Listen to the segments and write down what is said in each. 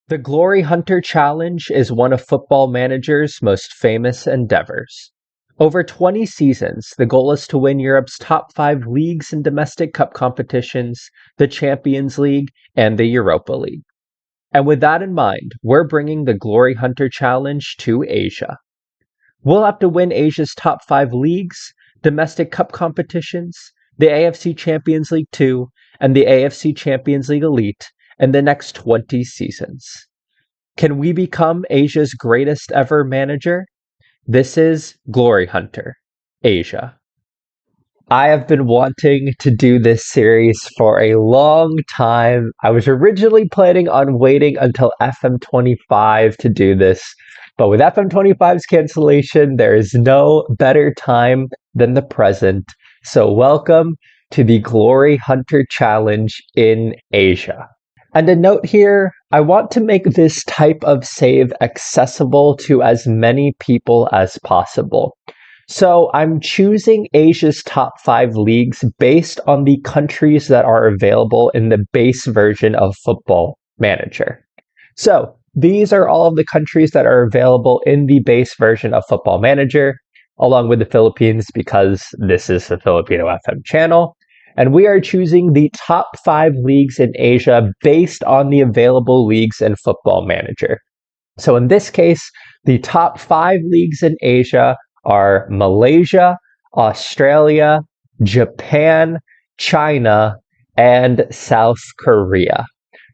The Glory Hunter Challenge is one of Football Manager's most famous endeavors. Over 20 seasons, the goal is to win Europe's top 5 leagues and domestic cup competitions, the Champions League, and the Europa League. And with that in mind, we're bringing the Glory Hunter Challenge to Asia. We'll have to win Asia's top 5 leagues, domestic cup competitions, the AFC Champions League Two, and the AFC Champions League Elite in the next 20 seasons. Can we become Asia's greatest ever manager? This is Glory Hunter, Asia. I have been wanting to do this series for a long time. I was originally planning on waiting until FM25 to do this, but with FM25's cancellation, there is no better time than the present. So welcome to the Glory Hunter Challenge in Asia. And a note here, I want to make this type of save accessible to as many people as possible. So I'm choosing Asia's top 5 leagues based on the countries that are available in the base version of Football Manager. So these are all of the countries that are available in the base version of Football Manager, along with the Philippines because this is the Filipino FM channel. And we are choosing the top 5 leagues in Asia based on the available leagues in Football Manager. So in this case, the top 5 leagues in Asia are Malaysia, Australia, Japan, China, and South Korea.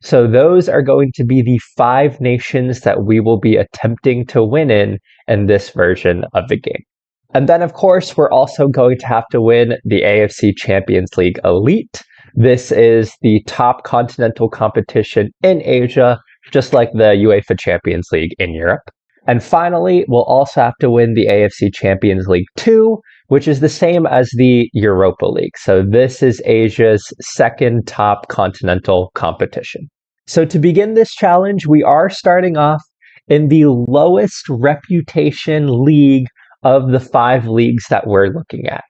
So those are going to be the 5 nations that we will be attempting to win in this version of the game. And then, of course, we're also going to have to win the AFC Champions League Elite. This is the top continental competition in Asia, just like the UEFA Champions League in Europe. And finally, we'll also have to win the AFC Champions League Two, which is the same as the Europa League. So this is Asia's second top continental competition. So to begin this challenge, we are starting off in the lowest reputation league of the 5 leagues that we're looking at.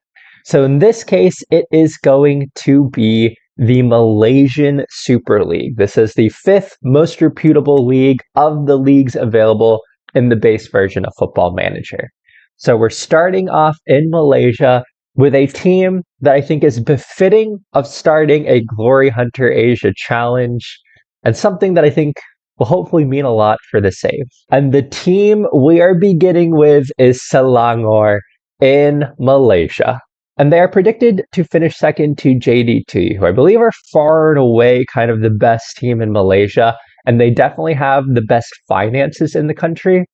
So in this case, it is going to be the Malaysian Super League. This is the 5th most reputable league of the leagues available in the base version of Football Manager. So we're starting off in Malaysia with a team that I think is befitting of starting a Glory Hunter Asia challenge, and something that I think will hopefully mean a lot for the save. And the team we are beginning with is Selangor in Malaysia. And they are predicted to finish second to JDT, who I believe are far and away kind of the best team in Malaysia. And they definitely have the best finances in the country.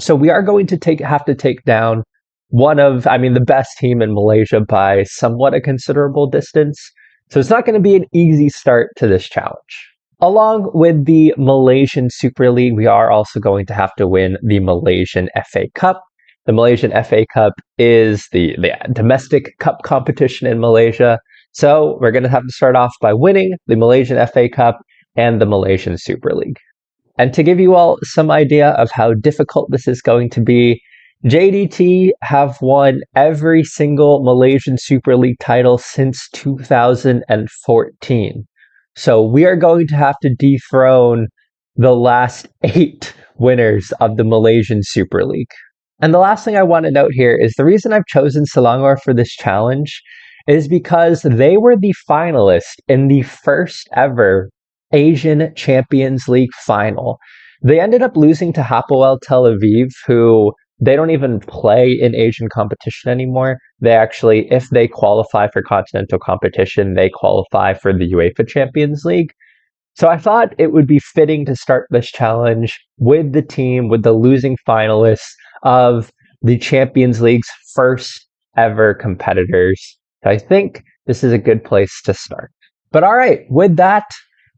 So we are going to have to take down the best team in Malaysia by somewhat a considerable distance. So it's not going to be an easy start to this challenge. Along with the Malaysian Super League, we are also going to have to win the Malaysian FA Cup. The Malaysian FA Cup is the domestic cup competition in Malaysia. So we're going to have to start off by winning the Malaysian FA Cup and the Malaysian Super League. And to give you all some idea of how difficult this is going to be, JDT have won every single Malaysian Super League title since 2014. So we are going to have to dethrone the last 8 winners of the Malaysian Super League. And the last thing I want to note here is the reason I've chosen Selangor for this challenge is because they were the finalist in the first ever Asian Champions League final. They ended up losing to Hapoel Tel Aviv, who they don't even play in Asian competition anymore. They actually, if they qualify for continental competition, they qualify for the UEFA Champions League. So I thought it would be fitting to start this challenge with the team, with the losing finalists of the Champions League's first ever competitors. So I think this is a good place to start. But all right, with that,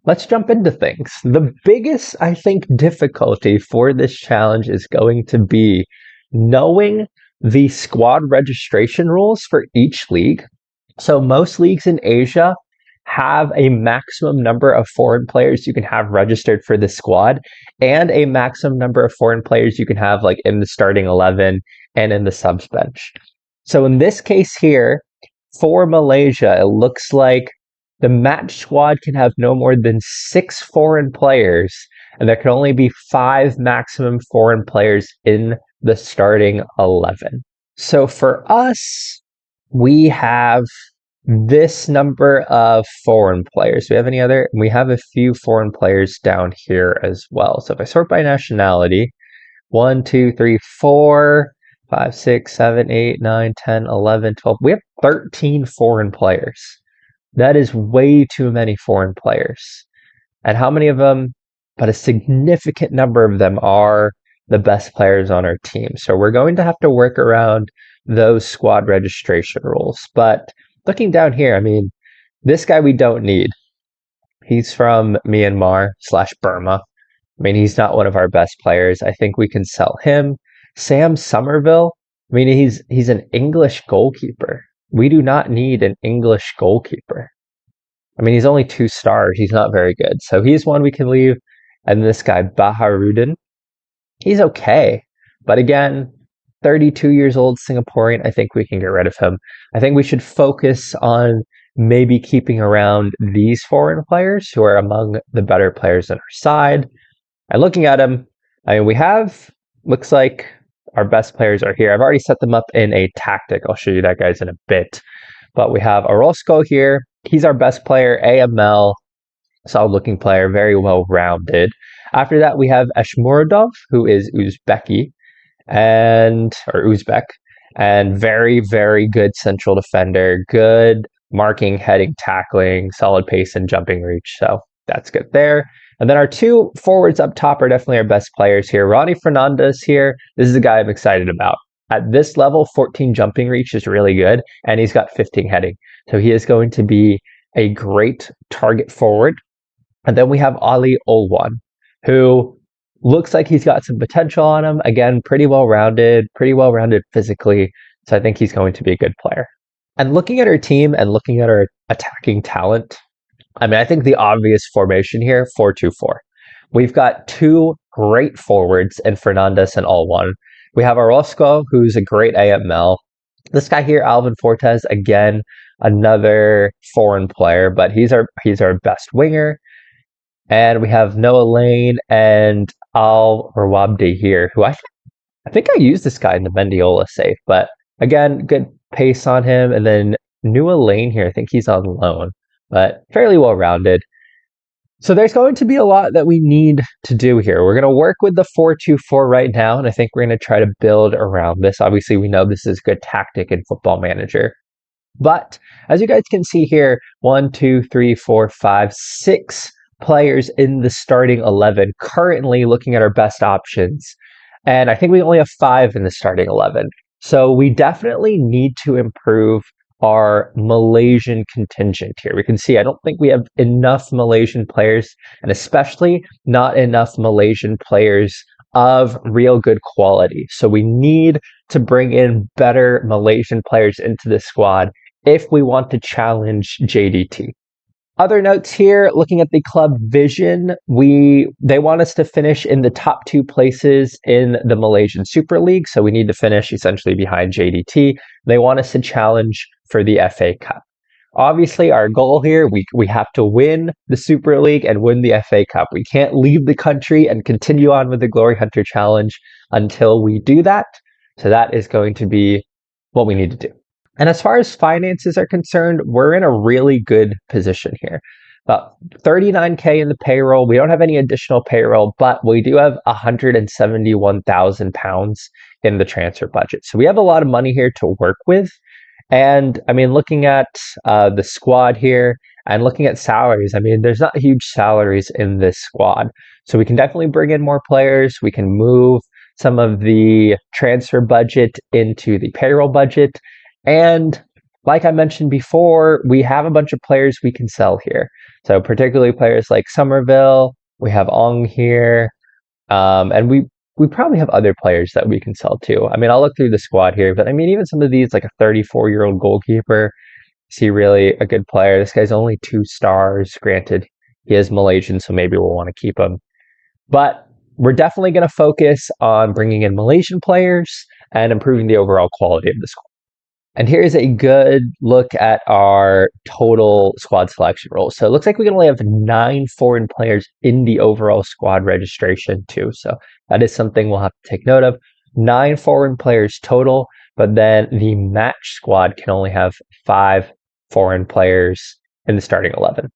let's jump into things. The biggest, I think, difficulty for this challenge is going to be knowing the squad registration rules for each league. So most leagues in Asia have a maximum number of foreign players you can have registered for the squad and a maximum number of foreign players you can have like in the starting 11 and in the subs bench. So in this case here, for Malaysia, it looks like the match squad can have no more than 6 foreign players, and there can only be 5 maximum foreign players in the starting 11. So for us, we have this number of foreign players. Do we have any other? We have a few foreign players down here as well. So if I sort by nationality, 1, 2, 3, 4, 5, 6, 7, 8, 9, 10, 11, 12. We have 13 foreign players. That is way too many foreign players. And how many of them? But a significant number of them are the best players on our team. So we're going to have to work around those squad registration rules. But looking down here, I mean, this guy we don't need. He's from Myanmar/Burma. I mean, he's not one of our best players. I think we can sell him. Sam Somerville. I mean, he's an English goalkeeper. We do not need an English goalkeeper. I mean, he's only 2 stars. He's not very good. So he's one we can leave. And this guy, Baharudin, he's okay. But again, 32 years old Singaporean, I think we can get rid of him. I think we should focus on maybe keeping around these foreign players who are among the better players on our side. And looking at him, I mean, looks like our best players are here. I've already set them up in a tactic. I'll show you that, guys, in a bit. But we have Orozco here. He's our best player, AML, solid looking player, very well rounded. After that, we have Eshmuradov, who is Uzbek, and very, very good central defender, good marking, heading, tackling, solid pace and jumping reach. So that's good there. And then our 2 forwards up top are definitely our best players here. Ronnie Fernandez here. This is a guy I'm excited about. At this level, 14 jumping reach is really good, and he's got 15 heading. So he is going to be a great target forward. And then we have Ali Olwan, who looks like he's got some potential on him. Again, pretty well-rounded physically. So I think he's going to be a good player. And looking at our team and looking at our attacking talent, I mean, I think the obvious formation here, 4-2-4. We've got 2 great forwards in Fernandez and Olwan. We have Orozco, who's a great AML. This guy here, Alvin Fortes, again, another foreign player, but he's our best winger. And we have Noah Lane and Al Rawabdi here, who I think I used this guy in the Mendiola save, but again, good pace on him. And then Noah Lane here, I think he's on loan, but fairly well-rounded. So there's going to be a lot that we need to do here. We're going to work with the 4-2-4 right now, and I think we're going to try to build around this. Obviously, we know this is good tactic in Football Manager. But as you guys can see here, 1, 2, 3, 4, 5, 6 players in the starting 11, currently looking at our best options. And I think we only have 5 in the starting 11. So we definitely need to improve our Malaysian contingent here. We can see I don't think we have enough Malaysian players, and especially not enough Malaysian players of real good quality. So we need to bring in better Malaysian players into the squad if we want to challenge JDT. Other notes here, looking at the club vision, they want us to finish in the top 2 places in the Malaysian Super League, so we need to finish essentially behind JDT. They want us to challenge for the FA Cup. Obviously, our goal here, we have to win the Super League and win the FA Cup. We can't leave the country and continue on with the Glory Hunter Challenge until we do that. So that is going to be what we need to do. And as far as finances are concerned, we're in a really good position here. About 39K in the payroll. We don't have any additional payroll, but we do have £171,000 in the transfer budget. So we have a lot of money here to work with. And I mean, looking at the squad here and looking at salaries, I mean, there's not huge salaries in this squad. So we can definitely bring in more players. We can move some of the transfer budget into the payroll budget. And like I mentioned before, we have a bunch of players we can sell here. So particularly players like Somerville, we have Ong here, and we probably have other players that we can sell too. I mean, I'll look through the squad here, but I mean, even some of these, like a 34-year-old goalkeeper, is he really a good player? This guy's only 2 stars. Granted, he is Malaysian, so maybe we'll want to keep him. But we're definitely going to focus on bringing in Malaysian players and improving the overall quality of the squad. And here's a good look at our total squad selection roles. So it looks like we can only have 9 foreign players in the overall squad registration too. So that is something we'll have to take note of. 9 foreign players total, but then the match squad can only have 5 foreign players in the starting 11.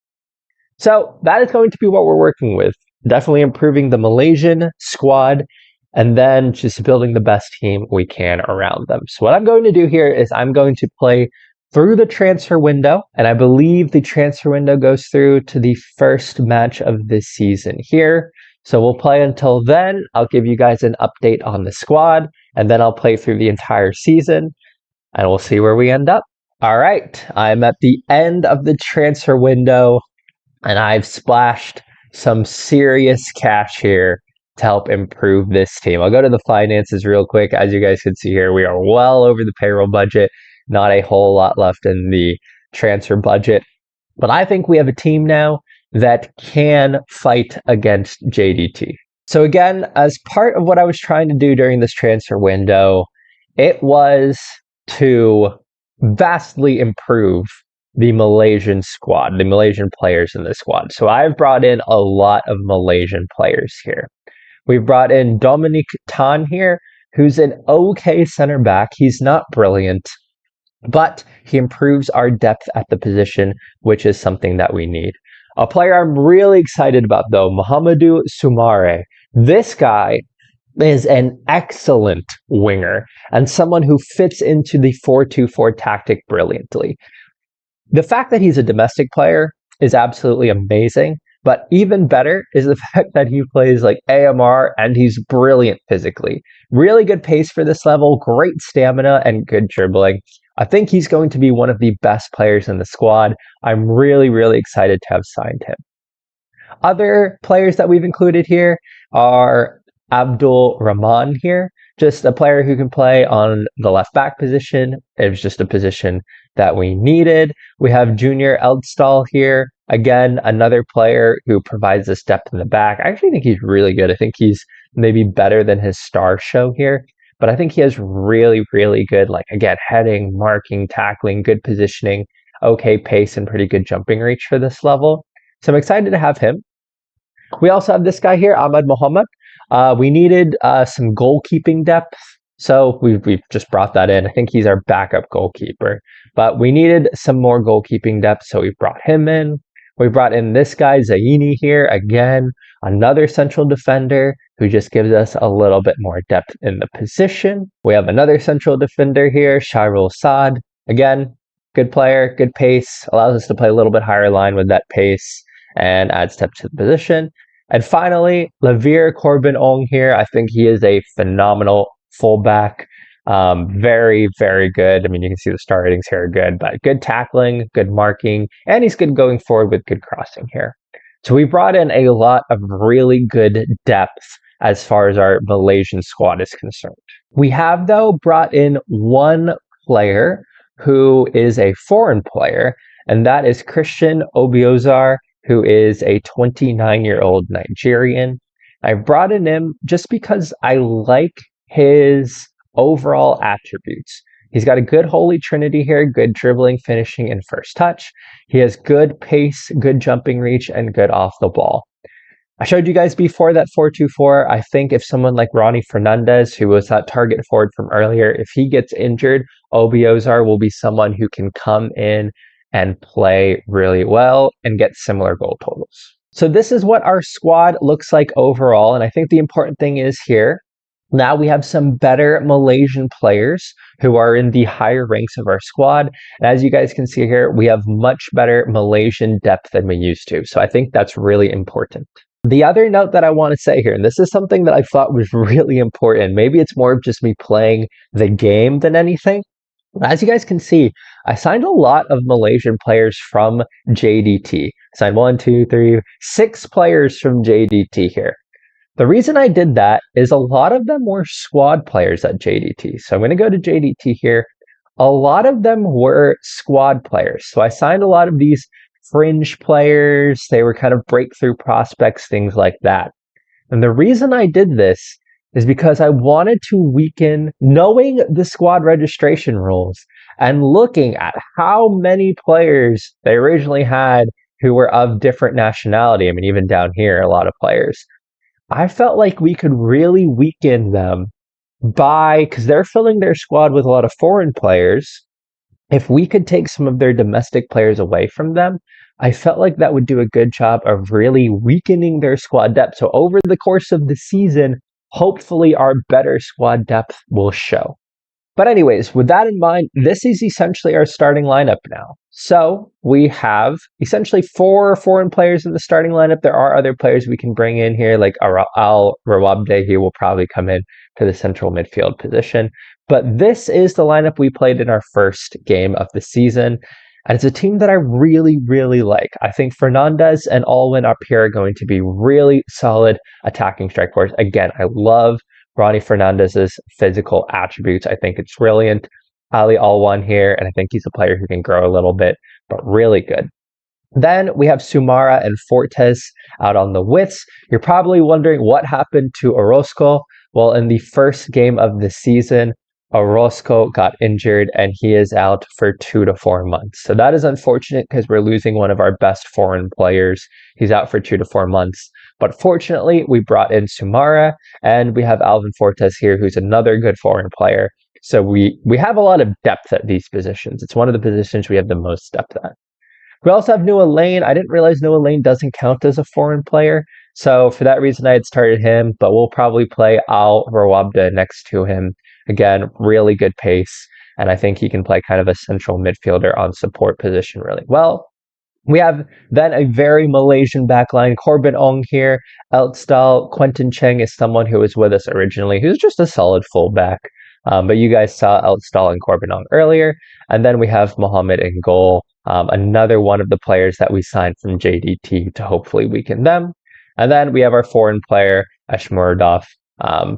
So that is going to be what we're working with. Definitely improving the Malaysian squad and then just building the best team we can around them. So what I'm going to do here is I'm going to play through the transfer window, and I believe the transfer window goes through to the first match of this season here. So we'll play until then. I'll give you guys an update on the squad, and then I'll play through the entire season, and we'll see where we end up. All right, I'm at the end of the transfer window, and I've splashed some serious cash here to help improve this team. I'll go to the finances real quick. As you guys can see here, we are well over the payroll budget. Not a whole lot left in the transfer budget. But I think we have a team now that can fight against JDT. So again, as part of what I was trying to do during this transfer window, it was to vastly improve the Malaysian squad, the Malaysian players in the squad. So I've brought in a lot of Malaysian players here. We've brought in Dominic Tan here, who's an okay center back. He's not brilliant, but he improves our depth at the position, which is something that we need. A player I'm really excited about, though, Muhammadu Sumare. This guy is an excellent winger and someone who fits into the 4-2-4 tactic brilliantly. The fact that he's a domestic player is absolutely amazing, but even better is the fact that he plays like AMR and he's brilliant physically. Really good pace for this level, great stamina, and good dribbling. I think he's going to be one of the best players in the squad. I'm really, really excited to have signed him. Other players that we've included here are Abdul Rahman here, just a player who can play on the left back position. It was just a position that we needed. We have Junior Eldstal here. Again, another player who provides us depth in the back. I actually think he's really good. I think he's maybe better than his star show here, but I think he has really, really good, like, again, heading, marking, tackling, good positioning, okay pace, and pretty good jumping reach for this level. So I'm excited to have him. We also have this guy here, Ahmad Mohammed. We needed some goalkeeping depth, so we've just brought that in. I think he's our backup goalkeeper, but we needed some more goalkeeping depth, so we brought him in. We brought in this guy, Zaini here, again, another central defender who just gives us a little bit more depth in the position. We have another central defender here, Shairul Saad. Again, good player, good pace, allows us to play a little bit higher line with that pace and adds depth to the position. And finally, Lavir Corbin Ong here. I think he is a phenomenal fullback. Very, very good. I mean, you can see the star ratings here are good, but good tackling, good marking, and he's good going forward with good crossing here. So we brought in a lot of really good depth as far as our Malaysian squad is concerned. We have, though, brought in one player who is a foreign player, and that is Christian Obiozar, who is a 29-year-old Nigerian. I brought in him just because I like his overall attributes. He's got a good holy trinity here, good dribbling, finishing, and first touch. He has good pace, good jumping reach, and good off the ball. I showed you guys before that 4-2-4. I think if someone like Ronnie Fernandez, who was that target forward from earlier, if he gets injured, Obiozar will be someone who can come in and play really well and get similar goal totals. So this is what our squad looks like overall, and I think the important thing is here, now we have some better Malaysian players who are in the higher ranks of our squad. And as you guys can see here, we have much better Malaysian depth than we used to. So I think that's really important. The other note that I want to say here, and this is something that I thought was really important, maybe it's more of just me playing the game than anything. As you guys can see, I signed a lot of Malaysian players from JDT. I signed 6 players from JDT here. The reason I did that is a lot of them were squad players at JDT. So I'm going to go to JDT here. A lot of them were squad players. So I signed a lot of these fringe players. They were kind of breakthrough prospects, things like that. And the reason I did this is because I wanted to weaken, knowing the squad registration rules and looking at how many players they originally had who were of different nationality. I mean, even down here, a lot of players. I felt like we could really weaken them because they're filling their squad with a lot of foreign players. If we could take some of their domestic players away from them, I felt like that would do a good job of really weakening their squad depth. So over the course of the season, hopefully our better squad depth will show. But anyways, with that in mind, this is essentially our starting lineup now. So we have essentially 4 foreign players in the starting lineup. There are other players we can bring in here, like Al Rawabde. He will probably come in to the central midfield position. But this is the lineup we played in our first game of the season. And it's a team that I really, really like. I think Fernandez and Alwyn up here are going to be really solid attacking strike force. Again, I love Ronnie Fernandez's physical attributes. I think it's brilliant. Ali Alwan here, and I think he's a player who can grow a little bit, but really good. Then we have Sumara and Fortes out on the widths. You're probably wondering what happened to Orozco. Well, in the first game of the season, Orozco got injured and he is out for 2 to 4 months. So that is unfortunate because we're losing one of our best foreign players. He's out for 2 to 4 months. But fortunately, we brought in Sumara and we have Alvin Fortes here, who's another good foreign player. So we have a lot of depth at these positions. It's one of the positions we have the most depth at. We also have Noah Lane. I didn't realize Noah Lane doesn't count as a foreign player. So for that reason, I had started him, but we'll probably play Al Rawabda next to him. Again, really good pace. And I think he can play kind of a central midfielder on support position really well. We have then a very Malaysian backline. Corbin Ong here. Eltstal. Quentin Cheng is someone who was with us originally, who's just a solid fullback. But you guys saw Eltstal and Corbin Ong earlier. And then we have Mohammed in goal. Another one of the players that we signed from JDT to hopefully weaken them. And then we have our foreign player, Ashmuradov,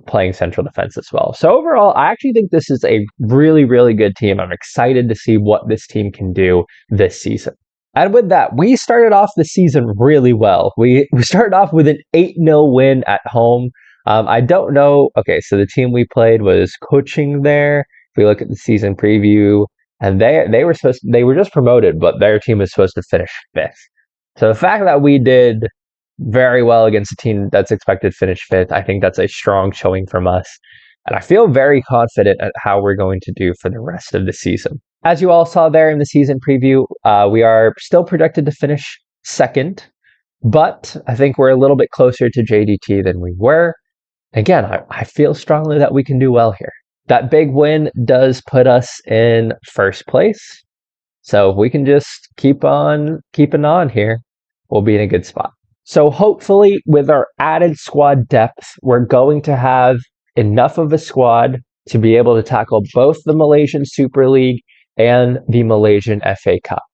playing central defense as well. So overall, I actually think this is a really, really good team. I'm excited to see what this team can do this season. And with that, we started off the season really well. We started off with an 8-0 win at home. I don't know. Okay, so the team we played was Coaching there. If we look at the season preview, and they were just promoted, but their team was supposed to finish 5th. So the fact that we did very well against a team that's expected to finish 5th, I think that's a strong showing from us. And I feel very confident at how we're going to do for the rest of the season. As you all saw there in the season preview, we are still projected to finish 2nd, but I think we're a little bit closer to JDT than we were. Again, I feel strongly that we can do well here. That big win does put us in 1st place. So if we can just keep on keeping on here, we'll be in a good spot. So hopefully with our added squad depth, we're going to have enough of a squad to be able to tackle both the Malaysian Super League and the Malaysian FA Cup.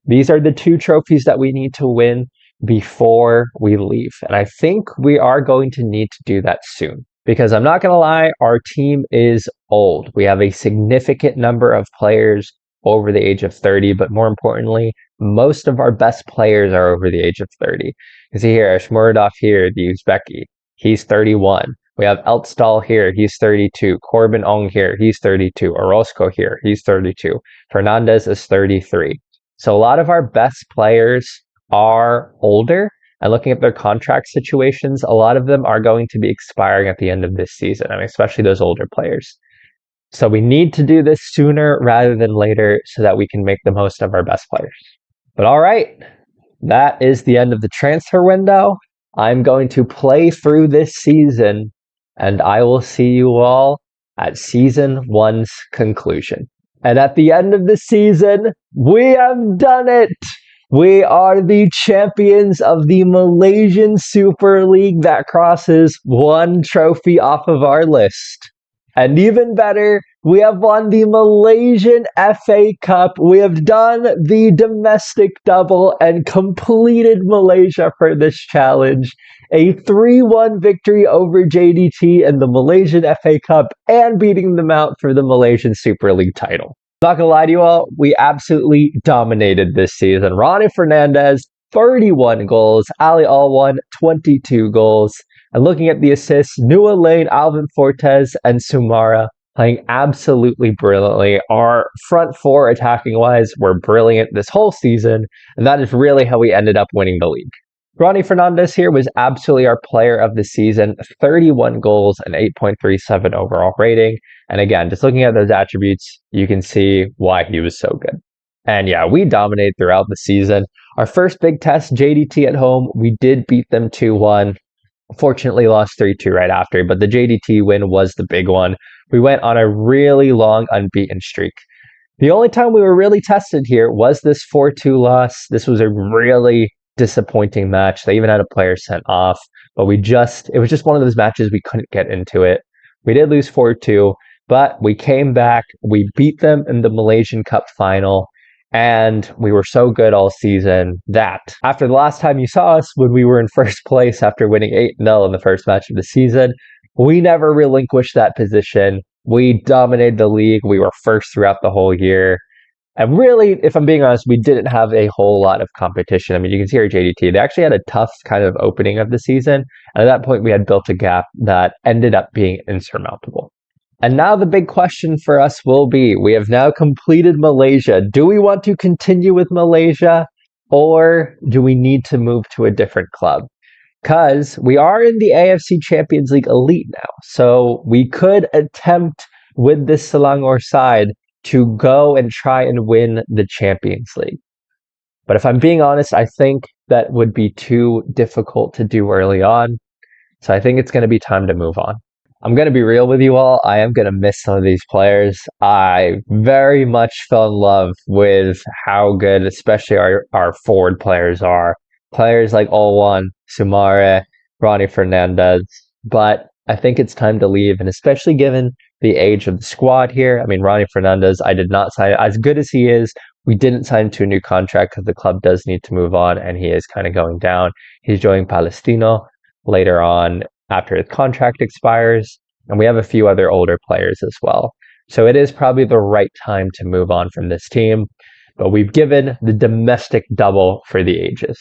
These are the 2 trophies that we need to win before we leave. And I think we are going to need to do that soon. Because I'm not going to lie, our team is old. We have a significant number of players over the age of 30, but more importantly, most of our best players are over the age of 30. You see here, Ashmuradov here, the Uzbeki, he's 31. We have Eltstal here, he's 32. Corbin Ong here, he's 32. Orozco here, he's 32. Fernandez is 33. So a lot of our best players are older. And looking at their contract situations, a lot of them are going to be expiring at the end of this season. I mean, especially those older players. So we need to do this sooner rather than later so that we can make the most of our best players. But all right, that is the end of the transfer window. I'm going to play through this season, and I will see you all at season 1's conclusion. And at the end of the season, we have done it! We are the champions of the Malaysian Super League. That crosses 1 trophy off of our list. And even better, we have won the Malaysian FA Cup. We have done the domestic double and completed Malaysia for this challenge. A 3-1 victory over JDT in the Malaysian FA Cup and beating them out for the Malaysian Super League title. Not gonna lie to you all, we absolutely dominated this season. Ronnie Fernandez, 31 goals. Ali Alwan, 22 goals. And looking at the assists, Nua Lane, Alvin Fortes, and Sumara playing absolutely brilliantly. Our front four attacking wise were brilliant this whole season, and that is really how we ended up winning the league. Ronnie Fernandez here was absolutely our player of the season, 31 goals and 8.37 overall rating. And again, just looking at those attributes, you can see why he was so good. And yeah, we dominated throughout the season. Our first big test, JDT at home, we did beat them 2-1. Fortunately lost 3-2 right after, but the JDT win was the big one. We went on a really long unbeaten streak. The only time we were really tested here was this 4-2 loss. This was a really disappointing match. They even had a player sent off, but it was just one of those matches we couldn't get into it. We did lose 4-2, but we came back. We beat them in the Malaysian Cup final. And we were so good all season that after the last time you saw us, when we were in first place after winning 8-0 in the first match of the season, we never relinquished that position. We dominated the league. We were first throughout the whole year. And really, if I'm being honest, we didn't have a whole lot of competition. I mean, you can see our JDT. They actually had a tough kind of opening of the season. And at that point, we had built a gap that ended up being insurmountable. And now the big question for us will be, we have now completed Malaysia. Do we want to continue with Malaysia, or do we need to move to a different club? Because we are in the AFC Champions League Elite now. So we could attempt with this Selangor side to go and try and win the Champions League. But if I'm being honest, I think that would be too difficult to do early on. So I think it's going to be time to move on. I'm going to be real with you all. I am going to miss some of these players. I very much fell in love with how good, especially our forward players are. Players like Olwan, Sumare, Ronnie Fernandez. But I think it's time to leave, and especially given the age of the squad here. I mean, Ronnie Fernandez, I did not sign. As good as he is, we didn't sign to a new contract because the club does need to move on, and he is kind of going down. He's joining Palestino later on after his contract expires, and we have a few other older players as well. So it is probably the right time to move on from this team, but we've given the domestic double for the ages.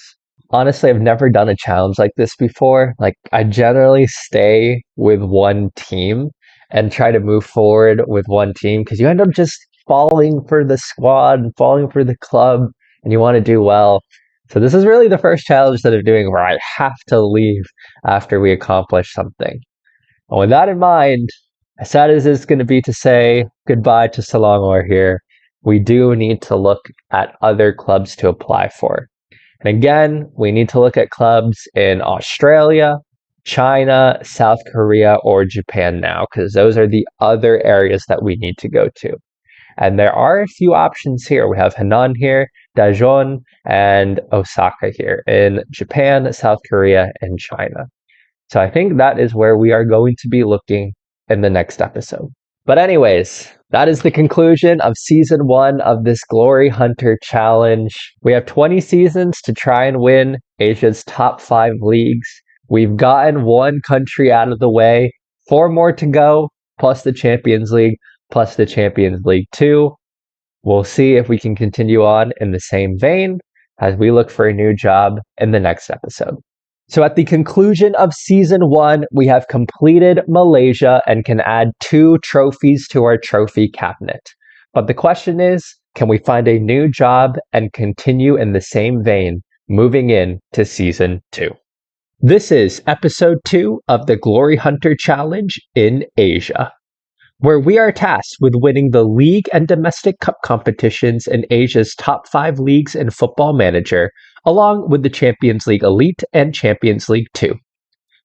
Honestly, I've never done a challenge like this before. Like, I generally stay with one team and try to move forward with one team because you end up just falling for the squad and falling for the club, and you want to do well. So this is really the first challenge that I'm doing where I have to leave after we accomplish something. And with that in mind, as sad as it's going to be to say goodbye to Selangor here, we do need to look at other clubs to apply for. And again, we need to look at clubs in Australia, China, South Korea, or Japan now, because those are the other areas that we need to go to. And there are a few options here. We have Henan here, Daejeon, and Osaka here in Japan, South Korea, and China. So I think that is where we are going to be looking in the next episode. But anyways, that is the conclusion of Season 1 of this Glory Hunter Challenge. We have 20 seasons to try and win Asia's top 5 leagues. We've gotten one country out of the way, 4 more to go, plus the Champions League, plus the Champions League 2. We'll see if we can continue on in the same vein as we look for a new job in the next episode. So at the conclusion of Season 1, we have completed Malaysia and can add 2 trophies to our trophy cabinet. But the question is, can we find a new job and continue in the same vein, moving in to Season 2? This is Episode 2 of the Glory Hunter Challenge in Asia, where we are tasked with winning the league and domestic cup competitions in Asia's top 5 leagues in Football Manager, along with the Champions League Elite and Champions League Two.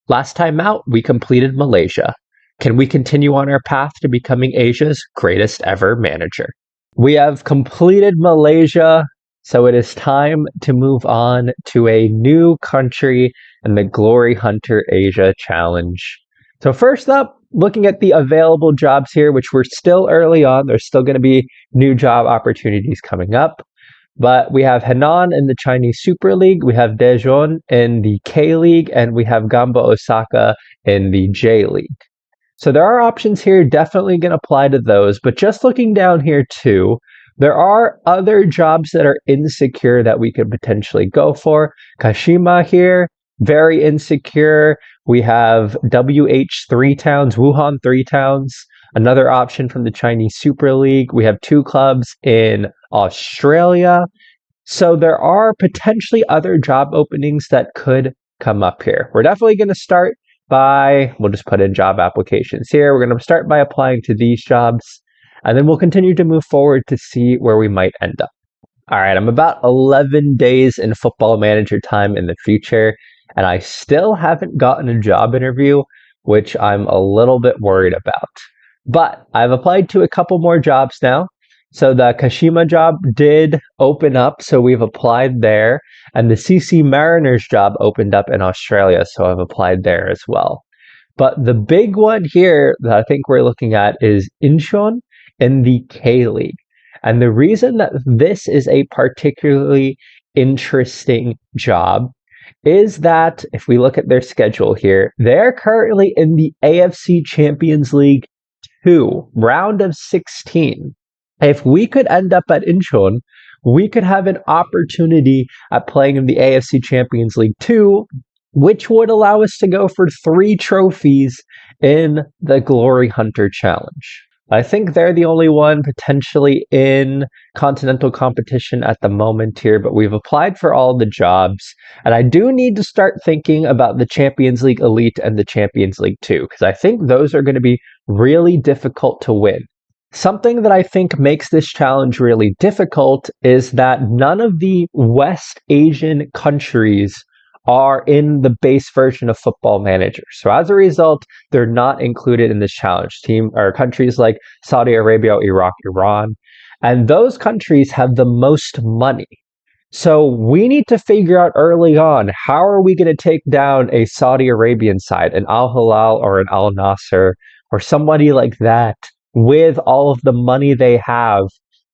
Last time out, we completed Malaysia. Can we continue on our path to becoming Asia's greatest ever manager? We have completed Malaysia, so it is time to move on to a new country in the Glory Hunter Asia Challenge. So first up, looking at the available jobs here, which we're still early on, there's still going to be new job opportunities coming up. But we have Henan in the Chinese Super League, we have Daejeon in the K League, and we have Gamba Osaka in the J League. So there are options here, definitely going to apply to those. But just looking down here too, there are other jobs that are insecure that we could potentially go for. Kashima here, very insecure. We have WH3 Towns, Wuhan 3 Towns, another option from the Chinese Super League. We have 2 clubs in Australia. So there are potentially other job openings that could come up here. We're definitely going to start we'll just put in job applications here. We're going to start by applying to these jobs, and then we'll continue to move forward to see where we might end up. All right, I'm about 11 days in Football Manager time in the future, and I still haven't gotten a job interview, which I'm a little bit worried about. But I've applied to a couple more jobs now. So the Kashima job did open up, so we've applied there. And the CC Mariners job opened up in Australia, so I've applied there as well. But the big one here that I think we're looking at is Incheon in the K-League. And the reason that this is a particularly interesting job is that if we look at their schedule here, they're currently in the AFC Champions League Two, round of 16. If we could end up at Incheon, we could have an opportunity at playing in the AFC Champions League 2, which would allow us to go for 3 trophies in the Glory Hunter Challenge. I think they're the only one potentially in continental competition at the moment here, but we've applied for all the jobs, and I do need to start thinking about the Champions League Elite and the Champions League 2, because I think those are going to be really difficult to win. Something that I think makes this challenge really difficult is that none of the West Asian countries are in the base version of Football Manager. So as a result, they're not included in this challenge. Countries like Saudi Arabia, Iraq, Iran, and those countries have the most money. So we need to figure out early on, how are we going to take down a Saudi Arabian side, an Al Hilal or an Al Nasser, or somebody like that, with all of the money they have.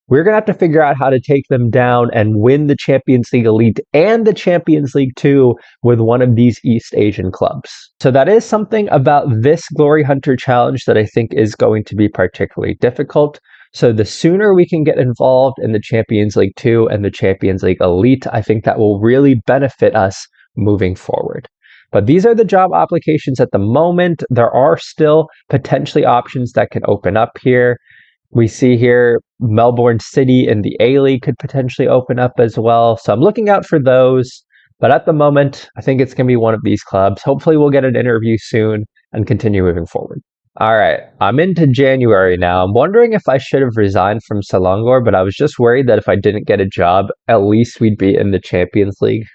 We're going to have to figure out how to take them down and win the Champions League Elite and the Champions League 2 with one of these East Asian clubs. So that is something about this Glory Hunter Challenge that I think is going to be particularly difficult. So the sooner we can get involved in the Champions League 2 and the Champions League Elite, I think that will really benefit us moving forward. But these are the job applications at the moment. There are still potentially options that can open up here. We see here Melbourne City in the A-League could potentially open up as well. So I'm looking out for those. But at the moment, I think it's going to be one of these clubs. Hopefully we'll get an interview soon and continue moving forward. All right, I'm into January now. I'm wondering if I should have resigned from Selangor, but I was just worried that if I didn't get a job, at least we'd be in the Champions League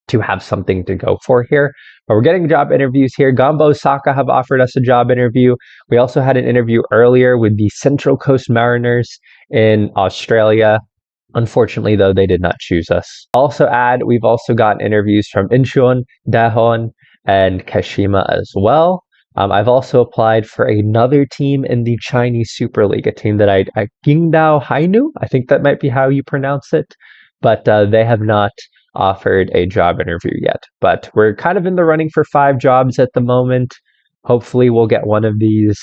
to have something to go for here. But we're getting job interviews here. Gamba Osaka have offered us a job interview. We also had an interview earlier with the Central Coast Mariners in Australia. Unfortunately, though, they did not choose us. We've also gotten interviews from Incheon, Daejeon, and Kashima as well. I've also applied for another team in the Chinese Super League, a team that Qingdao Hainu, I think that might be how you pronounce it, but they have not offered a job interview yet. But we're kind of in the running for 5 jobs at the moment. Hopefully we'll get one of these.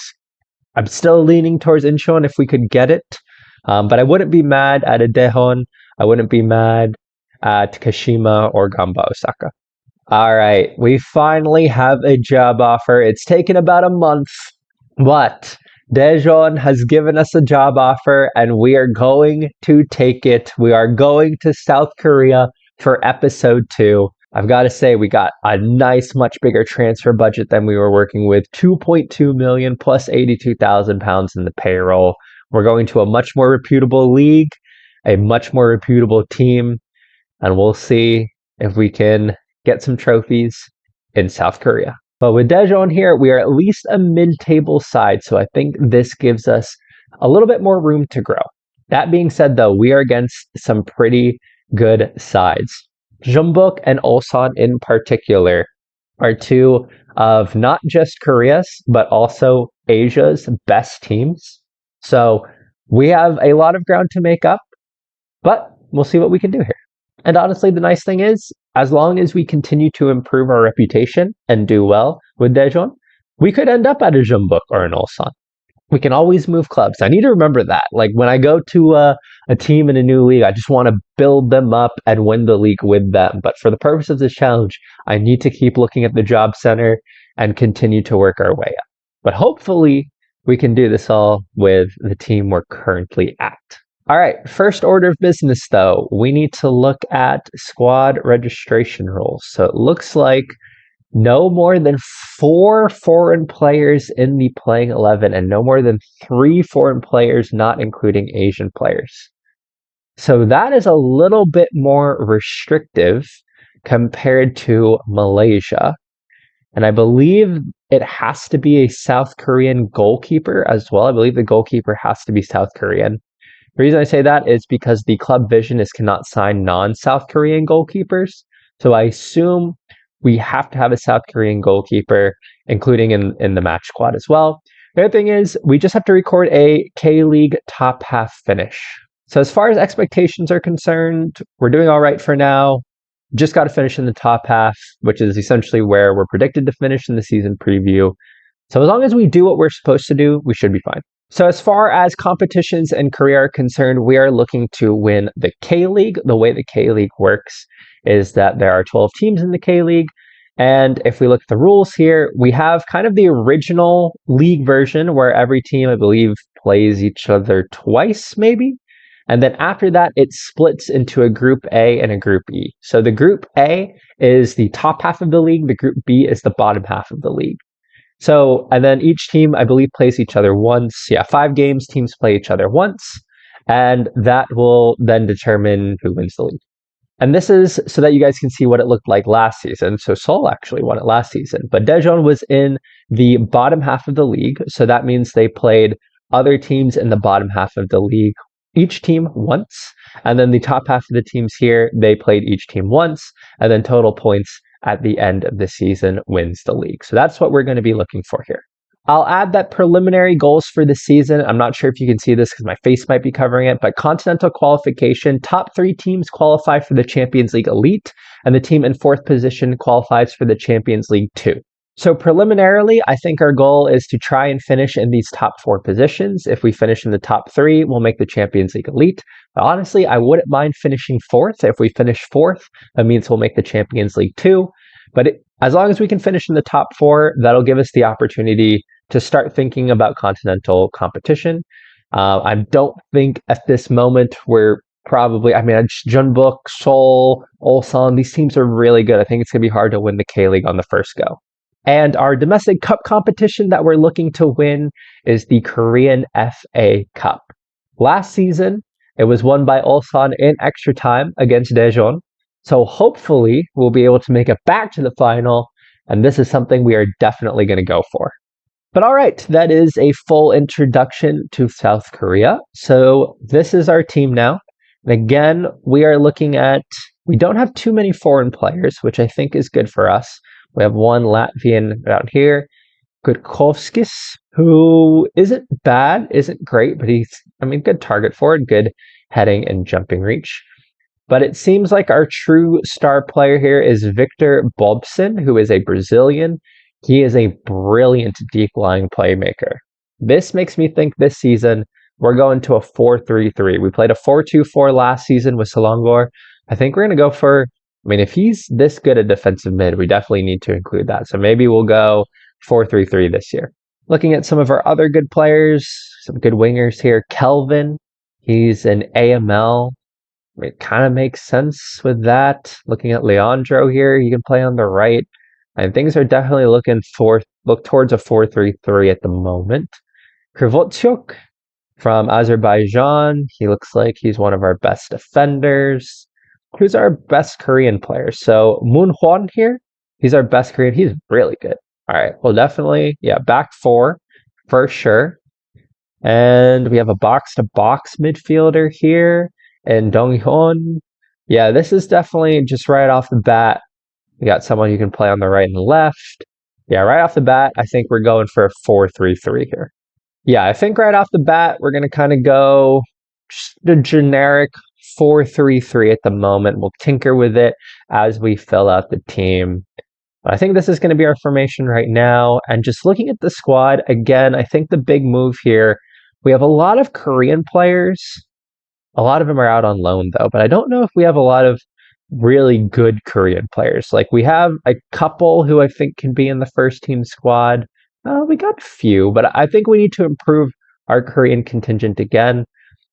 I'm still leaning towards Incheon if we could get it, but I wouldn't be mad at a Daejeon. I wouldn't be mad at Kashima or Gamba Osaka. All right, we finally have a job offer. It's taken about a month, but Daejeon has given us a job offer and we are going to take it. We are going to South Korea for episode 2. I've got to say, we got a nice, much bigger transfer budget than we were working with. 2.2 million plus 82,000 pounds in the payroll. We're going to a much more reputable league, a much more reputable team, and we'll see if we can get some trophies in South Korea. But with Daejeon here, we are at least a mid-table side, so I think this gives us a little bit more room to grow. That being said, though, we are against some pretty good sides. Jeonbuk and Ulsan in particular are 2 of not just Korea's, but also Asia's best teams. So we have a lot of ground to make up, but we'll see what we can do here. And honestly, the nice thing is, as long as we continue to improve our reputation and do well with Daejeon, we could end up at a Jeonbuk or an Ulsan. We can always move clubs. I need to remember that. Like when I go to a team in a new league, I just want to build them up and win the league with them. But for the purpose of this challenge, I need to keep looking at the job center and continue to work our way up. But hopefully, we can do this all with the team we're currently at. All right, first order of business though, we need to look at squad registration rules. So it looks like no more than 4 foreign players in the playing 11 and no more than 3 foreign players, not including Asian players. So that is a little bit more restrictive compared to Malaysia. And I believe it has to be a South Korean goalkeeper as well. I believe the goalkeeper has to be South Korean. The reason I say that is because the club vision is cannot sign non-South Korean goalkeepers. So I assume we have to have a South Korean goalkeeper, including in the match squad as well. The other thing is we just have to record a K-League top half finish. So as far as expectations are concerned, we're doing all right for now. Just got to finish in the top half, which is essentially where we're predicted to finish in the season preview. So as long as we do what we're supposed to do, we should be fine. So as far as competitions and career are concerned, we are looking to win the K-League. The way the K-League works is that there are 12 teams in the K-League. And if we look at the rules here, we have kind of the original league version where every team, I believe, plays each other twice, maybe. And then after that, it splits into a Group A and a Group E. So the Group A is the top half of the league. The Group B is the bottom half of the league. So, and then each team, I believe, plays each other once. Yeah, 5 games, teams play each other once. And that will then determine who wins the league. And this is so that you guys can see what it looked like last season. So Seoul actually won it last season. But Daejeon was in the bottom half of the league. So that means they played other teams in the bottom half of the league, each team once. And then the top half of the teams here, they played each team once. And then total points at the end of the season wins the league. So that's what we're going to be looking for here. I'll add that preliminary goals for the season. I'm not sure if you can see this because my face might be covering it, but continental qualification, top 3 teams qualify for the Champions League Elite, and the team in 4th position qualifies for the Champions League Two. So preliminarily, I think our goal is to try and finish in these top 4 positions. If we finish in the top 3, we'll make the Champions League Elite. But honestly, I wouldn't mind finishing 4th. If we finish 4th, that means we'll make the Champions League 2. But as long as we can finish in the top 4, that'll give us the opportunity to start thinking about continental competition. I don't think at this moment we're probably, Jeonbuk, Seoul, Ulsan, these teams are really good. I think it's going to be hard to win the K-League on the first go. And our domestic cup competition that we're looking to win is the Korean FA Cup. Last season, it was won by Ulsan in extra time against Daejeon. So hopefully we'll be able to make it back to the final. And this is something we are definitely going to go for. But all right, that is a full introduction to South Korea. So this is our team now. And again, we are looking at, we don't have too many foreign players, which I think is good for us. We have one Latvian down here, Gutkovskis, who isn't bad, isn't great, but he's, good target forward, good heading and jumping reach. But it seems like our true star player here is Victor Bobson, who is a Brazilian. He is a brilliant deep-lying playmaker. This makes me think this season we're going to a 4-3-3. We played a 4-2-4 last season with Selangor. I think we're going to go for, if he's this good at defensive mid, we definitely need to include that. So maybe we'll go 4-3-3 this year. Looking at some of our other good players, some good wingers here. Kelvin, he's an AML. It kind of makes sense with that. Looking at Leandro here, he can play on the right. And things are definitely look towards a 4-3-3 at the moment. Krivotsyuk from Azerbaijan. He looks like he's one of our best defenders. Who's our best Korean player? So Moon Hwan here, he's our best Korean. He's really good. All right, well, definitely, back 4 for sure. And we have a box-to-box midfielder here. And Dong-hyun. Yeah, this is definitely just right off the bat. We got someone who can play on the right and left. Yeah, right off the bat, I think we're going for a 4-3-3 here. Yeah, I think right off the bat, we're going to kind of go just a generic 4-3-3 at the moment. We'll tinker with it as we fill out the team. But I think this is going to be our formation right now. And just looking at the squad, again, I think the big move here, we have a lot of Korean players. A lot of them are out on loan, though. But I don't know if we have a lot of really good Korean players. Like we have a couple who I think can be in the first team squad. We got a few, but I think we need to improve our Korean contingent again.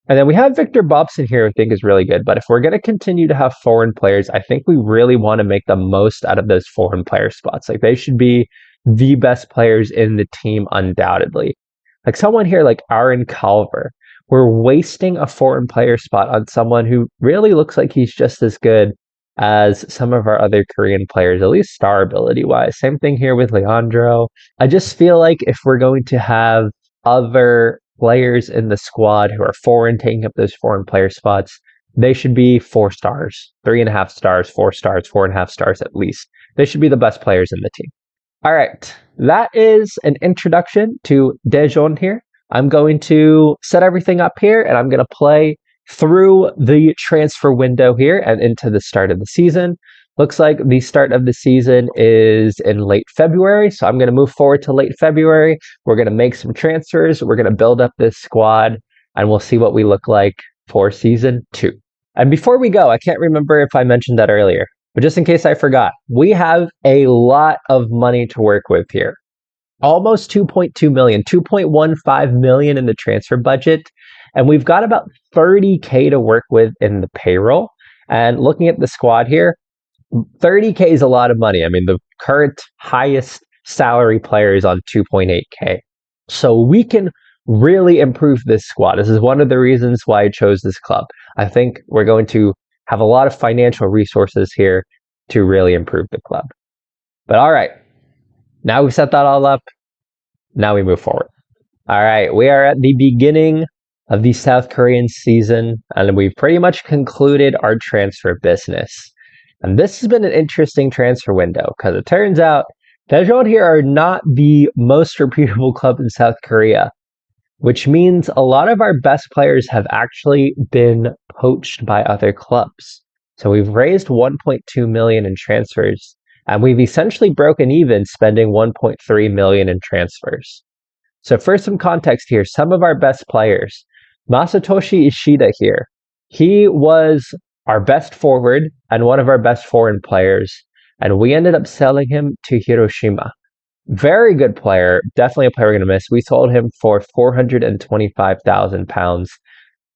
And then we have Victor Bobson here, I think is really good. But if we're going to continue to have foreign players, I think we really want to make the most out of those foreign player spots. Like they should be the best players in the team, undoubtedly. Like someone here like Aaron Calver, we're wasting a foreign player spot on someone who really looks like he's just as good as some of our other Korean players, at least star ability wise. Same thing here with Leandro. I just feel like if we're going to have other players in the squad who are foreign taking up those foreign player spots, they should be 4 stars, 3.5 stars, 4 stars, 4.5 stars at least. They should be the best players in the team. All right, that is an introduction to Daejeon here. I'm going to set everything up here and I'm going to play through the transfer window here and into the start of the season. Looks like the start of the season is in late February, so I'm going to move forward to late February. We're going to make some transfers. We're going to build up this squad, and we'll see what we look like for season 2. And before we go, I can't remember if I mentioned that earlier, but just in case I forgot, we have a lot of money to work with here. Almost 2.2 million, 2.15 million in the transfer budget, and we've got about 30K to work with in the payroll. And looking at the squad here, 30K is a lot of money. I mean, the current highest salary player is on 2.8K. So we can really improve this squad. This is one of the reasons why I chose this club. I think we're going to have a lot of financial resources here to really improve the club. But all right, now we've set that all up. Now we move forward. All right, we are at the beginning of the South Korean season, and we've pretty much concluded our transfer business. And this has been an interesting transfer window because it turns out Daejeon here are not the most reputable club in South Korea, which means a lot of our best players have actually been poached by other clubs. So we've raised 1.2 million in transfers, and we've essentially broken even spending 1.3 million in transfers. So for some context here, some of our best players, Masatoshi Ishida here, he was our best forward and one of our best foreign players, and we ended up selling him to Hiroshima. Very good player, definitely a player we're going to miss. We sold him for £425,000.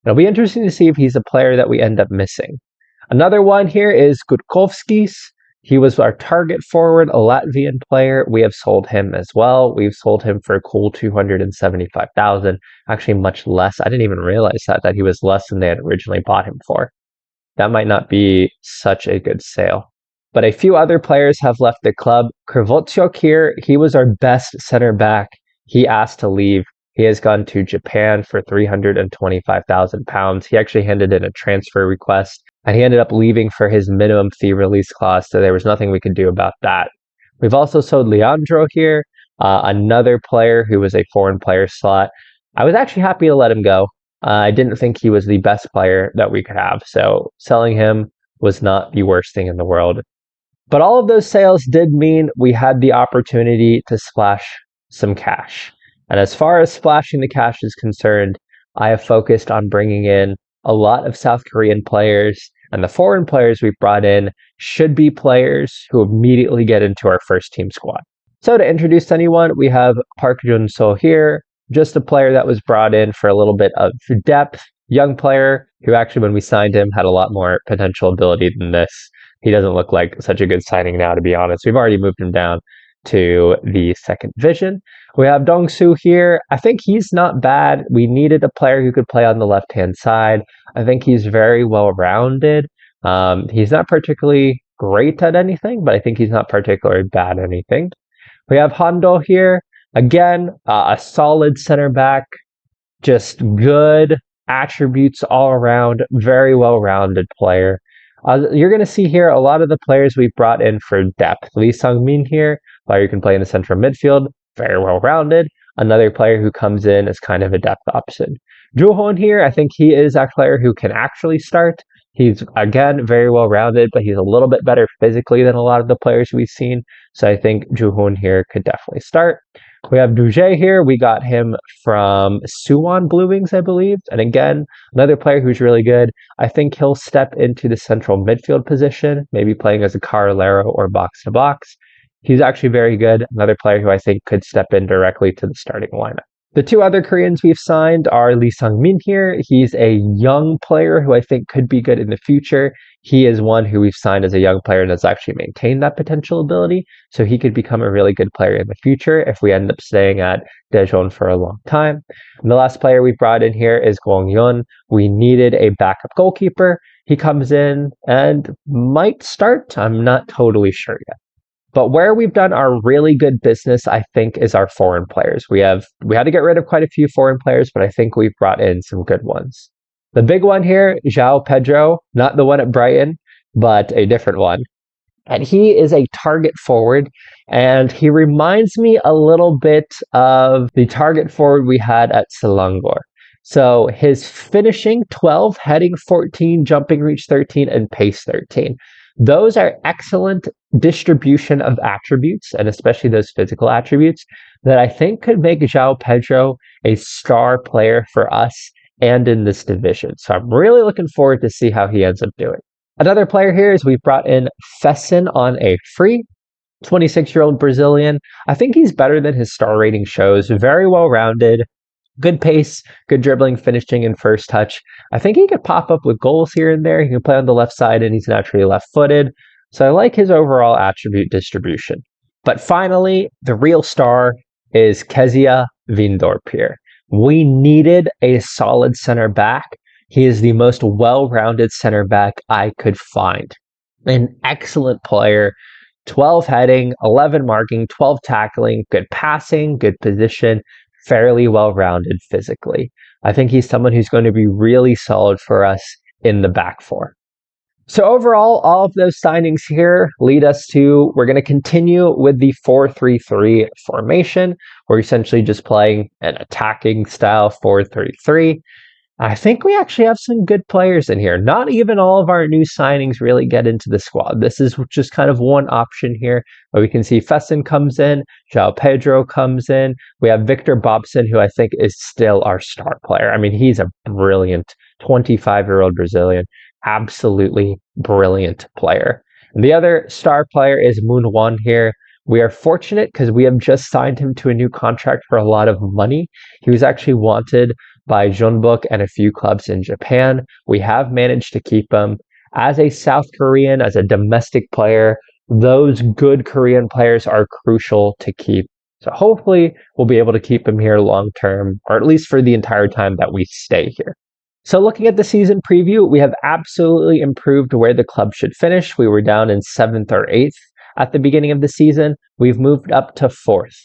It'll be interesting to see if he's a player that we end up missing. Another one here is Gutkovskis. He was our target forward, a Latvian player. We have sold him as well. We've sold him for a cool $275,000. Actually, much less. I didn't even realize that he was less than they had originally bought him for. That might not be such a good sale. But a few other players have left the club. Krivotsyok here, he was our best center back. He asked to leave. He has gone to Japan for £325,000. He actually handed in a transfer request, and he ended up leaving for his minimum fee release clause, so there was nothing we could do about that. We've also sold Leandro here, another player who was a foreign player slot. I was actually happy to let him go. I didn't think he was the best player that we could have, so selling him was not the worst thing in the world. But all of those sales did mean we had the opportunity to splash some cash. And as far as splashing the cash is concerned, I have focused on bringing in a lot of South Korean players, and the foreign players we've brought in should be players who immediately get into our first team squad. So to introduce anyone, we have Park Jun-so here, just a player that was brought in for a little bit of depth, young player who actually, when we signed him, had a lot more potential ability than this. He doesn't look like such a good signing now, to be honest. We've already moved him down to the second division. We have Dong-soo here. I think he's not bad. We needed a player who could play on the left-hand side. I think he's very well-rounded. He's not particularly great at anything, but I think he's not particularly bad at anything. We have Hondo here. Again, a solid center back, just good attributes all around, very well-rounded player. You're going to see here a lot of the players we've brought in for depth. Lee Sung-min here, player who can play in the central midfield, very well-rounded. Another player who comes in as kind of a depth option. Joo-hoon here, I think he is a player who can actually start. He's, again, very well-rounded, but he's a little bit better physically than a lot of the players we've seen. So I think Joo-hoon here could definitely start. We have Duje here. We got him from Suwon Blue Wings, I believe. And again, another player who's really good. I think he'll step into the central midfield position, maybe playing as a Carrilero or box to box. He's actually very good. Another player who I think could step in directly to the starting lineup. The two other Koreans we've signed are Lee Sung-min here. He's a young player who I think could be good in the future. He is one who we've signed as a young player and has actually maintained that potential ability. So he could become a really good player in the future if we end up staying at Daejeon for a long time. And the last player we brought in here is Kwon Yun. We needed a backup goalkeeper. He comes in and might start. I'm not totally sure yet. But where we've done our really good business, I think, is our foreign players. We had to get rid of quite a few foreign players, but I think we've brought in some good ones. The big one here, João Pedro, not the one at Brighton, but a different one. And he is a target forward, and he reminds me a little bit of the target forward we had at Selangor. So his finishing 12, heading 14, jumping reach 13, and pace 13. Those are excellent distribution of attributes, and especially those physical attributes, that I think could make João Pedro a star player for us and in this division. So I'm really looking forward to see how he ends up doing. Another player here is we've brought in Fesson on a free, 26-year-old Brazilian. I think he's better than his star rating shows. Very well-rounded, good pace, good dribbling, finishing, and first touch. I think he could pop up with goals here and there. He can play on the left side, and he's naturally left-footed. So I like his overall attribute distribution. But finally, the real star is Kezia Vindorp here. We needed a solid center back. He is the most well-rounded center back I could find. An excellent player. 12 heading, 11 marking, 12 tackling, good passing, good position, fairly well-rounded physically. I think he's someone who's going to be really solid for us in the back four. So overall, all of those signings here lead us to, we're going to continue with the 4-3-3 formation. We're essentially just playing an attacking style 4-3-3. I think we actually have some good players in here. Not even all of our new signings really get into the squad. This is just kind of one option here, but we can see Fesson comes in, João Pedro comes in. We have Victor Bobson, who I think is still our star player. I mean, he's a brilliant 25-year-old Brazilian, absolutely brilliant player. And the other star player is Moon Won here. We are fortunate because we have just signed him to a new contract for a lot of money. He was actually wanted by Jeonbuk and a few clubs in Japan. We have managed to keep him. As a South Korean, as a domestic player, those good Korean players are crucial to keep. So hopefully we'll be able to keep him here long term, or at least for the entire time that we stay here. So looking at the season preview, we have absolutely improved where the club should finish. We were down in 7th or 8th at the beginning of the season. We've moved up to 4th.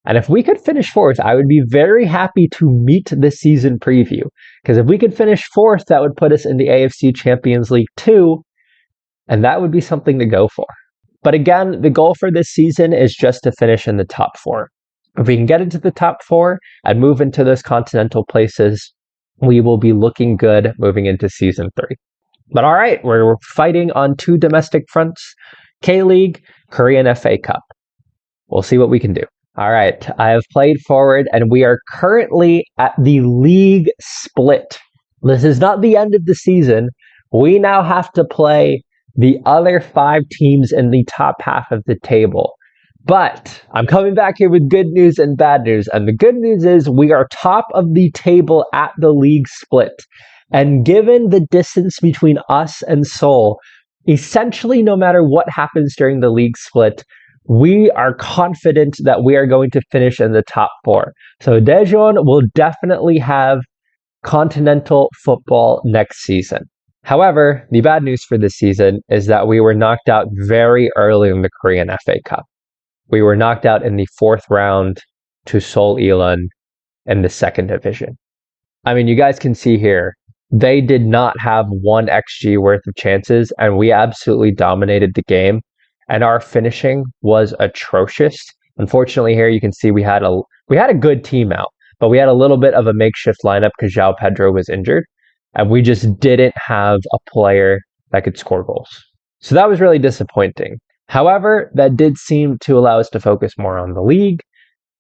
And if we could finish 4th, I would be very happy to meet the season preview. Because if we could finish 4th, that would put us in the AFC Champions League Two, and that would be something to go for. But again, the goal for this season is just to finish in the top 4. If we can get into the top 4 and move into those continental places, we will be looking good moving into season 3. But all right, we're fighting on 2 domestic fronts, K-League, Korean FA Cup. We'll see what we can do. All right, I have played forward, and we are currently at the league split. This is not the end of the season. We now have to play the other 5 teams in the top half of the table. But I'm coming back here with good news and bad news. And the good news is we are top of the table at the league split. And given the distance between us and Seoul, essentially no matter what happens during the league split, we are confident that we are going to finish in the top 4. So Daejeon will definitely have continental football next season. However, the bad news for this season is that we were knocked out very early in the Korean FA Cup. We were knocked out in the 4th round to Seoul Ilon in the 2nd division. I mean, you guys can see here, they did not have 1 XG worth of chances, and we absolutely dominated the game. And our finishing was atrocious. Unfortunately, here you can see we had a good team out, but we had a little bit of a makeshift lineup because João Pedro was injured, and we just didn't have a player that could score goals. So that was really disappointing. However, that did seem to allow us to focus more on the league.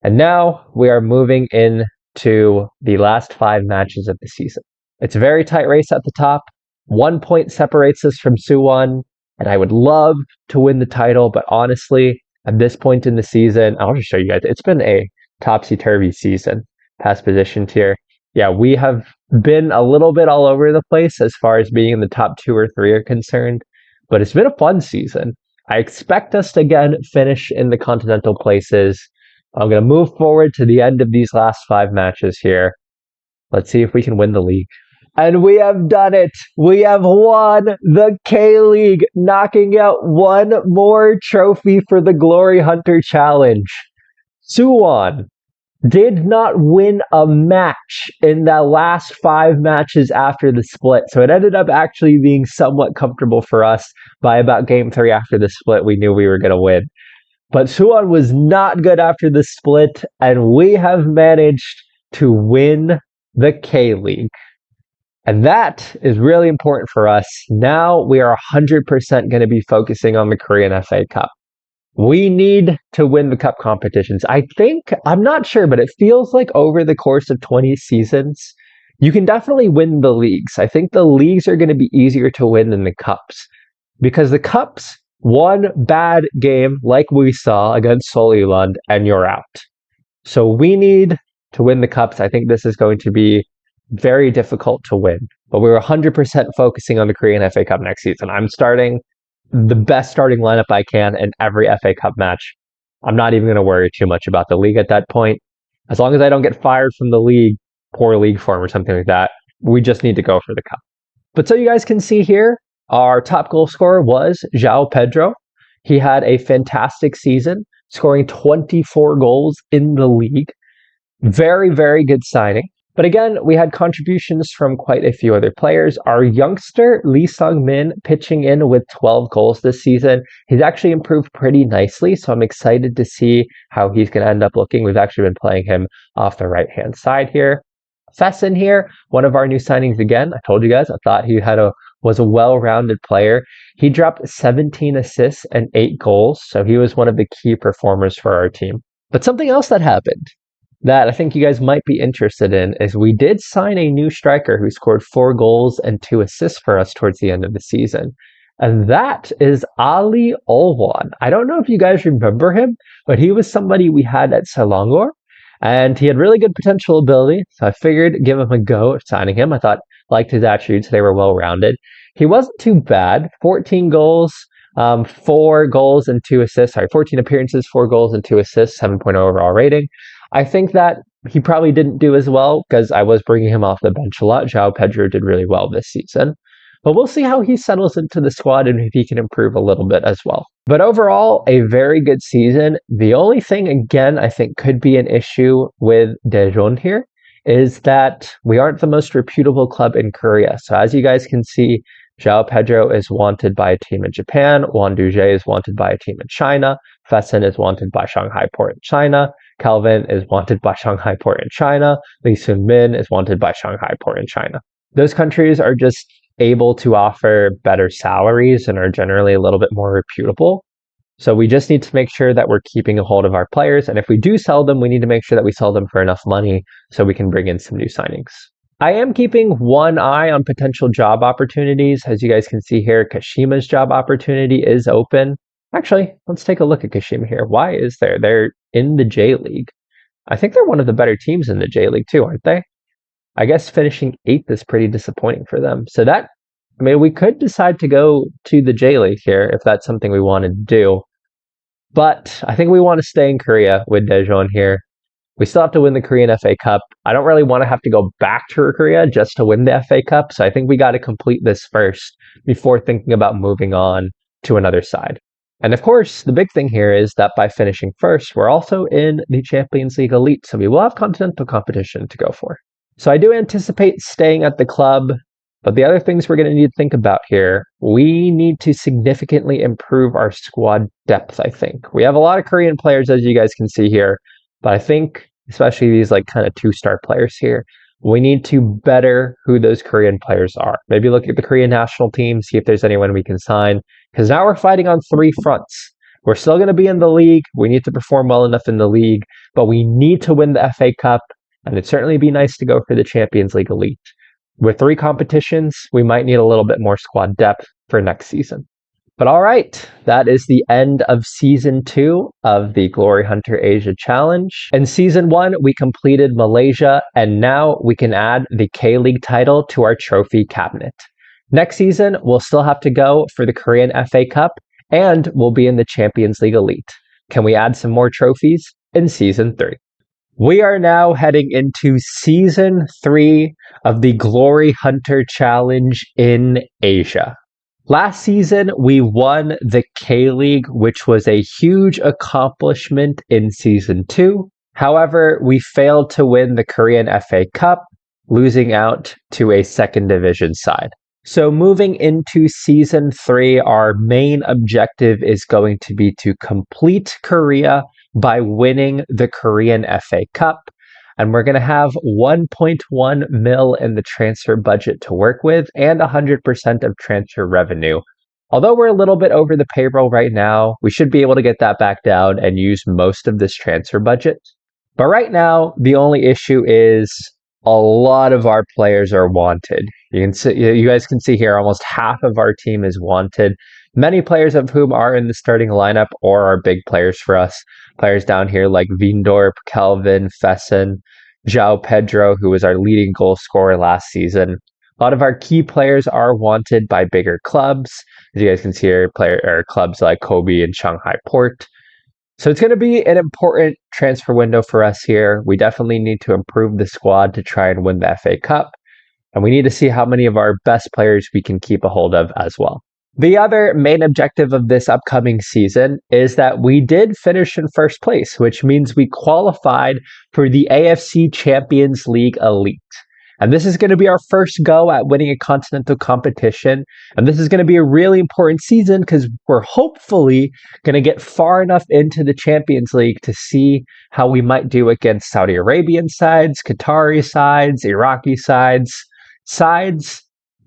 And now we are moving into the last 5 matches of the season. It's a very tight race at the top. 1 point separates us from Suwon, and I would love to win the title, but honestly, at this point in the season, I'll just show you guys, it's been a topsy-turvy season. Past positions here. Yeah, we have been a little bit all over the place as far as being in the top 2 or 3 are concerned, but it's been a fun season. I expect us to again finish in the continental places. I'm going to move forward to the end of these last 5 matches here. Let's see if we can win the league. And we have done it. We have won the K-League, knocking out one more trophy for the Glory Hunter Challenge. Suwon did not win a match in the last 5 matches after the split. So it ended up actually being somewhat comfortable for us. By about game 3 after the split, we knew we were going to win. But Suwon was not good after the split, and we have managed to win the K-League. And that is really important for us. Now we are 100% going to be focusing on the Korean FA Cup. We need to win the cup competitions. I'm not sure, but it feels like over the course of 20 seasons, you can definitely win the leagues. I think the leagues are going to be easier to win than the cups. Because the cups, one bad game like we saw against Solilund, and you're out. So we need to win the cups. I think this is going to be very difficult to win. But we're 100% focusing on the Korean FA Cup next season. I'm starting the best starting lineup I can in every FA Cup match. I'm not even going to worry too much about the league at that point. As long as I don't get fired from the league, poor league form or something like that, we just need to go for the cup. But so you guys can see here, our top goal scorer was João Pedro. He had a fantastic season, scoring 24 goals in the league. Very, very good signing. But again, we had contributions from quite a few other players. Our youngster, Lee Sung-min, pitching in with 12 goals this season. He's actually improved pretty nicely, so I'm excited to see how he's going to end up looking. We've actually been playing him off the right-hand side here. Fesson here, one of our new signings again. I told you guys, I thought he was a well-rounded player. He dropped 17 assists and 8 goals, so he was one of the key performers for our team. But something else that happened that I think you guys might be interested in is we did sign a new striker who scored 4 goals and 2 assists for us towards the end of the season. And that is Ali Olwan. I don't know if you guys remember him, but he was somebody we had at Selangor, and he had really good potential ability. So I figured give him a go of signing him. I thought, liked his attributes, they were well-rounded. He wasn't too bad. 14 goals, 4 goals and 2 assists. 14 appearances, 4 goals and 2 assists, 7.0 overall rating. I think that he probably didn't do as well because I was bringing him off the bench a lot. João Pedro did really well this season. But we'll see how he settles into the squad and if he can improve a little bit as well. But overall, a very good season. The only thing, again, I think could be an issue with Daejeon here is that we aren't the most reputable club in Korea. So as you guys can see, João Pedro is wanted by a team in Japan. Won Duje is wanted by a team in China. Fesson is wanted by Shanghai Port in China. Calvin is wanted by Shanghai Port in China. Lee Sun-min is wanted by Shanghai Port in China. Those countries are just able to offer better salaries and are generally a little bit more reputable. So we just need to make sure that we're keeping a hold of our players. And if we do sell them, we need to make sure that we sell them for enough money so we can bring in some new signings. I am keeping one eye on potential job opportunities. As you guys can see here, Kashima's job opportunity is open. Actually, let's take a look at Kashima here. Why is there? They're in the J League. I think they're one of the better teams in the J League too, aren't they? I guess finishing 8th is pretty disappointing for them. So we could decide to go to the J League here if that's something we want to do. But I think we want to stay in Korea with Daejeon here. We still have to win the Korean FA Cup. I don't really want to have to go back to Korea just to win the FA Cup. So I think we got to complete this first before thinking about moving on to another side. And of course, the big thing here is that by finishing first, we're also in the Champions League Elite, so we will have continental competition to go for. So I do anticipate staying at the club, but the other things we're going to need to think about here, we need to significantly improve our squad depth, I think. We have a lot of Korean players, as you guys can see here, but I think, especially these kind of 2-star players here, we need to better who those Korean players are. Maybe look at the Korean national team, see if there's anyone we can sign. Because now we're fighting on 3 fronts. We're still going to be in the league. We need to perform well enough in the league, but we need to win the FA Cup, and it'd certainly be nice to go for the Champions League Elite. With 3 competitions, we might need a little bit more squad depth for next season. But all right, that is the end of Season 2 of the Glory Hunter Asia Challenge. In Season 1, we completed Malaysia, and now we can add the K-League title to our trophy cabinet. Next season, we'll still have to go for the Korean FA Cup, and we'll be in the Champions League Elite. Can we add some more trophies in Season 3? We are now heading into Season 3 of the Glory Hunter Challenge in Asia. Last season, we won the K-League, which was a huge accomplishment in Season 2. However, we failed to win the Korean FA Cup, losing out to a second division side. So moving into Season 3, our main objective is going to be to complete Korea by winning the Korean FA Cup. And we're going to have 1.1 mil in the transfer budget to work with and 100% of transfer revenue. Although we're a little bit over the payroll right now, we should be able to get that back down and use most of this transfer budget. But right now, the only issue is a lot of our players are wanted. You guys can see here, almost half of our team is wanted. Many players of whom are in the starting lineup or are big players for us. Players down here like Vindorp, Kelvin, Fesson, João Pedro, who was our leading goal scorer last season. A lot of our key players are wanted by bigger clubs. As you guys can see here, clubs like Kobe and Shanghai Port. So it's going to be an important transfer window for us here. We definitely need to improve the squad to try and win the FA Cup. And we need to see how many of our best players we can keep a hold of as well. The other main objective of this upcoming season is that we did finish in first place, which means we qualified for the AFC Champions League Elite. And this is going to be our first go at winning a continental competition. And this is going to be a really important season because we're hopefully going to get far enough into the Champions League to see how we might do against Saudi Arabian sides, Qatari sides, Iraqi sides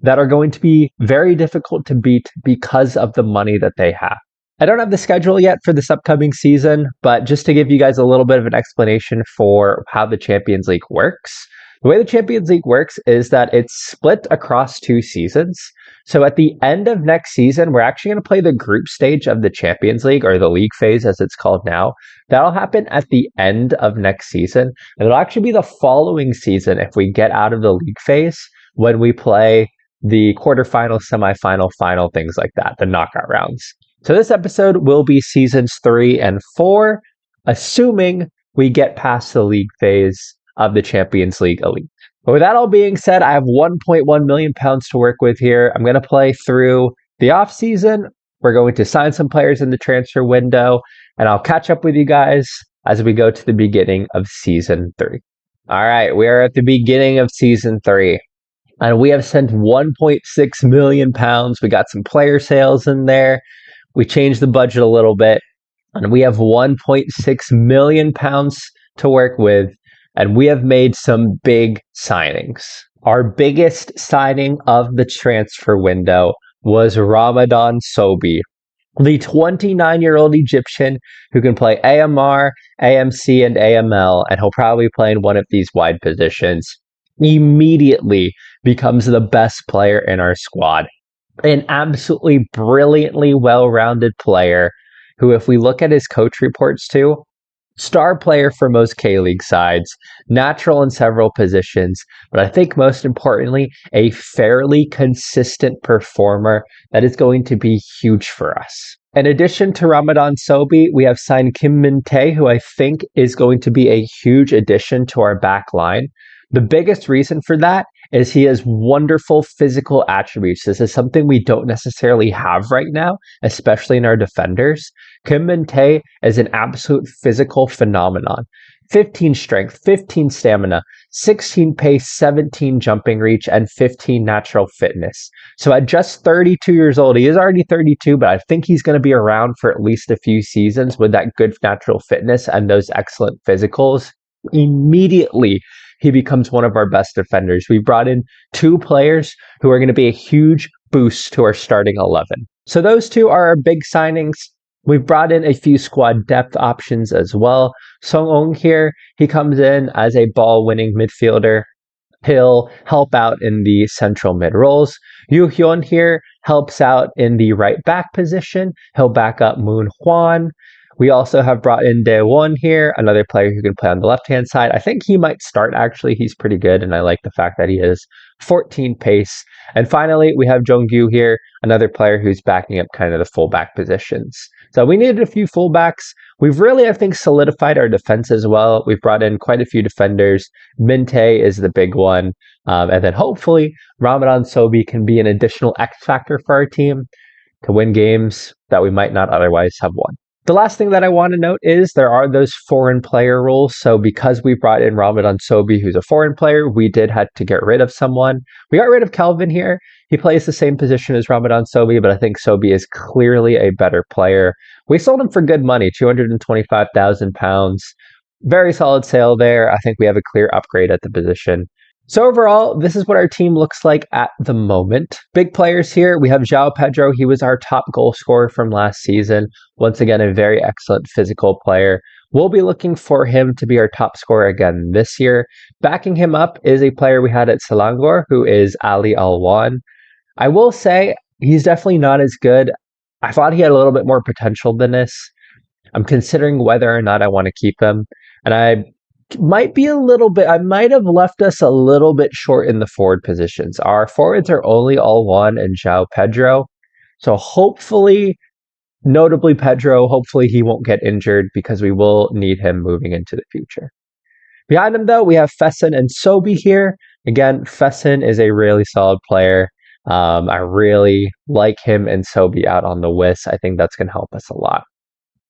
that are going to be very difficult to beat because of the money that they have. I don't have the schedule yet for this upcoming season, but just to give you guys a little bit of an explanation for how the Champions League works. The way the Champions League works is that it's split across 2 seasons. So at the end of next season, we're actually going to play the group stage of the Champions League, or the league phase as it's called now. That'll happen at the end of next season. And it'll actually be the following season if we get out of the league phase when we play the quarterfinal, semifinal, final, things like that, the knockout rounds. So this episode will be seasons 3 and 4, assuming we get past the league phase of the Champions League Elite. But with that all being said, I have 1.1 million pounds to work with here. I'm going to play through the off season. We're going to sign some players in the transfer window, and I'll catch up with you guys as we go to the beginning of season 3. All right, we are at the beginning of season 3. And we have sent 1.6 million pounds. We got some player sales in there. We changed the budget a little bit. And we have 1.6 million pounds to work with. And we have made some big signings. Our biggest signing of the transfer window was Ramadan Sobi, the 29-year-old Egyptian who can play AMR, AMC, and AML. And he'll probably play in one of these wide positions. Immediately becomes the best player in our squad. An absolutely brilliantly well-rounded player who, if we look at his coach reports too, star player for most K-League sides, natural in several positions, but I think most importantly, a fairly consistent performer that is going to be huge for us. In addition to Ramadan Sobi, we have signed Kim Min-tae, who I think is going to be a huge addition to our back line. The biggest reason for that is he has wonderful physical attributes. This is something we don't necessarily have right now, especially in our defenders. Kim Min-tae is an absolute physical phenomenon. 15 strength, 15 stamina, 16 pace, 17 jumping reach, and 15 natural fitness. So at just 32 years old, he is already 32, but I think he's going to be around for at least a few seasons with that good natural fitness and those excellent physicals. Immediately, he becomes one of our best defenders. We brought in 2 players who are going to be a huge boost to our starting 11. So those 2 are our big signings. We've brought in a few squad depth options as well. Song-ong here, he comes in as a ball-winning midfielder. He'll help out in the central mid roles. Yu Hyun here helps out in the right back position. He'll back up Moon Hwan. We also have brought in Dae Won here, another player who can play on the left-hand side. I think he might start, actually. He's pretty good, and I like the fact that he is 14 pace. And finally, we have Jong-gyu here, another player who's backing up kind of the fullback positions. So we needed a few fullbacks. We've really, I think, solidified our defense as well. We've brought in quite a few defenders. Minte is the big one. And then hopefully Ramadan Sobhi can be an additional X factor for our team to win games that we might not otherwise have won. The last thing that I want to note is there are those foreign player rules. So because we brought in Ramadan Sobhi, who's a foreign player, we did have to get rid of someone. We got rid of Kelvin here. He plays the same position as Ramadan Sobhi, but I think Sobhi is clearly a better player. We sold him for good money, £225,000. Very solid sale there. I think we have a clear upgrade at the position. So overall, this is what our team looks like at the moment. Big players here. We have João Pedro. He was our top goal scorer from last season. Once again, a very excellent physical player. We'll be looking for him to be our top scorer again this year. Backing him up is a player we had at Selangor, who is Ali Alwan. I will say he's definitely not as good. I thought he had a little bit more potential than this. I'm considering whether or not I want to keep him. And I might have left us a little bit short in the forward positions. Our forwards are only Alwan and João Pedro. So hopefully, notably Pedro, hopefully he won't get injured because we will need him moving into the future. Behind him, though, we have Fesson and Sobhi here. Again, Fesson is a really solid player. I really like him and Sobhi out on the WIS. I think that's going to help us a lot.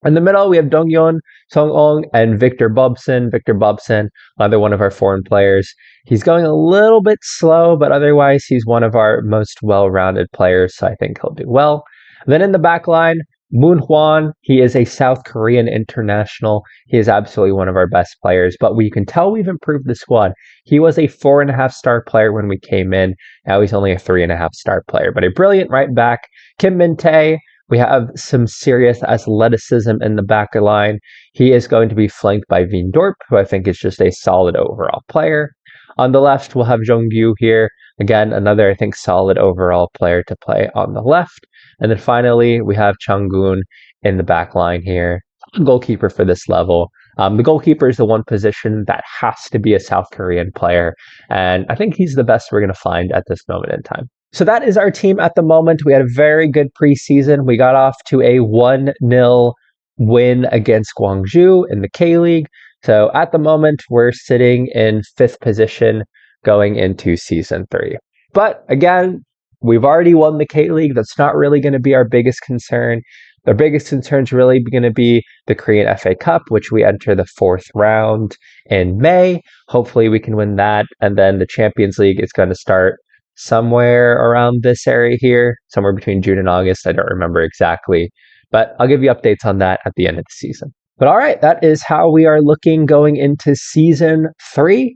In the middle, we have Dongyeon, Song-ong, and Victor Bobson. Victor Bobson, another one of our foreign players. He's going a little bit slow, but otherwise he's one of our most well-rounded players, so I think he'll do well. And then in the back line, Moon Hwan, he is a South Korean international. He is absolutely one of our best players, but we can tell we've improved the squad. He was a 4.5-star player when we came in. Now he's only a 3.5-star player, but a brilliant right back. Kim Min-tae, we have some serious athleticism in the back line. He is going to be flanked by Veen Dorp, who I think is just a solid overall player. On the left, we'll have Jong-gyu here. Again, another, I think, solid overall player to play on the left. And then finally, we have Chang-gun in the back line here. Goalkeeper for this level. The goalkeeper is the one position that has to be a South Korean player. And I think he's the best we're going to find at this moment in time. So that is our team at the moment. We had a very good preseason. We got off to a 1-0 win against Gwangju in the K-League. So at the moment, we're sitting in 5th position going into Season 3. But again, we've already won the K-League. That's not really going to be our biggest concern. Our biggest concern is really going to be the Korean FA Cup, which we enter the 4th round in May. Hopefully we can win that. And then the Champions League is going to start somewhere around this area here, somewhere between June and August. I don't remember exactly, but I'll give you updates on that at the end of the season. But all right, that is how we are looking going into Season 3.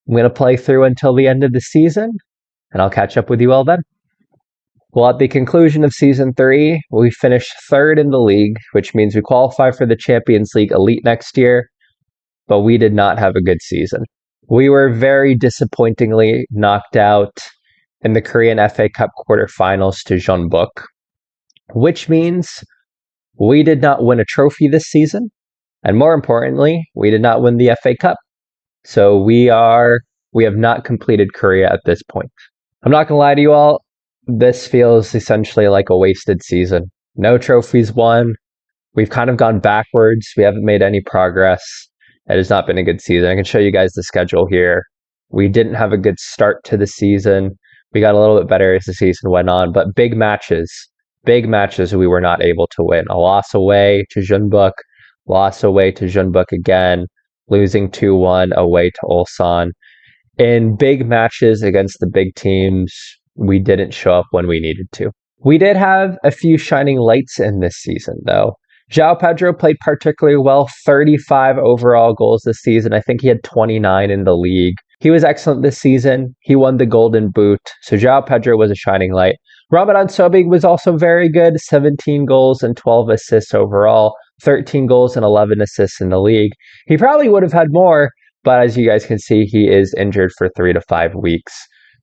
I'm going to play through until the end of the season, and I'll catch up with you all then. Well, at the conclusion of Season 3, we finished 3rd in the league, which means we qualify for the Champions League Elite next year, but we did not have a good season. We were very disappointingly knocked out in the Korean FA Cup quarterfinals to Jeonbuk, which means we did not win a trophy this season, and more importantly, we did not win the FA Cup. So we have not completed Korea at this point. I'm not gonna lie to you all, this feels essentially like a wasted season. No trophies won. We've kind of gone backwards. We haven't made any progress. It has not been a good season. I can show you guys the schedule here. We didn't have a good start to the season. We got a little bit better as the season went on, but big matches we were not able to win. A loss away to Jeonbuk, loss away to Jeonbuk again, losing 2-1 away to Ulsan. In big matches against the big teams, we didn't show up when we needed to. We did have a few shining lights in this season, though. João Pedro played particularly well, 35 overall goals this season. I think he had 29 in the league. He was excellent this season. He won the Golden Boot. So João Pedro was a shining light. Ramadan Sobig was also very good, 17 goals and 12 assists overall, 13 goals and 11 assists in the league. He probably would have had more, but as you guys can see, he is injured for 3 to 5 weeks.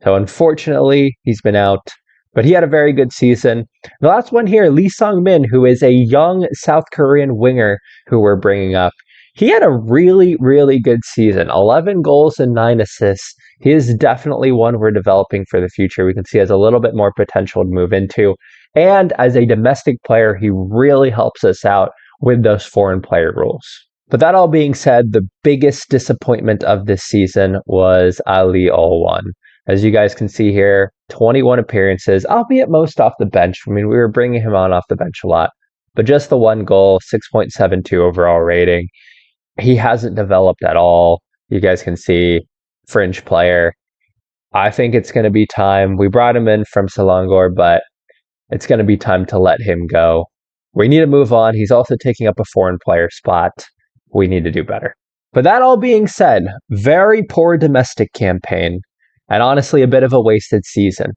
So unfortunately, he's been out, but he had a very good season. The last one here, Lee Sung-min, who is a young South Korean winger who we're bringing up. He had a really, really good season, 11 goals and 9 assists. He is definitely one we're developing for the future. We can see he has a little bit more potential to move into. And as a domestic player, he really helps us out with those foreign player rules. But that all being said, the biggest disappointment of this season was Ali Olwan. As you guys can see here, 21 appearances, albeit most off the bench. I mean, we were bringing him on off the bench a lot. But just the one goal, 6.72 overall rating. He hasn't developed at all. You guys can see, fringe player. I think it's going to be time. We brought him in from Selangor, but it's going to be time to let him go. We need to move on. He's also taking up a foreign player spot. We need to do better. But that all being said, very poor domestic campaign, and honestly a bit of a wasted season.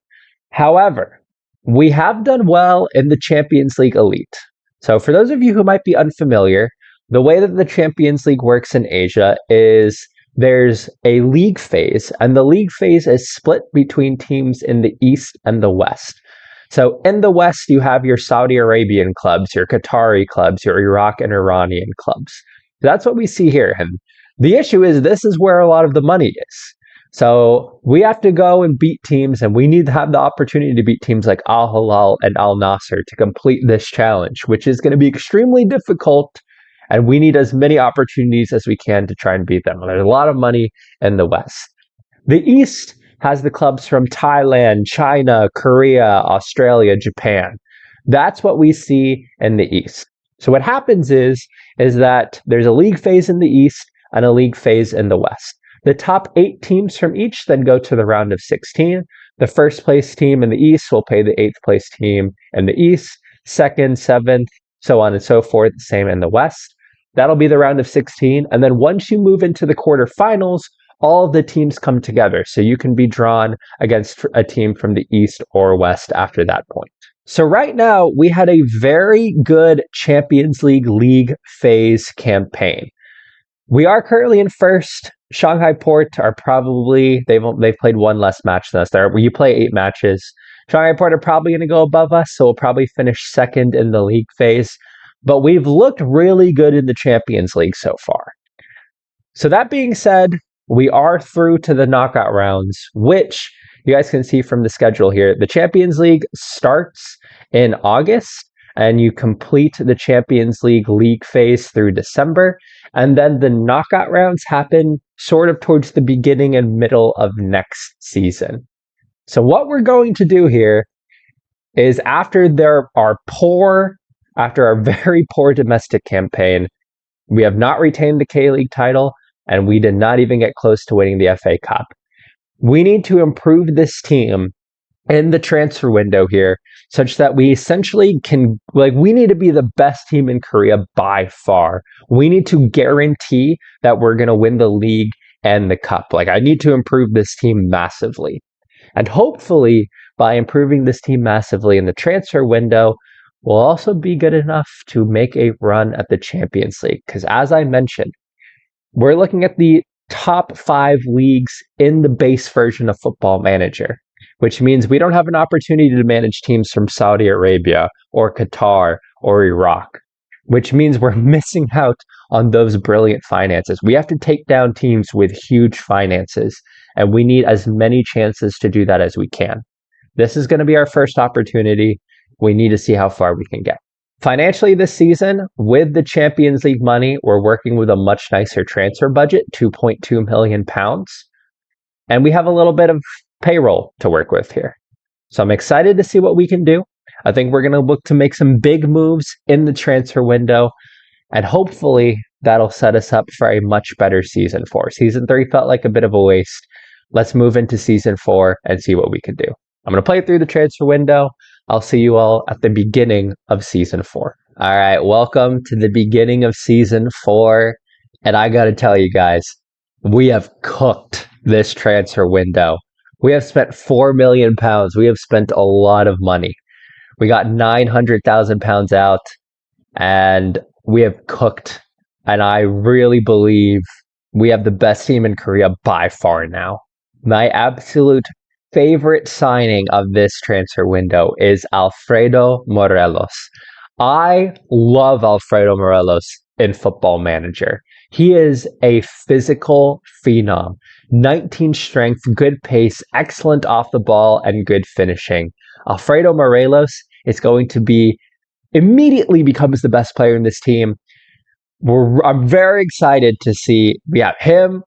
However, we have done well in the Champions League Elite. So for those of you who might be unfamiliar, the way that the Champions League works in Asia is there's a league phase, and the league phase is split between teams in the East and the West. So in the West, you have your Saudi Arabian clubs, your Qatari clubs, your Iraq and Iranian clubs. That's what we see here. And the issue is this is where a lot of the money is. So we have to go and beat teams, and we need to have the opportunity to beat teams like Al Hilal and Al Nasser to complete this challenge, which is going to be extremely difficult. And we need as many opportunities as we can to try and beat them. There's a lot of money in the West. The East has the clubs from Thailand, China, Korea, Australia, Japan. That's what we see in the East. So what happens is that there's a league phase in the East and a league phase in the West. The top 8 teams from each then go to the round of 16. The first place team in the East will play the 8th place team in the East, 2nd, 7th, so on and so forth, same in the West. That'll be the round of 16. And then once you move into the quarterfinals, all of the teams come together. So you can be drawn against a team from the East or West after that point. So right now, we had a very good Champions League phase campaign. We are currently in first. Shanghai Port are probably, they've played one less match than us. You play 8 matches. Shanghai Port are probably going to go above us, so we'll probably finish second in the league phase. But we've looked really good in the Champions League so far. So that being said, we are through to the knockout rounds, which you guys can see from the schedule here. The Champions League starts in August, and you complete the Champions League phase through December. And then the knockout rounds happen sort of towards the beginning and middle of next season. So what we're going to do here is after our very poor domestic campaign, we have not retained the K-League title, and we did not even get close to winning the FA Cup. We need to improve this team in the transfer window here, such that we essentially we need to be the best team in Korea by far. We need to guarantee that we're going to win the league and the cup. I need to improve this team massively. And hopefully, by improving this team massively in the transfer window, we'll also be good enough to make a run at the Champions League. Because as I mentioned, we're looking at the top 5 leagues in the base version of Football Manager, which means we don't have an opportunity to manage teams from Saudi Arabia or Qatar or Iraq, which means we're missing out on those brilliant finances. We have to take down teams with huge finances, and we need as many chances to do that as we can. This is going to be our first opportunity. We need to see how far we can get. Financially this season, with the Champions League money, we're working with a much nicer transfer budget, £2.2 million. And we have a little bit of payroll to work with here. So I'm excited to see what we can do. I think we're going to look to make some big moves in the transfer window, and hopefully that'll set us up for a much better season 4. Season 3 felt like a bit of a waste. Let's move into season 4 and see what we can do. I'm going to play through the transfer window. I'll see you all at the beginning of season 4. All right, welcome to the beginning of season 4. And I got to tell you guys, we have cooked this transfer window. We have spent £4 million. We have spent a lot of money. We got £900,000 out, and we have cooked. And I really believe we have the best team in Korea by far now. My absolute favorite signing of this transfer window is Alfredo Morelos. I love Alfredo Morelos in Football Manager. He is a physical phenom. 19 strength, good pace, excellent off the ball, and good finishing. Alfredo Morelos is going to be immediately becomes the best player in this team. I'm very excited to see. We have him.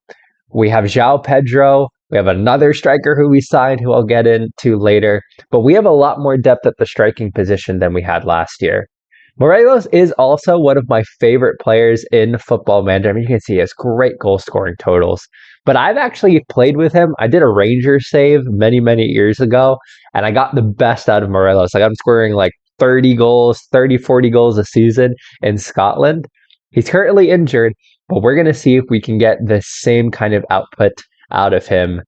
We have João Pedro. We have another striker who we signed, who I'll get into later. But we have a lot more depth at the striking position than we had last year. Morelos is also one of my favorite players in Football Manager. I mean, you can see he has great goal-scoring totals. But I've actually played with him. I did a Rangers save many, many years ago, and I got the best out of Morelos. Like, I'm scoring like 30 goals, 30, 40 goals a season in Scotland. He's currently injured, but we're going to see if we can get the same kind of output out of him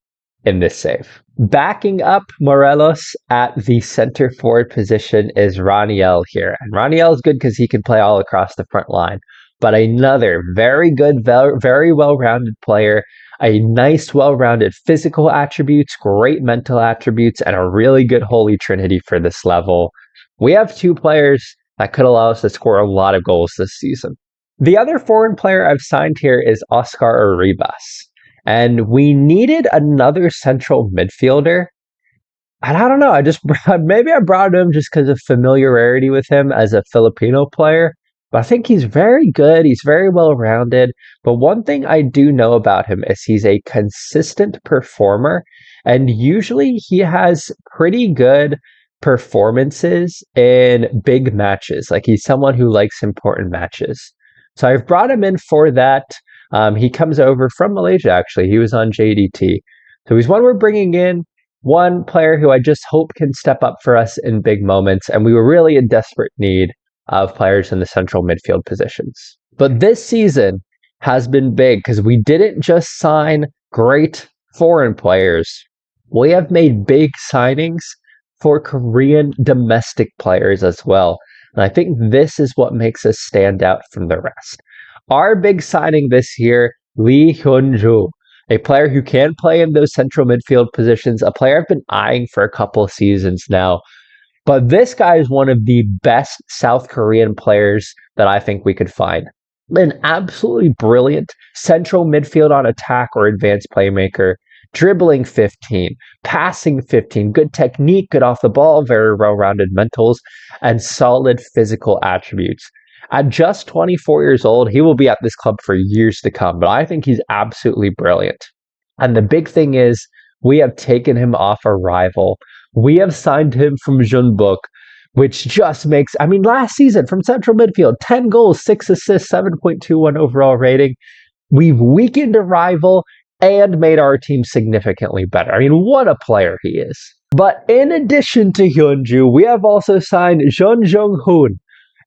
in this save. Backing up Morelos at the center forward position is Raniel here. And Raniel is good because he can play all across the front line. But another very good, very well-rounded player, a nice, well-rounded physical attributes, great mental attributes, and a really good holy trinity for this level. We have two players that could allow us to score a lot of goals this season. The other foreign player I've signed here is Oscar Arribas. And we needed another central midfielder. And I don't know, maybe I brought him just because of familiarity with him as a Filipino player. But I think he's very good. He's very well-rounded. But one thing I do know about him is he's a consistent performer. And usually he has pretty good performances in big matches. Like, he's someone who likes important matches. So I've brought him in for that. He comes over from Malaysia, actually. He was on JDT. So he's one we're bringing in, one player who I just hope can step up for us in big moments. And we were really in desperate need of players in the central midfield positions. But this season has been big because we didn't just sign great foreign players. We have made big signings for Korean domestic players as well. And I think this is what makes us stand out from the rest. Our big signing this year, Lee Hyun-ju, a player who can play in those central midfield positions, a player I've been eyeing for a couple of seasons now. But this guy is one of the best South Korean players that I think we could find. An absolutely brilliant central midfield on attack or advanced playmaker. Dribbling 15, passing 15, good technique, good off the ball, very well-rounded mentals, and solid physical attributes. At just 24 years old, he will be at this club for years to come, but I think he's absolutely brilliant. And the big thing is, we have taken him off a rival. We have signed him from Jeonbuk, which just makes, last season from central midfield, 10 goals, 6 assists, 7.21 overall rating. We've weakened a rival and made our team significantly better. What a player he is. But in addition to Hyunju, we have also signed Jeon Jung-hoon.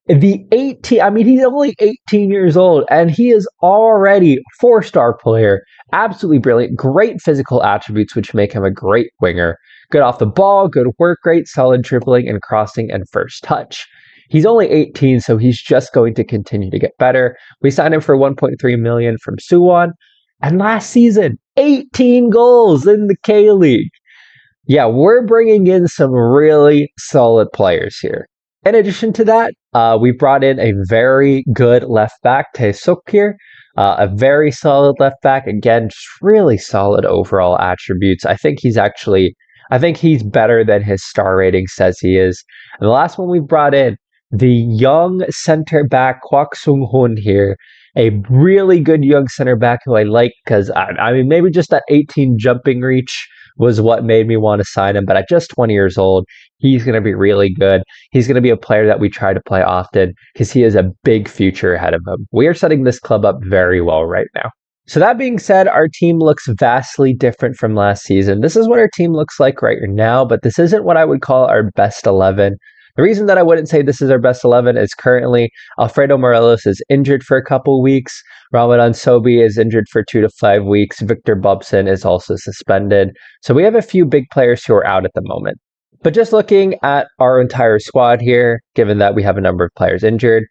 He's only 18 years old, and he is already a 4-star player. Absolutely brilliant. Great physical attributes, which make him a great winger. Good off the ball, good work rate, solid dribbling and crossing and first touch. He's only 18, so he's just going to continue to get better. We signed him for $1.3 million from Suwon. And last season, 18 goals in the K-League. Yeah, we're bringing in some really solid players here. In addition to that, we brought in a very good left back, Tae-suk here. A very solid left back. Again, just really solid overall attributes. I think he's better than his star rating says he is. And the last one we brought in, the young center back, Kwak Sung-hoon here. A really good young center back who I like because, maybe just that 18 jumping reach was what made me want to sign him. But at just 20 years old, he's going to be really good. He's going to be a player that we try to play often because he has a big future ahead of him. We are setting this club up very well right now. So that being said, our team looks vastly different from last season. This is what our team looks like right now, but this isn't what I would call our best 11. The reason that I wouldn't say this is our best 11 is currently Alfredo Morelos is injured for a couple weeks. Ramadan Sobhi is injured for 2 to 5 weeks. Victor Bubson is also suspended. So we have a few big players who are out at the moment. But just looking at our entire squad here, given that we have a number of players injured,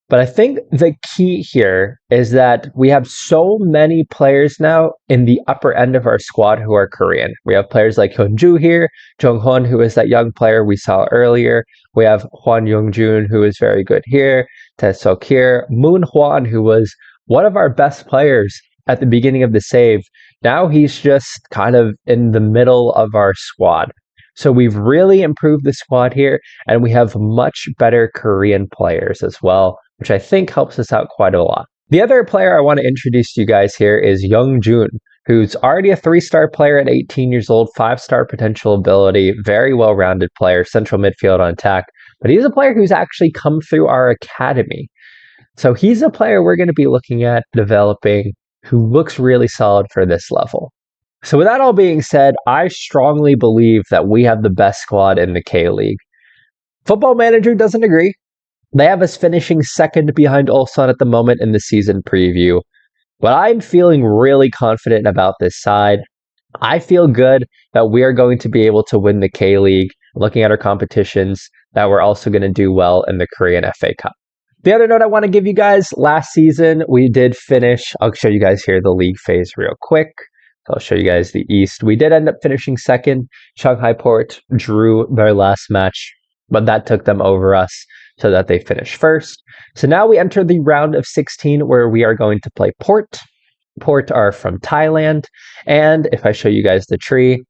but I think the key here is that we have so many players now in the upper end of our squad who are Korean. We have players like Hyunju here, Jong-hon, who is that young player we saw earlier. We have Hwan Young-jun, who is very good here. Tae-seok here. Moon Hwan, who was one of our best players at the beginning of the save. Now he's just kind of in the middle of our squad. So we've really improved the squad here, and we have much better Korean players as well, which I think helps us out quite a lot. The other player I want to introduce to you guys here is Young-jun, who's already a 3-star player at 18 years old, 5-star potential ability, very well-rounded player, central midfield on attack. But he's a player who's actually come through our academy. So he's a player we're going to be looking at developing who looks really solid for this level. So with that all being said, I strongly believe that we have the best squad in the K-League. Football Manager doesn't agree. They have us finishing second behind Ulsan at the moment in the season preview. But I'm feeling really confident about this side. I feel good that we are going to be able to win the K-League, looking at our competitions, that we're also going to do well in the Korean FA Cup. The other note I want to give you guys, last season we did finish, I'll show you guys here the league phase real quick. I'll show you guys the East. We did end up finishing second. Shanghai Port drew their last match, but that took them over us so that they finished first. So now we enter the round of 16 where we are going to play Port. Port are from Thailand. And if I show you guys the tree,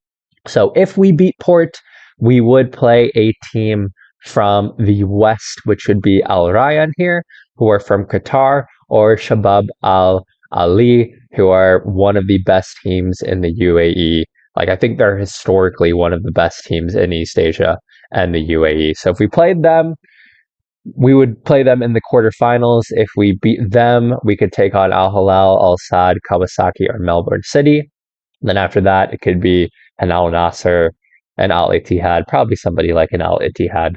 so if we beat Port, we would play a team from the West, which would be Al Rayyan here, who are from Qatar, or Shabab Al Ali, who are one of the best teams in the UAE. Like, I think they're historically one of the best teams in East Asia and the UAE. So if we played them, we would play them in the quarterfinals. If we beat them, we could take on Al Hilal, Al Sadd, Kawasaki, or Melbourne City. And then after that, it could be an Al Nasser, an Al Ittihad, probably somebody like an Al Ittihad.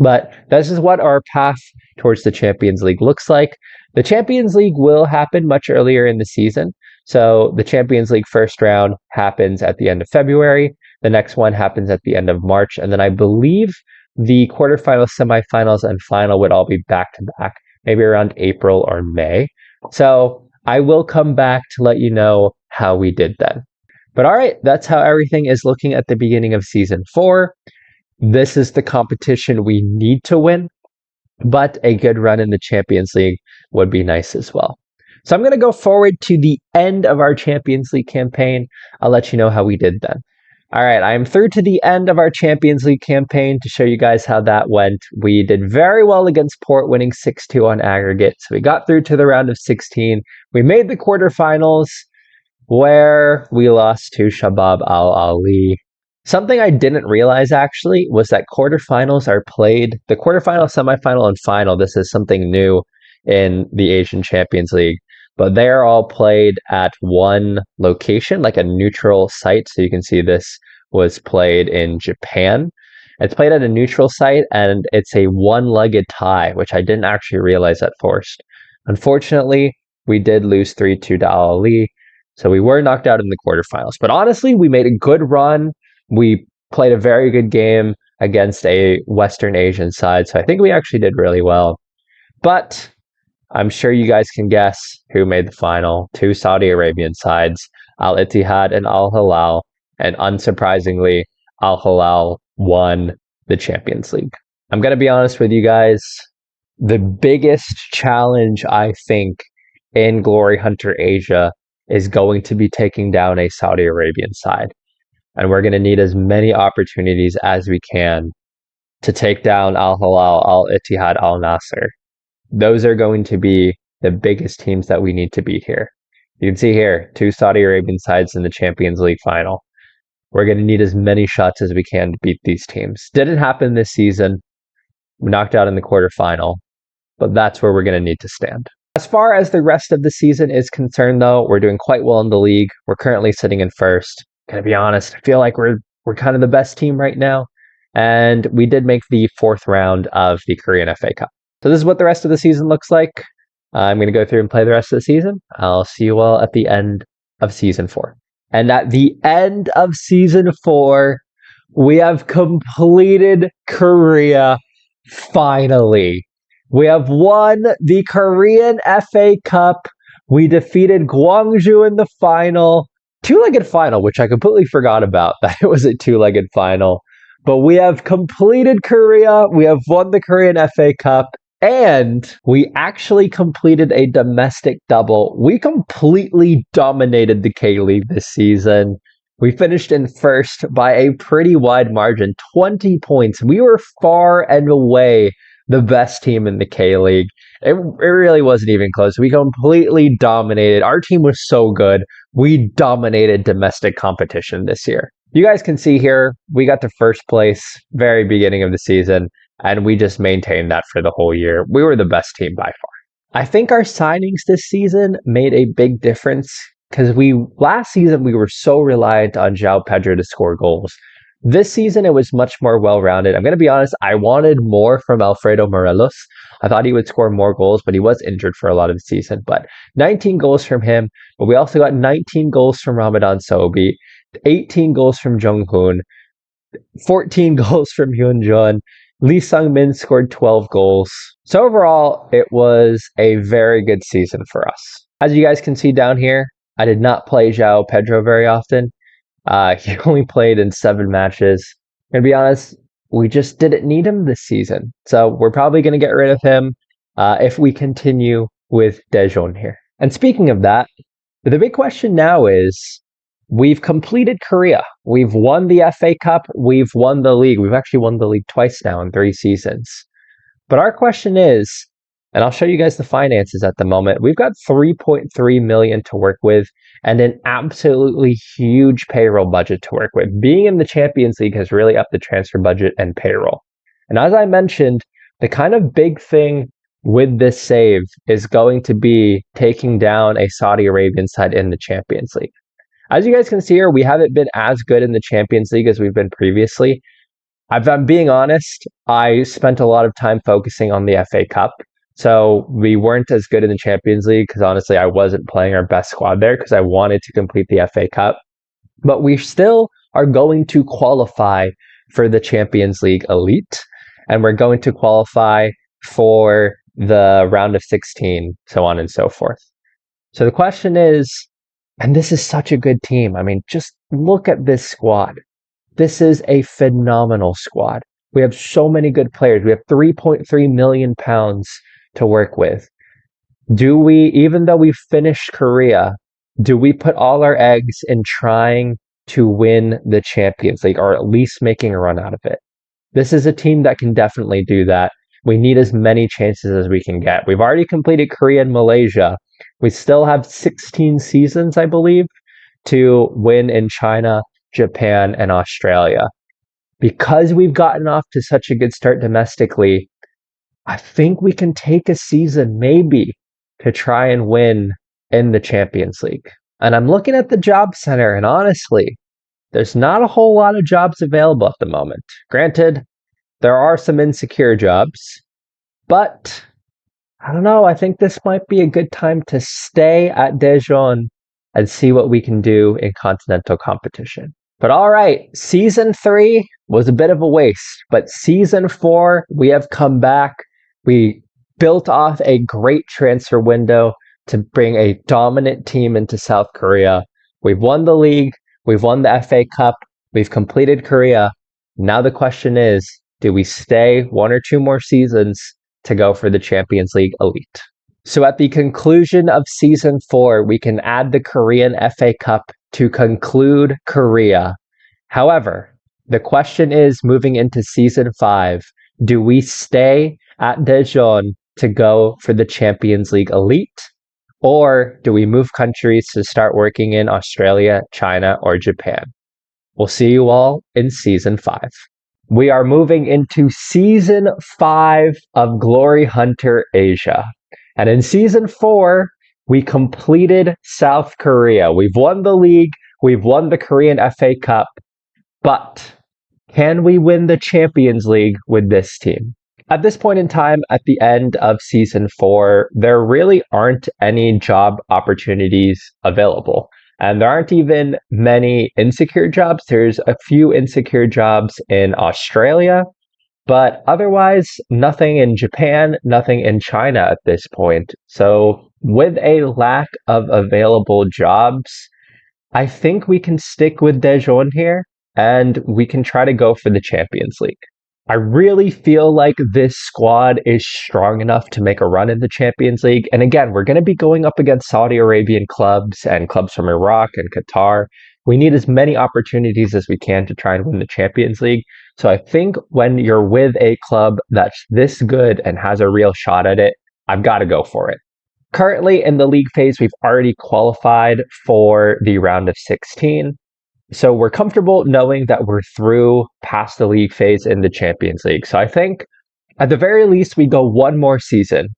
But this is what our path towards the Champions League looks like. The Champions League will happen much earlier in the season. So the Champions League first round happens at the end of February. The next one happens at the end of March. And then I believe the quarterfinals, semifinals, and final would all be back to back, maybe around April or May. So I will come back to let you know how we did then. But all right, that's how everything is looking at the beginning of season 4. This is the competition we need to win, but a good run in the Champions League would be nice as well. So I'm going to go forward to the end of our Champions League campaign. I'll let you know how we did then. All right, I am through to the end of our Champions League campaign to show you guys how that went. We did very well against Port, winning 6-2 on aggregate. So we got through to the round of 16. We made the quarterfinals where we lost to Shabab Al Ali. Something I didn't realize actually was that quarterfinals are played, the quarterfinal, semifinal, and final. This is something new in the Asian Champions League, but they are all played at one location, like a neutral site. So you can see this was played in Japan. It's played at a neutral site, and it's a one-legged tie, which I didn't actually realize at first. Unfortunately, we did lose 3-2 to Al Ali, so we were knocked out in the quarterfinals. But honestly, we made a good run. We played a very good game against a Western Asian side, so I think we actually did really well. But I'm sure you guys can guess who made the final. 2 Saudi Arabian sides, Al Ittihad and Al Hilal, and unsurprisingly, Al Hilal won the Champions League. I'm going to be honest with you guys, the biggest challenge I think in Glory Hunter Asia is going to be taking down a Saudi Arabian side. And we're going to need as many opportunities as we can to take down Al Hilal, Al Ittihad, Al Nasser. Those are going to be the biggest teams that we need to beat here. You can see here, 2 Saudi Arabian sides in the Champions League final. We're going to need as many shots as we can to beat these teams. Didn't happen this season. We knocked out in the quarterfinal, but that's where we're going to need to stand. As far as the rest of the season is concerned, though, we're doing quite well in the league. We're currently sitting in first. Gonna be honest, I feel like we're kind of the best team right now. and we did make the 4th round of the Korean FA Cup. So this is what the rest of the season looks like. I'm going to go through and play the rest of the season. I'll see you all at the end of Season 4. And at the end of Season 4, we have completed Korea finally. We have won the Korean FA Cup. We defeated Gwangju in the final. Two-legged final, which I completely forgot about, that it was a two-legged final. But we have completed Korea. We have won the Korean FA Cup. And we actually completed a domestic double. We completely dominated the K-League this season. We finished in first by a pretty wide margin, 20 points. We were far and away the best team in the K-League. It really wasn't even close. We completely dominated. Our team was so good. We dominated domestic competition this year. You guys can see here, we got to first place very beginning of the season, and we just maintained that for the whole year. We were the best team by far. I think our signings this season made a big difference because last season we were so reliant on João Pedro to score goals. This season it was much more well-rounded. I'm going to be honest, I wanted more from Alfredo Morelos. I thought he would score more goals, but he was injured for a lot of the season. But 19 goals from him, but we also got 19 goals from Ramadan Sobi, 18 goals from Jung-hoon, 14 goals from Hyun-jun. Lee Sung-min scored 12 goals. So overall, it was a very good season for us. As you guys can see down here, I did not play João Pedro very often. He only played in 7 matches. I'm going to be honest, we just didn't need him this season. So we're probably going to get rid of him if we continue with Daejeon here. And speaking of that, the big question now is, we've completed Korea. We've won the FA Cup. We've won the league. We've actually won the league twice now in 3 seasons. But our question is, and I'll show you guys the finances at the moment. We've got 3.3 million to work with and an absolutely huge payroll budget to work with. Being in the Champions League has really upped the transfer budget and payroll. And as I mentioned, the kind of big thing with this save is going to be taking down a Saudi Arabian side in the Champions League. As you guys can see here, we haven't been as good in the Champions League as we've been previously. If I'm being honest, I spent a lot of time focusing on the FA Cup. So we weren't as good in the Champions League because honestly, I wasn't playing our best squad there because I wanted to complete the FA Cup. But we still are going to qualify for the Champions League Elite, and we're going to qualify for the round of 16, so on and so forth. So the question is, and this is such a good team. I mean, just look at this squad. This is a phenomenal squad. We have so many good players. We have 3.3 million pounds to work with. Do we, even though we finished Korea, do we put all our eggs in trying to win the Champions League, or at least making a run out of it? This is a team that can definitely do that. We need as many chances as we can get. We've already completed Korea and Malaysia. We still have 16 seasons, I believe, to win in China, Japan, and Australia. Because we've gotten off to such a good start domestically, I think we can take a season maybe to try and win in the Champions League. And I'm looking at the job center, and honestly, there's not a whole lot of jobs available at the moment. Granted, there are some insecure jobs, but I don't know, I think this might be a good time to stay at Daejeon and see what we can do in continental competition. But all right, Season 3 was a bit of a waste, but Season 4, we have come back. We built off a great transfer window to bring a dominant team into South Korea. We've won the league. We've won the FA Cup. We've completed Korea. Now the question is, do we stay 1 or 2 more seasons to go for the Champions League Elite? So at the conclusion of Season 4, we can add the Korean FA Cup to conclude Korea. However, the question is, moving into Season 5, do we stay at Daejeon to go for the Champions League Elite? Or do we move countries to start working in Australia, China, or Japan? We'll see you all in Season 5. We are moving into Season 5 of Glory Hunter Asia. And in Season 4, we completed South Korea. We've won the league. We've won the Korean FA Cup. But Can we win the Champions League with this team? At this point in time, at the end of season 4, there really aren't any job opportunities available. And there aren't even many insecure jobs. There's a few insecure jobs in Australia, but otherwise, nothing in Japan, nothing in China at this point. So, with a lack of available jobs, I think we can stick with Dejon here and we can try to go for the Champions League. I really feel like this squad is strong enough to make a run in the Champions League. And again, we're going to be going up against Saudi Arabian clubs and clubs from Iraq and Qatar. We need as many opportunities as we can to try and win the Champions League. So I think when you're with a club that's this good and has a real shot at it, I've got to go for it. Currently in the league phase, we've already qualified for the round of 16. So we're comfortable knowing that we're through past the league phase in the Champions League. So I think at the very least, we go one more season.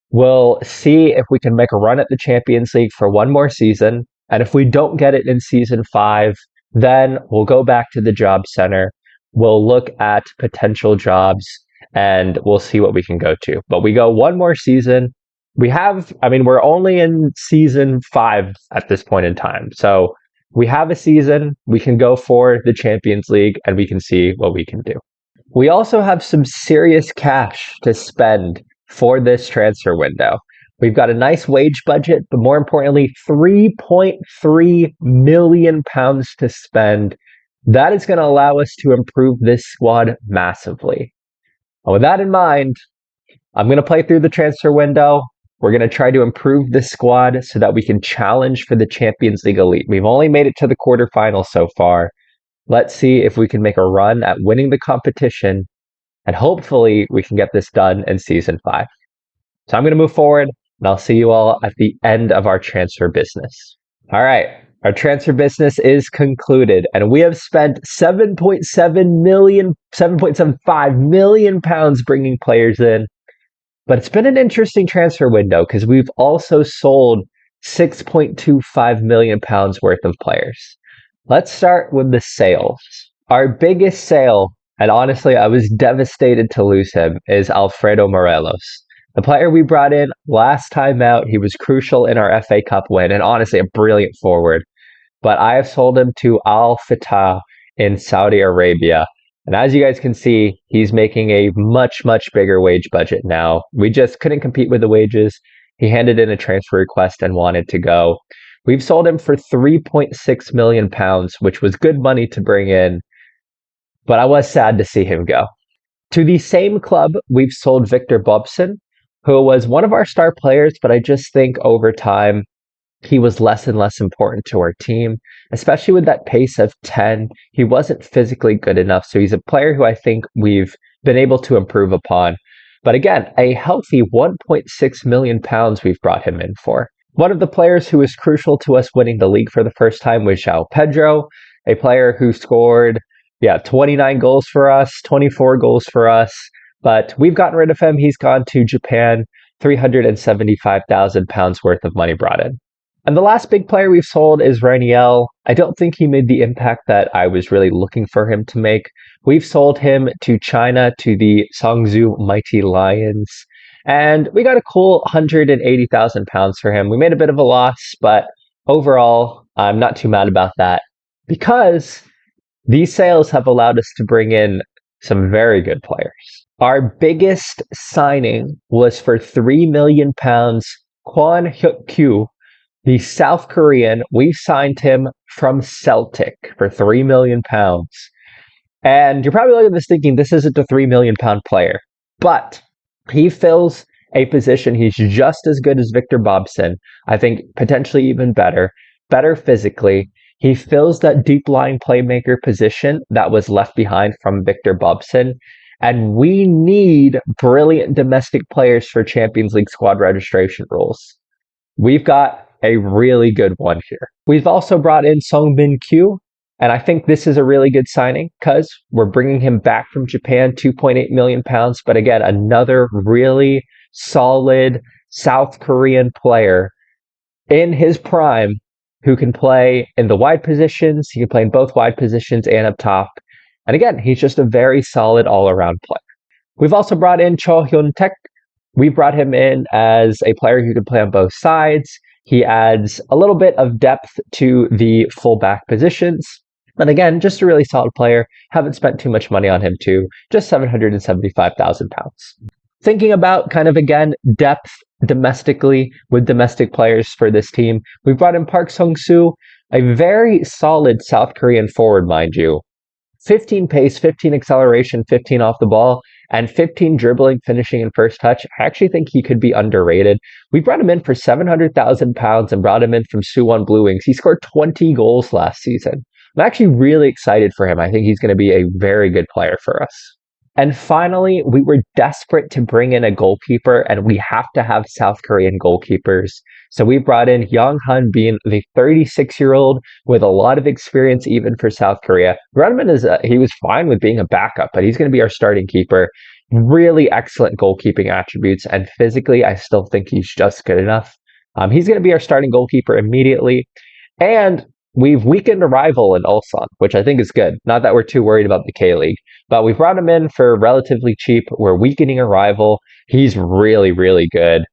We'll see if we can make a run at the Champions League for one more season. And if we don't get it in season 5, then we'll go back to the job center. We'll look at potential jobs and we'll see what we can go to. But we go one more season. We're only in season 5 at this point in time. So we have a season, we can go for the Champions League, and we can see what we can do. We also have some serious cash to spend for this transfer window. We've got a nice wage budget, but more importantly, £3.3 million to spend. That is going to allow us to improve this squad massively. And with that in mind, I'm going to play through the transfer window. We're going to try to improve this squad so that we can challenge for the Champions League Elite. We've only made it to the quarterfinals so far. Let's see if we can make a run at winning the competition, and hopefully we can get this done in season 5. So I'm going to move forward, and I'll see you all at the end of our transfer business. All right, our transfer business is concluded, and we have spent £7.75 million bringing players in. But it's been an interesting transfer window because we've also sold £6.25 million worth of players. Let's start with the sales. Our biggest sale, and honestly, I was devastated to lose him, is Alfredo Morelos. The player we brought in last time out, he was crucial in our FA Cup win, and honestly, a brilliant forward. But I have sold him to Al Fatah in Saudi Arabia. And as you guys can see, he's making a much, much bigger wage budget now. We just couldn't compete with the wages. He handed in a transfer request and wanted to go. We've sold him for £3.6 million, which was good money to bring in. But I was sad to see him go. To the same club, we've sold Victor Bobson, who was one of our star players, but I just think over time, he was less and less important to our team, especially with that pace of 10. He wasn't physically good enough, so he's a player who I think we've been able to improve upon. But again, a healthy £1.6 million we've brought him in for. One of the players who was crucial to us winning the league for the first time was João Pedro, a player who scored 29 goals for us, 24 goals for us. But we've gotten rid of him. He's gone to Japan, £375,000 worth of money brought in. And the last big player we've sold is Raniel. I don't think he made the impact that I was really looking for him to make. We've sold him to China, to the Songzhou Mighty Lions. And we got a cool £180,000 for him. We made a bit of a loss, but overall, I'm not too mad about that because these sales have allowed us to bring in some very good players. Our biggest signing was for £3 million, Kwon Hyuk-kyu, the South Korean. We signed him from Celtic for £3 million. And you're probably looking at this thinking, this isn't a £3 million player. But he fills a position. He's just as good as Victor Bobson. I think potentially even better physically. He fills that deep line playmaker position that was left behind from Victor Bobson. And we need brilliant domestic players for Champions League squad registration rules. We've got a really good one here. We've also brought in Song Bin Kyu, and I think this is a really good signing because we're bringing him back from Japan, £2.8 million. But again, another really solid South Korean player in his prime who can play in the wide positions. He can play in both wide positions and up top. And again, he's just a very solid all-around player. We've also brought in Cho Hyun-taek. We brought him in as a player who could play on both sides. He adds a little bit of depth to the fullback positions. And again, just a really solid player. Haven't spent too much money on him too. Just £775,000. Thinking about kind of, again, depth domestically with domestic players for this team, we brought in Park Sung-soo, a very solid South Korean forward, mind you. 15 pace, 15 acceleration, 15 off the ball, and 15 dribbling, finishing, and first touch. I actually think he could be underrated. We brought him in for £700,000 and brought him in from Suwon Blue Wings. He scored 20 goals last season. I'm actually really excited for him. I think he's going to be a very good player for us. And finally, we were desperate to bring in a goalkeeper, and we have to have South Korean goalkeepers. So we brought in Young Han Bin, the 36-year-old with a lot of experience even for South Korea. Brought him in as he was fine with being a backup, but he's going to be our starting keeper. Really excellent goalkeeping attributes, and physically, I still think he's just good enough. He's going to be our starting goalkeeper immediately. And we've weakened a rival in Ulsan, which I think is good. Not that we're too worried about the K-League, but we've brought him in for relatively cheap. We're weakening a rival. He's really, really good.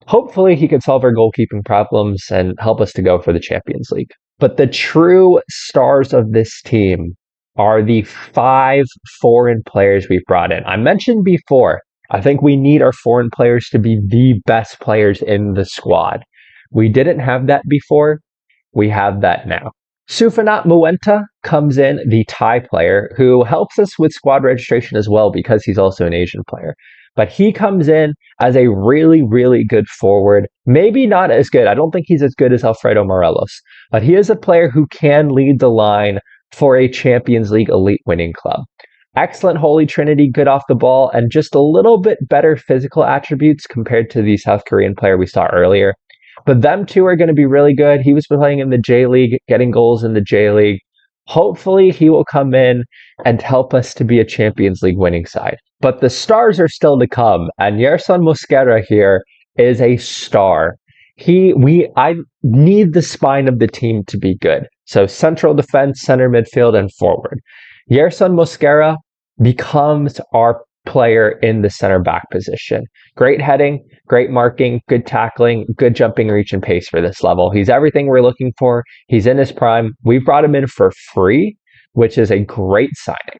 Hopefully he can solve our goalkeeping problems and help us to go for the Champions League. But the true stars of this team are the 5 foreign players we've brought in. I mentioned before, I think we need our foreign players to be the best players in the squad. We didn't have that before. We have that now. Sufanat Muenta comes in, the Thai player, who helps us with squad registration as well because he's also an Asian player. But he comes in as a really, really good forward. Maybe not as good. I don't think he's as good as Alfredo Morelos. But he is a player who can lead the line for a Champions League elite winning club. Excellent Holy Trinity, good off the ball, and just a little bit better physical attributes compared to the South Korean player we saw earlier. But them two are going to be really good. He was playing in the J-League, getting goals in the J-League. Hopefully he will come in and help us to be a Champions League winning side. But the stars are still to come, and Yerson Mosquera here is a star. I need the spine of the team to be good. So central defense, center midfield, and forward. Yerson Mosquera becomes our player in the center back position. Great heading, great marking, good tackling, good jumping reach and pace for this level. He's everything we're looking for. He's in his prime. We brought him in for free, which is a great signing.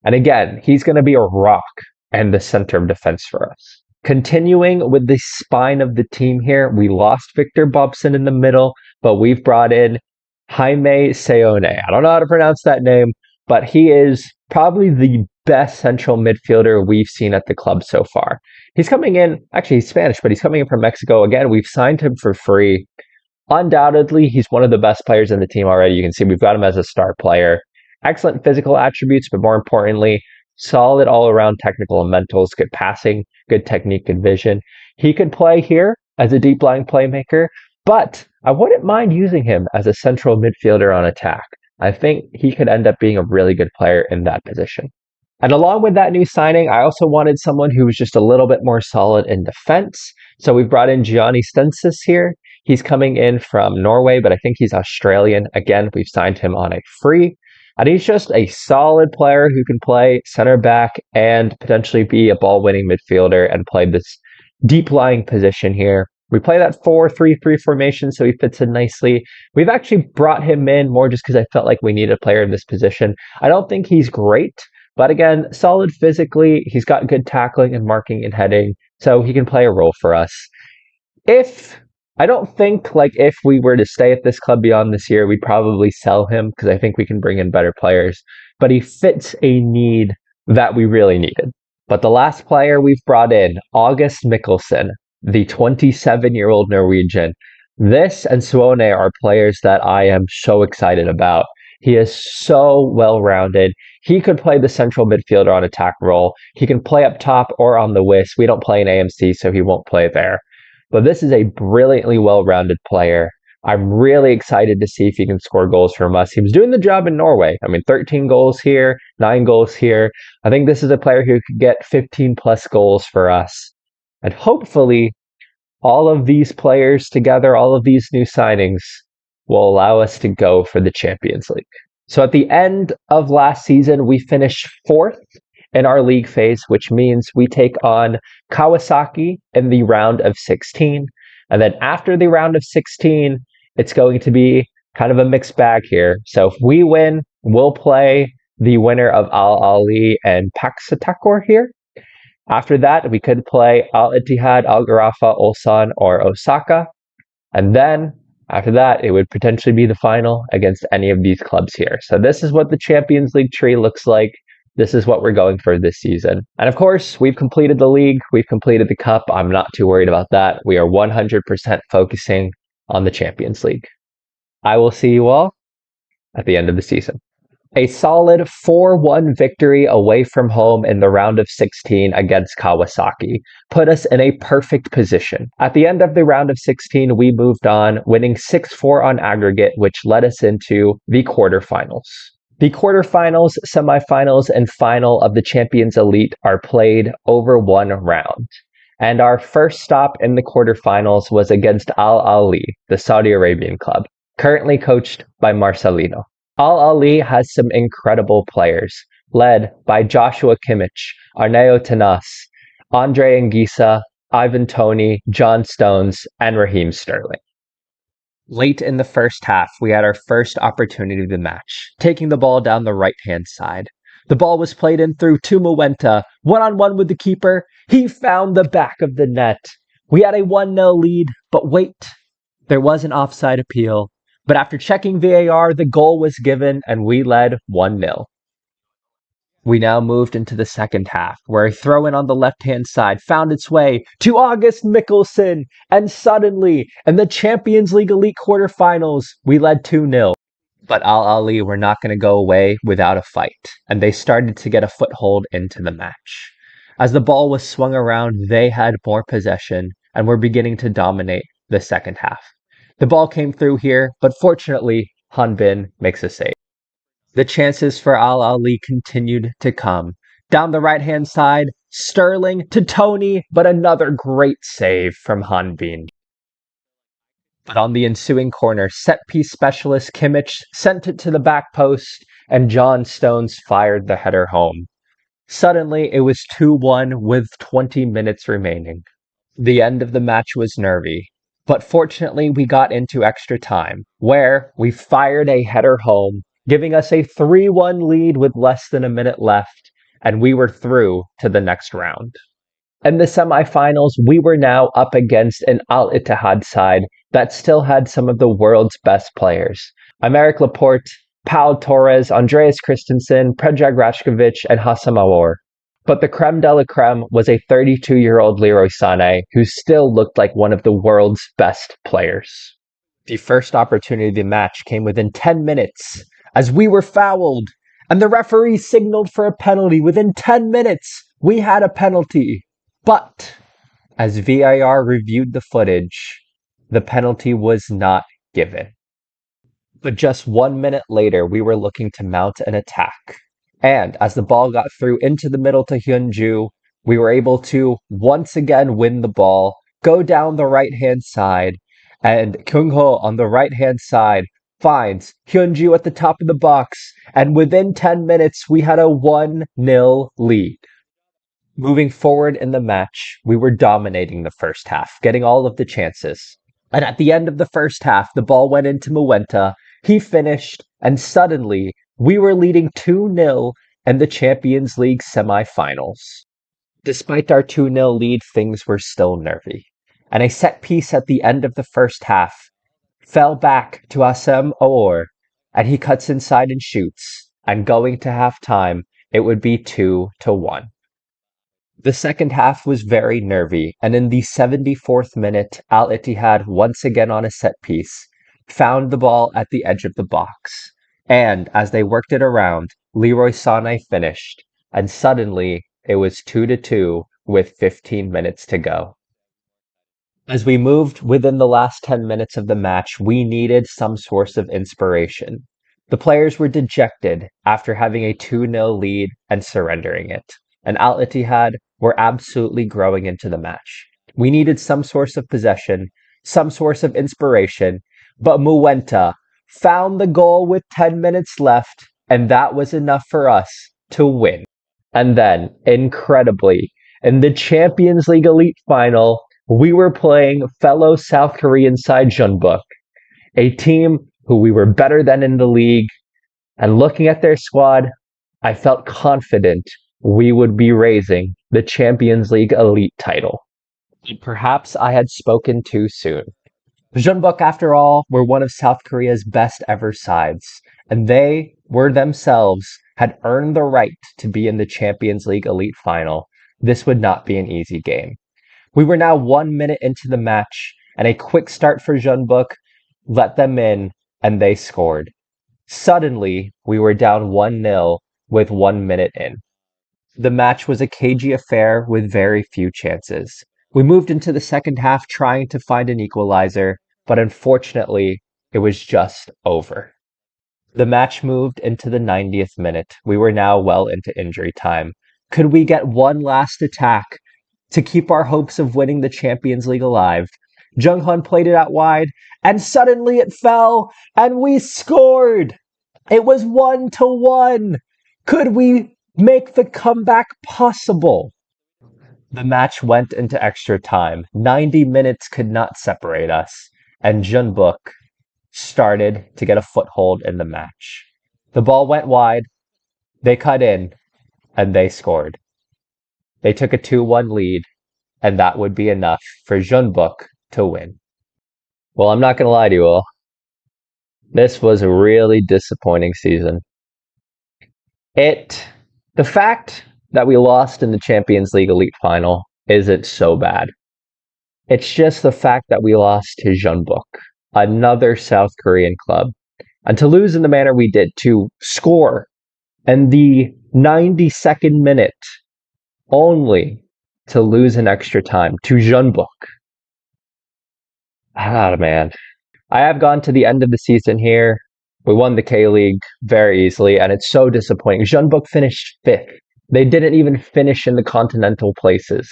And again, he's going to be a rock and the center of defense for us. Continuing with the spine of the team here, we lost Victor Bobson in the middle, but we've brought in Jaime Seone. I don't know how to pronounce that name, but he is probably the best central midfielder we've seen at the club so far. He's coming in, actually he's Spanish, but he's coming in from Mexico. Again, we've signed him for free. Undoubtedly, he's one of the best players in the team already. You can see we've got him as a star player. Excellent physical attributes, but more importantly, solid all-around technical and mentals, good passing, good technique, good vision. He could play here as a deep-lying playmaker, but I wouldn't mind using him as a central midfielder on attack. I think he could end up being a really good player in that position. And along with that new signing, I also wanted someone who was just a little bit more solid in defense. So we've brought in Gianni Stensis here. He's coming in from Norway, but I think he's Australian. Again, we've signed him on a free. And he's just a solid player who can play center back and potentially be a ball-winning midfielder and play this deep-lying position here. We play that 4-3-3 formation, so he fits in nicely. We've actually brought him in more just because I felt like we needed a player in this position. I don't think he's great, but again, solid physically. He's got good tackling and marking and heading, so he can play a role for us. I don't think if we were to stay at this club beyond this year, we'd probably sell him because I think we can bring in better players, but he fits a need that we really needed. But the last player we've brought in, August Mikkelsen, the 27-year-old Norwegian. This and Suone are players that I am so excited about. He is so well-rounded. He could play the central midfielder on attack role. He can play up top or on the wing. We don't play in AMC, so he won't play there. But this is a brilliantly well-rounded player. I'm really excited to see if he can score goals from us. He was doing the job in Norway. 13 goals here, 9 goals here. I think this is a player who could get 15 plus goals for us. And hopefully, all of these players together, all of these new signings, will allow us to go for the Champions League. So at the end of last season, we finished fourth in our league phase, which means we take on Kawasaki in the round of 16. And then after the round of 16, it's going to be kind of a mixed bag here. So if we win, we'll play the winner of Al Ahly and Paksatakur here. After that, we could play Al Ittihad, Al Gharafa, Ulsan, or Osaka. And then after that, it would potentially be the final against any of these clubs here. So this is what the Champions League tree looks like. This is what we're going for this season. And of course, we've completed the league. We've completed the cup. I'm not too worried about that. We are 100% focusing on the Champions League. I will see you all at the end of the season. A solid 4-1 victory away from home in the round of 16 against Kawasaki put us in a perfect position. At the end of the round of 16, we moved on, winning 6-4 on aggregate, which led us into the quarterfinals. The quarterfinals, semifinals, and final of the Champions Elite are played over one round. And our first stop in the quarterfinals was against Al Ahly, the Saudi Arabian club, currently coached by Marcelino. Al Ahly has some incredible players, led by Joshua Kimmich, Arneo Tenas, Andre Anguissa, Ivan Toney, John Stones, and Raheem Sterling. Late in the first half, we had our first opportunity of the match, taking the ball down the right-hand side. The ball was played in through to Muenta, one-on-one with the keeper. He found the back of the net. We had a 1-0 lead, but wait, there was an offside appeal. But after checking VAR, the goal was given and we led 1-0. We now moved into the second half, where a throw-in on the left-hand side found its way to August Mikkelsen, and suddenly, in the Champions League Elite quarterfinals, we led 2-0. But Al Ahly were not going to go away without a fight, and they started to get a foothold into the match. As the ball was swung around, they had more possession and were beginning to dominate the second half. The ball came through here, but fortunately, Hanbin makes a save. The chances for Al Ahly continued to come. Down the right-hand side, Sterling to Toney, but another great save from Hanbin. But on the ensuing corner, set-piece specialist Kimmich sent it to the back post, and John Stones fired the header home. Suddenly, it was 2-1 with 20 minutes remaining. The end of the match was nervy. But fortunately, we got into extra time, where we fired a header home, giving us a 3-1 lead with less than a minute left, and we were through to the next round. In the semifinals, we were now up against an Al Ittihad side that still had some of the world's best players. Aymeric Laporte, Pau Torres, Andreas Christensen, Predrag Rashkovic, and Hassam Aouar. But the creme de la creme was a 32-year-old Leroy Sané, who still looked like one of the world's best players. The first opportunity of the match came within 10 minutes, as we were fouled, and the referee signaled for a penalty. Within 10 minutes, we had a penalty. But as VAR reviewed the footage, the penalty was not given. But just 1 minute later, we were looking to mount an attack. And as the ball got through into the middle to Hyunju, we were able to once again win the ball, go down the right-hand side, and Kyung-ho on the right-hand side finds Hyunju at the top of the box, and within 10 minutes, we had a 1-0 lead. Moving forward in the match, we were dominating the first half, getting all of the chances. And at the end of the first half, the ball went into Muenta, he finished, and suddenly, we were leading 2-0 in the Champions League semifinals. Despite our 2-0 lead, things were still nervy. And a set piece at the end of the first half fell back to Hassam Aouar, and he cuts inside and shoots. And going to halftime, it would be 2-1. The second half was very nervy, and in the 74th minute, Al Ittihad, once again on a set piece, found the ball at the edge of the box. And as they worked it around, Leroy Sané finished, and suddenly it was 2-2 with 15 minutes to go. As we moved within the last 10 minutes of the match, we needed some source of inspiration. The players were dejected after having a 2-0 lead and surrendering it, and Al Ittihad were absolutely growing into the match. We needed some source of possession, some source of inspiration, but Muenta, found the goal with 10 minutes left, and that was enough for us to win. And then, incredibly, in the Champions League Elite Final, we were playing fellow South Korean side Jeonbuk, a team who we were better than in the league. And looking at their squad, I felt confident we would be raising the Champions League Elite title. Perhaps I had spoken too soon. Jeonbuk, after all, were one of South Korea's best ever sides, and they were themselves had earned the right to be in the Champions League Elite Final. This would not be an easy game. We were now 1 minute into the match, and a quick start for Jeonbuk let them in, and they scored. Suddenly, we were down 1-0 with 1 minute in. The match was a cagey affair with very few chances. We moved into the second half trying to find an equalizer, but unfortunately, it was just over. The match moved into the 90th minute. We were now well into injury time. Could we get one last attack to keep our hopes of winning the Champions League alive? Jung-hun played it out wide, and suddenly it fell, and we scored! It was 1-1! Could we make the comeback possible? The match went into extra time. 90 minutes could not separate us, and Jeonbuk started to get a foothold in the match. The ball went wide, they cut in, and they scored. They took a 2-1 lead, and that would be enough for Jeonbuk to win. Well, I'm not going to lie to you all. This was a really disappointing season. The fact that we lost in the Champions League Elite Final isn't so bad. It's just the fact that we lost to Jeonbuk, another South Korean club. And to lose in the manner we did, to score in the 92nd minute, only to lose in extra time to Jeonbuk. Ah, man. I have gone to the end of the season here. We won the K-League very easily, and it's so disappointing. Jeonbuk finished 5th. They didn't even finish in the continental places.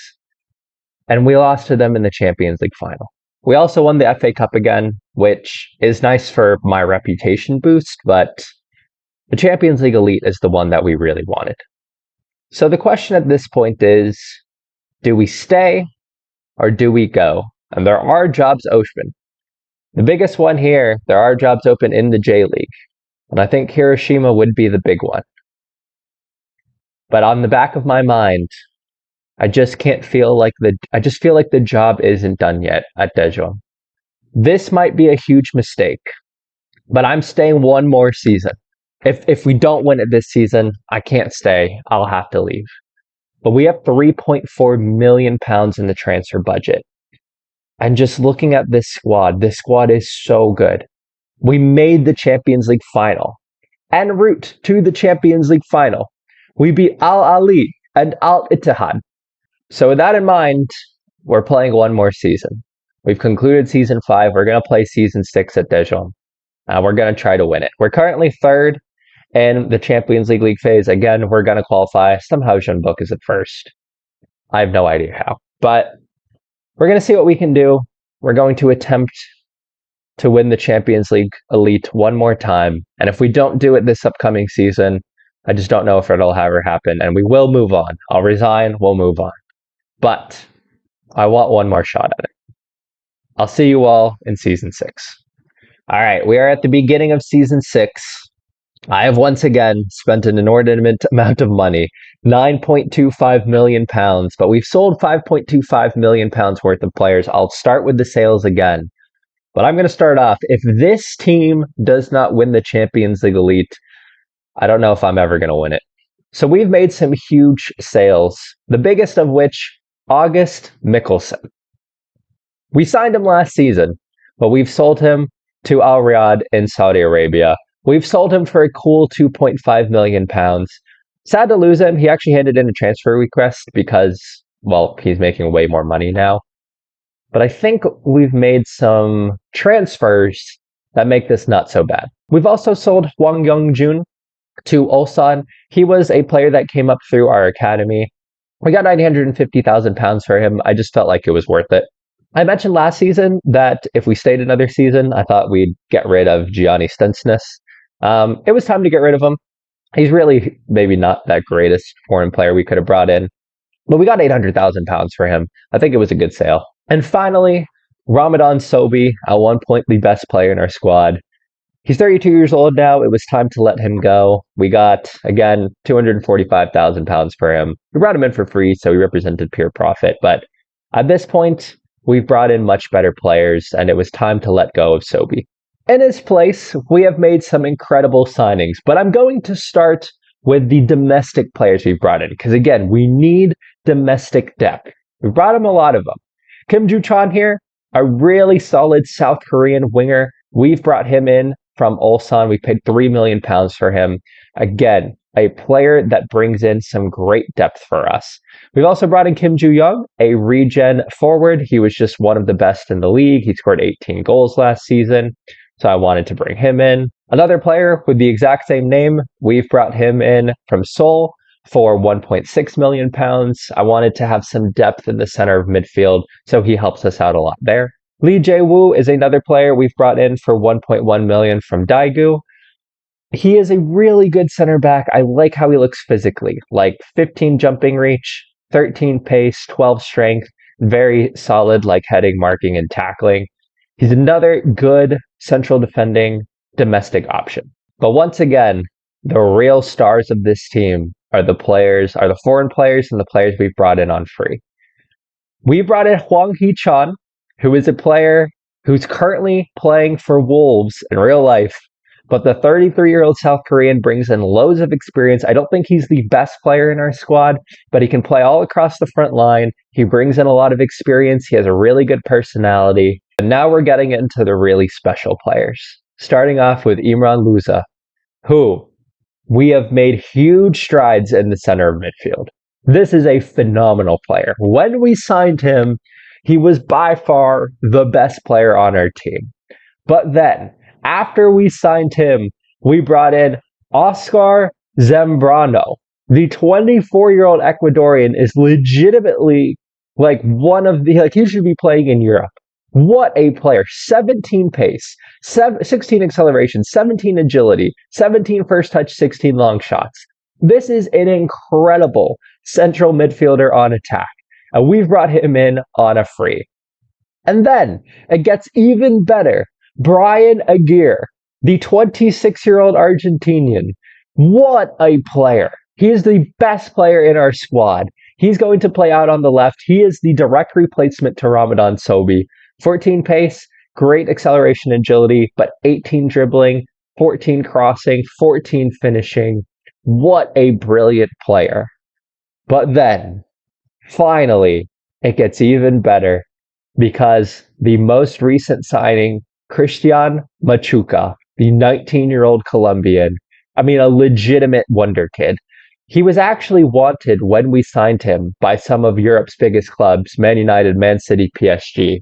And we lost to them in the Champions League final. We also won the FA Cup again, which is nice for my reputation boost, but the Champions League Elite is the one that we really wanted. So the question at this point is, do we stay or do we go? And there are jobs open. The biggest one here, there are jobs open in the J-League. And I think Hiroshima would be the big one. But on the back of my mind, I just feel like the job isn't done yet at Daejeon. This might be a huge mistake, but I'm staying one more season. If we don't win it this season, I can't stay. I'll have to leave. But we have £3.4 million in the transfer budget. And just looking at this squad is so good. We made the Champions League final. En route to the Champions League final, we beat Al Ahly and Al Ittihad. So with that in mind, we're playing one more season. We've concluded season 5. We're going to play season 6 at Daejeon. We're going to try to win it. We're currently 3rd in the Champions League phase. Again, we're going to qualify. Somehow Jeonbuk is at 1st. I have no idea how. But we're going to see what we can do. We're going to attempt to win the Champions League Elite one more time. And if we don't do it this upcoming season, I just don't know if it'll ever happen. And we will move on. I'll resign. We'll move on. But I want one more shot at it. I'll see you all in season 6. All right, we are at the beginning of season 6. I have once again spent an inordinate amount of money, £9.25 million, but we've sold £5.25 million worth of players. I'll start with the sales again. But I'm going to start off. If this team does not win the Champions League Elite, I don't know if I'm ever going to win it. So we've made some huge sales, the biggest of which, August Mikkelsen. We signed him last season, but we've sold him to Al Riyadh in Saudi Arabia. We've sold him for a cool £2.5 million. Sad to lose him. He actually handed in a transfer request because, well, he's making way more money now. But I think we've made some transfers that make this not so bad. We've also sold Hwang Young-jun to Ulsan. He was a player that came up through our academy. We got £950,000 for him. I just felt like it was worth it. I mentioned last season that if we stayed another season, I thought we'd get rid of Gianni Stensness. It was time to get rid of him. He's really maybe not that greatest foreign player we could have brought in, but we got £800,000 for him. I think it was a good sale. And finally, Ramadan Sobhi, at one point the best player in our squad. He's 32 years old now. It was time to let him go. We got, again, £245,000 for him. We brought him in for free, so he represented pure profit. But at this point, we've brought in much better players, and it was time to let go of Sobhi. In his place, we have made some incredible signings, but I'm going to start with the domestic players we've brought in, because again, we need domestic depth. We brought him a lot of them. Kim Joo-chan here, a really solid South Korean winger. We've brought him in from Ulsan. We paid £3 million for him. Again, a player that brings in some great depth for us. We've also brought in Kim Joo-young, a regen forward. He was just one of the best in the league. He scored 18 goals last season, so I wanted to bring him in. Another player with the exact same name, we've brought him in from Seoul for £1.6 million. I wanted to have some depth in the center of midfield, so he helps us out a lot there. Lee Jae-woo is another player we've brought in for $1.1 million from Daegu. He is a really good center back. I like how he looks physically, like 15 jumping reach, 13 pace, 12 strength, very solid like heading, marking, and tackling. He's another good central defending domestic option. But once again, the real stars of this team are the foreign players and the players we've brought in on free. We brought in Hwang Hee-chan, who is a player who's currently playing for Wolves in real life, but the 33-year-old South Korean brings in loads of experience. I don't think he's the best player in our squad, but he can play all across the front line. He brings in a lot of experience. He has a really good personality. And now we're getting into the really special players, starting off with Imran Louza, who we have made huge strides in the center of midfield. This is a phenomenal player. When we signed him, he was by far the best player on our team. But then, after we signed him, we brought in Oscar Zambrano. The 24-year-old Ecuadorian is legitimately he should be playing in Europe. What a player. 17 pace, 16 acceleration, 17 agility, 17 first touch, 16 long shots. This is an incredible central midfielder on attack. And we've brought him in on a free. And then it gets even better. Brian Aguirre, the 26-year-old Argentinian. What a player. He is the best player in our squad. He's going to play out on the left. He is the direct replacement to Ramadan Sobhi. 14 pace, great acceleration and agility, but 18 dribbling, 14 crossing, 14 finishing. What a brilliant player. But then, finally, it gets even better because the most recent signing, Christian Machuca, the 19-year-old Colombian, a legitimate wonder kid. He was actually wanted when we signed him by some of Europe's biggest clubs, Man United, Man City, PSG.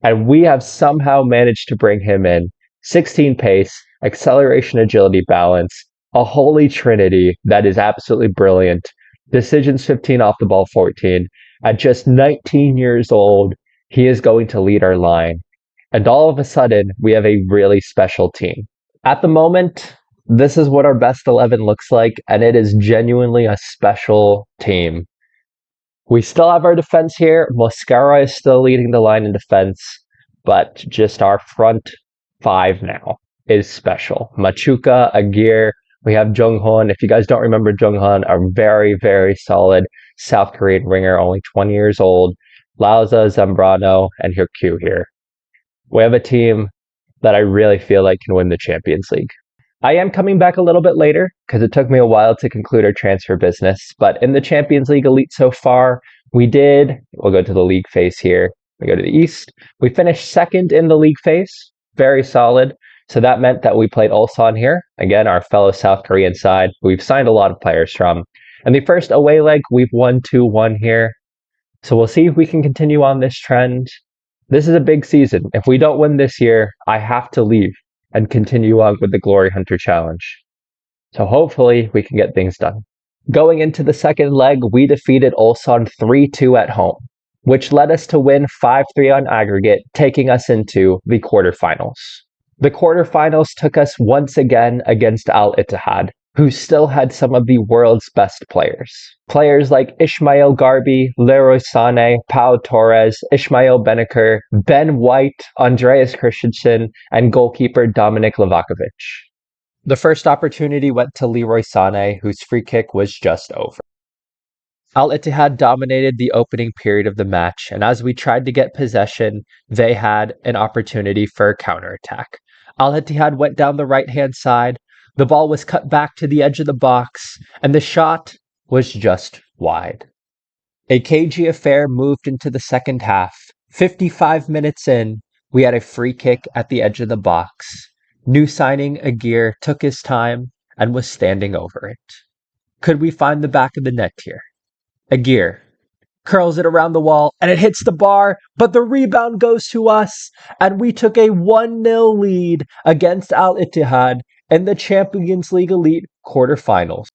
And we have somehow managed to bring him in. 16 pace, acceleration, agility, balance, a holy trinity that is absolutely brilliant. Decisions 15 off the ball, 14. At just 19 years old, he is going to lead our line. And all of a sudden, we have a really special team. At the moment, this is what our best 11 looks like, and it is genuinely a special team. We still have our defense here. Mosquera is still leading the line in defense, but just our front five now is special. Machuca, Aguirre, we have Jung-hoon. If you guys don't remember Jung-hoon, a very, very solid South Korean winger, only 20 years old. Louza, Zambrano, and Hyuk-kyu here. We have a team that I really feel like can win the Champions League. I am coming back a little bit later because it took me a while to conclude our transfer business. But in the Champions League Elite so far, we'll go to the league phase here. We go to the East. We finished second in the league phase. Very solid. So that meant that we played Ulsan here. Again, our fellow South Korean side. We've signed a lot of players from. And the first away leg, we've won 2-1 here. So we'll see if we can continue on this trend. This is a big season. If we don't win this year, I have to leave and continue on with the Glory Hunter Challenge. So hopefully we can get things done. Going into the second leg, we defeated Ulsan 3-2 at home. which led us to win 5-3 on aggregate, taking us into the quarterfinals. The quarterfinals took us once again against Al Ittihad, who still had some of the world's best players. Players like Ismail Garbi, Leroy Sané, Pau Torres, Ismail Benaker, Ben White, Andreas Christensen, and goalkeeper Dominik Livakovic. The first opportunity went to Leroy Sané, whose free kick was just over. Al Ittihad dominated the opening period of the match, and as we tried to get possession, they had an opportunity for a counterattack. Al Ittihad went down the right-hand side, the ball was cut back to the edge of the box, and the shot was just wide. A cagey affair moved into the second half. 55 minutes in, we had a free kick at the edge of the box. New signing Aguirre took his time and was standing over it. Could we find the back of the net here? Aguirre curls it around the wall and it hits the bar, but the rebound goes to us and we took a 1-0 lead against Al Ittihad in the Champions League Elite quarterfinals.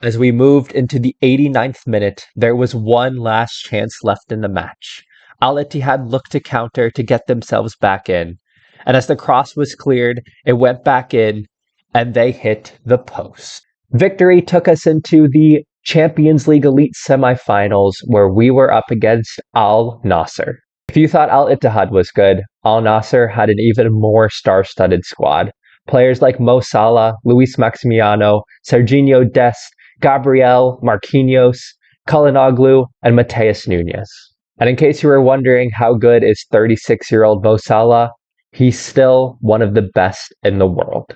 As we moved into the 89th minute, there was one last chance left in the match. Al Ittihad looked to counter to get themselves back in, and as the cross was cleared, it went back in and they hit the post. Victory took us into the Champions League Elite semifinals, where we were up against Al Nassr. If you thought Al Ittihad was good, Al Nassr had an even more star-studded squad. Players like Mo Salah, Luis Maximiano, Serginho Dest, Gabriel, Marquinhos, Calhanoglu, and Mateus Nunes. And in case you were wondering how good is 36-year-old Mo Salah, he's still one of the best in the world.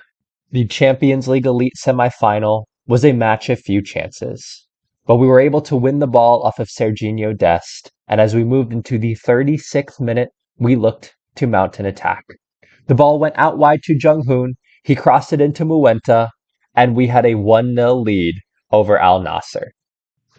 The Champions League Elite semifinal was a match of few chances, but we were able to win the ball off of Serginho Dest, and as we moved into the 36th minute, we looked to mount an attack. The ball went out wide to Jung-hoon, he crossed it into Muenta, and we had a 1-0 lead over Al Nassr.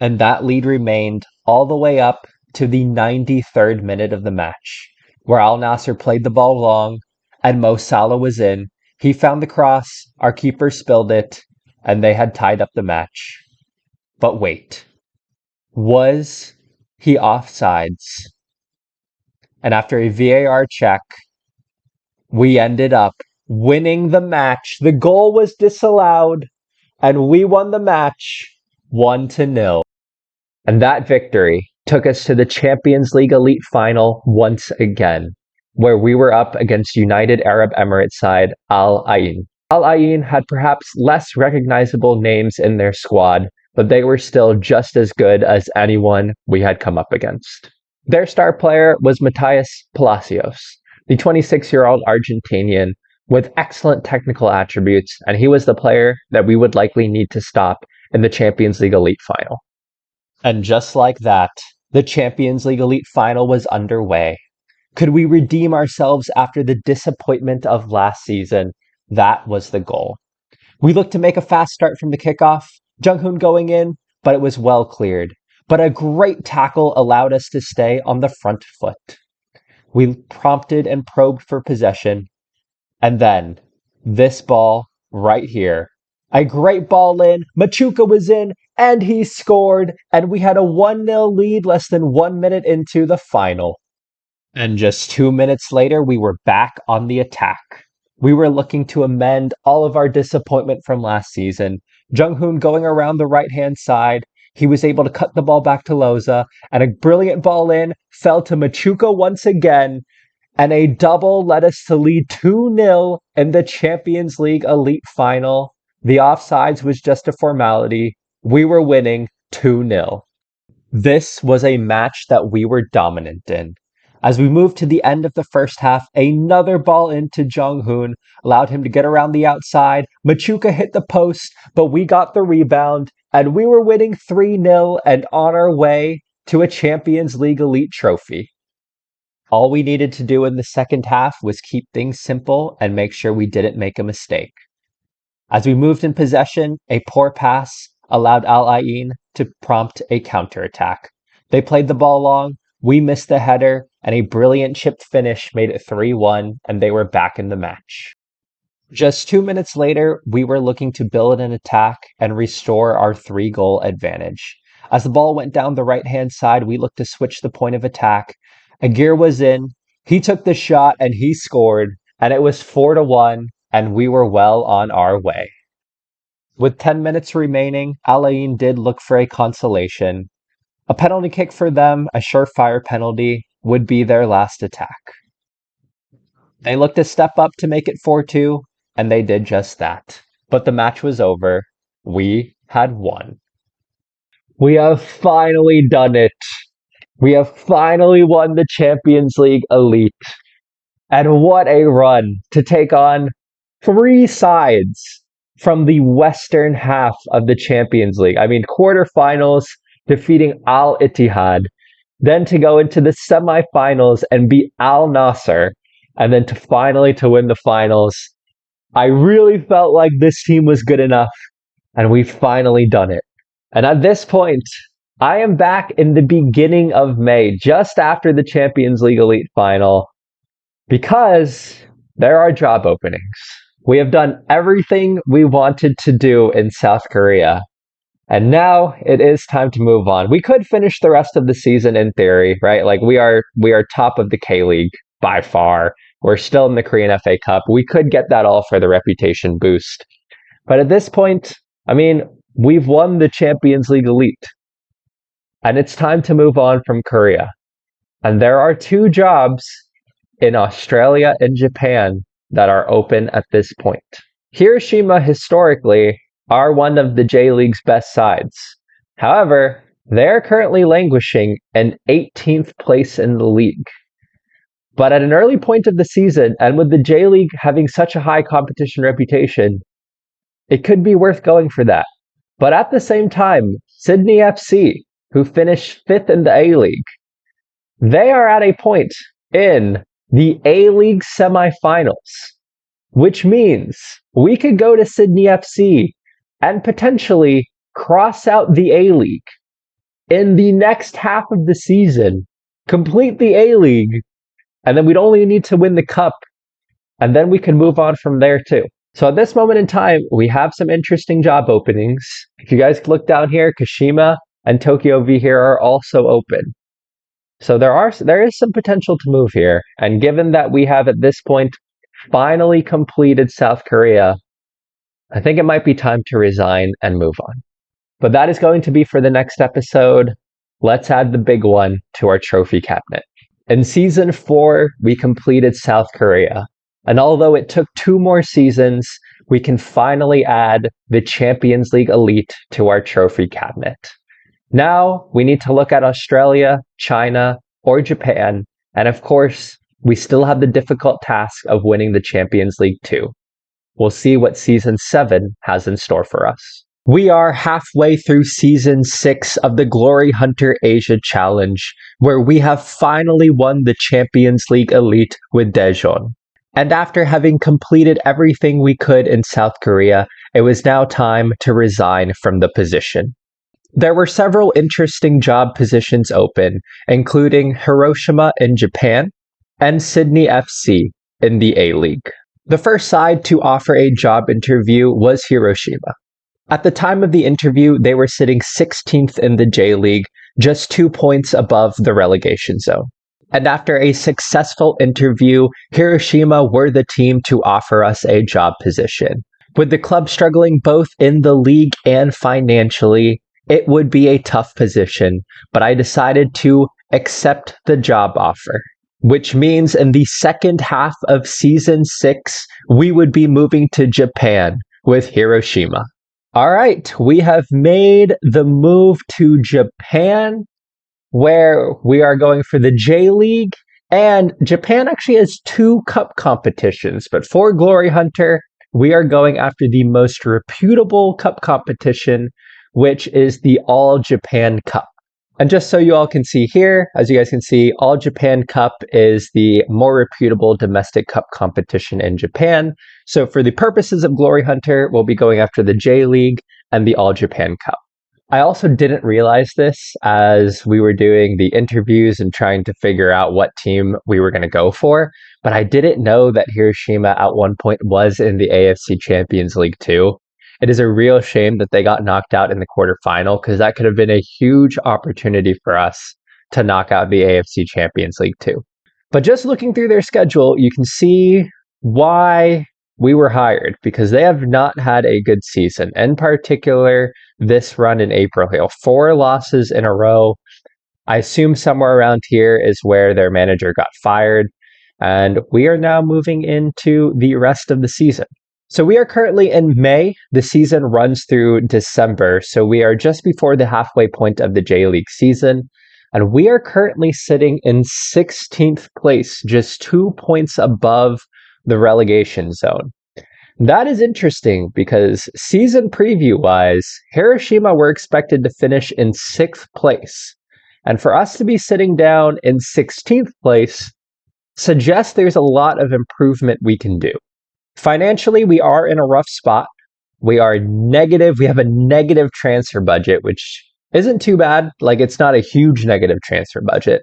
And that lead remained all the way up to the 93rd minute of the match, where Al Nassr played the ball long, and Mo Salah was in. He found the cross, our keeper spilled it, and they had tied up the match. But wait, was he offsides? And after a VAR check, we ended up winning the match. The goal was disallowed, and we won the match 1-0. And that victory took us to the Champions League Elite Final once again, where we were up against United Arab Emirates side Al Ain. Al Ain had perhaps less recognizable names in their squad, but they were still just as good as anyone we had come up against. Their star player was Matthias Palacios, the 26-year-old Argentinian with excellent technical attributes, and he was the player that we would likely need to stop in the Champions League Elite Final. And just like that, the Champions League Elite Final was underway. Could we redeem ourselves after the disappointment of last season? That was the goal. We looked to make a fast start from the kickoff, Jung-hoon going in, but it was well cleared. But a great tackle allowed us to stay on the front foot. We prompted and probed for possession, and then this ball right here. A great ball in, Machuca was in, and he scored, and we had a 1-0 lead less than 1 minute into the final. And just 2 minutes later, we were back on the attack. We were looking to amend all of our disappointment from last season. Jung-hoon going around the right-hand side. He was able to cut the ball back to Loza, and a brilliant ball in fell to Machuca once again, and a double led us to lead 2-0 in the Champions League Elite Final. The offsides was just a formality. We were winning 2-0. This was a match that we were dominant in. As we moved to the end of the first half, another ball into Jung-hoon allowed him to get around the outside. Machuca hit the post, but we got the rebound, and we were winning 3-0 and on our way to a Champions League Elite trophy. All we needed to do in the second half was keep things simple and make sure we didn't make a mistake. As we moved in possession, a poor pass allowed Al Ain to prompt a counterattack. They played the ball long, we missed the header, and a brilliant chipped finish made it 3-1, and they were back in the match. Just 2 minutes later, we were looking to build an attack and restore our 3-goal advantage. As the ball went down the right-hand side, we looked to switch the point of attack. Aguirre was in, he took the shot and he scored, and it was 4-1, and we were well on our way. With 10 minutes remaining, Alain did look for a consolation. A penalty kick for them, a surefire penalty, would be their last attack. They looked to step up to make it 4-2, and they did just that. But the match was over. We had won. We have finally done it. We have finally won the Champions League Elite. And what a run to take on 3 sides from the western half of the Champions League. I mean, quarterfinals, defeating Al Ittihad, then to go into the semifinals and beat Al Nasser, and then to finally to win the finals. I really felt like this team was good enough, and we've finally done it. And at this point, I am back in the beginning of May, just after the Champions League Elite Final, because there are job openings. We have done everything we wanted to do in South Korea, and now it is time to move on. We could finish the rest of the season in theory, right? Like we are top of the K-League by far. We're still in the Korean FA Cup. We could get that all for the reputation boost. But at this point, I mean, we've won the Champions League Elite. And it's time to move on from Korea. And there are 2 jobs in Australia and Japan that are open at this point. Hiroshima historically are one of the J-League's best sides. However, they're currently languishing in 18th place in the league. But at an early point of the season, and with the J-League having such a high competition reputation, it could be worth going for that. But at the same time, Sydney FC, who finished 5th in the A-League, they are at a point in the A-League semifinals, which means we could go to Sydney FC and potentially cross out the A-League in the next half of the season, complete the A-League, and then we'd only need to win the cup, and then we can move on from there too. So at this moment in time, we have some interesting job openings. If you guys look down here, Kashima and Tokyo V here are also open. So there is some potential to move here. And given that we have at this point finally completed South Korea, I think it might be time to resign and move on. But that is going to be for the next episode. Let's add the big one to our trophy cabinet. In Season 4, we completed South Korea. And although it took 2 more seasons, we can finally add the Champions League Elite to our trophy cabinet. Now, we need to look at Australia, China, or Japan, and of course, we still have the difficult task of winning the Champions League Two. We'll see what Season 7 has in store for us. We are halfway through Season 6 of the Glory Hunter Asia Challenge, where we have finally won the Champions League Elite with Daejeon. And after having completed everything we could in South Korea, it was now time to resign from the position. There were several interesting job positions open, including Hiroshima in Japan and Sydney FC in the A-League. The first side to offer a job interview was Hiroshima. At the time of the interview, they were sitting 16th in the J-League, just 2 points above the relegation zone. And after a successful interview, Hiroshima were the team to offer us a job position. With the club struggling both in the league and financially, it would be a tough position, but I decided to accept the job offer, which means in the second half of Season 6, we would be moving to Japan with Hiroshima. All right, we have made the move to Japan, where we are going for the J-League, and Japan actually has 2 cup competitions, but for Glory Hunter, we are going after the most reputable cup competition, which is the All Japan Cup. And just so you all can see here, as you guys can see, All Japan Cup is the more reputable domestic cup competition in Japan. So for the purposes of Glory Hunter, we'll be going after the J-League and the All Japan Cup. I also didn't realize this as we were doing the interviews and trying to figure out what team we were going to go for, but I didn't know that Hiroshima at one point was in the AFC Champions League Two. It is a real shame that they got knocked out in the quarterfinal because that could have been a huge opportunity for us to knock out the AFC Champions League Two. But just looking through their schedule, you can see why we were hired, because they have not had a good season. In particular, this run in April here, 4 losses in a row. I assume somewhere around here is where their manager got fired, and we are now moving into the rest of the season. So we are currently in May. The season runs through December, so we are just before the halfway point of the J-League season, and we are currently sitting in 16th place, just 2 points above the relegation zone. That is interesting because season preview-wise, Hiroshima were expected to finish in 6th place. And for us to be sitting down in 16th place suggests there's a lot of improvement we can do. Financially, we are in a rough spot. We are negative. We have a negative transfer budget, which isn't too bad. Like, it's not a huge negative transfer budget,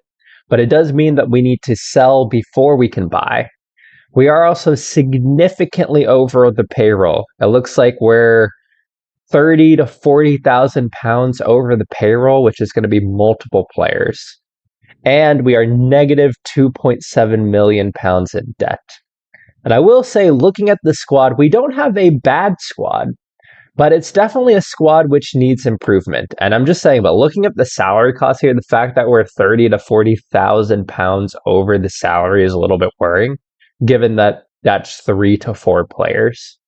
but it does mean that we need to sell before we can buy. We are also significantly over the payroll. It looks like we're 30 to 40,000 pounds over the payroll, which is going to be multiple players. And we are negative 2.7 million pounds in debt. And I will say, looking at the squad, we don't have a bad squad, but it's definitely a squad which needs improvement. And I'm just saying, but looking at the salary cost here, the fact that we're 30 to 40,000 pounds over the salary is a little bit worrying, given that that's 3 to 4 players.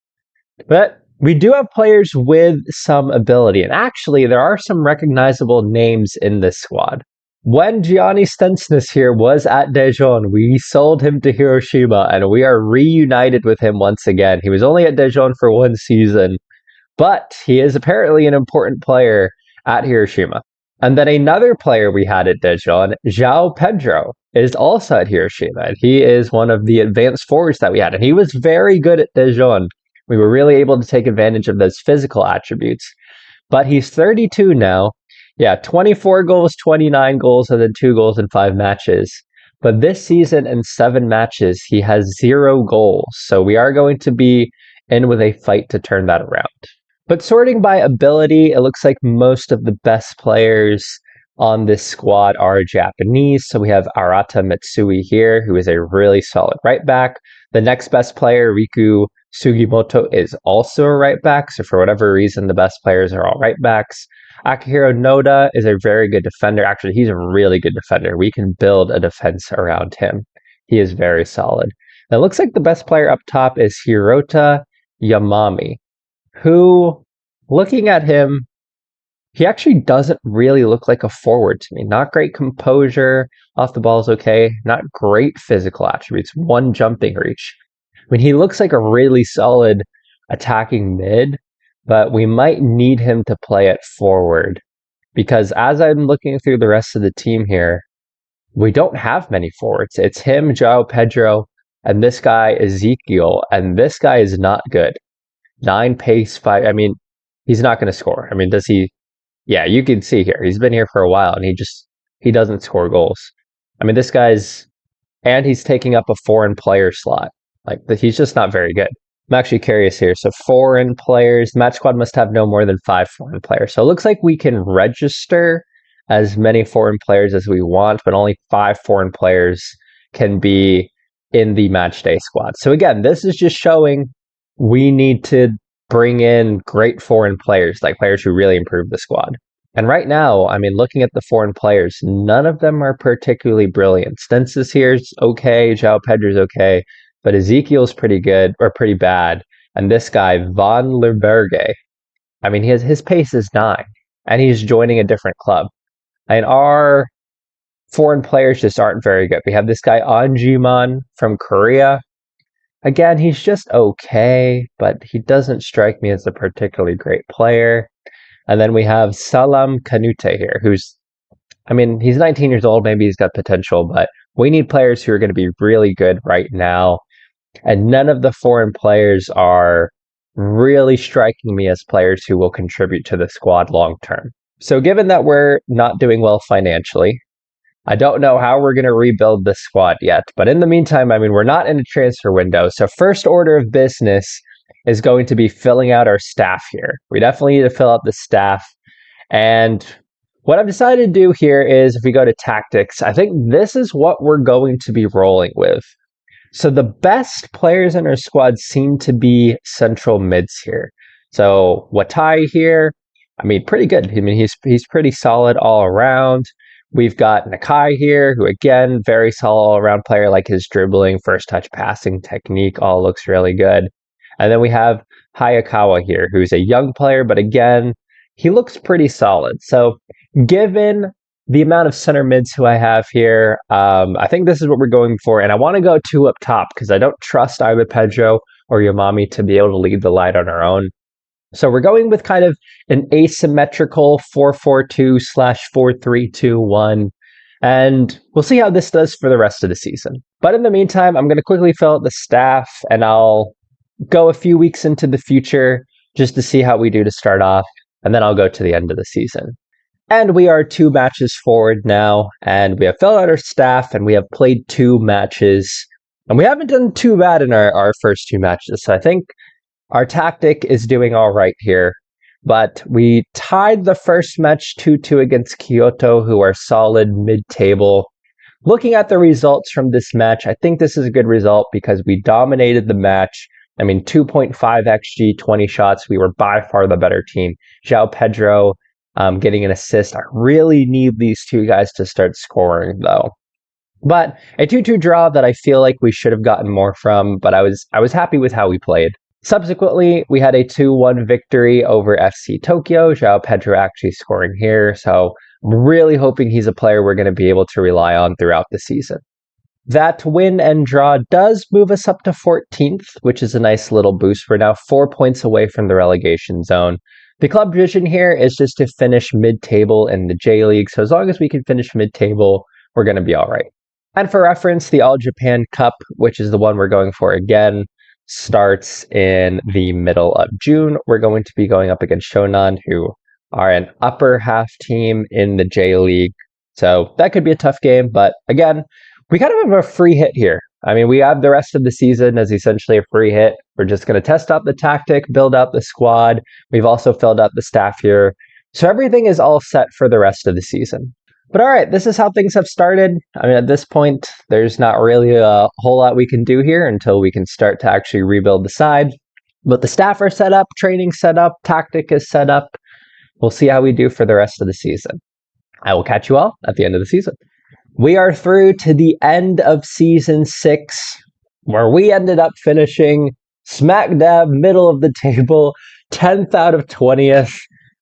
But we do have players with some ability, and actually there are some recognizable names in this squad. When Gianni Stensness here was at Daejeon, we sold him to Hiroshima, and we are reunited with him once again. He was only at Daejeon for 1 season, but he is apparently an important player at Hiroshima. And then another player we had at Daejeon, João Pedro, is also at Hiroshima, and he is one of the advanced forwards that we had, and he was very good at Daejeon. We were really able to take advantage of those physical attributes. But he's 32 now. Yeah, 24 goals, 29 goals, and then 2 goals in 5 matches. But this season in 7 matches, he has 0 goals. So we are going to be in with a fight to turn that around. But sorting by ability, it looks like most of the best players on this squad are Japanese. So we have Arata Mitsui here, who is a really solid right back. The next best player, Riku Sugimoto, is also a right back. So for whatever reason, the best players are all right backs. Akihiro Noda is a very good defender. Actually, he's a really good defender. We can build a defense around him. He is very solid. Now, it looks like the best player up top is Hirota Yamami, who, looking at him, he actually doesn't really look like a forward to me. Not great composure. Off the ball is okay. Not great physical attributes. 1 jumping reach. I mean, he looks like a really solid attacking mid, but we might need him to play it forward, because as I'm looking through the rest of the team here, we don't have many forwards. It's him, João Pedro, and this guy, Ezekiel, and this guy is not good. 9 pace, 5. I mean, he's not going to score. I mean, does he? Yeah, you can see here. He's been here for a while, and he doesn't score goals. I mean, this guy's, and he's taking up a foreign player slot. Like, he's just not very good. I'm actually curious here. So foreign players, match squad must have no more than 5 foreign players. So it looks like we can register as many foreign players as we want, but only 5 foreign players can be in the match day squad. So again, this is just showing we need to bring in great foreign players, like players who really improve the squad. And right now, I mean, looking at the foreign players, none of them are particularly brilliant. Stensis here is okay, João Pedro's okay, but Ezekiel's pretty good, or pretty bad. And this guy, Van Lerberge, I mean, his pace is 9, and he's joining a different club. And our foreign players just aren't very good. We have this guy, Anjiman, from Korea. Again, he's just okay, but he doesn't strike me as a particularly great player. And then we have Salam Kanute here, who's, I mean, he's 19 years old. Maybe he's got potential, but we need players who are going to be really good right now. And none of the foreign players are really striking me as players who will contribute to the squad long term. So given that we're not doing well financially, I don't know how we're going to rebuild this squad yet. But in the meantime, I mean, we're not in a transfer window. So first order of business is going to be filling out our staff here. We definitely need to fill out the staff. And what I've decided to do here is, if we go to tactics, I think this is what we're going to be rolling with. So the best players in our squad seem to be central mids here. So Watai here, I mean, pretty good. I mean, he's pretty solid all around. We've got Nakai here, who again, very solid all-around player, like his dribbling, first touch passing technique, all looks really good. And then we have Hayakawa here, who's a young player, but again, he looks pretty solid. So given the amount of center mids who I have here, I think this is what we're going for. And I want to go 2 up top because I don't trust either Pedro or Yamami to be able to lead the line on our own. So we're going with kind of an asymmetrical 4-4-2/4-3-2-1, and we'll see how this does for the rest of the season. But in the meantime, I'm going to quickly fill out the staff, and I'll go a few weeks into the future just to see how we do to start off, and then I'll go to the end of the season. And we are 2 matches forward now, and we have filled out our staff, and we have played 2 matches, and we haven't done too bad in our first 2 matches, so I think our tactic is doing all right here, but we tied the first match 2-2 against Kyoto, who are solid mid-table. Looking at the results from this match, I think this is a good result because we dominated the match. I mean, 2.5 XG, 20 shots. We were by far the better team. João Pedro getting an assist. I really need these 2 guys to start scoring, though. But a 2-2 draw that I feel like we should have gotten more from, but I was happy with how we played. Subsequently, we had a 2-1 victory over FC Tokyo. João Pedro actually scoring here, so I'm really hoping he's a player we're going to be able to rely on throughout the season. That win and draw does move us up to 14th, which is a nice little boost. We're now 4 points away from the relegation zone. The club vision here is just to finish mid-table in the J-League, so as long as we can finish mid-table, we're going to be all right. And for reference, the All Japan Cup, which is the one we're going for again, starts in the middle of June. We're going to be going up against Shonan, who are an upper half team in the J-League. So that could be a tough game, but again, we kind of have a free hit here. I mean, we have the rest of the season as essentially a free hit. We're just going to test out the tactic, build out the squad. We've also filled out the staff here. So everything is all set for the rest of the season. But all right, this is how things have started. I mean, at this point, there's not really a whole lot we can do here until we can start to actually rebuild the side. But the staff are set up, training set up, tactic is set up. We'll see how we do for the rest of the season. I will catch you all at the end of the season. We are through to the end of Season 6, where we ended up finishing smack dab middle of the table, 10th out of 20th.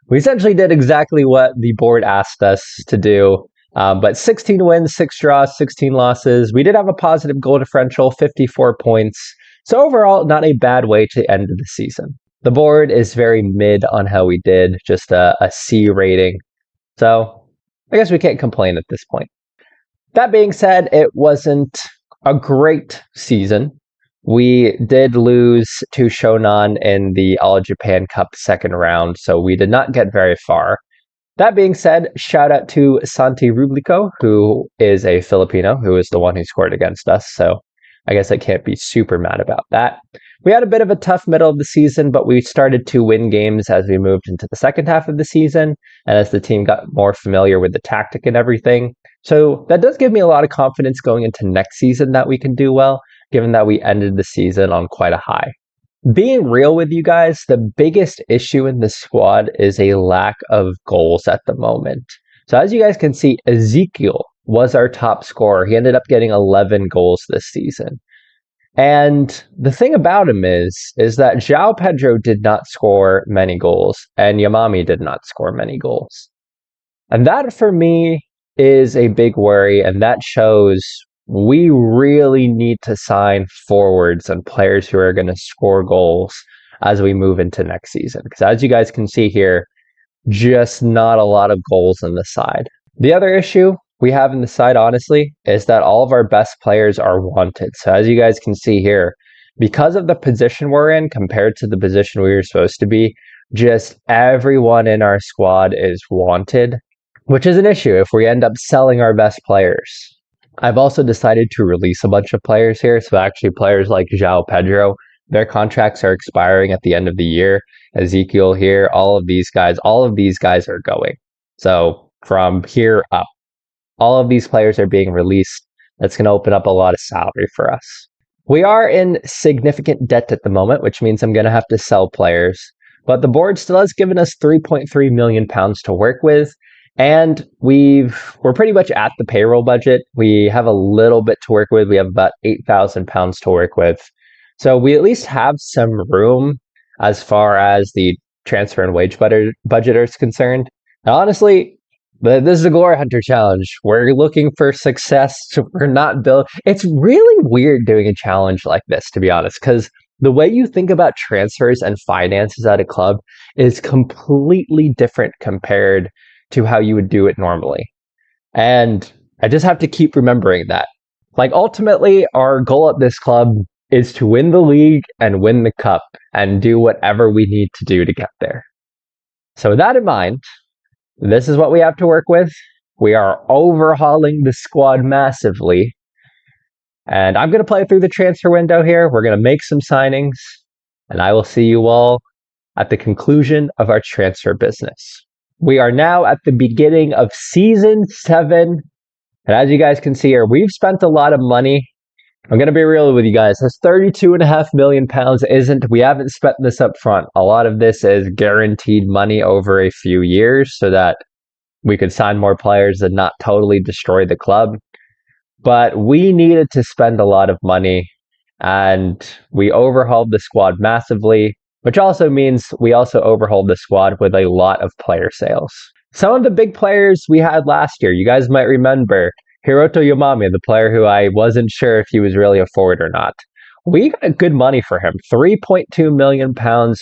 We essentially did exactly what the board asked us to do, but 16 wins, 6 draws, 16 losses. We did have a positive goal differential, 54 points. So overall, not a bad way to end the season. The board is very mid on how we did, just a C rating. So I guess we can't complain at this point. That being said, it wasn't a great season. We did lose to Shonan in the All Japan Cup second round, so we did not get very far. That being said, shout out to Santi Rublico, who is a Filipino, who is the one who scored against us, so I guess I can't be super mad about that. We had a bit of a tough middle of the season, but we started to win games as we moved into the second half of the season, and as the team got more familiar with the tactic and everything. So that does give me a lot of confidence going into next season that we can do well, given that we ended the season on quite a high. Being real with you guys, the biggest issue in the squad is a lack of goals at the moment. So as you guys can see, Ezekiel was our top scorer. He ended up getting 11 goals this season. And the thing about him is that João Pedro did not score many goals, and Yamami did not score many goals. And that, for me, is a big worry, and that shows we really need to sign forwards and players who are going to score goals as we move into next season. Because as you guys can see here, just not a lot of goals on the side. The other issue we have in the side, honestly, is that all of our best players are wanted. So as you guys can see here, because of the position we're in compared to the position we were supposed to be, just everyone in our squad is wanted, which is an issue if we end up selling our best players. I've also decided to release a bunch of players here. So actually players like João Pedro, Their contracts are expiring at the end of the year. Ezekiel here, all of these guys are going. So from here up, all of these players are being released. That's going to open up a lot of salary for us. We are in significant debt at the moment, which means I'm going to have to sell players. But the board still has given us £3.3 million to work with. And we're pretty much at the payroll budget. We have a little bit to work with. We have about £8,000 to work with. So we at least have some room as far as the transfer and wage budget is concerned. And honestly, this is a Glory Hunter challenge. We're looking for success. We're not built. It's really weird doing a challenge like this, to be honest, because the way you think about transfers and finances at a club is completely different compared to how you would do it normally. And I just have to keep remembering that. Like, ultimately, our goal at this club is to win the league and win the cup and do whatever we need to do to get there. So with that in mind, this is what we have to work with. We are overhauling the squad massively. And I'm going to play through the transfer window here. We're going to make some signings. And I will see you all at the conclusion of our transfer business. We are now at the beginning of season 7. And as you guys can see here, we've spent a lot of money. I'm going to be real with you guys. This £32.5 million we haven't spent this up front. A lot of this is guaranteed money over a few years so that we could sign more players and not totally destroy the club. But we needed to spend a lot of money, and we overhauled the squad massively, which also means we also overhauled the squad with a lot of player sales. Some of the big players we had last year, you guys might remember Hiroto Yamami, the player who I wasn't sure if he was really a forward or not. We got good money for him. £3.2 million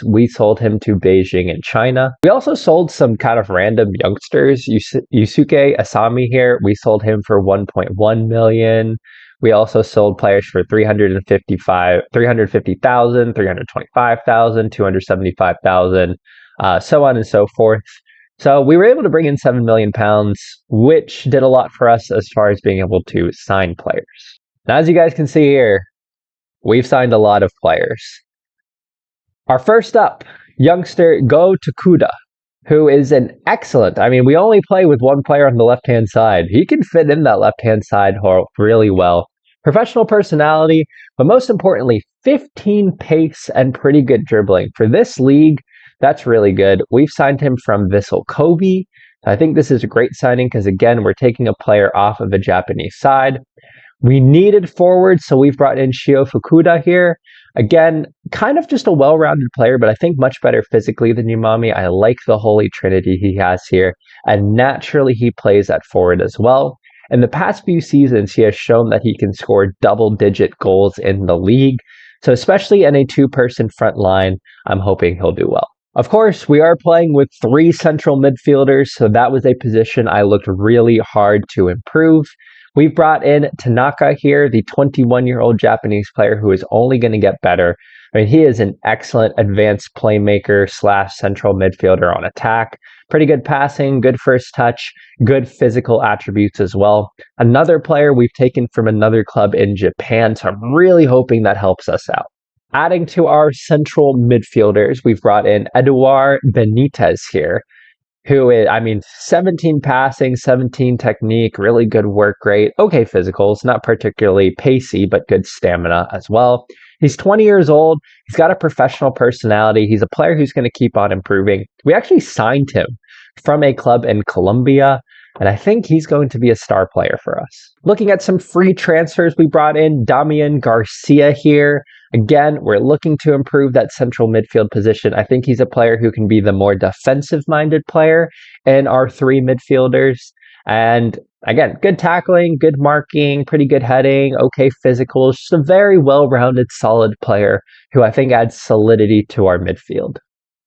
we sold him to Beijing in China. We also sold some kind of random youngsters. Yusuke Asami here, we sold him for $1.1 million. We also sold players for $350,000, $325,000, $275,000, so on and so forth. So we were able to bring in £7 million, which did a lot for us as far as being able to sign players. Now, as you guys can see here, we've signed a lot of players. Our first up, youngster Go Takuda, who is an excellent, we only play with one player on the left-hand side. He can fit in that left-hand side really well. Professional personality, but most importantly, 15 pace and pretty good dribbling. For this league, that's really good. We've signed him from Vissel Kobe. I think this is a great signing because, again, we're taking a player off of a Japanese side. We needed forwards, so we've brought in Shio Fukuda here. Again, kind of just a well-rounded player, but I think much better physically than Yamami. I like the holy trinity he has here, and naturally he plays at forward as well. In the past few seasons, he has shown that he can score double-digit goals in the league, so especially in a two-person front line, I'm hoping he'll do well. Of course, we are playing with 3 central midfielders, so that was a position I looked really hard to improve. We've brought in Tanaka here, the 21-year-old Japanese player who is only going to get better. He is an excellent advanced playmaker / central midfielder on attack. Pretty good passing, good first touch, good physical attributes as well. Another player we've taken from another club in Japan, so I'm really hoping that helps us out. Adding to our central midfielders, we've brought in Eduard Benitez here, who is, 17 passing, 17 technique, really good work rate, okay physicals, not particularly pacey, but good stamina as well. He's 20 years old. He's got a professional personality. He's a player who's going to keep on improving. We actually signed him from a club in Colombia, and I think he's going to be a star player for us. Looking at some free transfers, we brought in Damian Garcia here. Again, we're looking to improve that central midfield position. I think he's a player who can be the more defensive-minded player in our 3 midfielders. And again, good tackling, good marking, pretty good heading, okay physicals, just a very well-rounded, solid player who I think adds solidity to our midfield.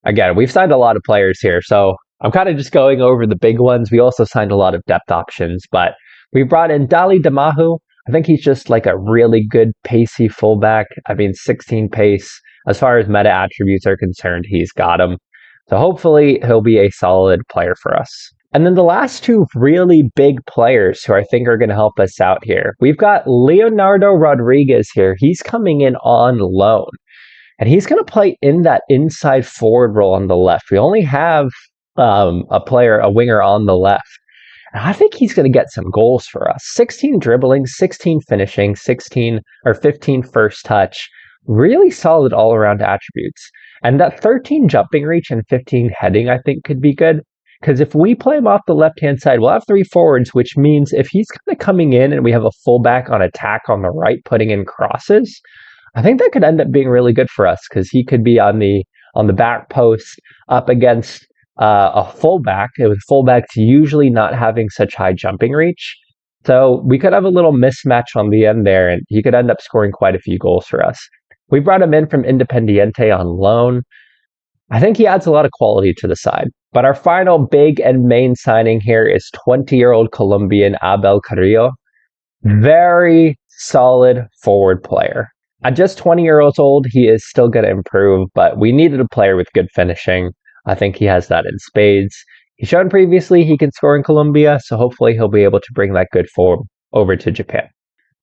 Again, we've signed a lot of players here, so I'm kind of just going over the big ones. We also signed a lot of depth options, but we brought in Dali Damahu. I think he's just like a really good pacey fullback. 16 pace. As far as meta attributes are concerned, he's got them. So hopefully he'll be a solid player for us. And then the last 2 really big players who I think are going to help us out here. We've got Leonardo Rodriguez here. He's coming in on loan. And he's going to play in that inside forward role on the left. We only have a winger on the left. And I think he's going to get some goals for us. 16 dribbling, 16 finishing, 16 or 15 first touch. Really solid all around attributes. And that 13 jumping reach and 15 heading, I think, could be good. Because if we play him off the left-hand side, we'll have 3 forwards, which means if he's kind of coming in and we have a fullback on attack on the right, putting in crosses, I think that could end up being really good for us because he could be on the back post up against a fullback, with fullbacks usually not having such high jumping reach. So we could have a little mismatch on the end there, and he could end up scoring quite a few goals for us. We brought him in from Independiente on loan. I think he adds a lot of quality to the side. But our final big and main signing here is 20-year-old Colombian Abel Carrillo. Very solid forward player. At just 20 years old, he is still going to improve, but we needed a player with good finishing. I think he has that in spades. He's shown previously he can score in Colombia, so hopefully he'll be able to bring that good form over to Japan.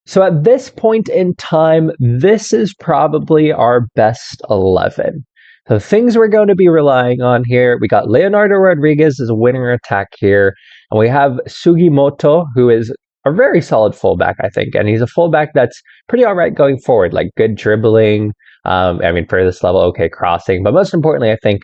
So at this point in time, this is probably our best 11. So things we're going to be relying on here, we got Leonardo Rodriguez as a winger attack here, and we have Sugimoto, who is a very solid fullback, I think, and he's a fullback that's pretty all right going forward, like good dribbling, for this level, okay, crossing, but most importantly, I think,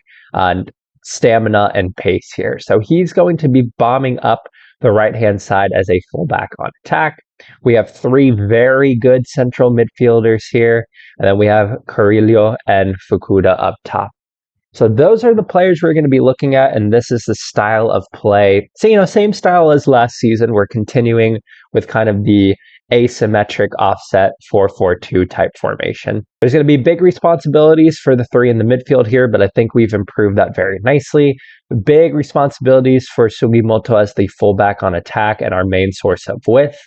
stamina and pace here. So he's going to be bombing up the right-hand side as a fullback on attack. We have 3 very good central midfielders here, and then we have Carrillo and Fukuda up top. So those are the players we're going to be looking at, and this is the style of play. So, same style as last season. We're continuing with kind of the asymmetric offset 4-4-2 type formation. There's going to be big responsibilities for the 3 in the midfield here, but I think we've improved that very nicely. Big responsibilities for Sugimoto as the fullback on attack and our main source of width,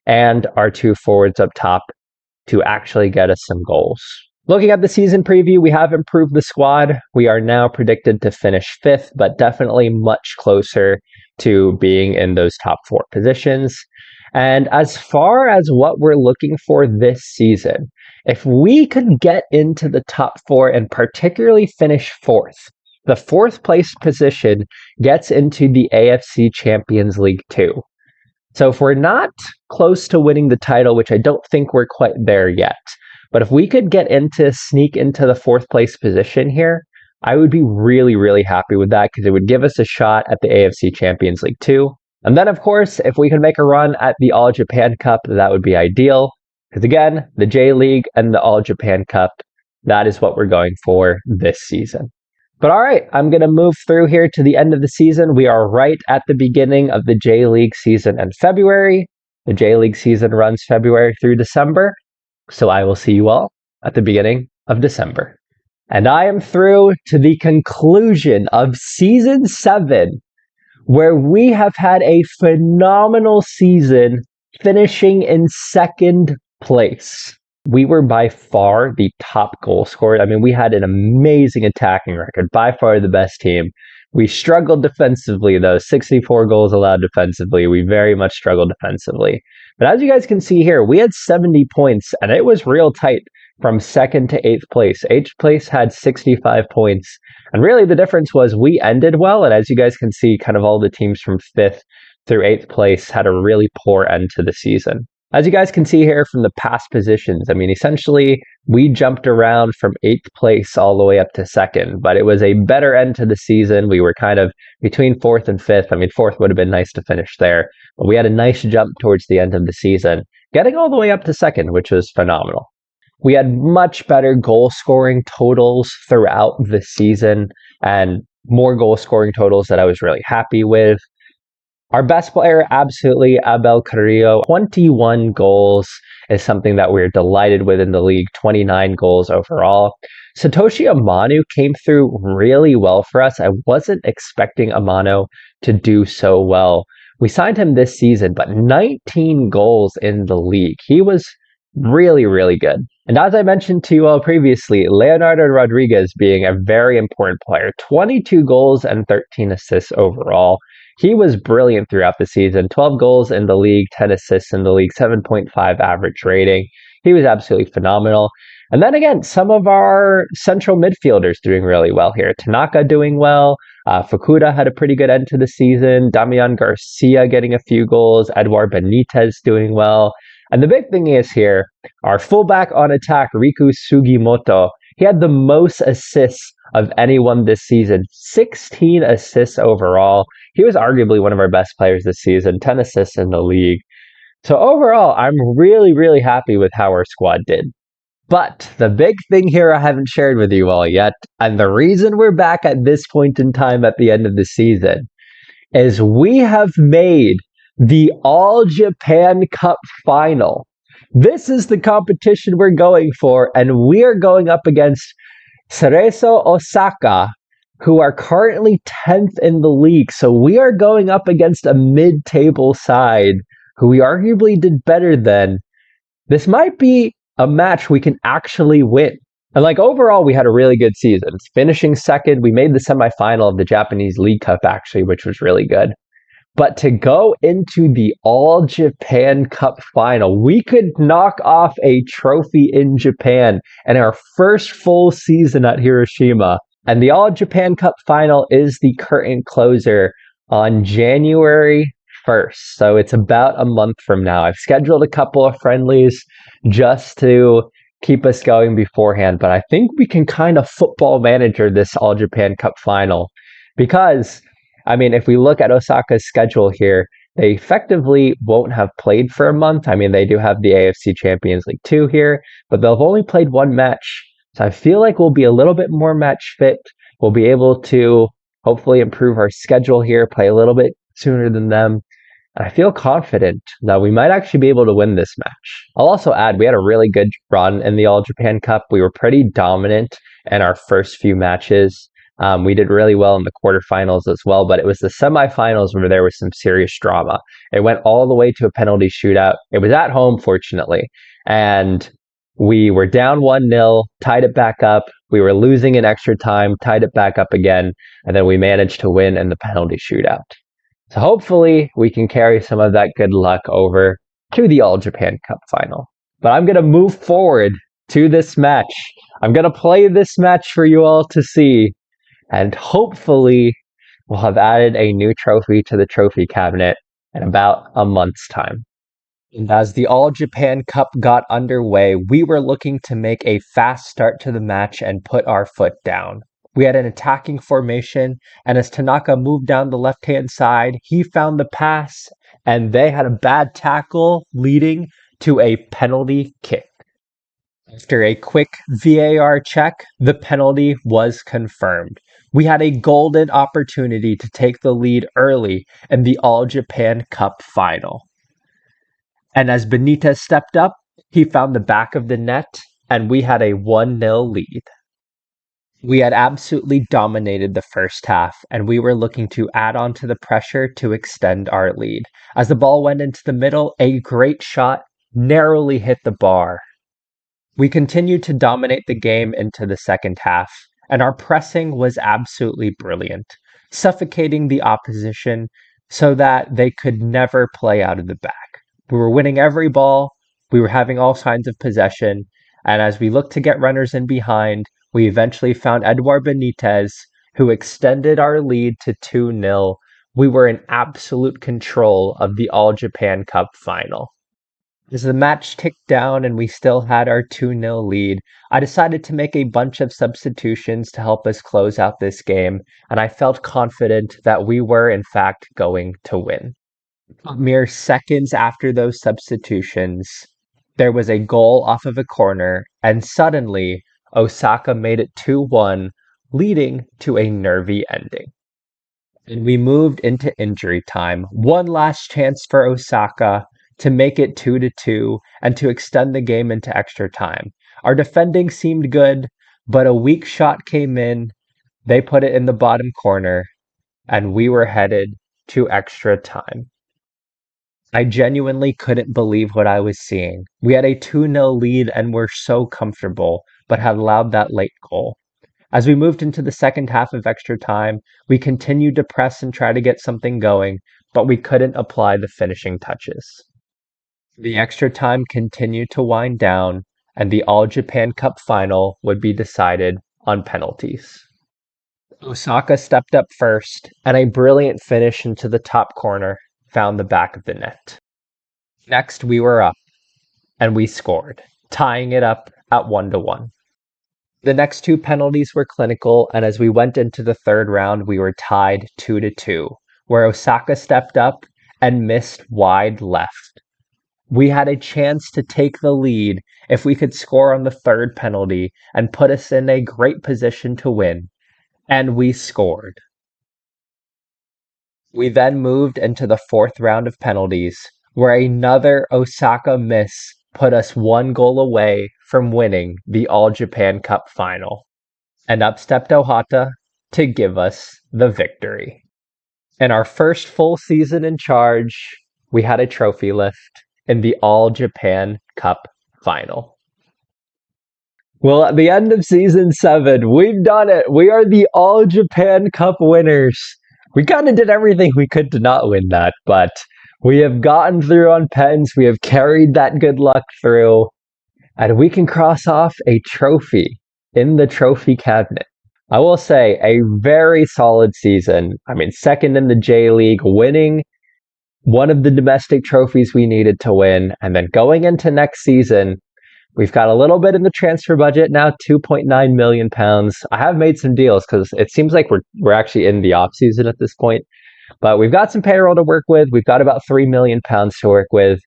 and our 2 forwards up top to actually get us some goals. Looking at the season preview, we have improved the squad. We are now predicted to finish 5th, but definitely much closer to being in those top 4 positions. And as far as what we're looking for this season, if we could get into the top 4 and particularly finish 4th, the 4th place position gets into the AFC Champions League Two. So if we're not close to winning the title, which I don't think we're quite there yet, but if we could sneak into the 4th place position here, I would be really, really happy with that because it would give us a shot at the AFC Champions League 2. And then, of course, if we could make a run at the All Japan Cup, that would be ideal. Because again, the J League and the All Japan Cup, that is what we're going for this season. But all right, I'm going to move through here to the end of the season. We are right at the beginning of the J League season in February. The J League season runs February through December. So I will see you all at the beginning of December. And I am through to the conclusion of Season 7, where we have had a phenomenal season, finishing in 2nd place. We were by far the top goal scorer. We had an amazing attacking record, by far the best team. We struggled defensively, though. 64 goals allowed defensively. We very much struggled defensively. But as you guys can see here, we had 70 points, and it was real tight from 2nd to 8th place. 8th place had 65 points. And really the difference was we ended well, and as you guys can see, kind of all the teams from 5th through 8th place had a really poor end to the season. As you guys can see here from the past positions, essentially we jumped around from 8th place all the way up to 2nd, but it was a better end to the season. We were kind of between 4th and 5th. 4th would have been nice to finish there, but we had a nice jump towards the end of the season, getting all the way up to 2nd, which was phenomenal. We had much better goal scoring totals throughout the season and more goal scoring totals that I was really happy with. Our best player, absolutely, Abel Carrillo. 21 goals is something that we're delighted with in the league, 29 goals overall. Satoshi Amano came through really well for us. I wasn't expecting Amano to do so well. We signed him this season, but 19 goals in the league. He was really, really good. And as I mentioned to you all previously, Leonardo Rodriguez being a very important player, 22 goals and 13 assists overall. He was brilliant throughout the season, 12 goals in the league, 10 assists in the league, 7.5 average rating. He was absolutely phenomenal. And then again, some of our central midfielders doing really well here. Tanaka doing well. Fukuda had a pretty good end to the season. Damian Garcia getting a few goals. Edward Benitez doing well. And the big thing is here, our fullback on attack, Riku Sugimoto, he had the most assists of anyone this season. 16 assists overall. He was arguably one of our best players this season. 10 assists in the league. So overall, I'm really, really happy with how our squad did. But the big thing here I haven't shared with you all yet, and the reason we're back at this point in time at the end of the season, is we have made the All Japan Cup final. This is the competition we're going for, and we are going up against Cerezo Osaka, who are currently 10th in the league. So we are going up against a mid-table side who we arguably did better than. This might be a match we can actually win. And overall, we had a really good season. Finishing second, we made the semifinal of the Japanese League Cup actually, which was really good. But to go into the All Japan Cup final, we could knock off a trophy in Japan in our first full season at Hiroshima. And the All Japan Cup final is the curtain closer on January 1st. So it's about a month from now. I've scheduled a couple of friendlies just to keep us going beforehand. But I think we can kind of football manager this All Japan Cup final because, if we look at Osaka's schedule here, they effectively won't have played for a month. They do have the AFC Champions League Two here, but they'll have only played one match. So I feel like we'll be a little bit more match fit. We'll be able to hopefully improve our schedule here, play a little bit sooner than them. And I feel confident that we might actually be able to win this match. I'll also add, we had a really good run in the All Japan Cup. We were pretty dominant in our first few matches. We did really well in the quarterfinals as well, but it was the semifinals where there was some serious drama. It went all the way to a penalty shootout. It was at home, fortunately, and we were down 1-0, tied it back up. We were losing in extra time, tied it back up again, and then we managed to win in the penalty shootout. So hopefully we can carry some of that good luck over to the All Japan Cup final. But I'm going to move forward to this match. I'm going to play this match for you all to see. And hopefully we'll have added a new trophy to the trophy cabinet in about a month's time. And as the All Japan Cup got underway, we were looking to make a fast start to the match and put our foot down. We had an attacking formation, and as Tanaka moved down the left-hand side, he found the pass, and they had a bad tackle leading to a penalty kick. After a quick VAR check, the penalty was confirmed. We had a golden opportunity to take the lead early in the All Japan Cup final. And as Benitez stepped up, he found the back of the net, and we had a 1-0 lead. We had absolutely dominated the first half, and we were looking to add on to the pressure to extend our lead. As the ball went into the middle, a great shot narrowly hit the bar. We continued to dominate the game into the second half, and our pressing was absolutely brilliant, suffocating the opposition so that they could never play out of the back. We were winning every ball, we were having all kinds of possession, and as we looked to get runners in behind, we eventually found Edward Benitez, who extended our lead to 2-0. We were in absolute control of the All Japan Cup final. As the match ticked down and we still had our 2-0 lead, I decided to make a bunch of substitutions to help us close out this game, and I felt confident that we were in fact going to win. Mere seconds after those substitutions, there was a goal off of a corner, and suddenly Osaka made it 2-1, leading to a nervy ending. And we moved into injury time. One last chance for Osaka to make it 2-2 and to extend the game into extra time. Our defending seemed good, but a weak shot came in. They put it in the bottom corner, and we were headed to extra time. I genuinely couldn't believe what I was seeing. We had a 2-0 lead and were so comfortable, but had allowed that late goal. As we moved into the second half of extra time, we continued to press and try to get something going, but we couldn't apply the finishing touches. The extra time continued to wind down, and the All Japan Cup final would be decided on penalties. Osaka stepped up first, and a brilliant finish into the top corner found the back of the net. Next, we were up, and we scored, tying it up at 1-1. The next two penalties were clinical, and as we went into the third round, we were tied 2-2, where Osaka stepped up and missed wide left. We had a chance to take the lead if we could score on the third penalty and put us in a great position to win, and we scored. We then moved into the fourth round of penalties, where another Osaka miss put us one goal away from winning the All Japan Cup final. And up stepped Ohata to give us the victory. In our first full season in charge, we had a trophy lift in the All Japan Cup final. Well, at the end of season 7, we've done it. We are the All Japan Cup winners. We kind of did everything we could to not win that, but we have gotten through on pens. We have carried that good luck through, and we can cross off a trophy in the trophy cabinet. I will say a very solid season. I mean, second in the J League, winning one of the domestic trophies we needed to win, and then going into next season, we've got a little bit in the transfer budget now, £2.9 million. I have made some deals because it seems like we're actually in the off season at this point. But we've got some payroll to work with. We've got about £3 million to work with.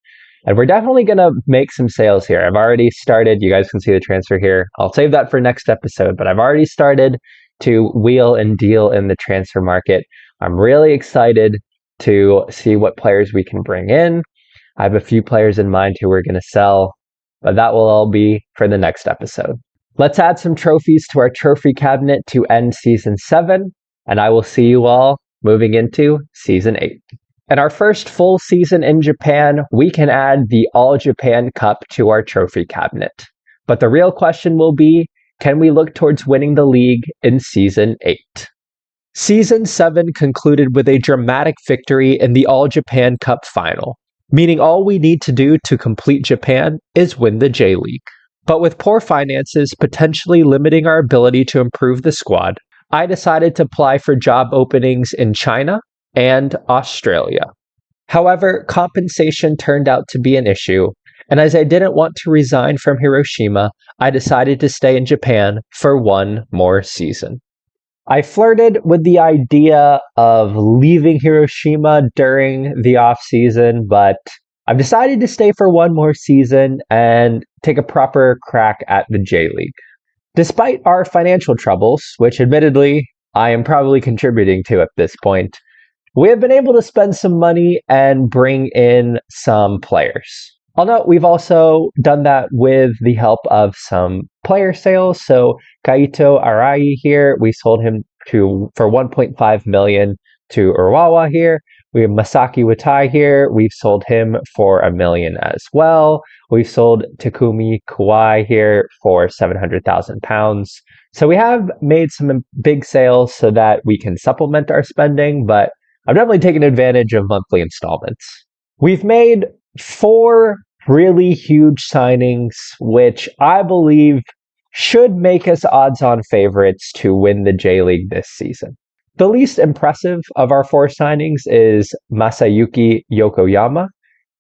And we're definitely going to make some sales here. I've already started. You guys can see the transfer here. I'll save that for next episode. But I've already started to wheel and deal in the transfer market. I'm really excited to see what players we can bring in. I have a few players in mind who we're going to sell. But that will all be for the next episode. Let's add some trophies to our trophy cabinet to end season 7. And I will see you all moving into season 8. In our first full season in Japan, we can add the All Japan Cup to our trophy cabinet. But the real question will be, can we look towards winning the league in season 8? Season 7 concluded with a dramatic victory in the All Japan Cup final, meaning all we need to do to complete Japan is win the J League. But with poor finances potentially limiting our ability to improve the squad, I decided to apply for job openings in China and Australia. However, compensation turned out to be an issue, and as I didn't want to resign from Hiroshima, I decided to stay in Japan for one more season. I flirted with the idea of leaving Hiroshima during the off-season, but I've decided to stay for one more season and take a proper crack at the J League. Despite our financial troubles, which admittedly I am probably contributing to at this point, we have been able to spend some money and bring in some players. I'll note we've also done that with the help of some player sales. So Kaito Arai here, we sold him for 1.5 million to Urawa here. We have Masaki Watai here. We've sold him for $1 million as well. We've sold Takumi Kawai here for £700,000. So we have made some big sales so that we can supplement our spending, but I've definitely taken advantage of monthly installments. We've made 4 really huge signings, which I believe should make us odds-on favorites to win the J League this season. The least impressive of our 4 signings is Masayuki Yokoyama,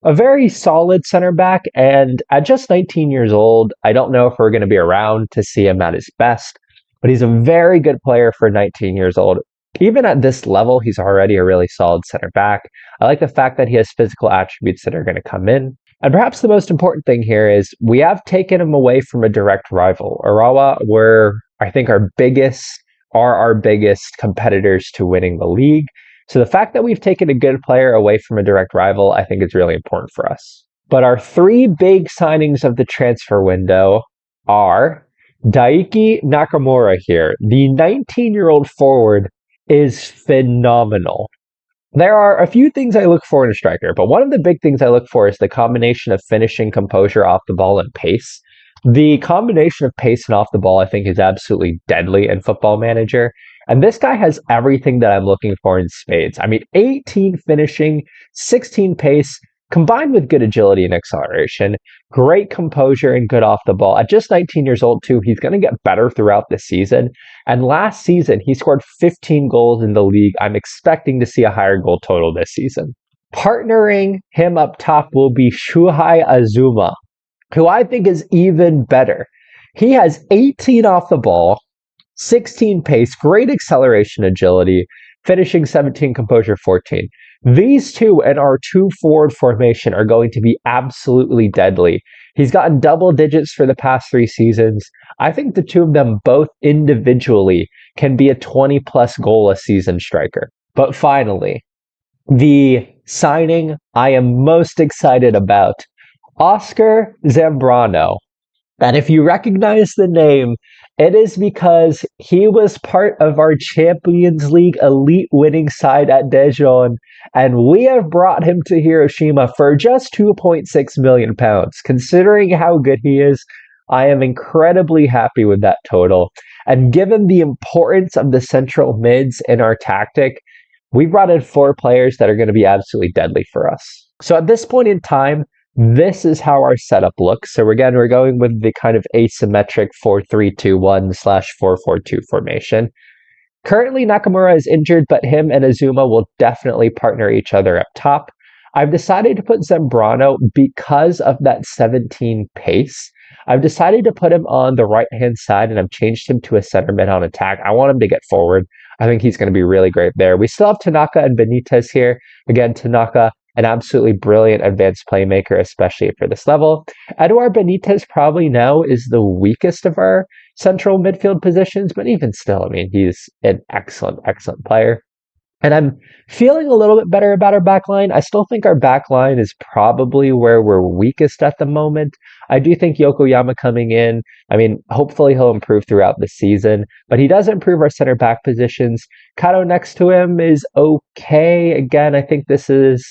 a very solid center back, and at just 19 years old, I don't know if we're going to be around to see him at his best, but he's a very good player for 19 years old. Even at this level, he's already a really solid center back. I like the fact that he has physical attributes that are going to come in. And perhaps the most important thing here is we have taken him away from a direct rival. Urawa were, I think, our biggest competitors to winning the league. So the fact that we've taken a good player away from a direct rival, I think is really important for us. But our 3 big signings of the transfer window are Daiki Nakamura here. The 19-year-old forward is phenomenal. There are a few things I look for in a striker, but one of the big things I look for is the combination of finishing, composure off the ball, and pace. The combination of pace and off the ball, I think, is absolutely deadly in Football Manager. And this guy has everything that I'm looking for in spades. I mean, 18 finishing, 16 pace, Combined with good agility and acceleration, great composure and good off the ball. At just 19 years old, too, he's going to get better throughout the season. And last season, he scored 15 goals in the league. I'm expecting to see a higher goal total this season. Partnering him up top will be Shuhei Azuma, who I think is even better. He has 18 off the ball, 16 pace, great acceleration agility, finishing 17, composure 14. These two and our two forward formation are going to be absolutely deadly. He's gotten double digits for the past 3 seasons. I think the two of them both individually can be a 20 plus goal a season striker. But finally, the signing I am most excited about, Oscar Zambrano. And if you recognize the name, it is because he was part of our Champions League elite winning side at Daejeon, and we have brought him to Hiroshima for just £2.6 million. Considering how good he is, I am incredibly happy with that total. And given the importance of the central mids in our tactic, we brought in 4 players that are going to be absolutely deadly for us. So at this point in time, this is how our setup looks. So again, we're going with the kind of asymmetric 4-3-2-1/4-4-2 formation. Currently, Nakamura is injured, but him and Azuma will definitely partner each other up top. I've decided to put Zambrano because of that 17 pace. I've decided to put him on the right-hand side, and I've changed him to a center mid on attack. I want him to get forward. I think he's going to be really great there. We still have Tanaka and Benitez here. Again, Tanaka, an absolutely brilliant advanced playmaker, especially for this level. Eduard Benitez probably now is the weakest of our central midfield positions, but even still, I mean, he's an excellent, excellent player. And I'm feeling a little bit better about our back line. I still think our back line is probably where we're weakest at the moment. I do think Yokoyama coming in, I mean, hopefully he'll improve throughout the season, but he does improve our center back positions. Kato next to him is okay. Again, I think this is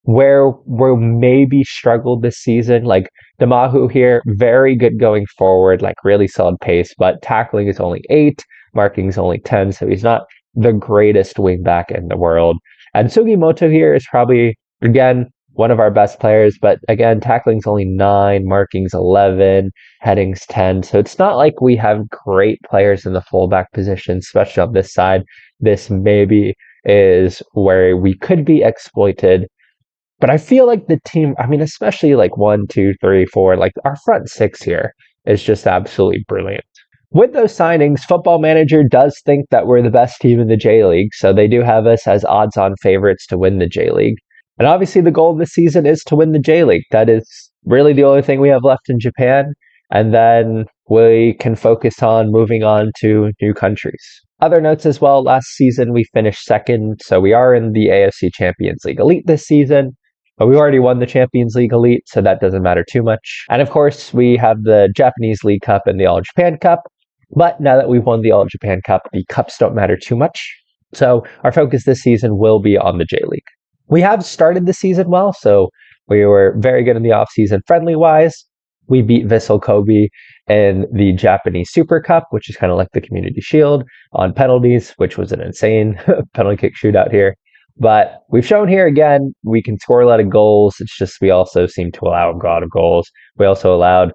where we're maybe struggled this season. Like Damahu here, very good going forward, like really solid pace, but tackling is only 8, marking is only 10, so he's not the greatest wing back in the world. And Sugimoto here is probably, again, one of our best players, but again, tackling's only 9, marking's 11, heading's 10. So it's not like we have great players in the fullback position, especially on this side. This maybe is where we could be exploited. But I feel like the team, I mean, especially like 1, 2, 3, 4, like our front 6 here is just absolutely brilliant. With those signings, Football Manager does think that we're the best team in the J-League, so they do have us as odds-on favorites to win the J-League. And obviously the goal of this season is to win the J-League. That is really the only thing we have left in Japan, and then we can focus on moving on to new countries. Other notes as well, last season we finished 2nd, so we are in the AFC Champions League Elite this season. But we already won the Champions League Elite, so that doesn't matter too much. And of course, we have the Japanese League Cup and the All Japan Cup. But now that we've won the All Japan Cup, the cups don't matter too much. So our focus this season will be on the J-League. We have started the season well, so we were very good in the offseason friendly-wise. We beat Vissel Kobe in the Japanese Super Cup, which is kind of like the Community Shield, on penalties, which was an insane penalty kick shootout here. But we've shown here again, we can score a lot of goals. It's just we also seem to allow a lot of goals. We also allowed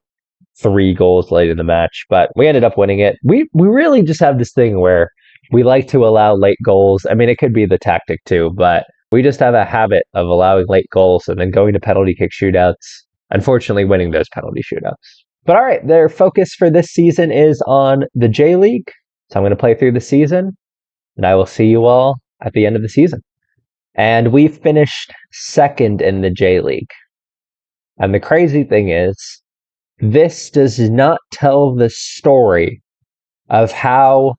3 goals late in the match, but we ended up winning it. We really just have this thing where we like to allow late goals. I mean, it could be the tactic too, but we just have a habit of allowing late goals and then going to penalty kick shootouts. Unfortunately, winning those penalty shootouts. But all right, their focus for this season is on the J-League. So I'm going to play through the season, and I will see you all at the end of the season. And we finished 2nd in the J-League. And the crazy thing is, this does not tell the story of how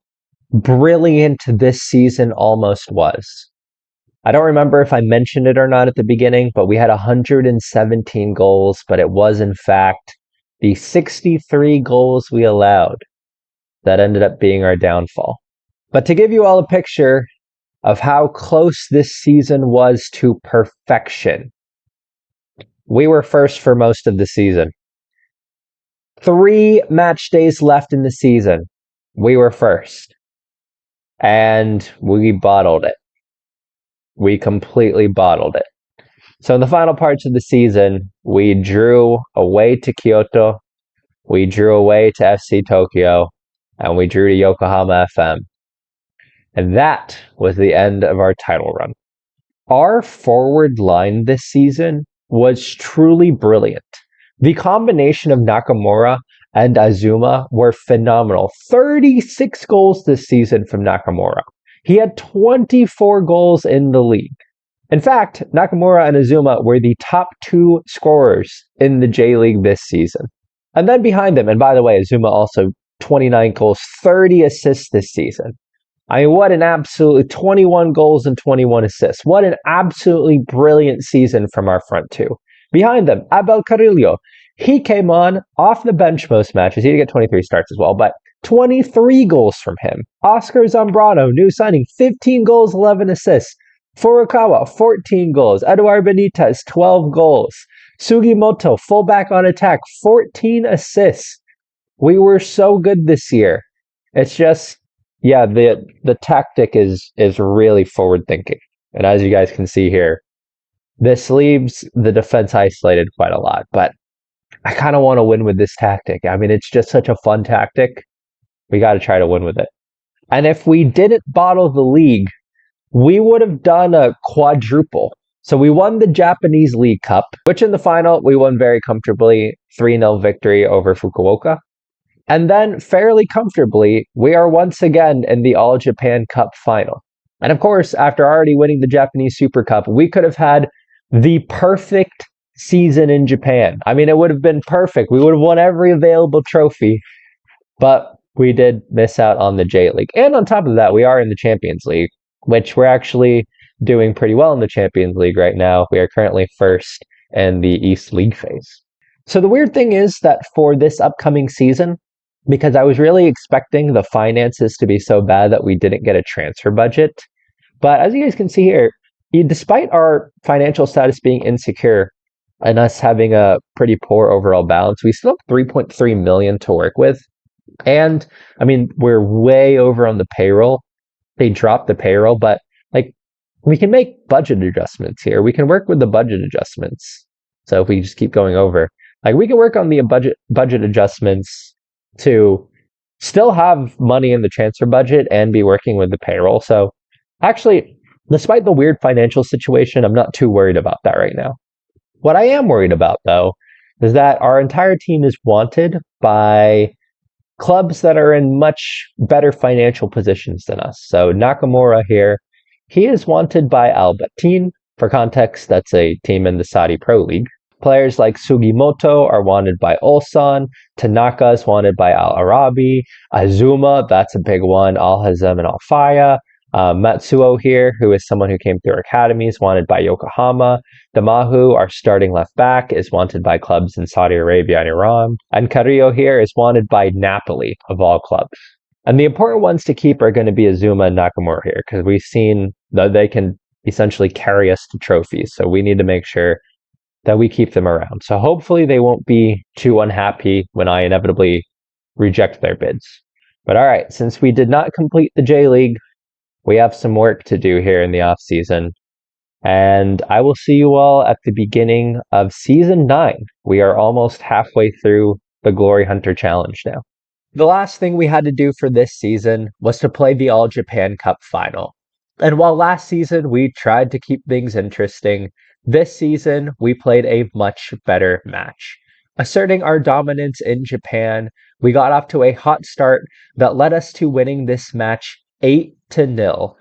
brilliant this season almost was. I don't remember if I mentioned it or not at the beginning, but we had 117 goals, but it was in fact the 63 goals we allowed that ended up being our downfall. But to give you all a picture of how close this season was to perfection, we were first for most of the season. 3 match days left in the season, we were first. And we bottled it. We completely bottled it. So in the final parts of the season, we drew away to Kyoto, we drew away to FC Tokyo, and we drew to Yokohama FM. And that was the end of our title run. Our forward line this season was truly brilliant. The combination of Nakamura and Azuma were phenomenal. 36 goals this season from Nakamura. He had 24 goals in the league. In fact, Nakamura and Azuma were the top two scorers in the J-League this season. And then behind them, and by the way, Azuma also 29 goals, 30 assists this season. I mean, what an absolutely 21 goals and 21 assists. What an absolutely brilliant season from our front two. Behind them, Abel Carrillo. He came on off the bench most matches. He did get 23 starts as well, but 23 goals from him. Oscar Zambrano, new signing, 15 goals, 11 assists. Furukawa, 14 goals. Eduard Benitez, 12 goals. Sugimoto, fullback on attack, 14 assists. We were so good this year. It's just, yeah, the tactic is really forward thinking. And as you guys can see here, this leaves the defense isolated quite a lot. But I kind of want to win with this tactic. I mean, it's just such a fun tactic. We got to try to win with it. And if we didn't bottle the league, we would have done a quadruple. So we won the Japanese League Cup, which in the final, we won very comfortably, 3-0 victory over Fukuoka. And then, fairly comfortably, we are once again in the All Japan Cup final. And of course, after already winning the Japanese Super Cup, we could have had the perfect season in Japan. I mean, it would have been perfect. We would have won every available trophy. But we did miss out on the J-League. And on top of that, we are in the Champions League, which we're actually doing pretty well in the Champions League right now. We are currently first in the East League phase. So the weird thing is that for this upcoming season, because I was really expecting the finances to be so bad that we didn't get a transfer budget. But as you guys can see here, despite our financial status being insecure and us having a pretty poor overall balance, we still have 3.3 million to work with. And I mean, we're way over on the payroll. They dropped the payroll, but like we can make budget adjustments here. We can work with the budget adjustments. So if we just keep going over, like we can work on the budget adjustments to still have money in the transfer budget and be working with the payroll. So actually, despite the weird financial situation, I'm not too worried about that right now. What I am worried about, though, is that our entire team is wanted by clubs that are in much better financial positions than us. So Nakamura here, he is wanted by Al Batin. For context, that's a team in the Saudi Pro League. Players like Sugimoto are wanted by Ulsan. Tanaka is wanted by Al Arabi. Azuma, that's a big one. Al Hazem and Al Faya. Matsuo here, who is someone who came through our academy, is wanted by Yokohama. Damahu, our starting left back, is wanted by clubs in Saudi Arabia and Iran. And Carrillo here is wanted by Napoli, of all clubs. And the important ones to keep are going to be Azuma and Nakamura here, because we've seen that they can essentially carry us to trophies. So we need to make sure that we keep them around. So hopefully they won't be too unhappy when I inevitably reject their bids. But all right, since we did not complete the J-League, we have some work to do here in the off season. And I will see you all at the beginning of season 9. We are almost halfway through the Glory Hunter Challenge now. The last thing we had to do for this season was to play the All Japan Cup final. And while last season we tried to keep things interesting, this season we played a much better match. Asserting our dominance in Japan, we got off to a hot start that led us to winning this match 8-0.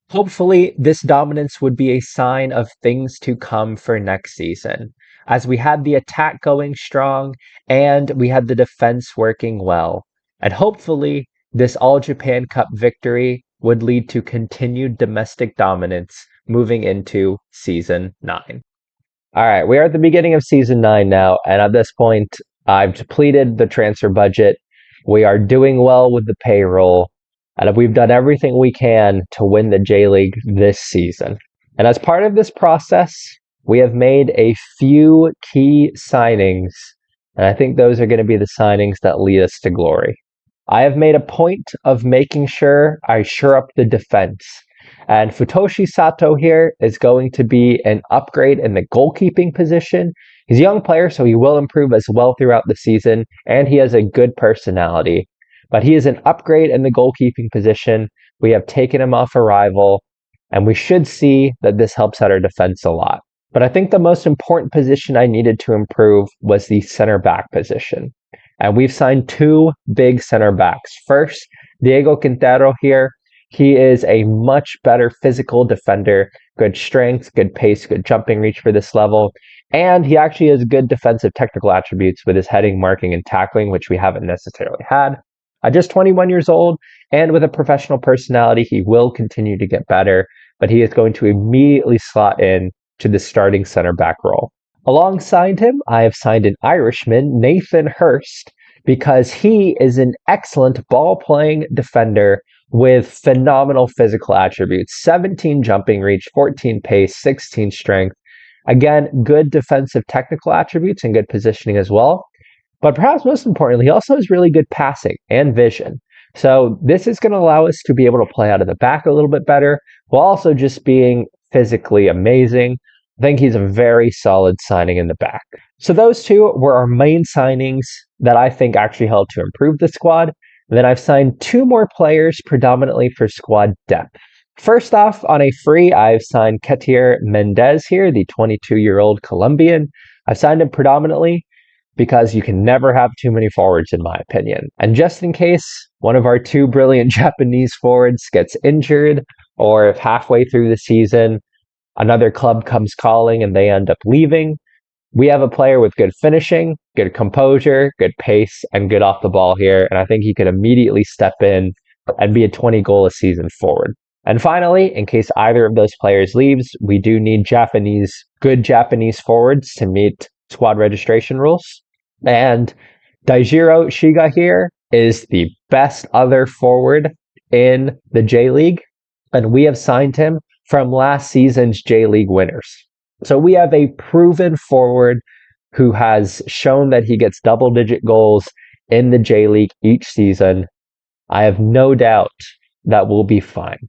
Hopefully, this dominance would be a sign of things to come for next season, as we had the attack going strong and we had the defense working well. And hopefully, this All Japan Cup victory would lead to continued domestic dominance moving into Season 9. Alright, we are at the beginning of Season 9 now, and at this point, I've depleted the transfer budget. We are doing well with the payroll. And we've done everything we can to win the J-League this season. And as part of this process, we have made a few key signings. And I think those are going to be the signings that lead us to glory. I have made a point of making sure I shore up the defense. And Futoshi Sato here is going to be an upgrade in the goalkeeping position. He's a young player, so he will improve as well throughout the season, and he has a good personality. But he is an upgrade in the goalkeeping position. We have taken him off arrival, and we should see that this helps out our defense a lot. But I think the most important position I needed to improve was the center back position. And we've signed two big center backs. First, Diego Quintero here. He is a much better physical defender, good strength, good pace, good jumping reach for this level. And he actually has good defensive technical attributes with his heading, marking, and tackling, which we haven't necessarily had. Just 21 years old, and with a professional personality, he will continue to get better, but he is going to immediately slot in to the starting center back role. Alongside him, I have signed an Irishman, Nathan Hurst, because he is an excellent ball-playing defender with phenomenal physical attributes. 17 jumping reach, 14 pace, 16 strength. Again, good defensive technical attributes and good positioning as well. But perhaps most importantly, he also has really good passing and vision. So this is going to allow us to be able to play out of the back a little bit better, while also just being physically amazing. I think he's a very solid signing in the back. So those two were our main signings that I think actually helped to improve the squad. And then I've signed two more players predominantly for squad depth. First off, on a free, I've signed Ketir Mendez here, the 22-year-old Colombian. I've signed him predominantly because you can never have too many forwards, in my opinion. And just in case one of our two brilliant Japanese forwards gets injured, or if halfway through the season another club comes calling and they end up leaving, we have a player with good finishing, good composure, good pace, and good off the ball here. And I think he could immediately step in and be a 20-goal-a-season forward. And finally, in case either of those players leaves, we do need good Japanese forwards to meet squad registration rules. And Daijiro Shiga here is the best other forward in the J-League. And we have signed him from last season's J-League winners. So we have a proven forward who has shown that he gets double-digit goals in the J-League each season. I have no doubt that we'll be fine.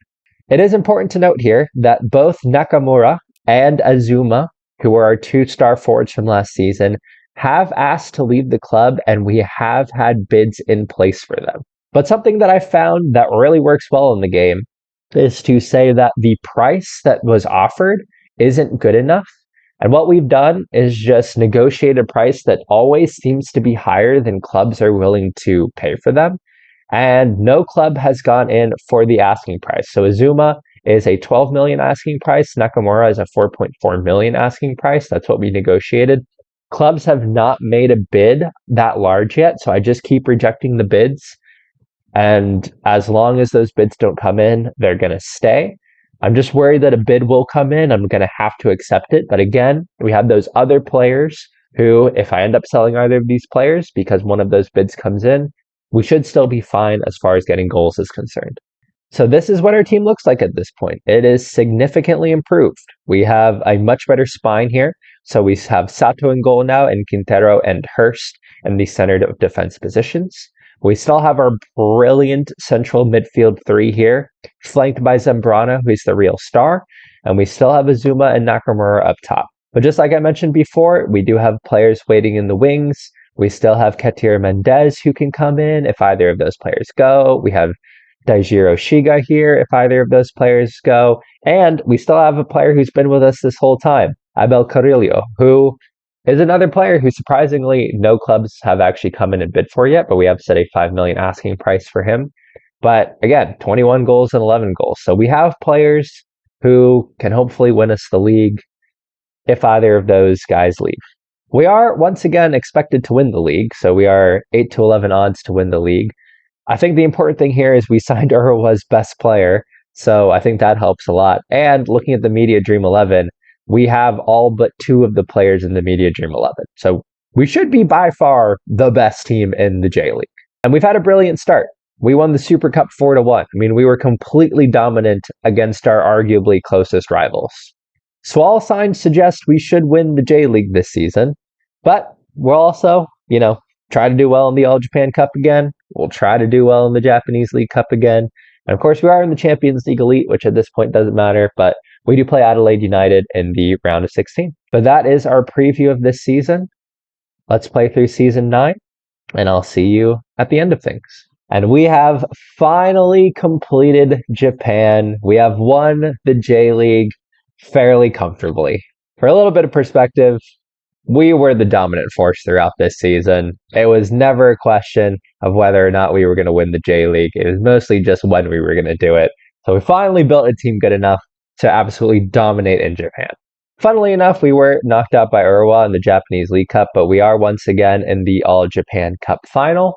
It is important to note here that both Nakamura and Azuma, who were our two star forwards from last season, have asked to leave the club, and we have had bids in place for them. But something that I found that really works well in the game is to say that the price that was offered isn't good enough. And what we've done is just negotiate a price that always seems to be higher than clubs are willing to pay for them. And no club has gone in for the asking price. So Azuma is a 12 million asking price. Nakamura is a 4.4 million asking price. That's what we negotiated. Clubs have not made a bid that large yet, so I just keep rejecting the bids. And as long as those bids don't come in, they're going to stay. I'm just worried that a bid will come in. I'm going to have to accept it. But again, we have those other players who, if I end up selling either of these players because one of those bids comes in, we should still be fine as far as getting goals is concerned. So this is what our team looks like at this point. It is significantly improved. We have a much better spine here. So we have Sato in goal now, and Quintero and Hurst in the center of defense positions. We still have our brilliant central midfield three here, flanked by Zambrana, who's the real star. And we still have Azuma and Nakamura up top. But just like I mentioned before, we do have players waiting in the wings. We still have Ketir Mendez who can come in if either of those players go. We have Daijiro Shiga here if either of those players go. And we still have a player who's been with us this whole time, Abel Carrillo, who is another player who surprisingly no clubs have actually come in and bid for yet, but we have set a 5 million asking price for him. But again, 21 goals and 11 goals. So we have players who can hopefully win us the league if either of those guys leave. We are once again expected to win the league, so we are 8 to 11 odds to win the league. I think the important thing here is we signed Urawa's best player, so I think that helps a lot. And looking at the Media Dream 11, we have all but two of the players in the Media Dream 11. So we should be by far the best team in the J-League. And we've had a brilliant start. We won the Super Cup 4-1. I mean, we were completely dominant against our arguably closest rivals. So all signs suggest we should win the J-League this season, but we'll also, try to do well in the All Japan Cup again. We'll try to do well in the Japanese League Cup again, And of course, we are in the Champions League Elite, which at this point doesn't matter, but we do play Adelaide United in the round of 16. But that is our preview of this season. Let's play through season 9, and I'll see you at the end of things. And we have finally completed Japan. We have won the J-League fairly comfortably. For a little bit of perspective, we were the dominant force throughout this season. It was never a question of whether or not we were going to win the J-League. It was mostly just when we were going to do it. So we finally built a team good enough to absolutely dominate in Japan. Funnily enough, we were knocked out by Urawa in the Japanese League Cup, but we are once again in the All Japan Cup final.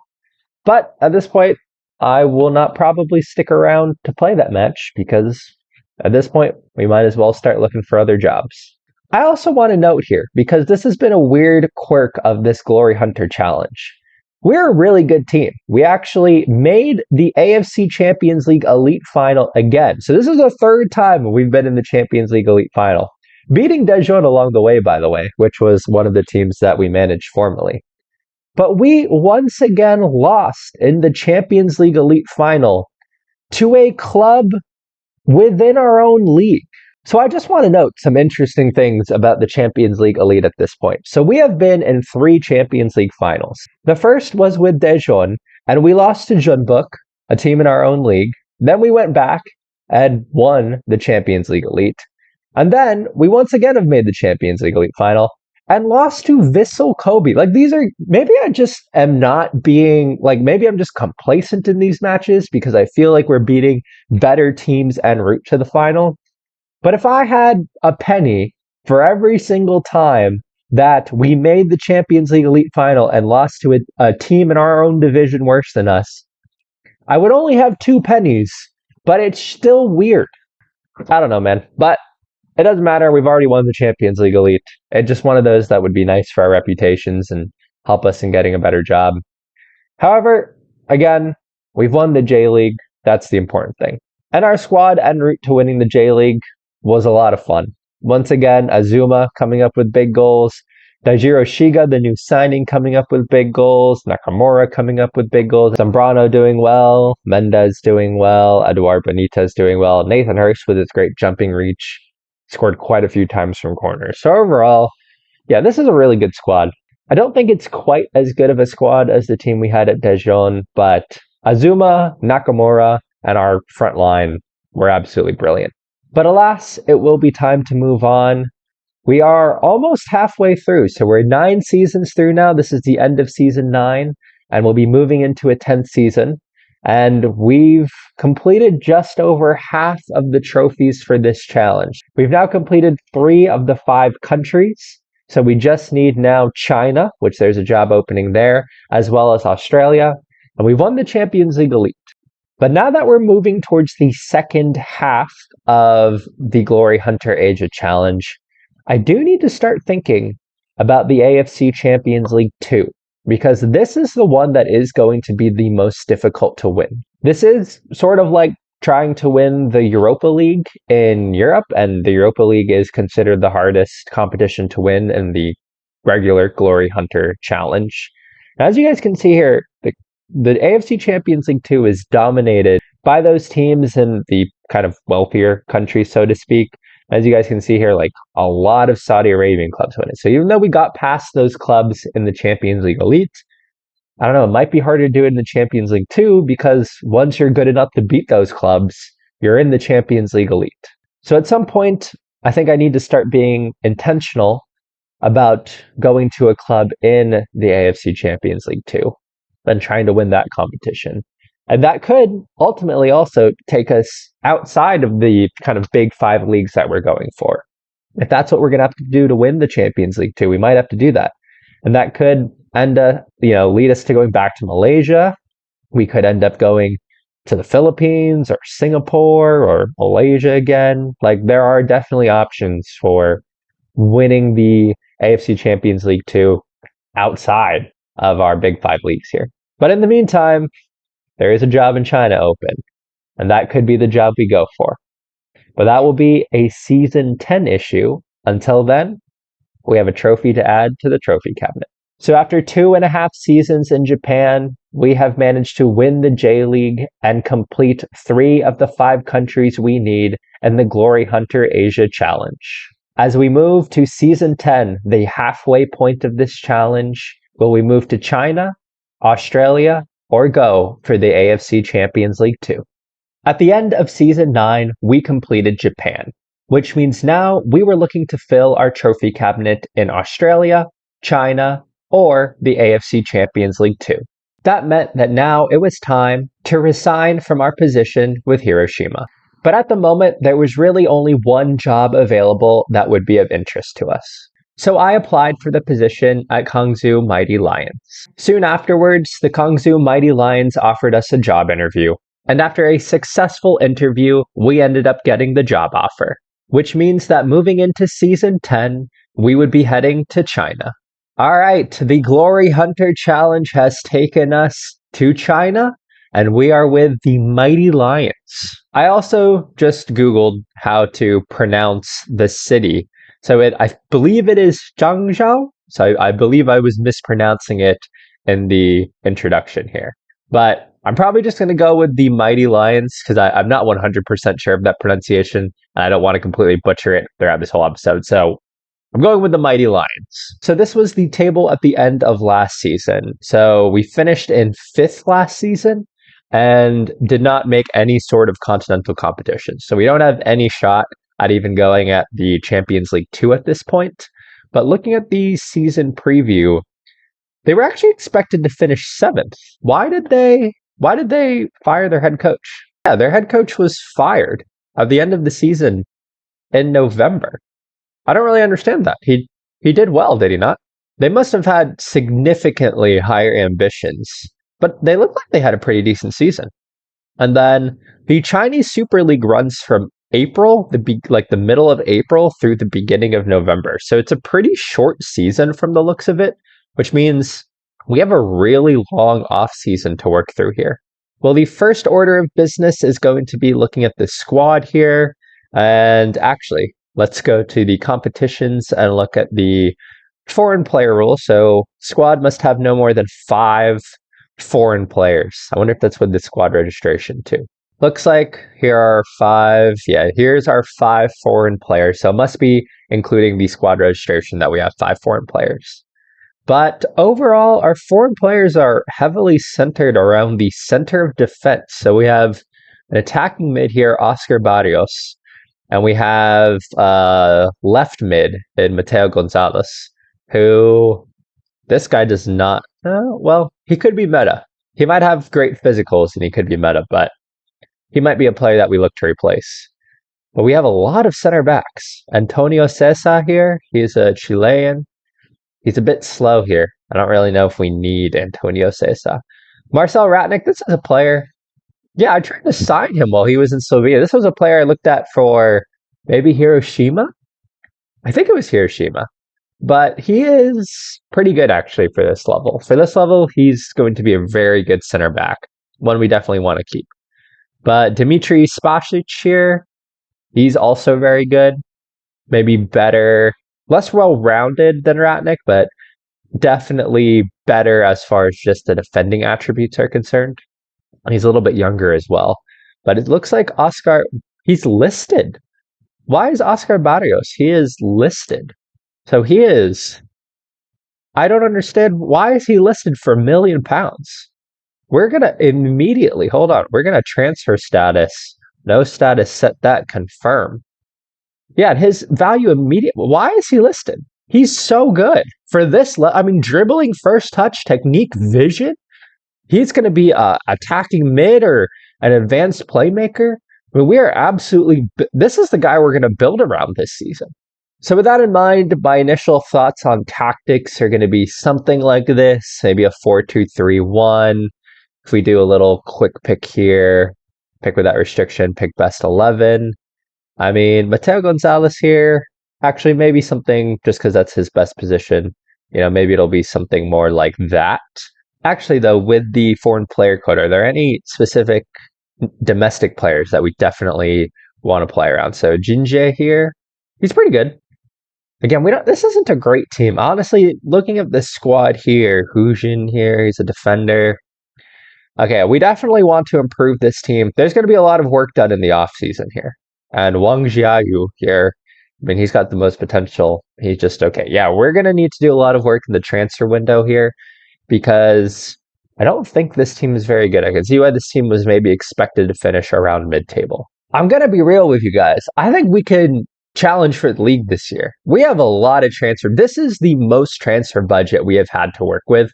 But at this point, I will not probably stick around to play that match because at this point, we might as well start looking for other jobs. I also want to note here, because this has been a weird quirk of this Glory Hunter challenge. We're a really good team. We actually made the AFC Champions League Elite Final again. So this is the third time we've been in the Champions League Elite Final. Beating Daejeon along the way, by the way, which was one of the teams that we managed formerly. But we once again lost in the Champions League Elite Final to a club within our own league. So I just want to note some interesting things about the Champions League Elite at this point. So we have been in 3 Champions League finals. The first was with Daejeon, and we lost to Jeonbuk, a team in our own league. Then we went back and won the Champions League Elite. And then we once again have made the Champions League Elite Final and lost to Vissel Kobe. Like, these are, maybe I just am not being, like, maybe I'm just complacent in these matches because I feel like we're beating better teams en route to the final. But if I had a penny for every single time that we made the Champions League Elite Final and lost to a team in our own division worse than us, I would only have 2 pennies, but it's still weird. I don't know, man. But it doesn't matter. We've already won the Champions League Elite. It's just one of those that would be nice for our reputations and help us in getting a better job. However, again, we've won the J-League. That's the important thing. And our squad en route to winning the J-League was a lot of fun. Once again, Azuma coming up with big goals. Daijiro Shiga, the new signing, coming up with big goals. Nakamura coming up with big goals. Zambrano doing well. Mendez doing well. Eduard Benitez doing well. Nathan Hurst with his great jumping reach. Scored quite a few times from corners. So overall, yeah, this is a really good squad. I don't think it's quite as good of a squad as the team we had at Daejeon, but Azuma, Nakamura, and our front line were absolutely brilliant. But alas, it will be time to move on. We are almost halfway through, so we're 9 seasons through now. This is the end of season 9, and we'll be moving into a 10th season. And we've completed just over half of the trophies for this challenge. We've now completed 3 of the 5 countries. So we just need now China, which there's a job opening there, as well as Australia. And we've won the Champions League Elite. But now that we're moving towards the second half of the Glory Hunter Asia Challenge, I do need to start thinking about the AFC Champions League 2. Because this is the one that is going to be the most difficult to win. This is sort of like trying to win the Europa League in Europe, and the Europa League is considered the hardest competition to win in the regular Glory Hunter Challenge. As you guys can see here, the AFC Champions League 2 is dominated by those teams in the kind of wealthier countries, so to speak. As you guys can see here, like a lot of Saudi Arabian clubs win it. So even though we got past those clubs in the Champions League Elite, I don't know, it might be harder to do it in the Champions League 2 because once you're good enough to beat those clubs, you're in the Champions League Elite. So at some point, I think I need to start being intentional about going to a club in the AFC Champions League 2 and trying to win that competition. And that could ultimately also take us outside of the kind of big 5 leagues that we're going for. If that's what we're going to have to do to win the Champions League 2, we might have to do that. And that could lead us to going back to Malaysia. We could end up going to the Philippines or Singapore or Malaysia again. Like, there are definitely options for winning the AFC Champions League 2 outside of our big 5 leagues here. But in the meantime, there is a job in China open, and that could be the job we go for. But that will be a Season 10 issue. Until then, we have a trophy to add to the trophy cabinet. So after 2.5 seasons in Japan, we have managed to win the J League and complete 3 of the 5 countries we need in the Glory Hunter Asia Challenge. As we move to Season 10, the halfway point of this challenge, will we move to China, Australia, or go for the AFC Champions League Two? At the end of Season 9, we completed Japan, which means now we were looking to fill our trophy cabinet in Australia, China, or the AFC Champions League Two. That meant that now it was time to resign from our position with Hiroshima. But at the moment, there was really only one job available that would be of interest to us. So I applied for the position at Kangzhou Mighty Lions. Soon afterwards, the Kangzhou Mighty Lions offered us a job interview. And after a successful interview, we ended up getting the job offer, which means that moving into Season 10, we would be heading to China. All right, the Glory Hunter Challenge has taken us to China, and we are with the Mighty Lions. I also just Googled how to pronounce the city. So I believe it is Zhangzhou. So I believe I was mispronouncing it in the introduction here. But I'm probably just going to go with the Mighty Lions because I'm not 100% sure of that pronunciation, and I don't want to completely butcher it throughout this whole episode. So I'm going with the Mighty Lions. So this was the table at the end of last season. So we finished in 5th last season and did not make any sort of continental competition. So we don't have any shot at even going at the Champions League 2 at this point. But looking at the season preview, they were actually expected to finish 7th. Why did they fire their head coach? Yeah, their head coach was fired at the end of the season in November. I don't really understand that. He did well, did he not? They must have had significantly higher ambitions, but they look like they had a pretty decent season. And then the Chinese Super League runs from April, the middle of April through the beginning of November. So it's a pretty short season from the looks of it, which means we have a really long off season to work through here. Well, the first order of business is going to be looking at the squad here. And actually, let's go to the competitions and look at the foreign player rule. So squad must have no more than 5 foreign players. I wonder if that's with the squad registration too. Looks like here are 5. Yeah, here's our 5 foreign players. So it must be including the squad registration that we have 5 foreign players. But overall, our foreign players are heavily centered around the center of defense. So we have an attacking mid here, Oscar Barrios. And we have left mid in Mateo Gonzalez, who this guy does not, well, he could be meta. He might have great physicals and he could be meta, but he might be a player that we look to replace. But we have a lot of center backs. Antonio Cesa here, he's a Chilean. He's a bit slow here. I don't really know if we need Antonio Cesa. Marcel Ratnick, this is a player. Yeah, I tried to sign him while he was in Slovenia. This was a player I looked at for maybe Hiroshima. I think it was Hiroshima. But he is pretty good, actually, for this level. For this level, he's going to be a very good center back. One we definitely want to keep. But Dmitry Spasic here, he's also very good. Maybe better, less well-rounded than Ratnick, but definitely better as far as just the defending attributes are concerned. He's a little bit younger as well. But it looks like Oscar, he's listed. Why is Oscar Barrios? He is listed. So he is, I don't understand, why is he listed for £1 million? We're going to immediately, hold on, we're going to transfer status, no status set that, confirm. Yeah, his value immediate, why is he listed? He's so good. For this, dribbling, first touch, technique, vision, he's going to be attacking mid or an advanced playmaker. I mean, we are absolutely, this is the guy we're going to build around this season. So with that in mind, my initial thoughts on tactics are going to be something like this, maybe a 4-2-3-1. If we do a little quick pick here, pick with that restriction, pick best 11. I mean, Mateo Gonzalez here, actually maybe something, just because that's his best position, maybe it'll be something more like that. Actually, though, with the foreign player code, are there any specific domestic players that we definitely want to play around? So Jinjae here, he's pretty good. Again, we don't. This isn't a great team. Honestly, looking at this squad here, Hujin here, he's a defender. Okay, we definitely want to improve this team. There's going to be a lot of work done in the offseason here. And Wang Jiayu here, I mean, he's got the most potential. He's just okay. Yeah, we're going to need to do a lot of work in the transfer window here because I don't think this team is very good. I can see why this team was maybe expected to finish around mid-table. I'm going to be real with you guys. I think we can challenge for the league this year. We have a lot of transfer. This is the most transfer budget we have had to work with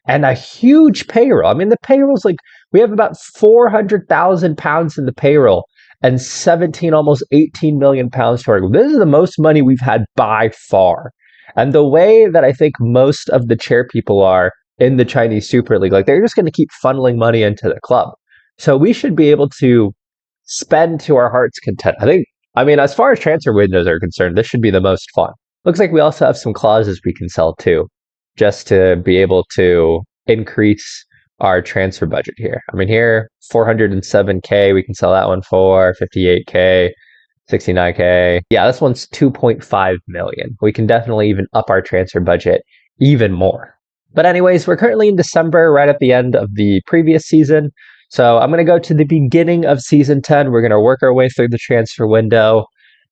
and a huge payroll. I mean, the payroll's like, we have about £400,000 in the payroll and 17, almost 18 million pounds to work with. This is the most money we've had by far. And the way that I think most of the chair people are in the Chinese Super League, like they're just going to keep funneling money into the club. So we should be able to spend to our heart's content. I mean, as far as transfer windows are concerned, this should be the most fun. Looks like we also have some clauses we can sell too, just to be able to increase our transfer budget here. I mean, here, 407K, we can sell that one for 58K, 69K. Yeah, this one's 2.5 million. We can definitely even up our transfer budget even more. But anyways, we're currently in December, right at the end of the previous season. So I'm going to go to the beginning of season 10. We're going to work our way through the transfer window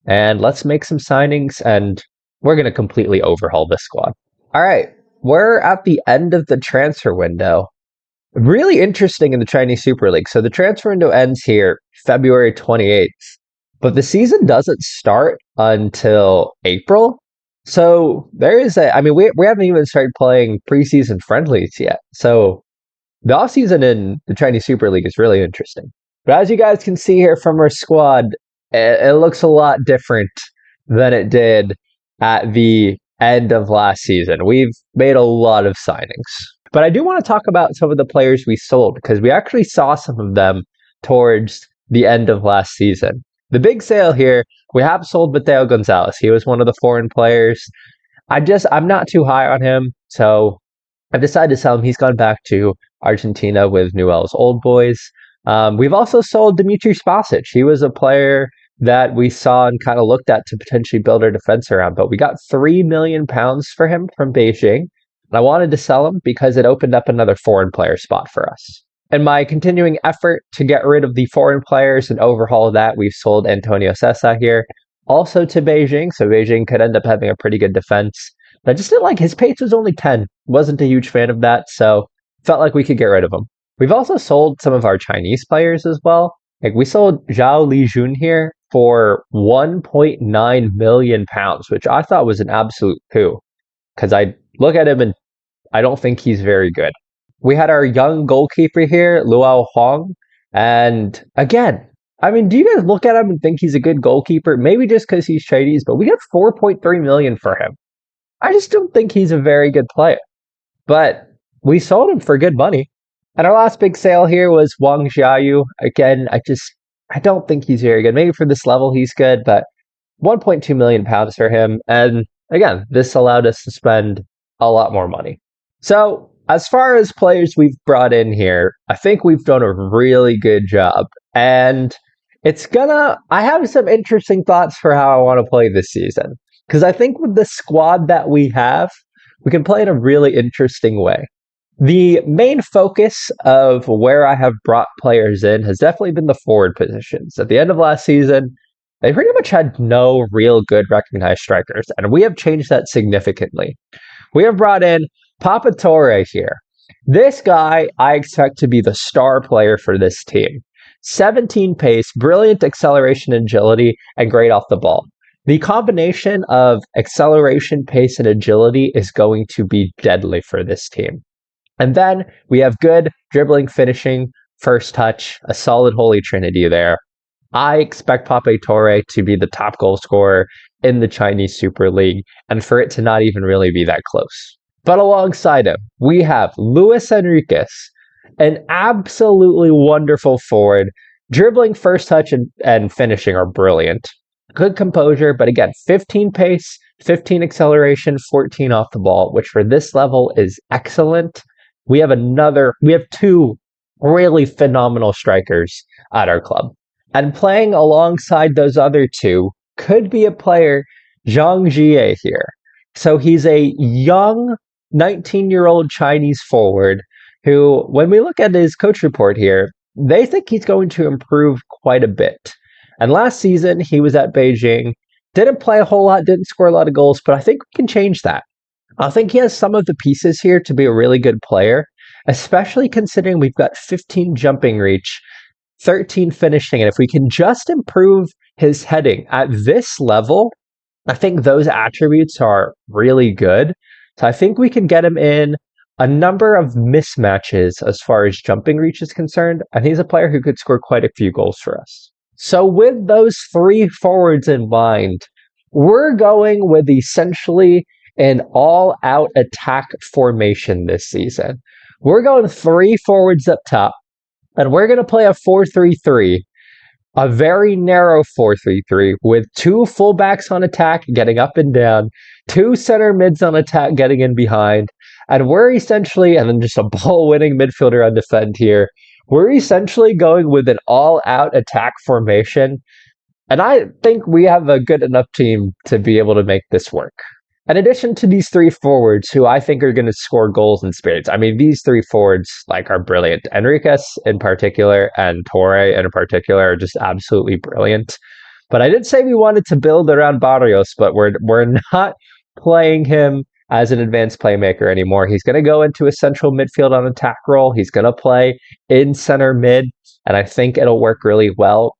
and let's make some signings and we're going to completely overhaul this squad. All right, we're at the end of the transfer window. Really interesting in the Chinese Super League. So the transfer window ends here February 28th, but the season doesn't start until April. So there is we haven't even started playing preseason friendlies yet. So the offseason in the Chinese Super League is really interesting. But as you guys can see here from our squad, it looks a lot different than it did at the end of last season. We've made a lot of signings. But I do want to talk about some of the players we sold because we actually saw some of them towards the end of last season. The big sale here, we have sold Mateo Gonzalez. He was one of the foreign players. I'm not too high on him, so I've decided to sell him. He's gone back to Argentina with Newell's Old Boys. We've also sold Dimitri Spasic. He was a player that we saw and kind of looked at to potentially build our defense around, but we got £3 million for him from Beijing. And I wanted to sell him because it opened up another foreign player spot for us. In my continuing effort to get rid of the foreign players and overhaul that, we've sold Antonio Sessa here, also to Beijing, so Beijing could end up having a pretty good defense. But I just didn't like his pace was only 10. Wasn't a huge fan of that, so felt like we could get rid of him. We've also sold some of our Chinese players as well. Like we sold Zhao Lijun here for £1.9 million, which I thought was an absolute coup. Because I look at him and I don't think he's very good. We had our young goalkeeper here, Luo Huang. And again, I mean, do you guys look at him and think he's a good goalkeeper? Maybe just because he's Chinese, but we got $4.3 million for him. I just don't think he's a very good player. But we sold him for good money. And our last big sale here was Wang Jiayu. Again, I don't think he's very good. Maybe for this level he's good, but £1.2 million for him. And again, this allowed us to spend a lot more money. So as far as players we've brought in here, I think we've done a really good job. And I have some interesting thoughts for how I want to play this season. Because I think with the squad that we have, we can play in a really interesting way. The main focus of where I have brought players in has definitely been the forward positions. At the end of last season, they pretty much had no real good recognized strikers, and we have changed that significantly. We have brought in Papa Torre here. This guy, I expect to be the star player for this team. 17 pace, brilliant acceleration and agility, and great off the ball. The combination of acceleration, pace, and agility is going to be deadly for this team. And then we have good dribbling, finishing, first touch, a solid holy trinity there. I expect Pape Torre to be the top goal scorer in the Chinese Super League, and for it to not even really be that close. But alongside him, we have Luis Enriquez, an absolutely wonderful forward. Dribbling, first touch, and finishing are brilliant. Good composure, but again, 15 pace, 15 acceleration, 14 off the ball, which for this level is excellent. We have two really phenomenal strikers at our club. And playing alongside those other two could be a player Zhang Jie here. So he's a young 19-year-old Chinese forward who, when we look at his coach report here, they think he's going to improve quite a bit. And last season, he was at Beijing, didn't play a whole lot, didn't score a lot of goals, but I think we can change that. I think he has some of the pieces here to be a really good player, especially considering we've got 15 jumping reach, 13 finishing, and if we can just improve his heading at this level, I think those attributes are really good. So I think we can get him in a number of mismatches as far as jumping reach is concerned, and he's a player who could score quite a few goals for us. So with those three forwards in mind, we're going with essentially an all-out attack formation this season. We're going three forwards up top, and we're going to play a 4-3-3, a very narrow 4-3-3 with two fullbacks on attack getting up and down, two center mids on attack getting in behind, and we're essentially, and then just a ball-winning midfielder on defend here, we're essentially going with an all-out attack formation, and I think we have a good enough team to be able to make this work. In addition to these three forwards, who I think are going to score goals in spades, I mean, these three forwards are brilliant. Enriquez in particular and Torre in particular are just absolutely brilliant. But I did say we wanted to build around Barrios, but we're not playing him as an advanced playmaker anymore. He's going to go into a central midfield on attack role. He's going to play in center mid, and I think it'll work really well.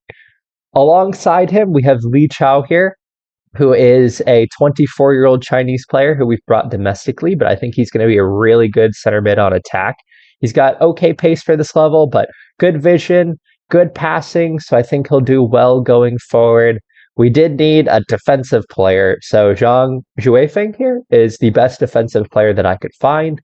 Alongside him, we have Li Chao here, who is a 24-year-old Chinese player who we've brought domestically, but I think he's going to be a really good center mid on attack. He's got okay pace for this level, but good vision, good passing, so I think he'll do well going forward. We did need a defensive player, so Zhang Juefeng here is the best defensive player that I could find.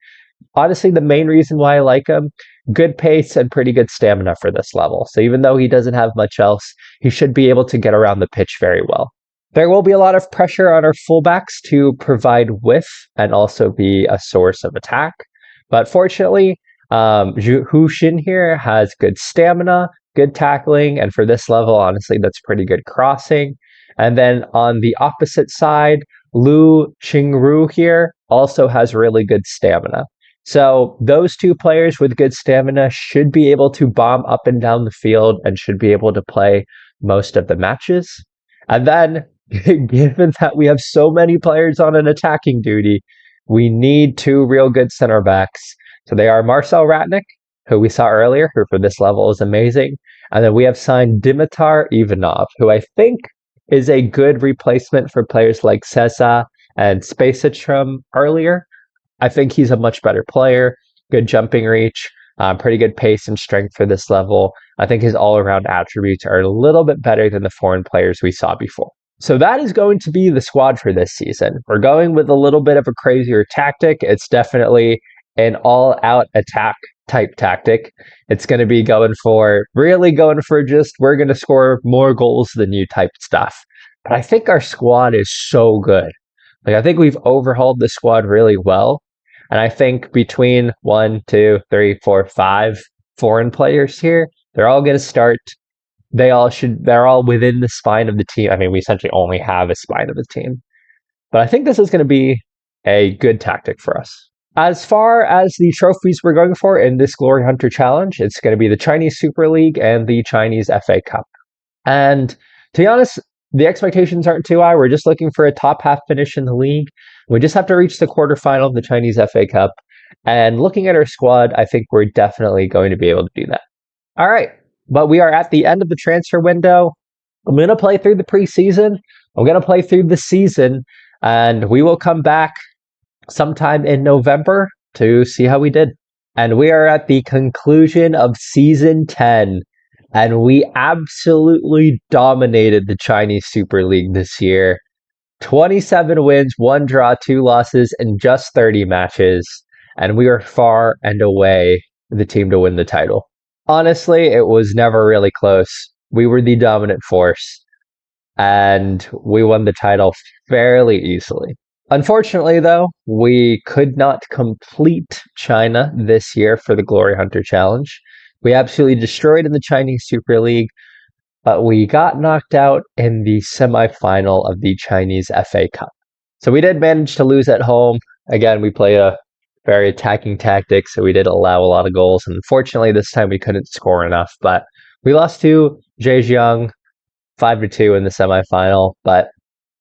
Honestly, the main reason why I like him, good pace and pretty good stamina for this level. So even though he doesn't have much else, he should be able to get around the pitch very well. There will be a lot of pressure on our fullbacks to provide width and also be a source of attack. But fortunately, Hu Xin here has good stamina, good tackling, and for this level, honestly, that's pretty good crossing. And then on the opposite side, Lu Qingru here also has really good stamina. So those two players with good stamina should be able to bomb up and down the field and should be able to play most of the matches. And then, given that we have so many players on an attacking duty, we need two real good center backs. So they are Marcel Ratnik, who we saw earlier, who for this level is amazing. And then we have signed Dimitar Ivanov, who I think is a good replacement for players like Cesa and Spacetrum earlier. I think he's a much better player, good jumping reach, pretty good pace and strength for this level. I think his all-around attributes are a little bit better than the foreign players we saw before. So that is going to be the squad for this season. We're going with a little bit of a crazier tactic. It's definitely an all-out attack type tactic. It's going to be really going for just, we're going to score more goals than you type stuff. But I think our squad is so good. I think we've overhauled the squad really well. And I think between 1, 2, 3, 4, 5 foreign players here, they're all going to start. They're all within the spine of the team. I mean, we essentially only have a spine of the team. But I think this is going to be a good tactic for us. As far as the trophies we're going for in this Glory Hunter Challenge, it's going to be the Chinese Super League and the Chinese FA Cup. And to be honest, the expectations aren't too high. We're just looking for a top half finish in the league. We just have to reach the quarterfinal of the Chinese FA Cup. And looking at our squad, I think we're definitely going to be able to do that. All right. But we are at the end of the transfer window. I'm going to play through the preseason. I'm going to play through the season. And we will come back sometime in November to see how we did. And we are at the conclusion of Season 10. And we absolutely dominated the Chinese Super League this year. 27 wins, 1 draw, 2 losses in just 30 matches. And we are far and away the team to win the title. Honestly, it was never really close. We were the dominant force. And we won the title fairly easily. Unfortunately, though, we could not complete China this year for the Glory Hunter Challenge. We absolutely destroyed in the Chinese Super League. but we got knocked out in the semifinal of the Chinese FA Cup. So we did manage to lose at home. Again, we play a very attacking tactic, so we did allow a lot of goals. And unfortunately, this time we couldn't score enough, but we lost to Zhejiang 5-2 in the semifinal, but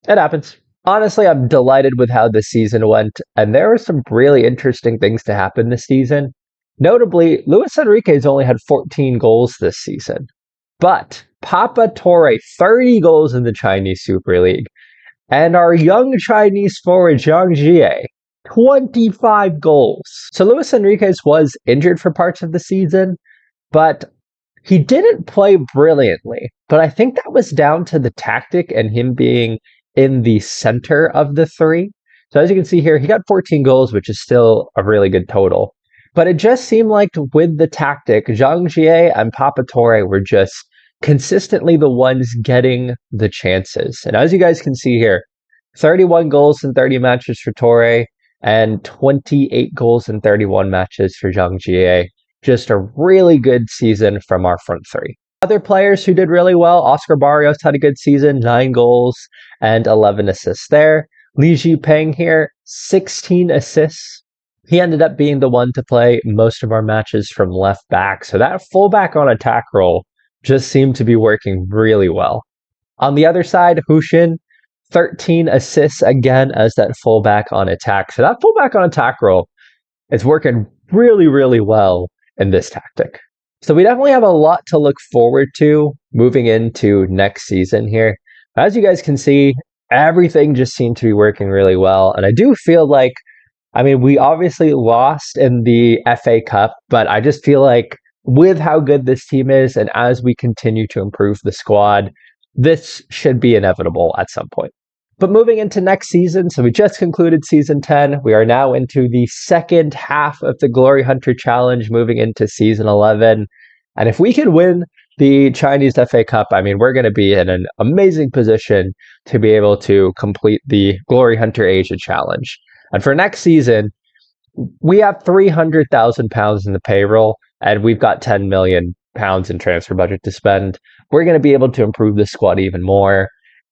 it happens. Honestly, I'm delighted with how this season went, and there were some really interesting things to happen this season. Notably, Luis Enrique's only had 14 goals this season, but Papa Torre, 30 goals in the Chinese Super League, and our young Chinese forward Zhang Jie, 25 goals. So Luis Enriquez was injured for parts of the season, but he didn't play brilliantly. But I think that was down to the tactic and him being in the center of the three. So as you can see here, he got 14 goals, which is still a really good total. But it just seemed like with the tactic, Zhang Jie and Papa Torre were just consistently the ones getting the chances. And as you guys can see here, 31 goals in 30 matches for Torre and 28 goals in 31 matches for Zhang Jie. Just a really good season from our front three. Other players who did really well, Oscar Barrios had a good season, 9 goals and 11 assists there. Li Jipeng here, 16 assists. He ended up being the one to play most of our matches from left back, so that fullback on attack role just seemed to be working really well. On the other side, Hushin, 13 assists again as that fullback on attack. So that fullback on attack role is working really, really well in this tactic. So we definitely have a lot to look forward to moving into next season here. As you guys can see, everything just seemed to be working really well. And I do feel like, we obviously lost in the FA Cup, but I just feel like with how good this team is and as we continue to improve the squad, this should be inevitable at some point. But moving into next season, so we just concluded season 10. We are now into the second half of the Glory Hunter Challenge, moving into season 11. And if we can win the Chinese FA Cup, we're going to be in an amazing position to be able to complete the Glory Hunter Asia Challenge. And for next season, we have £300,000 in the payroll, and we've got £10 million in transfer budget to spend. We're going to be able to improve the squad even more.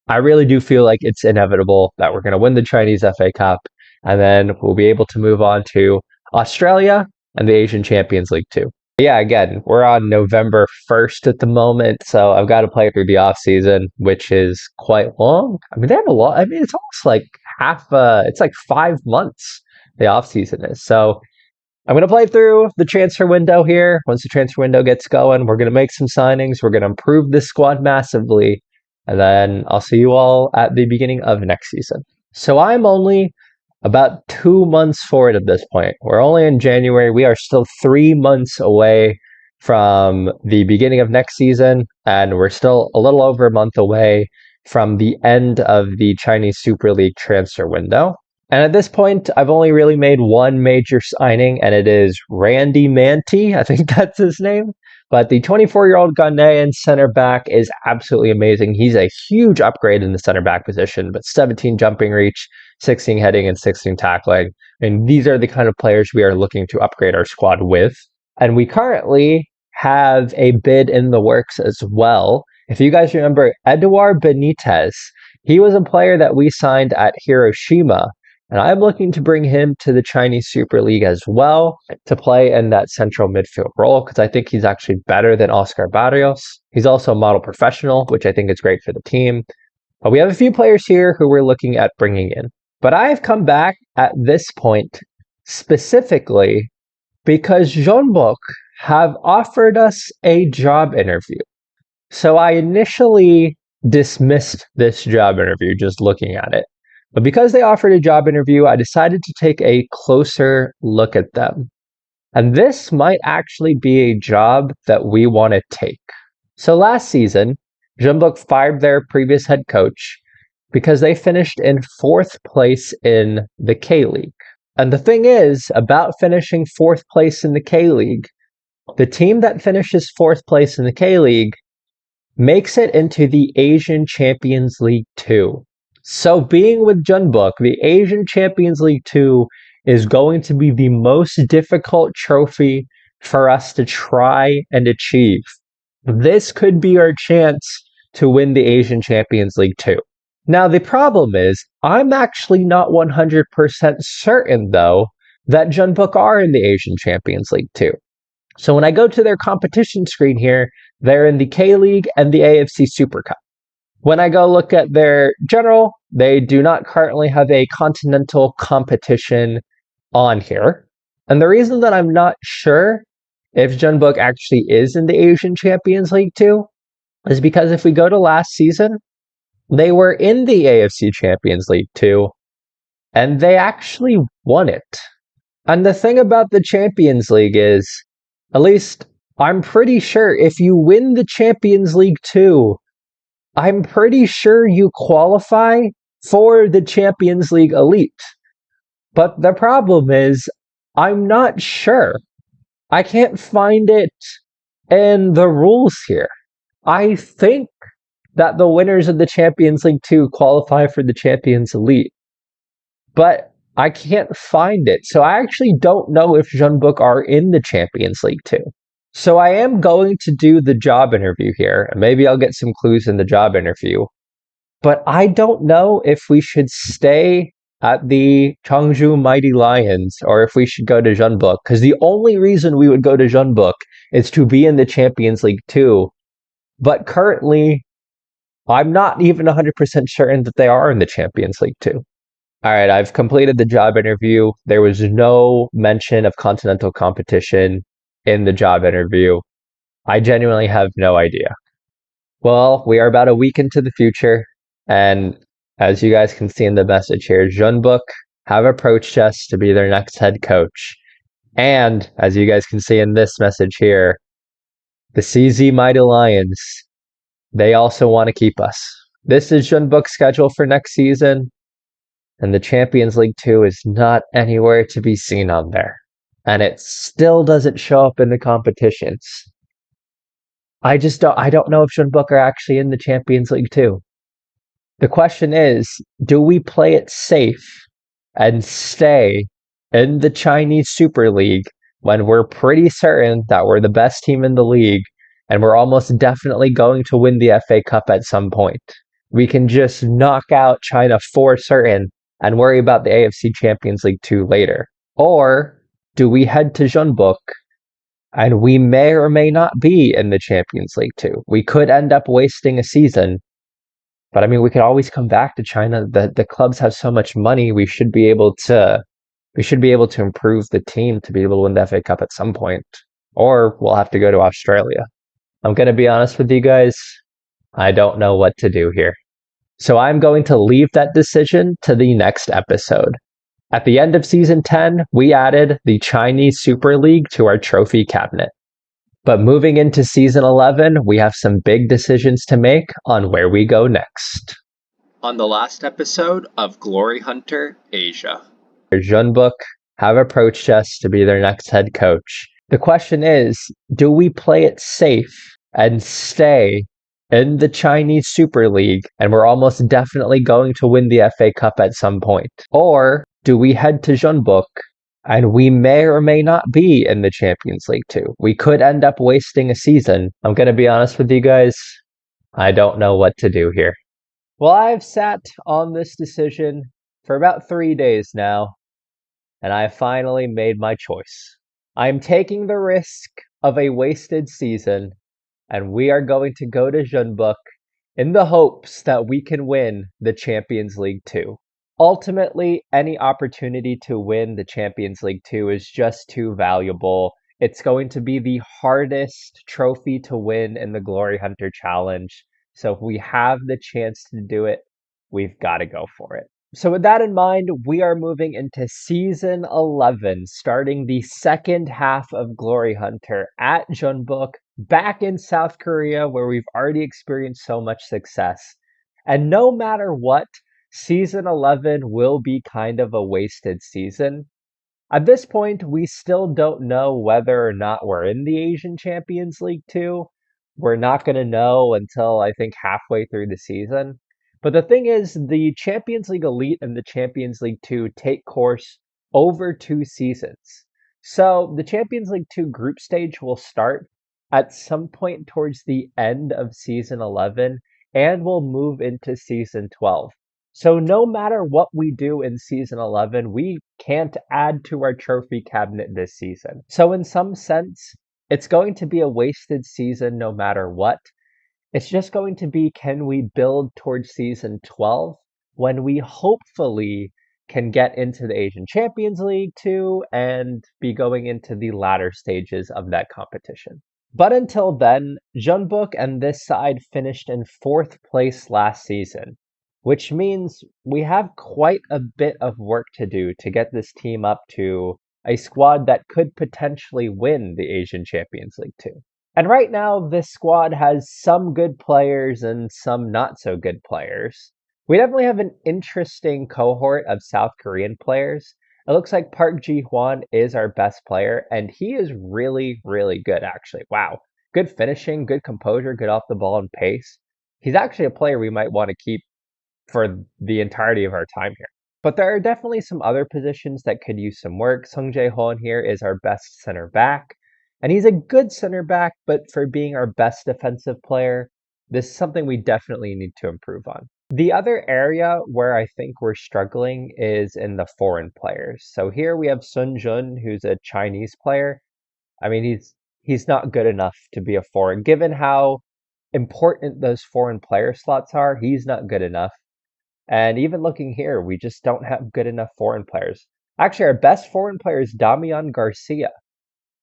I really do feel like it's inevitable that we're going to win the Chinese FA Cup, and then we'll be able to move on to Australia and the Asian Champions League Two. Yeah, again, we're on November 1st at the moment, so I've got to play through the off season, which is quite long. They have a lot. It's almost like it's like 5 months the off season is. So I'm going to play through the transfer window here. Once the transfer window gets going, we're going to make some signings. We're going to improve this squad massively. And then I'll see you all at the beginning of next season. So I'm only about 2 months forward at this point. We're only in January. We are still 3 months away from the beginning of next season. And we're still a little over a month away from the end of the Chinese Super League transfer window. And at this point, I've only really made one major signing, and it is Randy Manti. I think that's his name. But the 24-year-old Ghanaian center back is absolutely amazing. He's a huge upgrade in the center back position, but 17 jumping reach, 16 heading, and 16 tackling. These are the kind of players we are looking to upgrade our squad with. And we currently have a bid in the works as well. If you guys remember, Eduard Benitez, he was a player that we signed at Hiroshima. And I'm looking to bring him to the Chinese Super League as well to play in that central midfield role because I think he's actually better than Oscar Barrios. He's also a model professional, which I think is great for the team. But we have a few players here who we're looking at bringing in. But I have come back at this point specifically because Jeonbuk have offered us a job interview. So I initially dismissed this job interview just looking at it. But because they offered a job interview, I decided to take a closer look at them. And this might actually be a job that we want to take. So last season, Jeonbuk fired their previous head coach because they finished in 4th place in the K-League. And the thing is, about finishing 4th place in the K-League, the team that finishes 4th place in the K-League makes it into the Asian Champions League Two. So being with Jeonbuk, the Asian Champions League 2 is going to be the most difficult trophy for us to try and achieve. This could be our chance to win the Asian Champions League Two. Now, the problem is, I'm actually not 100% certain, though, that Jeonbuk are in the Asian Champions League Two. So when I go to their competition screen here, they're in the K-League and the AFC Super Cup. When I go look at their general, they do not currently have a continental competition on here. And the reason that I'm not sure if Jeonbuk actually is in the Asian Champions League Two is because if we go to last season, they were in the AFC Champions League Two, and they actually won it. And the thing about the Champions League is, at least I'm pretty sure if you win the Champions League 2, I'm pretty sure you qualify for the Champions League Elite. But the problem is, I'm not sure. I can't find it in the rules here. I think that the winners of the Champions League 2 qualify for the Champions Elite, but I can't find it. So I actually don't know if Jeonbuk are in the Champions League 2. So I am going to do the job interview here, and maybe I'll get some clues in the job interview. But I don't know if we should stay at the Cheongju Mighty Lions or if we should go to Jeonbuk, because the only reason we would go to Jeonbuk is to be in the Champions League 2. But currently, I'm not even 100% certain that they are in the Champions League 2. All right, I've completed the job interview. There was no mention of continental competition in the job interview. I genuinely have no idea. Well, we are about a week into the future, and as you guys can see in the message here, Jeonbuk have approached us to be their next head coach. And as you guys can see in this message here, the CZ Mighty Lions, they also want to keep us. This is Jeonbuk's schedule for next season. And the Champions League 2 is not anywhere to be seen on there. And it still doesn't show up in the competitions. I don't know if Jeonbuk are actually in the Champions League 2. The question is, do we play it safe and stay in the Chinese Super League when we're pretty certain that we're the best team in the league and we're almost definitely going to win the FA Cup at some point? We can just knock out China for certain and worry about the AFC Champions League 2 later. Or do we head to Jeonbuk and we may or may not be in the Champions League 2? We could end up wasting a season, but I mean, we could always come back to China. The clubs have so much money. We should be able to improve the team to be able to win the FA Cup at some point. Or we'll have to go to Australia. I'm going to be honest with you guys. I don't know what to do here. So I'm going to leave that decision to the next episode. At the end of Season 10, we added the Chinese Super League to our trophy cabinet. But moving into Season 11, we have some big decisions to make on where we go next. On the last episode of Glory Hunter Asia, Jeonbuk have approached us to be their next head coach. The question is, do we play it safe and stay in the Chinese Super League and we're almost definitely going to win the FA Cup at some point? Or do we head to Jeonbuk and we may or may not be in the Champions League 2? We could end up wasting a season. I'm going to be honest with you guys. I don't know what to do here. Well, I've sat on this decision for about 3 days now, and I finally made my choice. I'm taking the risk of a wasted season, and we are going to go to Jeonbuk in the hopes that we can win the Champions League 2. Ultimately, any opportunity to win the Champions League 2 is just too valuable. It's going to be the hardest trophy to win in the Glory Hunter Challenge. So if we have the chance to do it, we've got to go for it. So with that in mind, we are moving into Season 11, starting the second half of Glory Hunter at Jeonbuk, back in South Korea, where we've already experienced so much success. And no matter what, Season 11 will be kind of a wasted season. At this point, we still don't know whether or not we're in the Asian Champions League 2. We're not going to know until, I think, halfway through the season. But the thing is, the Champions League Elite and the Champions League 2 take course over 2 seasons. So the Champions League 2 group stage will start at some point towards the end of Season 11, and we'll move into season 12. So no matter what we do in season 11, we can't add to our trophy cabinet this season. So in some sense, it's going to be a wasted season no matter what. It's just going to be, can we build towards season 12 when we hopefully can get into the Asian Champions League Two and be going into the latter stages of that competition. But until then, Jeonbuk and this side finished in fourth place last season, which means we have quite a bit of work to do to get this team up to a squad that could potentially win the Asian Champions League Two. And right now, this squad has some good players and some not so good players. We definitely have an interesting cohort of South Korean players. It looks like Park Ji-hwan is our best player, and he is really, really good, actually. Wow. Good finishing, good composure, good off the ball and pace. He's actually a player we might want to keep for the entirety of our time here. But there are definitely some other positions that could use some work. Sung Jae-hon here is our best center back. And he's a good center back, but for being our best defensive player, this is something we definitely need to improve on. The other area where I think we're struggling is in the foreign players. So here we have Sun Jun, who's a Chinese player. I mean, he's not good enough to be a foreign. Given how important those foreign player slots are, he's not good enough. And even looking here, we just don't have good enough foreign players. Actually, our best foreign player is Damian Garcia,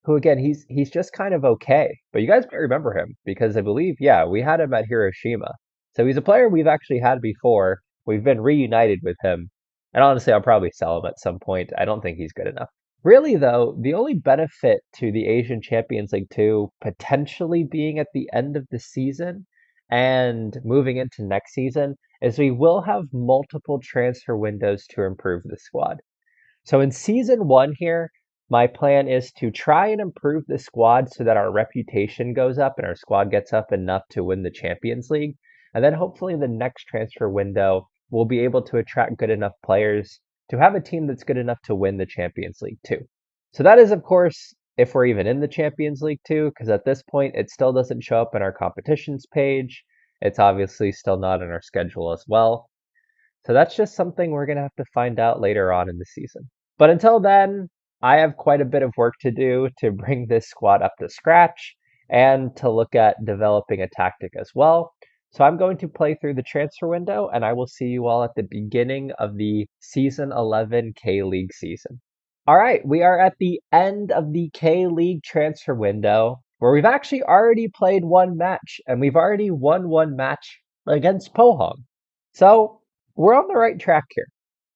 who again, he's just kind of okay. But you guys might remember him because I believe, yeah, we had him at Hiroshima. So he's a player we've actually had before. We've been reunited with him. And honestly, I'll probably sell him at some point. I don't think he's good enough. Really, though, the only benefit to the Asian Champions League 2 potentially being at the end of the season and moving into next season is we will have multiple transfer windows to improve the squad. So in season 1 here, my plan is to try and improve the squad so that our reputation goes up and our squad gets up enough to win the Champions League. And then hopefully in the next transfer window, we'll be able to attract good enough players to have a team that's good enough to win the Champions League too. So that is, of course, if we're even in the Champions League too, because at this point, it still doesn't show up in our competitions page. It's obviously still not in our schedule as well. So that's just something we're going to have to find out later on in the season. But until then, I have quite a bit of work to do to bring this squad up to scratch and to look at developing a tactic as well. So I'm going to play through the transfer window and I will see you all at the beginning of the season 11 K-League season. All right, we are at the end of the K-League transfer window where we've actually already played one match and we've already won one match against Pohang. So we're on the right track here.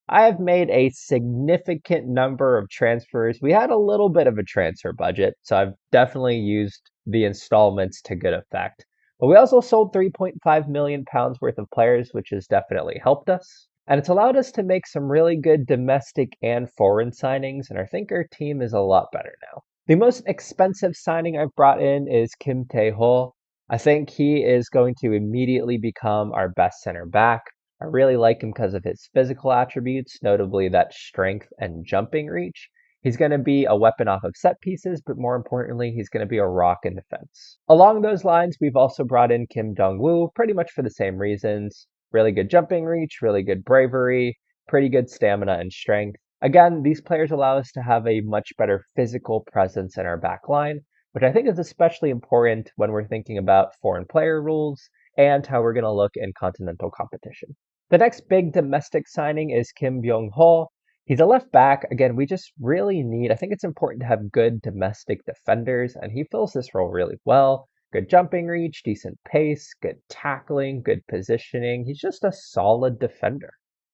I have made a significant number of transfers. We had a little bit of a transfer budget, so I've definitely used the installments to good effect. But we also sold 3.5 million pounds worth of players, which has definitely helped us. And it's allowed us to make some really good domestic and foreign signings, and I think our team is a lot better now. The most expensive signing I've brought in is Kim Tae-ho. I think he is going to immediately become our best center back. I really like him because of his physical attributes, notably that strength and jumping reach. He's going to be a weapon off of set pieces, but more importantly, he's going to be a rock in defense. Along those lines, we've also brought in Kim Dong-woo, pretty much for the same reasons. Really good jumping reach, really good bravery, pretty good stamina and strength. Again, these players allow us to have a much better physical presence in our back line, which I think is especially important when we're thinking about foreign player rules and how we're going to look in continental competition. The next big domestic signing is Kim Byung-ho. He's a left back. Again, we just really need, I think it's important to have good domestic defenders, and he fills this role really well. Good jumping reach, decent pace, good tackling, good positioning. He's just a solid defender.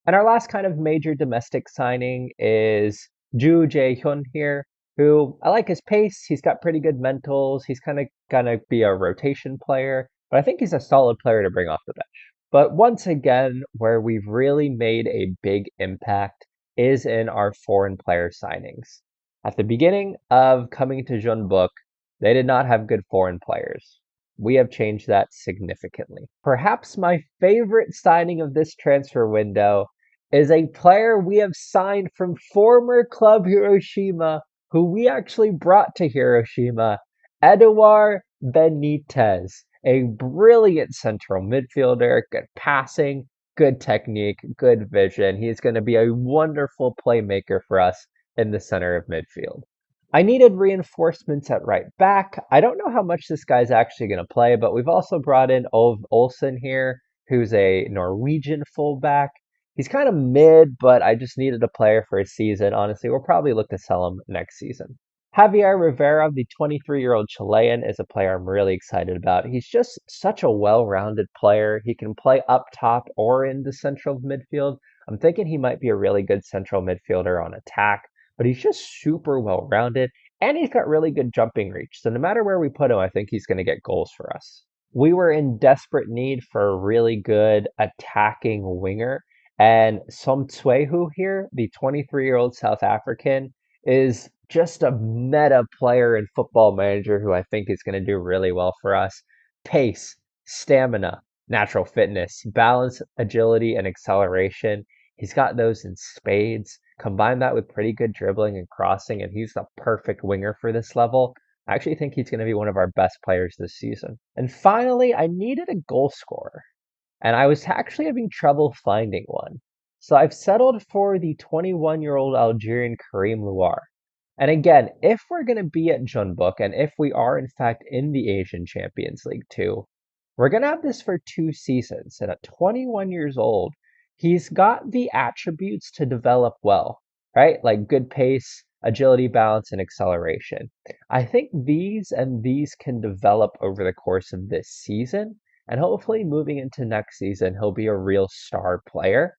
And our last kind of major domestic signing is Ju Jae-hyun here, who I like his pace. He's got pretty good mentals. He's kind of going to be a rotation player, but I think he's a solid player to bring off the bench. But once again, where we've really made a big impact is in our foreign player signings. At the beginning of coming to Jeonbuk, they did not have good foreign players. We have changed that significantly. Perhaps my favorite signing of this transfer window is a player we have signed from former club Hiroshima, who we actually brought to Hiroshima, Eduard Benitez. a brilliant central midfielder, good passing, good technique, good vision. He's going to be a wonderful playmaker for us in the center of midfield. I needed reinforcements at right back. I don't know how much this guy's actually going to play, but we've also brought in Ove Olsen here, who's a Norwegian fullback. He's kind of mid, but I just needed a player for a season. Honestly, we'll probably look to sell him next season. Javier Rivera, the 23-year-old Chilean, is a player I'm really excited about. He's just such a well-rounded player. He can play up top or in the central midfield. I'm thinking he might be a really good central midfielder on attack, but he's just super well-rounded, and he's got really good jumping reach. So no matter where we put him, I think he's going to get goals for us. We were in desperate need for a really good attacking winger, and Som Tsuehu here, the 23-year-old South African, is just a meta player in Football Manager who I think is going to do really well for us. Pace, stamina, natural fitness, balance, agility, and acceleration. He's got those in spades. Combine that with pretty good dribbling and crossing, and he's the perfect winger for this level. I actually think he's going to be one of our best players this season. And finally, I needed a goal scorer, and I was actually having trouble finding one. So I've settled for the 21-year-old Algerian Karim Louar. And again, if we're going to be at Jeonbuk, and if we are in fact in the Asian Champions League Two, we're going to have this for 2 seasons. And at 21 years old, he's got the attributes to develop well, right? Like good pace, agility, balance, and acceleration. I think these can develop over the course of this season. And hopefully moving into next season, he'll be a real star player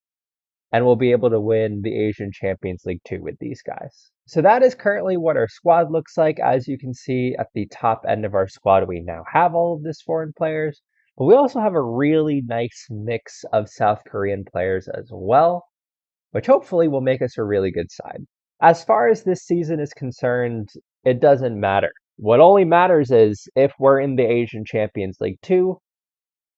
and we'll be able to win the Asian Champions League 2 with these guys. So that is currently what our squad looks like. As you can see at the top end of our squad, we now have all of this foreign players, but we also have a really nice mix of South Korean players as well, which hopefully will make us a really good side. As far as this season is concerned, it doesn't matter. What only matters is if we're in the Asian Champions League 2,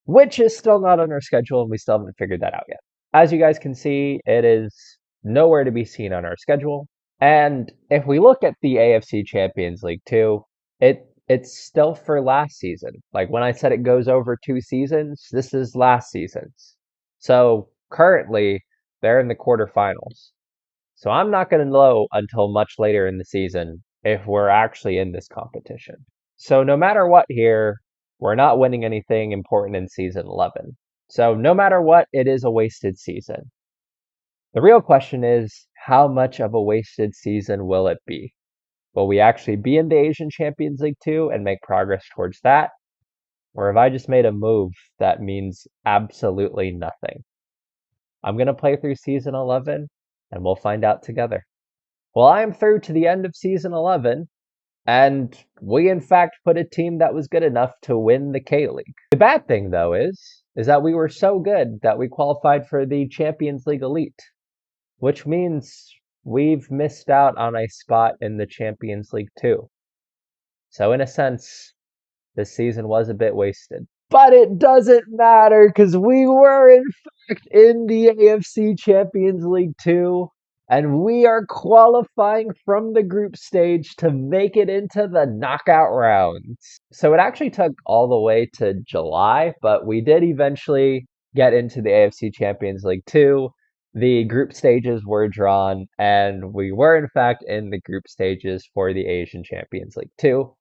which is still not on our schedule and we still haven't figured that out yet. As you guys can see, it is nowhere to be seen on our schedule. And if we look at the AFC Champions League 2, it's still for last season. Like when I said it goes over 2 seasons, this is last season's. So currently, they're in the quarterfinals. So I'm not going to know until much later in the season if we're actually in this competition. So no matter what here, we're not winning anything important in season 11. So no matter what, it is a wasted season. The real question is, how much of a wasted season will it be? Will we actually be in the Asian Champions League 2 and make progress towards that? Or have I just made a move that means absolutely nothing? I'm going to play through season 11 and we'll find out together. Well, I am through to the end of season 11, and we in fact put a team that was good enough to win the K-League. The bad thing though is that we were so good that we qualified for the Champions League Elite, which means we've missed out on a spot in the Champions League 2. So in a sense, this season was a bit wasted. But it doesn't matter because we were in fact in the AFC Champions League 2. And we are qualifying from the group stage to make it into the knockout rounds. So it actually took all the way to July, but we did eventually get into the AFC Champions League 2. The group stages were drawn, and we were in fact in the group stages for the Asian Champions League 2,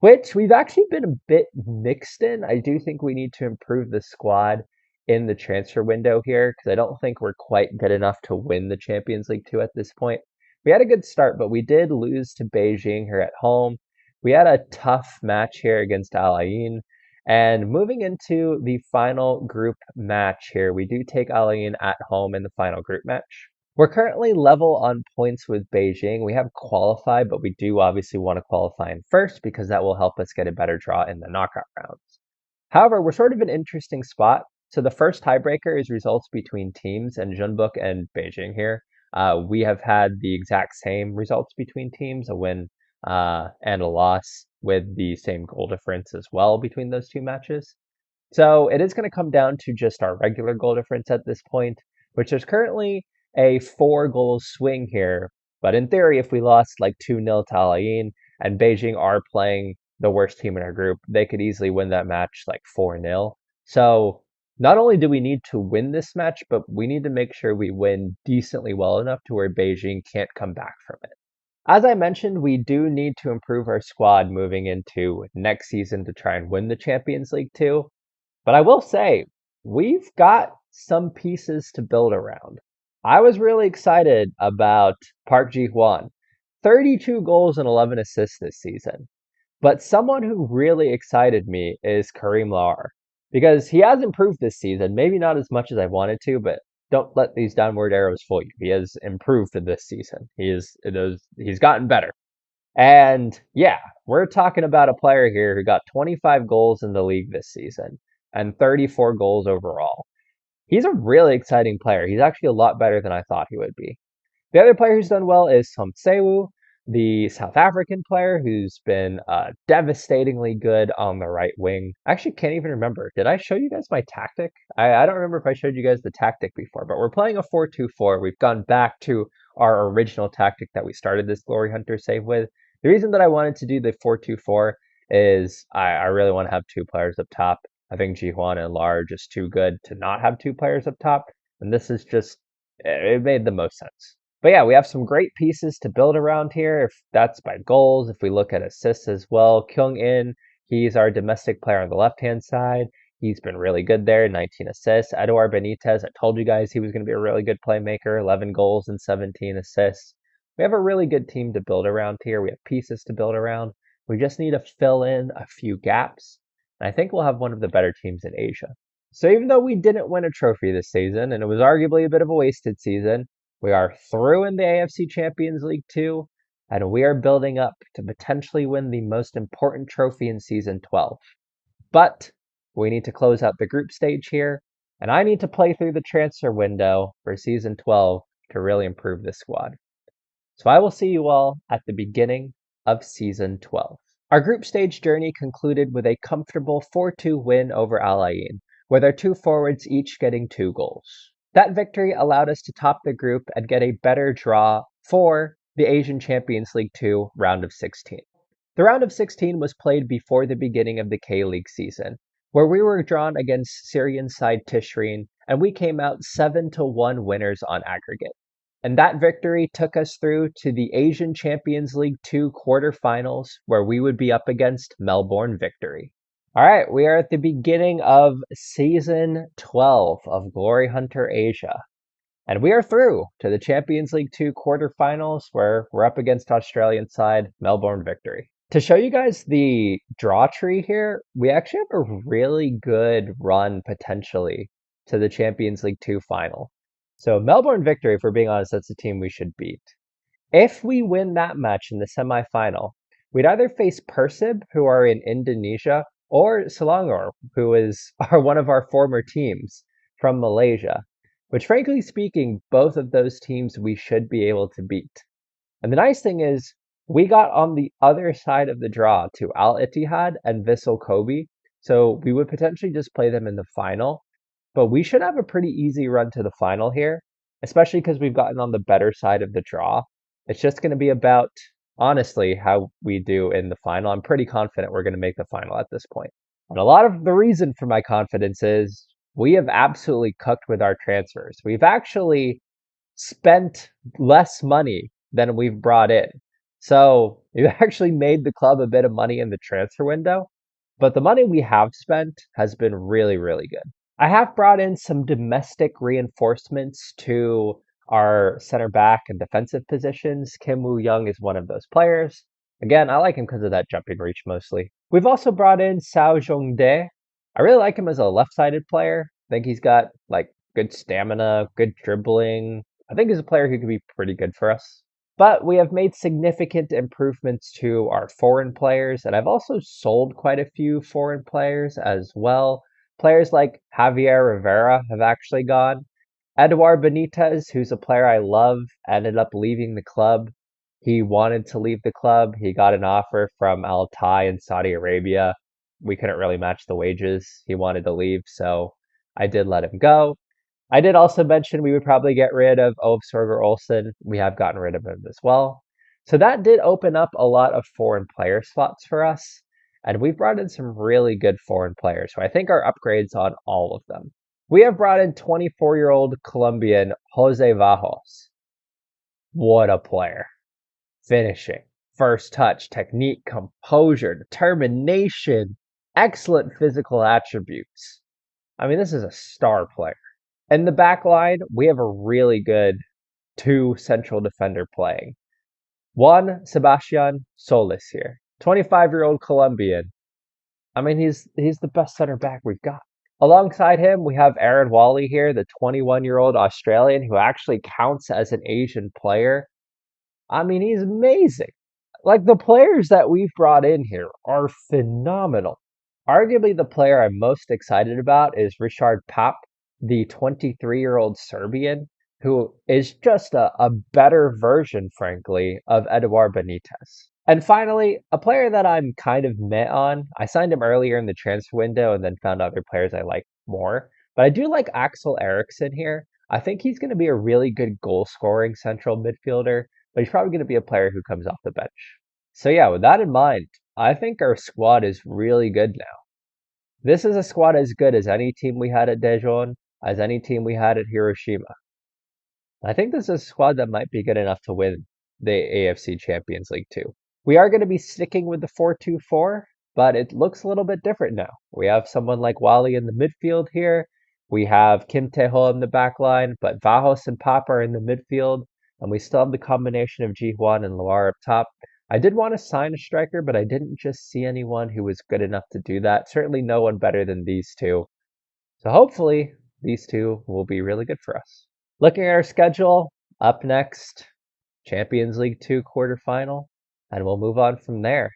which we've actually been a bit mixed in. I do think we need to improve the squad in the transfer window here because I don't think we're quite good enough to win the Champions League 2 at this point. We had a good start, but we did lose to Beijing here at home. We had a tough match here against Al Ain. And moving into the final group match here, we do take Al Ain at home in the final group match. We're currently level on points with Beijing. We have qualified, but we do obviously want to qualify in first because that will help us get a better draw in the knockout rounds. However, we're sort of an interesting spot. So the first tiebreaker is results between teams, and Jeonbuk and Beijing here. We have had the exact same results between teams, a win and a loss with the same goal difference as well between those two matches. So it is going to come down to just our regular goal difference at this point, which is currently a 4-goal swing here. But in theory, if we lost like 2-0 to Al Ain and Beijing are playing the worst team in our group. They could easily win that match like 4-0. So not only do we need to win this match, but we need to make sure we win decently well enough to where Beijing can't come back from it. As I mentioned, we do need to improve our squad moving into next season to try and win the Champions League Two. But I will say, we've got some pieces to build around. I was really excited about Park Ji-hwan. 32 goals and 11 assists this season. But someone who really excited me is Karim Lar, because he has improved this season. Maybe not as much as I wanted to, but don't let these downward arrows fool you. He has improved this season. He's gotten better. And yeah, we're talking about a player here who got 25 goals in the league this season and 34 goals overall. He's a really exciting player. He's actually a lot better than I thought he would be. The other player who's done well is Som Sewu, the South African player who's been devastatingly good on the right wing. I actually can't even remember. Did I show you guys my tactic? I don't remember if I showed you guys the tactic before, but we're playing a 4-2-4. We've gone back to our original tactic that we started this Glory Hunter save with. The reason that I wanted to do the 4-2-4 is I really want to have two players up top. I think Ji-hwan and Lar are just too good to not have two players up top. And this is just, it made the most sense. But yeah, we have some great pieces to build around here. If that's by goals, if we look at assists as well, Kyung In, he's our domestic player on the left-hand side. He's been really good there, 19 assists. Eduard Benitez, I told you guys he was going to be a really good playmaker, 11 goals and 17 assists. We have a really good team to build around here. We have pieces to build around. We just need to fill in a few gaps. And I think we'll have one of the better teams in Asia. So even though we didn't win a trophy this season, and it was arguably a bit of a wasted season, we are through in the AFC Champions League Two, and we are building up to potentially win the most important trophy in Season 12. But we need to close out the group stage here, and I need to play through the transfer window for Season 12 to really improve this squad. So I will see you all at the beginning of Season 12. Our group stage journey concluded with a comfortable 4-2 win over Al Ain, with our two forwards each getting 2 goals. That victory allowed us to top the group and get a better draw for the Asian Champions League Two round of 16. The round of 16 was played before the beginning of the K-League season, where we were drawn against Syrian side Tishreen, and we came out 7-1 winners on aggregate. And that victory took us through to the Asian Champions League Two quarterfinals, where we would be up against Melbourne Victory. All right, we are at the beginning of Season 12 of Glory Hunter Asia. And we are through to the Champions League 2 quarterfinals where we're up against Australian side Melbourne Victory. To show you guys the draw tree here, we actually have a really good run potentially to the Champions League 2 final. So Melbourne Victory, if we're being honest, that's the team we should beat. If we win that match in the semifinal, we'd either face Persib, who are in Indonesia, or Selangor, who is one of our former teams from Malaysia, which frankly speaking, both of those teams we should be able to beat. And the nice thing is, we got on the other side of the draw to Al Ittihad and Vissel Kobe, so we would potentially just play them in the final, but we should have a pretty easy run to the final here, especially because we've gotten on the better side of the draw. It's just going to be about, honestly, how we do in the final. I'm pretty confident we're going to make the final at this point. And a lot of the reason for my confidence is we have absolutely cooked with our transfers. We've actually spent less money than we've brought in. So we've actually made the club a bit of money in the transfer window, but the money we have spent has been really, really good. I have brought in some domestic reinforcements to our center back and defensive positions. Kim Woo-young is one of those players. Again, I like him because of that jumping reach mostly. We've also brought in Sao Jong-dae. I really like him as a left-sided player. I think he's got like good stamina, good dribbling. I think he's a player who could be pretty good for us. But we have made significant improvements to our foreign players, and I've also sold quite a few foreign players as well. Players like Javier Rivera have actually gone. Eduard Benitez, who's a player I love, ended up leaving the club. He wanted to leave the club. He got an offer from Al Thai in Saudi Arabia. We couldn't really match the wages. He wanted to leave, so I did let him go. I did also mention we would probably get rid of Ove Sorger Olsen. We have gotten rid of him as well. So that did open up a lot of foreign player slots for us. And we've brought in some really good foreign players, so I think our upgrades on all of them. We have brought in 24-year-old Colombian Jose Vajos. What a player. Finishing, first touch, technique, composure, determination, excellent physical attributes. I mean, this is a star player. In the back line, we have a really good two central defender playing. Juan Sebastian Solis here, 25-year-old Colombian. I mean, he's the best center back we've got. Alongside him, we have Aaron Wally here, the 21-year-old Australian who actually counts as an Asian player. I mean, he's amazing. Like, the players that we've brought in here are phenomenal. Arguably, the player I'm most excited about is Richard Pap, the 23-year-old Serbian, who is just a better version, frankly, of Eduard Benitez. And finally, a player that I'm kind of meh on. I signed him earlier in the transfer window and then found other players I like more. But I do like Axel Eriksson here. I think he's going to be a really good goal-scoring central midfielder, but he's probably going to be a player who comes off the bench. So yeah, with that in mind, I think our squad is really good now. This is a squad as good as any team we had at Daejeon, as any team we had at Hiroshima. I think this is a squad that might be good enough to win the AFC Champions League Two. We are going to be sticking with the 4-2-4, but it looks a little bit different now. We have someone like Wally in the midfield here. We have Kim Tae-ho in the back line, but Vajos and Papa are in the midfield, and we still have the combination of Ji-hwan and Loire up top. I did want to sign a striker, but I didn't just see anyone who was good enough to do that. Certainly no one better than these two. So hopefully these two will be really good for us. Looking at our schedule, up next, Champions League 2 quarterfinal, and we'll move on from there.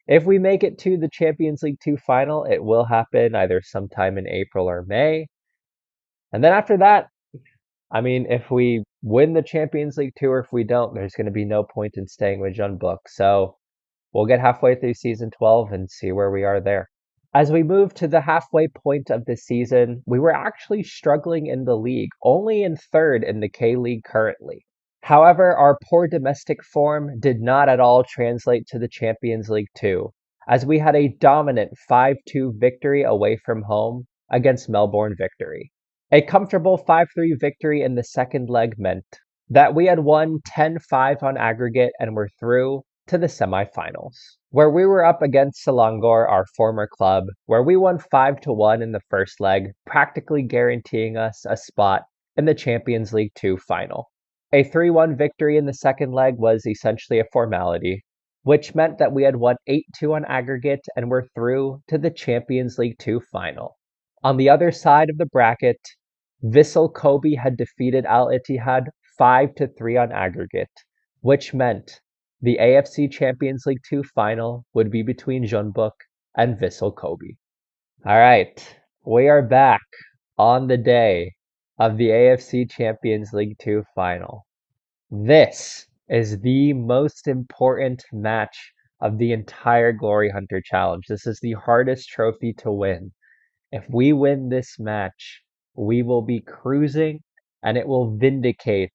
If we make it to the Champions League 2 final, it will happen either sometime in April or May. And then after that, I mean, if we win the Champions League 2 or if we don't, there's going to be no point in staying with Jeonbuk. So we'll get halfway through season 12 and see where we are there. As we move to the halfway point of the season, we were actually struggling in the league, only in third in the K-League currently. However, our poor domestic form did not at all translate to the Champions League 2, as we had a dominant 5-2 victory away from home against Melbourne Victory. A comfortable 5-3 victory in the second leg meant that we had won 10-5 on aggregate and were through to the semifinals, where we were up against Selangor, our former club, where we won 5-1 in the first leg, practically guaranteeing us a spot in the Champions League 2 final. A 3-1 victory in the second leg was essentially a formality, which meant that we had won 8-2 on aggregate and were through to the Champions League 2 final. On the other side of the bracket, Vissel Kobe had defeated Al Ittihad 5-3 on aggregate, which meant the AFC Champions League 2 final would be between Jeonbuk and Vissel Kobe. All right, we are back on the day of the AFC Champions League 2 final. This is the most important match of the entire Glory Hunter Challenge. This is the hardest trophy to win. If we win this match, we will be cruising and it will vindicate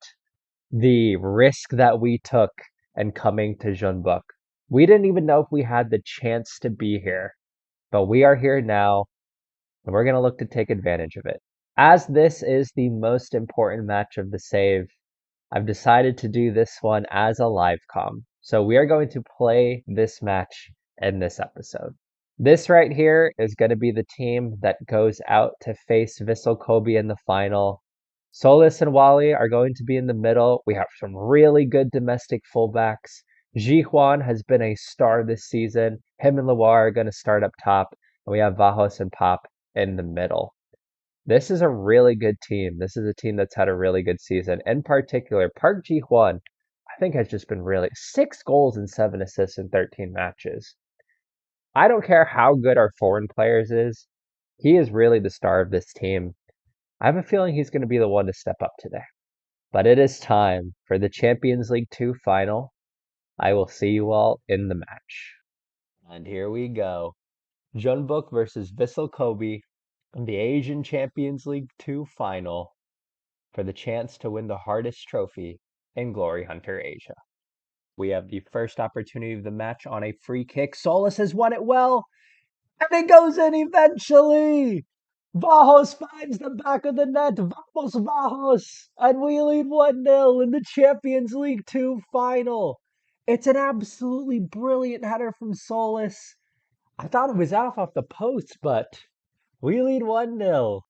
the risk that we took in coming to Jeonbuk. We didn't even know if we had the chance to be here, but we are here now and we're going to look to take advantage of it. As this is the most important match of the save, I've decided to do this one as a live comm. So we are going to play this match in this episode. This right here is going to be the team that goes out to face Vissel Kobe in the final. Solis and Wally are going to be in the middle. We have some really good domestic fullbacks. Ji-hwan has been a star this season. Him and Loire are going to start up top. And we have Vajos and Pop in the middle. This is a really good team. This is a team that's had a really good season. In particular, Park Ji-hwan, I think, has just been really 6 goals and 7 assists in 13 matches. I don't care how good our foreign players is. He is really the star of this team. I have a feeling he's going to be the one to step up today. But it is time for the Champions League 2 final. I will see you all in the match. And here we go. Jeonbuk versus Vissel Kobe in the Asian Champions League 2 final for the chance to win the hardest trophy in Glory Hunter Asia. We have the first opportunity of the match on a free kick. Solis has won it well, and it goes in eventually. Vajos finds the back of the net. Vamos, Vajos! And we lead 1-0 in the Champions League Two final. It's an absolutely brilliant header from Solis. I thought it was off the post, but we lead 1-0.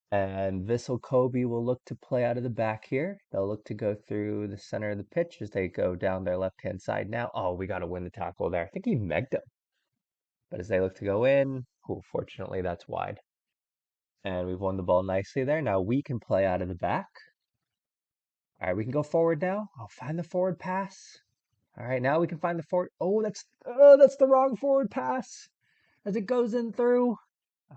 And Vissel Kobe will look to play out of the back here. They'll look to go through the center of the pitch as they go down their left-hand side now. Oh, we got to win the tackle there. I think he megged him. But as they look to go in, fortunately that's wide. And we've won the ball nicely there. Now we can play out of the back. All right, we can go forward now. I'll find the forward pass. All right, now we can find the forward. Oh, that's the wrong forward pass as it goes in through.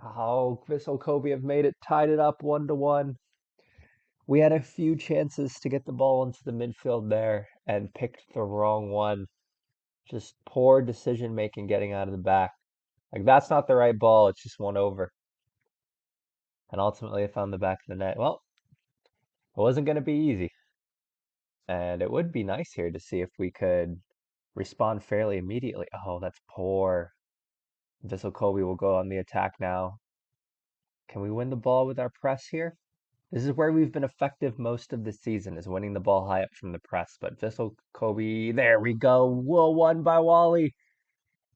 Oh, Vissel Kobe have made it, tied it up 1-1. We had a few chances to get the ball into the midfield there and picked the wrong one. Just poor decision making getting out of the back. Like, that's not the right ball. It's just one over. And ultimately, I found the back of the net. Well, it wasn't going to be easy. And it would be nice here to see if we could respond fairly immediately. Oh, that's poor. Vissel Kobe will go on the attack now. Can we win the ball with our press here? This is where we've been effective most of the season, is winning the ball high up from the press. But Vissel Kobe, there we go. Well, won by Wally.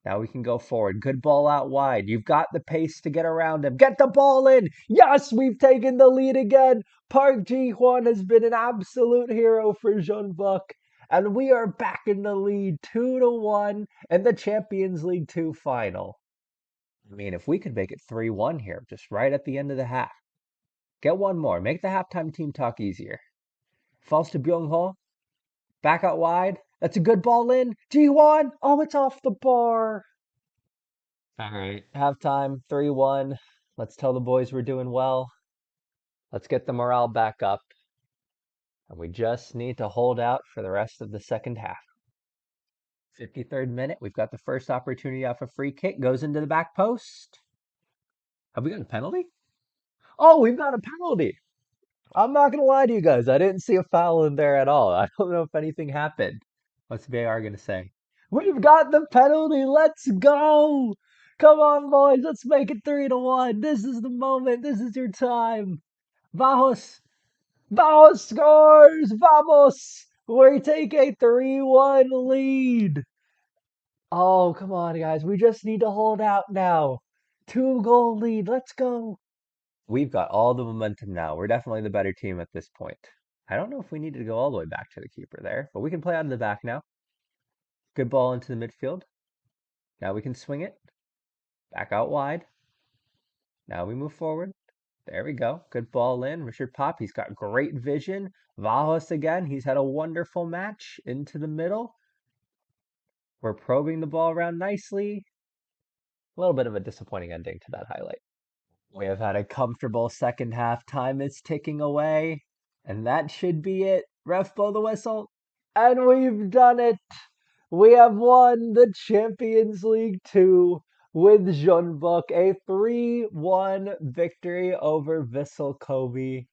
Now we can go forward. Good ball out wide. You've got the pace to get around him. Get the ball in. Yes, we've taken the lead again. Park Ji-hwan has been an absolute hero for Jeonbuk. And we are back in the lead 2-1 in the Champions League Two final. I mean, if we could make it 3-1 here, just right at the end of the half. Get one more. Make the halftime team talk easier. Falls to Byung-ho. Back out wide. That's a good ball in. Ji-hwan. Oh, it's off the bar. All right. Halftime, 3-1. Let's tell the boys we're doing well. Let's get the morale back up. And we just need to hold out for the rest of the second half. 53rd minute. We've got the first opportunity off a free kick. Goes into the back post. Have we got a penalty? Oh, we've got a penalty. I'm not going to lie to you guys. I didn't see a foul in there at all. I don't know if anything happened. What's VAR going to say? We've got the penalty. Let's go. Come on, boys. Let's make it 3-1. This is the moment. This is your time. Vamos. Vamos scores. Vamos. We take a 3-1 lead. Oh, come on, guys. We just need to hold out now. 2-goal lead. Let's go. We've got all the momentum now. We're definitely the better team at this point. I don't know if we needed to go all the way back to the keeper there, but we can play out of the back now. Good ball into the midfield. Now we can swing it. Back out wide. Now we move forward. There we go. Good ball in. Richard Pop, he's got great vision. Vajos again. He's had a wonderful match into the middle. We're probing the ball around nicely. A little bit of a disappointing ending to that highlight. We have had a comfortable second half. Time is ticking away. And that should be it. Ref, blow the whistle. And we've done it. We have won the Champions League Two with Jeonbuk. A 3-1 victory over Vissel Kobe.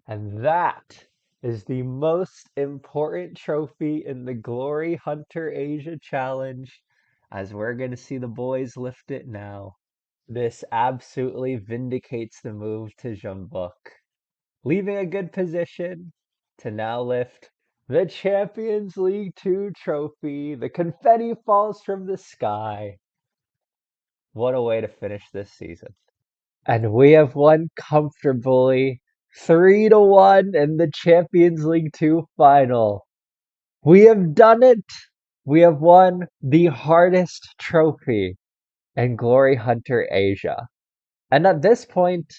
And that is the most important trophy in the Glory Hunter Asia Challenge, as we're going to see the boys lift it now. This absolutely vindicates the move to Jeonbuk, leaving a good position to now lift the Champions League Two trophy. The confetti falls from the sky. What a way to finish this season. And we have won comfortably 3-1 in the Champions League Two final. We have done it. We have won the hardest trophy in Glory Hunter Asia. And at this point,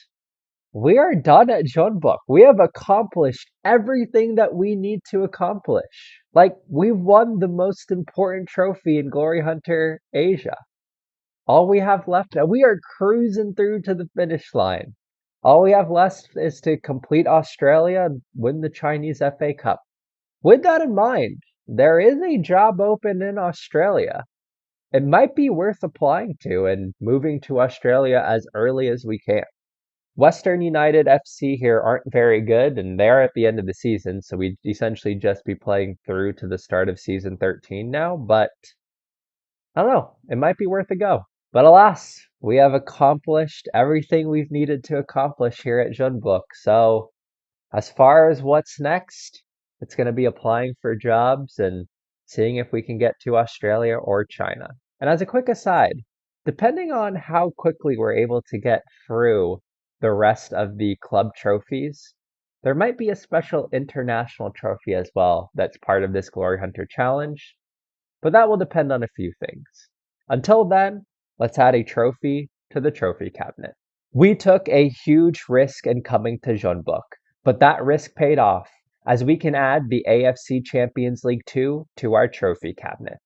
we are done at Jeonbuk. We have accomplished everything that we need to accomplish. Like, we've won the most important trophy in Glory Hunter Asia. All we have left, and we are cruising through to the finish line. All we have left is to complete Australia and win the Chinese FA Cup. With that in mind, there is a job open in Australia. It might be worth applying to and moving to Australia as early as we can. Western United FC here aren't very good, and they're at the end of the season, so we'd essentially just be playing through to the start of season 13 now, but I don't know, it might be worth a go. But alas, we have accomplished everything we've needed to accomplish here at Jeonbuk, so as far as what's next, it's going to be applying for jobs and seeing if we can get to Australia or China. And as a quick aside, depending on how quickly we're able to get through the rest of the club trophies, there might be a special international trophy as well that's part of this Glory Hunter challenge, but that will depend on a few things. Until then, let's add a trophy to the trophy cabinet. We took a huge risk in coming to Jeonbuk, but that risk paid off as we can add the AFC Champions League Two to our trophy cabinet.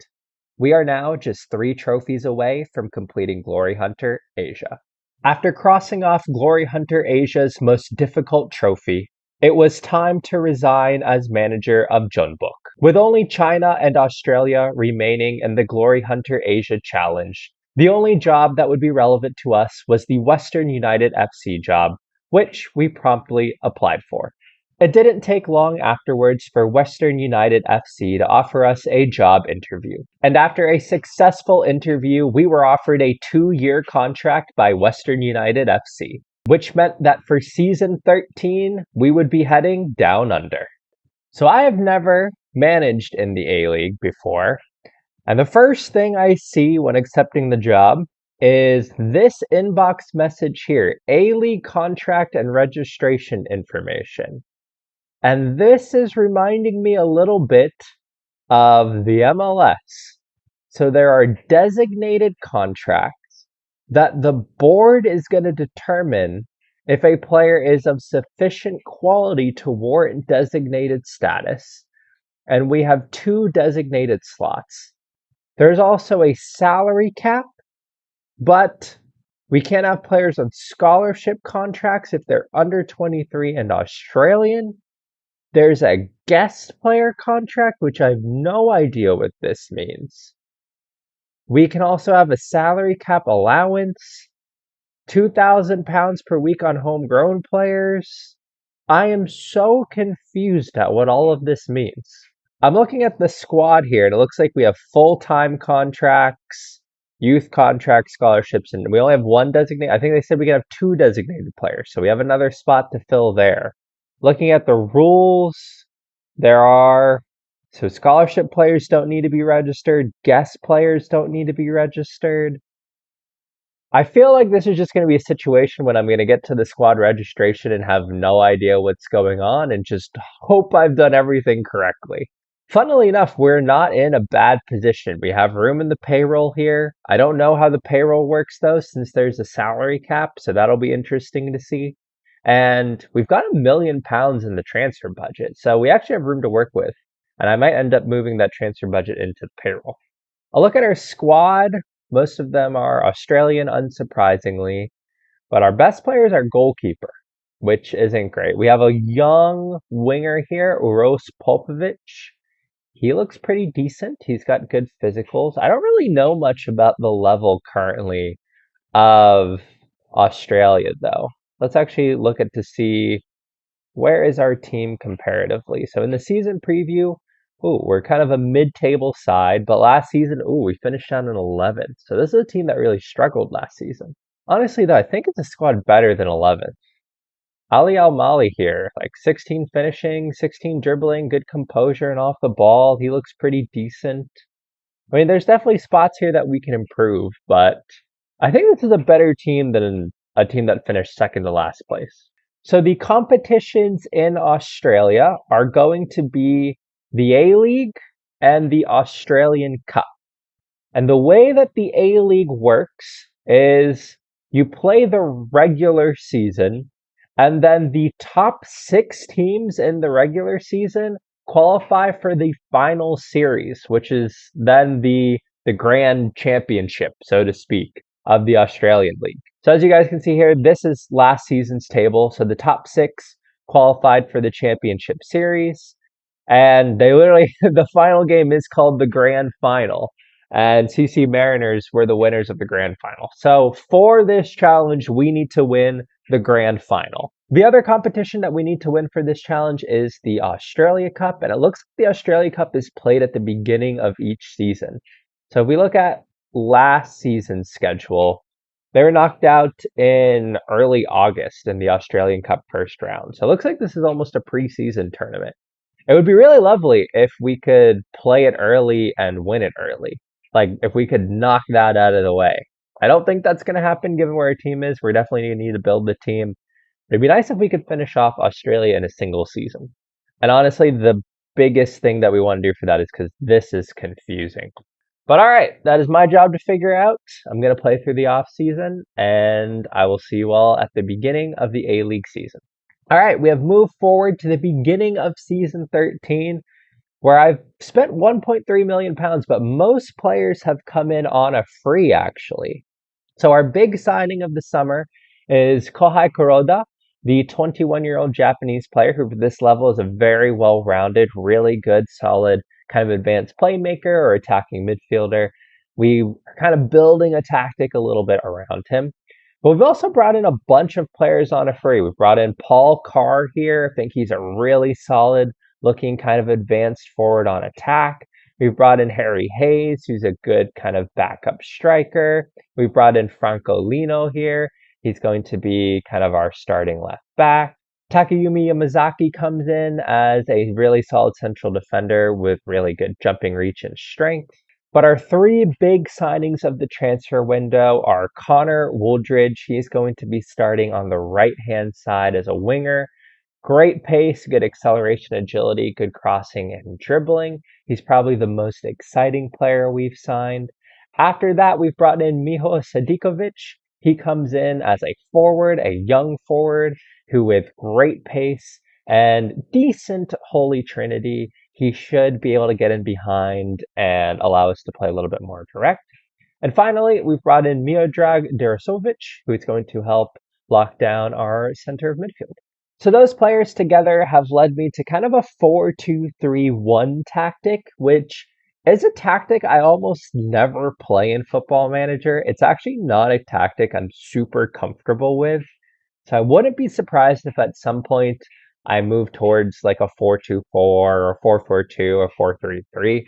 We are now just 3 trophies away from completing Glory Hunter Asia. After crossing off Glory Hunter Asia's most difficult trophy, it was time to resign as manager of Jeonbuk. With only China and Australia remaining in the Glory Hunter Asia Challenge, the only job that would be relevant to us was the Western United FC job, which we promptly applied for. It didn't take long afterwards for Western United FC to offer us a job interview. And after a successful interview, we were offered a 2-year contract by Western United FC, which meant that for season 13, we would be heading down under. So I have never managed in the A-League before, and the first thing I see when accepting the job is this inbox message here, A-League contract and registration information. And this is reminding me a little bit of the MLS. So there are designated contracts that the board is going to determine if a player is of sufficient quality to warrant designated status. And we have 2 designated slots. There's also a salary cap, but we can't have players on scholarship contracts if they're under 23 and Australian. There's a guest player contract, which I have no idea what this means. We can also have a salary cap allowance, £2,000 per week on homegrown players. I am so confused at what all of this means. I'm looking at the squad here, and it looks like we have full-time contracts, youth contract scholarships, and we only have 1 designated. I think they said we could have 2 designated players, so we have another spot to fill there. Looking at the rules, so scholarship players don't need to be registered, guest players don't need to be registered. I feel like this is just going to be a situation when I'm going to get to the squad registration and have no idea what's going on and just hope I've done everything correctly. Funnily enough, we're not in a bad position. We have room in the payroll here. I don't know how the payroll works though, since there's a salary cap, so that'll be interesting to see. And we've got £1 million in the transfer budget, so we actually have room to work with. And I might end up moving that transfer budget into the payroll. I'll look at our squad. Most of them are Australian, unsurprisingly. But our best player is our goalkeeper, which isn't great. We have a young winger here, Uros Popovic. He looks pretty decent. He's got good physicals. I don't really know much about the level currently of Australia, though. Let's actually look at to see where is our team comparatively. So in the season preview, we're kind of a mid-table side, but last season, we finished down in 11th. So this is a team that really struggled last season. Honestly, though, I think it's a squad better than 11th. Ali Al-Mali here, like 16 finishing, 16 dribbling, good composure and off the ball. He looks pretty decent. I mean, there's definitely spots here that we can improve, but I think this is a better team than a team that finished second to last place. So the competitions in Australia are going to be the A-League and the Australian Cup. And the way that the A-League works is you play the regular season, and then the top 6 teams in the regular season qualify for the final series, which is then the grand championship, so to speak, of the Australian League. So as you guys can see here, this is last season's table. So the top 6 qualified for the championship series. And they literally, the final game is called the grand final. And CC Mariners were the winners of the grand final. So for this challenge, we need to win the grand final. The other competition that we need to win for this challenge is the Australia Cup, and it looks like the Australia Cup is played at the beginning of each season. So if we look at last season's schedule, they were knocked out in early August in the Australian Cup first round. So it looks like this is almost a preseason tournament. It would be really lovely if we could play it early and win it early. Like, if we could knock that out of the way. I don't think that's going to happen given where our team is. We're definitely going to need to build the team. It'd be nice if we could finish off Australia in a single season. And honestly, the biggest thing that we want to do for that is because this is confusing. But all right, that is my job to figure out. I'm going to play through the off season, and I will see you all at the beginning of the A-League season. All right, we have moved forward to the beginning of season 13, where I've spent 1.3 million pounds, but most players have come in on a free, actually. So our big signing of the summer is Kohei Kuroda, the 21-year-old Japanese player who, for this level, is a very well-rounded, really good, solid kind of advanced playmaker or attacking midfielder. We are kind of building a tactic a little bit around him. But we've also brought in a bunch of players on a free. We've brought in Paul Carr here. I think he's a really solid looking kind of advanced forward on attack. We've brought in Harry Hayes, who's a good kind of backup striker. We've brought in Franco Lino here. He's going to be kind of our starting left back. Takayumi Yamazaki comes in as a really solid central defender with really good jumping reach and strength. But our three big signings of the transfer window are Connor Wooldridge. He's going to be starting on the right-hand side as a winger. Great pace, good acceleration, agility, good crossing and dribbling. He's probably the most exciting player we've signed. After that, we've brought in Miho Sadikovic. He comes in as a forward, a young forward, who with great pace and decent holy trinity, he should be able to get in behind and allow us to play a little bit more direct. And finally, we've brought in Miodrag Derasovic, who is going to help lock down our center of midfield. So those players together have led me to kind of a 4-2-3-1 tactic, which is a tactic I almost never play in Football Manager. It's actually not a tactic I'm super comfortable with. So I wouldn't be surprised if at some point I move towards like a 4-2-4 or 4-4-2 or 4-3-3.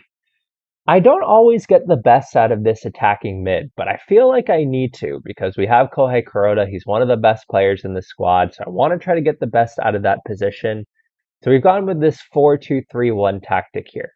I don't always get the best out of this attacking mid, but I feel like I need to because we have Kohei Kuroda. He's one of the best players in the squad, so I want to try to get the best out of that position. So we've gone with this 4-2-3-1 tactic here.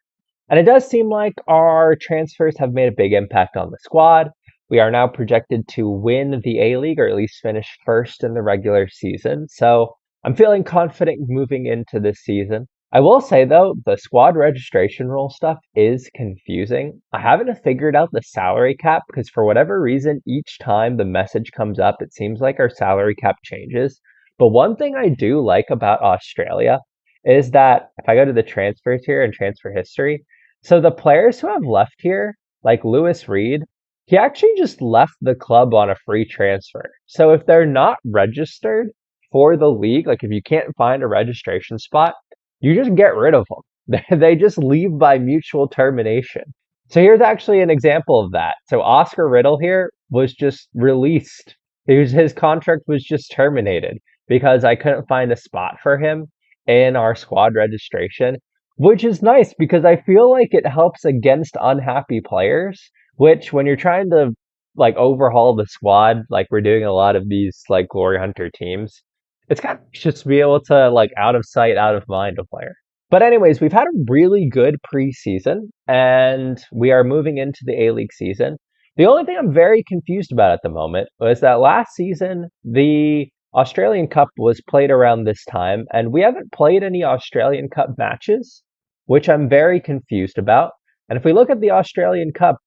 And it does seem like our transfers have made a big impact on the squad. We are now projected to win the A-League or at least finish first in the regular season. So I'm feeling confident moving into this season. I will say, though, the squad registration rule stuff is confusing. I haven't figured out the salary cap because for whatever reason, each time the message comes up, it seems like our salary cap changes. But one thing I do like about Australia is that if I go to the transfers here and transfer history, so the players who have left here, like Lewis Reed, he actually just left the club on a free transfer. So if they're not registered for the league, like if you can't find a registration spot, you just get rid of them. They just leave by mutual termination. So here's actually an example of that. So Oscar Riddle here was just released. His contract was just terminated because I couldn't find a spot for him in our squad registration, which is nice because I feel like it helps against unhappy players, which when you're trying to like overhaul the squad, like we're doing a lot of these like Glory Hunter teams, it's kind of just to be able to like out of sight, out of mind a player. But anyways, we've had a really good preseason and we are moving into the A-League season. The only thing I'm very confused about at the moment was that last season, the Australian Cup was played around this time and we haven't played any Australian Cup matches, which I'm very confused about. And if we look at the Australian Cup,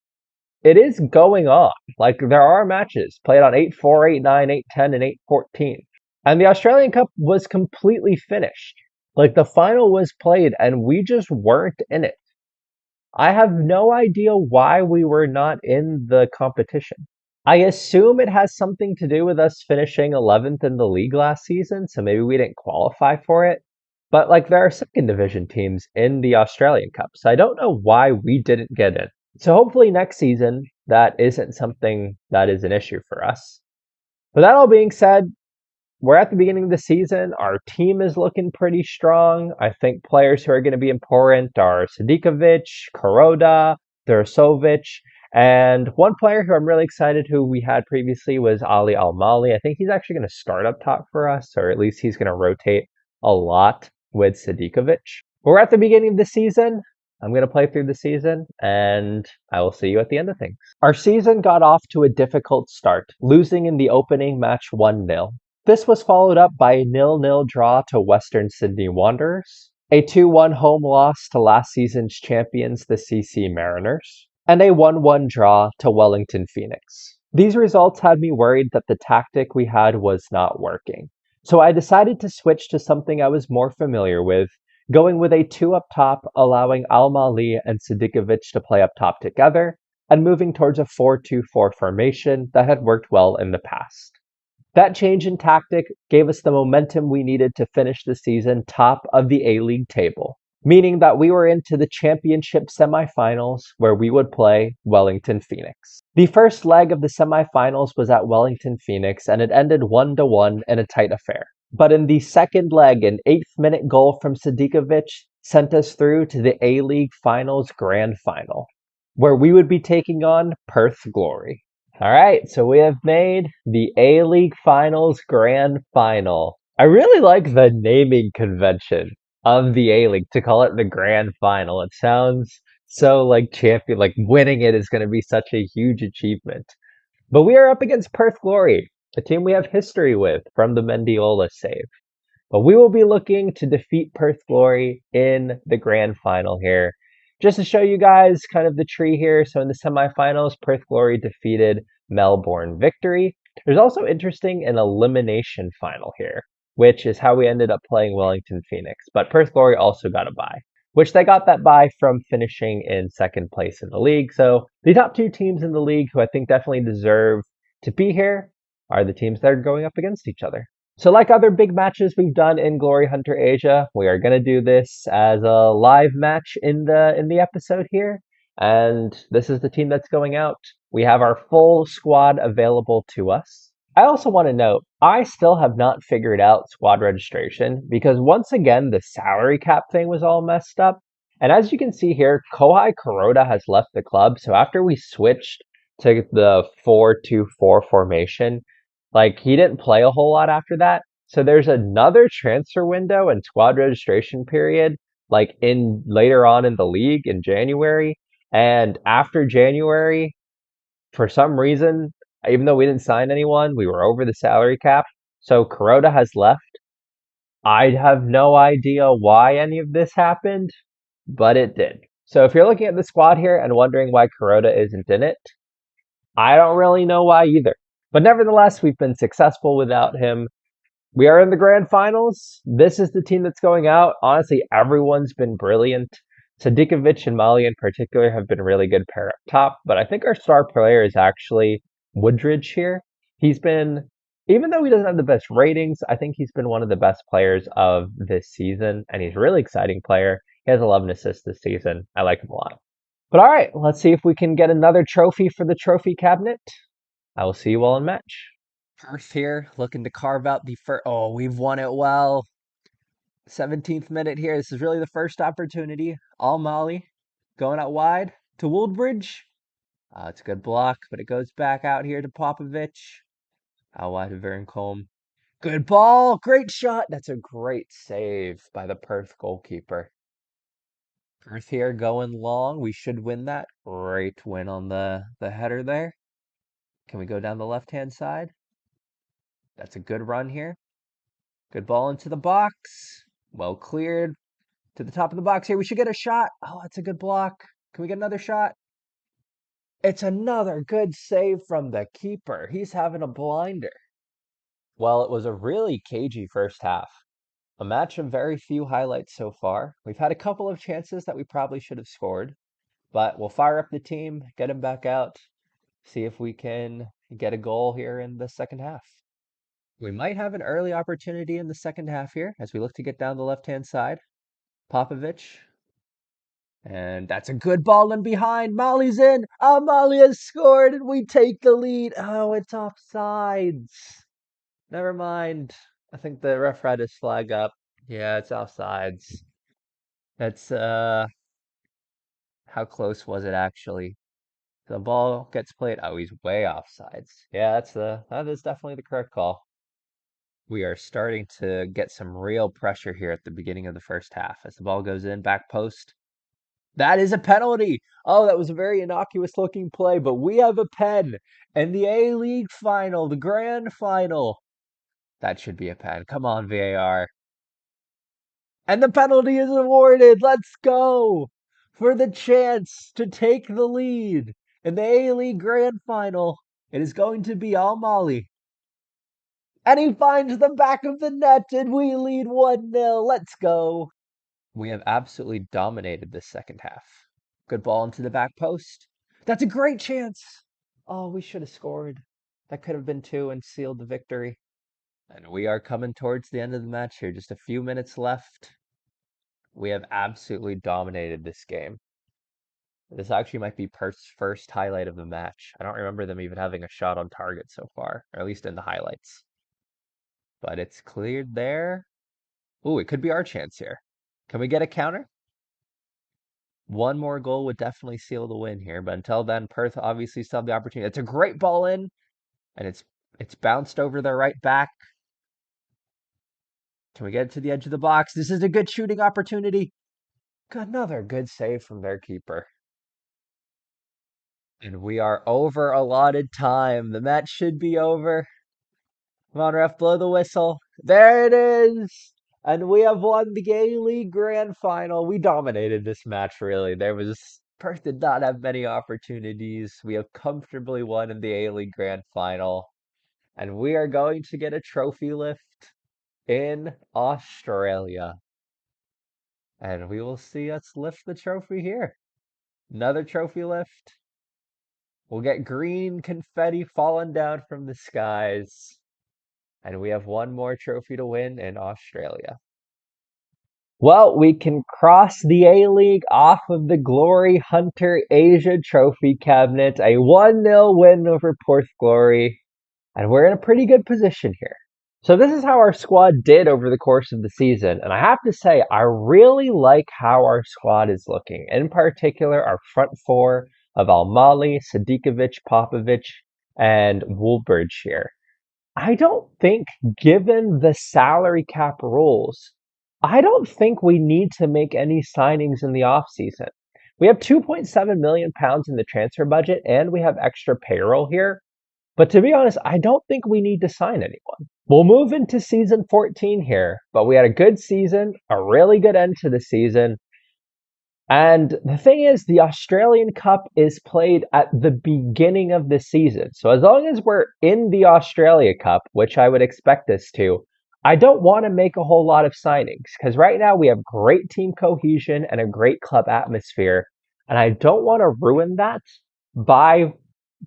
it is going on. Like there are matches played on 8-4, 8-9, 8-10, and 8-14. And the Australian Cup was completely finished. Like the final was played and we just weren't in it. I have no idea why we were not in the competition. I assume it has something to do with us finishing 11th in the league last season, so maybe we didn't qualify for it. But like there are second division teams in the Australian Cup, so I don't know why we didn't get in. So hopefully next season that isn't something that is an issue for us. But that all being said, we're at the beginning of the season. Our team is looking pretty strong. I think players who are going to be important are Sadikovic, Kuroda, Durasovic, and one player who I'm really excited who we had previously was Ali Al-Mali. I think he's actually going to start up top for us, or at least he's going to rotate a lot with Sadikovic. We're at the beginning of the season. I'm going to play through the season, and I will see you at the end of things. Our season got off to a difficult start, losing in the opening match 1-0. This was followed up by a 0-0 draw to Western Sydney Wanderers, a 2-1 home loss to last season's champions, the CC Mariners, and a 1-1 draw to Wellington Phoenix. These results had me worried that the tactic we had was not working, so I decided to switch to something I was more familiar with, going with a 2 up top, allowing Al-Mali and Sadikovic to play up top together, and moving towards a 4-2-4 formation that had worked well in the past. That change in tactic gave us the momentum we needed to finish the season top of the A-League table, meaning that we were into the championship semifinals where we would play Wellington Phoenix. The first leg of the semifinals was at Wellington Phoenix, and it ended 1-1 in a tight affair. But in the second leg, an 8th-minute goal from Sadikovic sent us through to the A-League Finals Grand Final, where we would be taking on Perth Glory. Alright, so we have made the A-League Finals Grand Final. I really like the naming convention of the A-League to call it the Grand Final. It sounds so like champion, like winning it is going to be such a huge achievement. But we are up against Perth Glory, a team we have history with from the Mendiola save. But we will be looking to defeat Perth Glory in the Grand Final here. Just to show you guys kind of the tree here, so in the semifinals, Perth Glory defeated Melbourne Victory. There's also interesting an elimination final here, which is how we ended up playing Wellington Phoenix. But Perth Glory also got a bye, which they got that bye from finishing in second place in the league. So the top 2 teams in the league who I think definitely deserve to be here are the teams that are going up against each other. So like other big matches we've done in Glory Hunter Asia, we are going to do this as a live match in the episode here. And this is the team that's going out. We have our full squad available to us. I also want to note, I still have not figured out squad registration because once again, the salary cap thing was all messed up. And as you can see here, Kohai Kuroda has left the club. So after we switched to the 4-2-4 formation, like he didn't play a whole lot after that. So there's another transfer window and squad registration period, like in later on in the league in January. And after January, for some reason, even though we didn't sign anyone, we were over the salary cap. So Kuroda has left. I have no idea why any of this happened, but it did. So if you're looking at the squad here and wondering why Kuroda isn't in it, I don't really know why either. But nevertheless, we've been successful without him. We are in the grand finals. This is the team that's going out. Honestly, everyone's been brilliant. Sadikovic and Mali in particular have been a really good pair up top, but I think our star player is actually Woodridge here. He's been, even though he doesn't have the best ratings, I think he's been one of the best players of this season, and he's a really exciting player. He has 11 assists this season. I like him a lot. But all right, let's see if we can get another trophy for the trophy cabinet. I will see you all in match. Perth here, looking to carve out the first. Oh, we've won it well. 17th minute here. This is really the first opportunity. All Mali going out wide to Woodbridge. It's a good block, but it goes back out here to Popovic. Out wide to Verancombe. Good ball. Great shot. That's a great save by the Perth goalkeeper. Perth here going long. We should win that. Great win on the header there. Can we go down the left-hand side? That's a good run here. Good ball into the box. Well cleared. To the top of the box here. We should get a shot. Oh, that's a good block. Can we get another shot? It's another good save from the keeper. He's having a blinder. Well, it was a really cagey first half. A match of very few highlights so far. We've had a couple of chances that we probably should have scored. But we'll fire up the team, get him back out, see if we can get a goal here in the second half. We might have an early opportunity in the second half here as we look to get down the left-hand side. Popovic. And that's a good ball in behind. Mali's in. Oh, Mali has scored and we take the lead. Oh, it's offsides. Never mind. I think the ref had his flag up. Yeah, it's offsides. That's how close was it actually? The ball gets played. Oh, he's way offsides. Yeah, that is definitely the correct call. We are starting to get some real pressure here at the beginning of the first half as the ball goes in, back post. That is a penalty. Oh, that was a very innocuous looking play, but we have a pen. And the A-League final, the grand final. That should be a pen. Come on, VAR. And the penalty is awarded. Let's go for the chance to take the lead in the A-League Grand Final. It is going to be Al Mali. And he finds the back of the net, and we lead 1-0. Let's go. We have absolutely dominated this second half. Good ball into the back post. That's a great chance. Oh, we should have scored. That could have been two and sealed the victory. And we are coming towards the end of the match here. Just a few minutes left. We have absolutely dominated this game. This actually might be Perth's first highlight of the match. I don't remember them even having a shot on target so far, or at least in the highlights. But it's cleared there. Ooh, it could be our chance here. Can we get a counter? One more goal would definitely seal the win here, but until then, Perth obviously still have the opportunity. It's a great ball in, and it's bounced over their right back. Can we get it to the edge of the box? This is a good shooting opportunity. Another good save from their keeper. And we are over allotted time. The match should be over. Come on, ref, blow the whistle. There it is. And we have won the A-League Grand Final. We dominated this match, really. Perth did not have many opportunities. We have comfortably won in the A-League Grand Final. And we are going to get a trophy lift in Australia. And we will see us lift the trophy here. Another trophy lift. We'll get green confetti falling down from the skies. And we have one more trophy to win in Australia. Well, we can cross the A-League off of the Glory Hunter Asia Trophy cabinet. A 1-0 win over Porth Glory. And we're in a pretty good position here. So this is how our squad did over the course of the season. And I have to say, I really like how our squad is looking. In particular, our front four of Almali, Sadikovic, Popovic, and Woolbridge here. I don't think, given the salary cap rules, I don't think we need to make any signings in the offseason. We have £2.7 million in the transfer budget, and we have extra payroll here. But to be honest, I don't think we need to sign anyone. We'll move into season 14 here, but we had a good season, a really good end to the season. And the thing is, the Australian Cup is played at the beginning of the season. So as long as we're in the Australia Cup, which I would expect us to, I don't want to make a whole lot of signings because right now we have great team cohesion and a great club atmosphere. And I don't want to ruin that by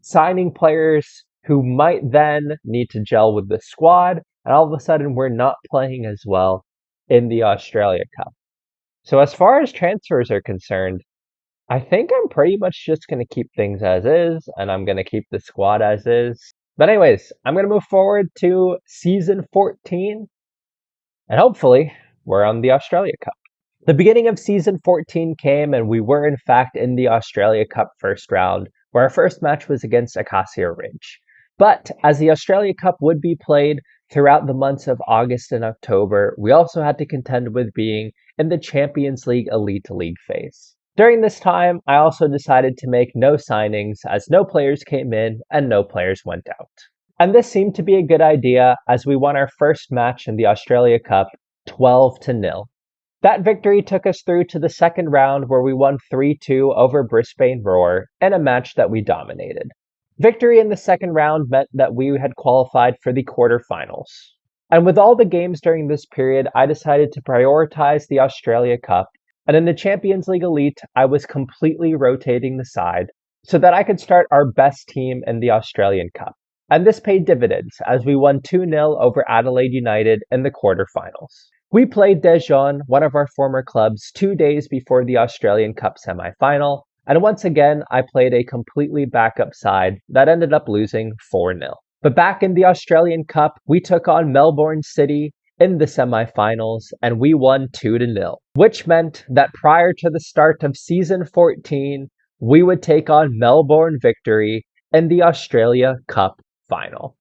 signing players who might then need to gel with the squad. And all of a sudden, we're not playing as well in the Australia Cup. So as far as transfers are concerned, I think I'm pretty much just going to keep things as is, and I'm going to keep the squad as is. But anyways, I'm going to move forward to season 14, and hopefully we're on the Australia Cup. The beginning of season 14 came, and we were in fact in the Australia Cup first round, where our first match was against Acacia Ridge. But as the Australia Cup would be played throughout the months of August and October, we also had to contend with being in the Champions League Elite League phase. During this time, I also decided to make no signings as no players came in and no players went out. And this seemed to be a good idea as we won our first match in the Australia Cup 12-0. That victory took us through to the second round where we won 3-2 over Brisbane Roar in a match that we dominated. Victory in the second round meant that we had qualified for the quarterfinals. And with all the games during this period, I decided to prioritize the Australia Cup. And in the Champions League Elite, I was completely rotating the side so that I could start our best team in the Australian Cup. And this paid dividends as we won 2-0 over Adelaide United in the quarterfinals. We played Dijon, one of our former clubs, 2 days before the Australian Cup semi-final. And once again, I played a completely backup side that ended up losing 4-0. But back in the Australian Cup, we took on Melbourne City in the semifinals, and we won 2-0, which meant that prior to the start of season 14, we would take on Melbourne Victory in the Australia Cup final.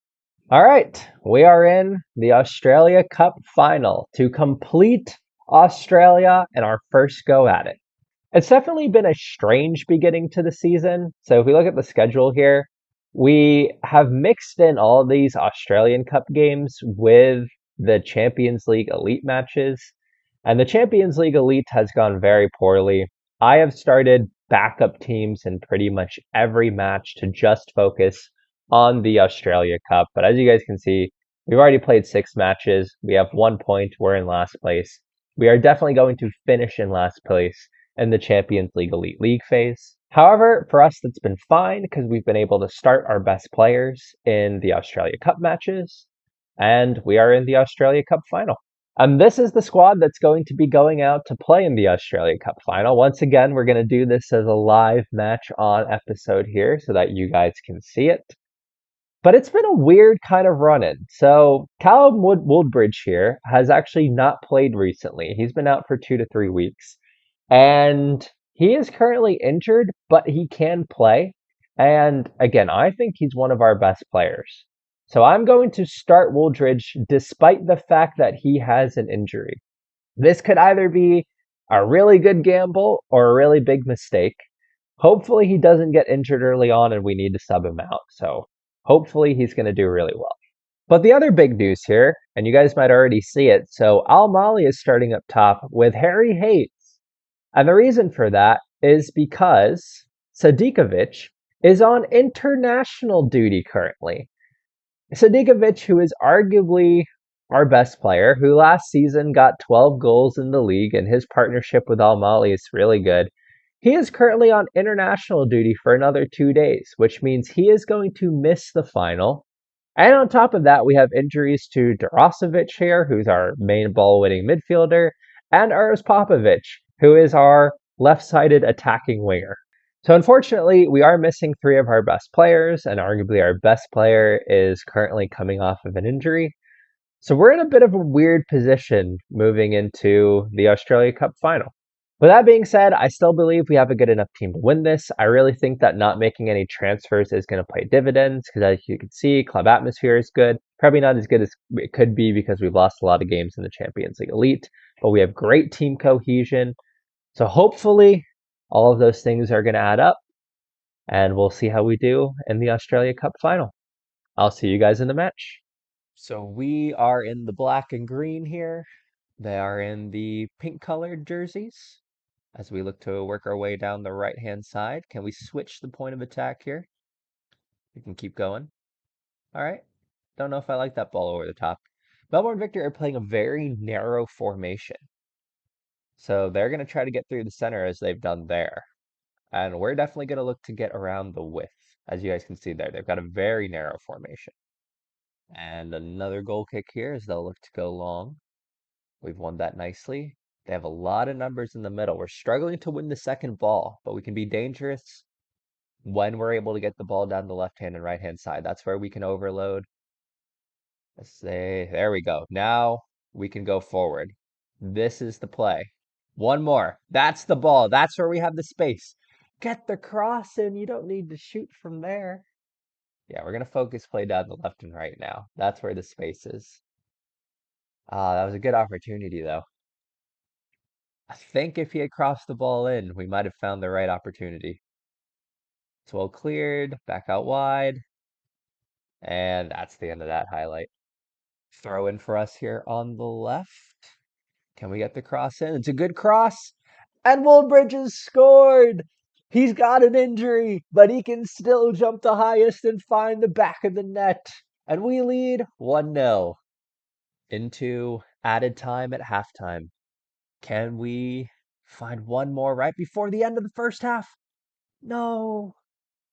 All right, we are in the Australia Cup final to complete Australia and our first go at it. It's definitely been a strange beginning to the season. So if we look at the schedule here, we have mixed in all of these Australian Cup games with the Champions League Elite matches. And the Champions League Elite has gone very poorly. I have started backup teams in pretty much every match to just focus on the Australia Cup. But as you guys can see, we've already played 6 matches. We have 1 point. We're in last place. We are definitely going to finish in last place in the Champions League Elite League phase. However, for us, that's been fine because we've been able to start our best players in the Australia Cup matches, and we are in the Australia Cup final. And this is the squad that's going to be going out to play in the Australia Cup final. Once again, we're going to do this as a live match on episode here so that you guys can see it. But it's been a weird kind of run-in. So Callum Woodbridge here has actually not played recently. He's been out for 2 to 3 weeks. And he is currently injured, but he can play. And again, I think he's one of our best players. So I'm going to start Woodbridge despite the fact that he has an injury. This could either be a really good gamble or a really big mistake. Hopefully he doesn't get injured early on and we need to sub him out. So hopefully he's going to do really well. But the other big news here, and you guys might already see it, so Al Mali is starting up top with Harry Hayes. And the reason for that is because Sadikovic is on international duty currently. Sadikovic, who is arguably our best player, who last season got 12 goals in the league, and his partnership with Al Mali is really good. He is currently on international duty for another 2 days, which means he is going to miss the final. And on top of that, we have injuries to Darasovic here, who's our main ball-winning midfielder, and Aris Popovic, who is our left-sided attacking winger. So unfortunately, we are missing 3 of our best players, and arguably our best player is currently coming off of an injury. So we're in a bit of a weird position moving into the Australia Cup final. With that being said, I still believe we have a good enough team to win this. I really think that not making any transfers is going to pay dividends because, as you can see, club atmosphere is good. Probably not as good as it could be because we've lost a lot of games in the Champions League Elite, but we have great team cohesion. So hopefully all of those things are going to add up, and we'll see how we do in the Australia Cup final. I'll see you guys in the match. So we are in the black and green here. They are in the pink colored jerseys. As we look to work our way down the right-hand side, can we switch the point of attack here? We can keep going. All right. Don't know if I like that ball over the top. Melbourne Victory are playing a very narrow formation. So they're going to try to get through the center as they've done there. And we're definitely going to look to get around the width. As you guys can see there, they've got a very narrow formation. And another goal kick here as they'll look to go long. We've won that nicely. They have a lot of numbers in the middle. We're struggling to win the second ball, but we can be dangerous when we're able to get the ball down the left-hand and right-hand side. That's where we can overload. Let's say, there we go. Now we can go forward. This is the play. One more. That's the ball. That's where we have the space. Get the cross in. You don't need to shoot from there. Yeah, we're going to focus play down the left and right now. That's where the space is. That was a good opportunity, though. I think if he had crossed the ball in, we might have found the right opportunity. It's well cleared, back out wide. And that's the end of that highlight. Throw in for us here on the left. Can we get the cross in? It's a good cross. And Woodbridge has scored. He's got an injury, but he can still jump the highest and find the back of the net. And we lead 1-0 into added time at halftime. Can we find one more right before the end of the first half? No,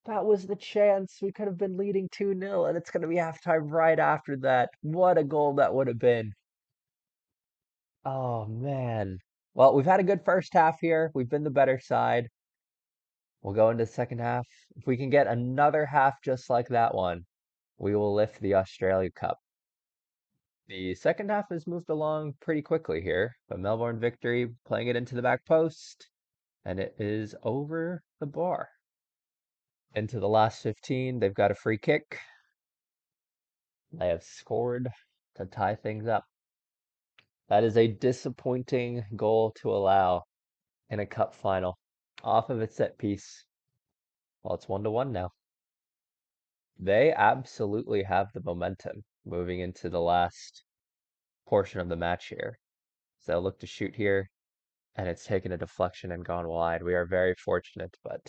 that was the chance. We could have been leading 2-0, and it's going to be halftime right after that. What a goal that would have been. Oh, man. Well, we've had a good first half here. We've been the better side. We'll go into the second half. If we can get another half just like that one, we will lift the Australia Cup. The second half has moved along pretty quickly here, but Melbourne Victory playing it into the back post, and it is over the bar. Into the last 15, they've got a free kick. They have scored to tie things up. That is a disappointing goal to allow in a cup final off of a set piece. Well, it's 1-1 now. They absolutely have the momentum moving into the last portion of the match here. So they'll look to shoot here, and it's taken a deflection and gone wide. We are very fortunate, but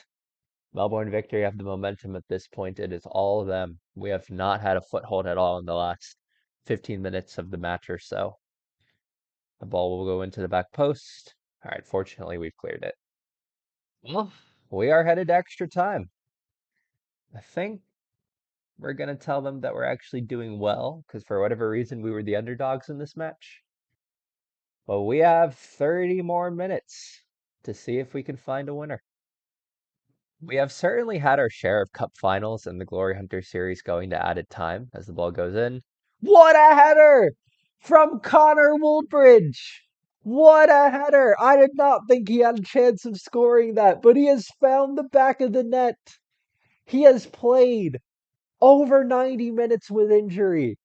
Melbourne Victory have the momentum at this point. It is all of them. We have not had a foothold at all in the last 15 minutes of the match or so. The ball will go into the back post. All right, fortunately, we've cleared it. Well, we are headed to extra time. I think we're going to tell them that we're actually doing well, because for whatever reason, we were the underdogs in this match. But we have 30 more minutes to see if we can find a winner. We have certainly had our share of cup finals and the Glory Hunter series going to added time as the ball goes in. What a header from Connor Woolbridge! What a header! I did not think he had a chance of scoring that, but he has found the back of the net. He has played over 90 minutes with injury,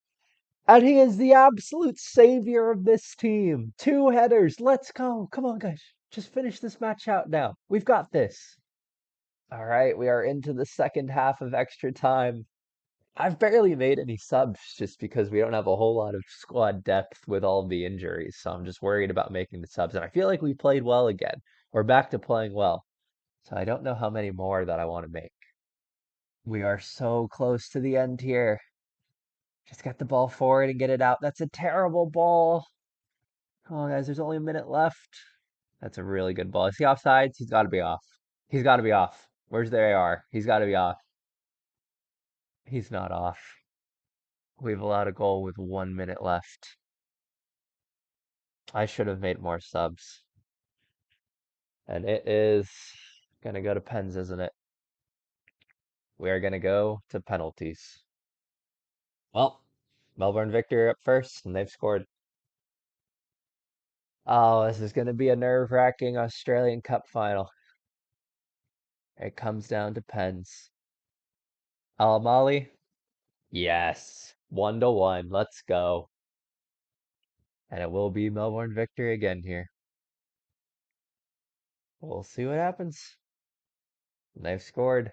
and he is the absolute savior of this team. 2 headers. Let's go. Come on, guys. Just finish this match out now. We've got this. All right, we are into the second half of extra time. I've barely made any subs just because we don't have a whole lot of squad depth with all the injuries. So I'm just worried about making the subs. And I feel like we played well again. We're back to playing well. So I don't know how many more that I want to make. We are so close to the end here. Just get the ball forward and get it out. That's a terrible ball. Come on, guys. There's only a minute left. That's a really good ball. Is he offsides? He's got to be off. He's got to be off. Where's the AR? He's got to be off. He's not off. We've allowed a goal with 1 minute left. I should have made more subs. And it is going to go to pens, isn't it? We are going to go to penalties. Well, Melbourne Victory up first, and they've scored. Oh, this is going to be a nerve-wracking Australian Cup final. It comes down to pens. Alamali? Yes. 1-1. Let's go. And it will be Melbourne Victory again here. We'll see what happens. They've scored.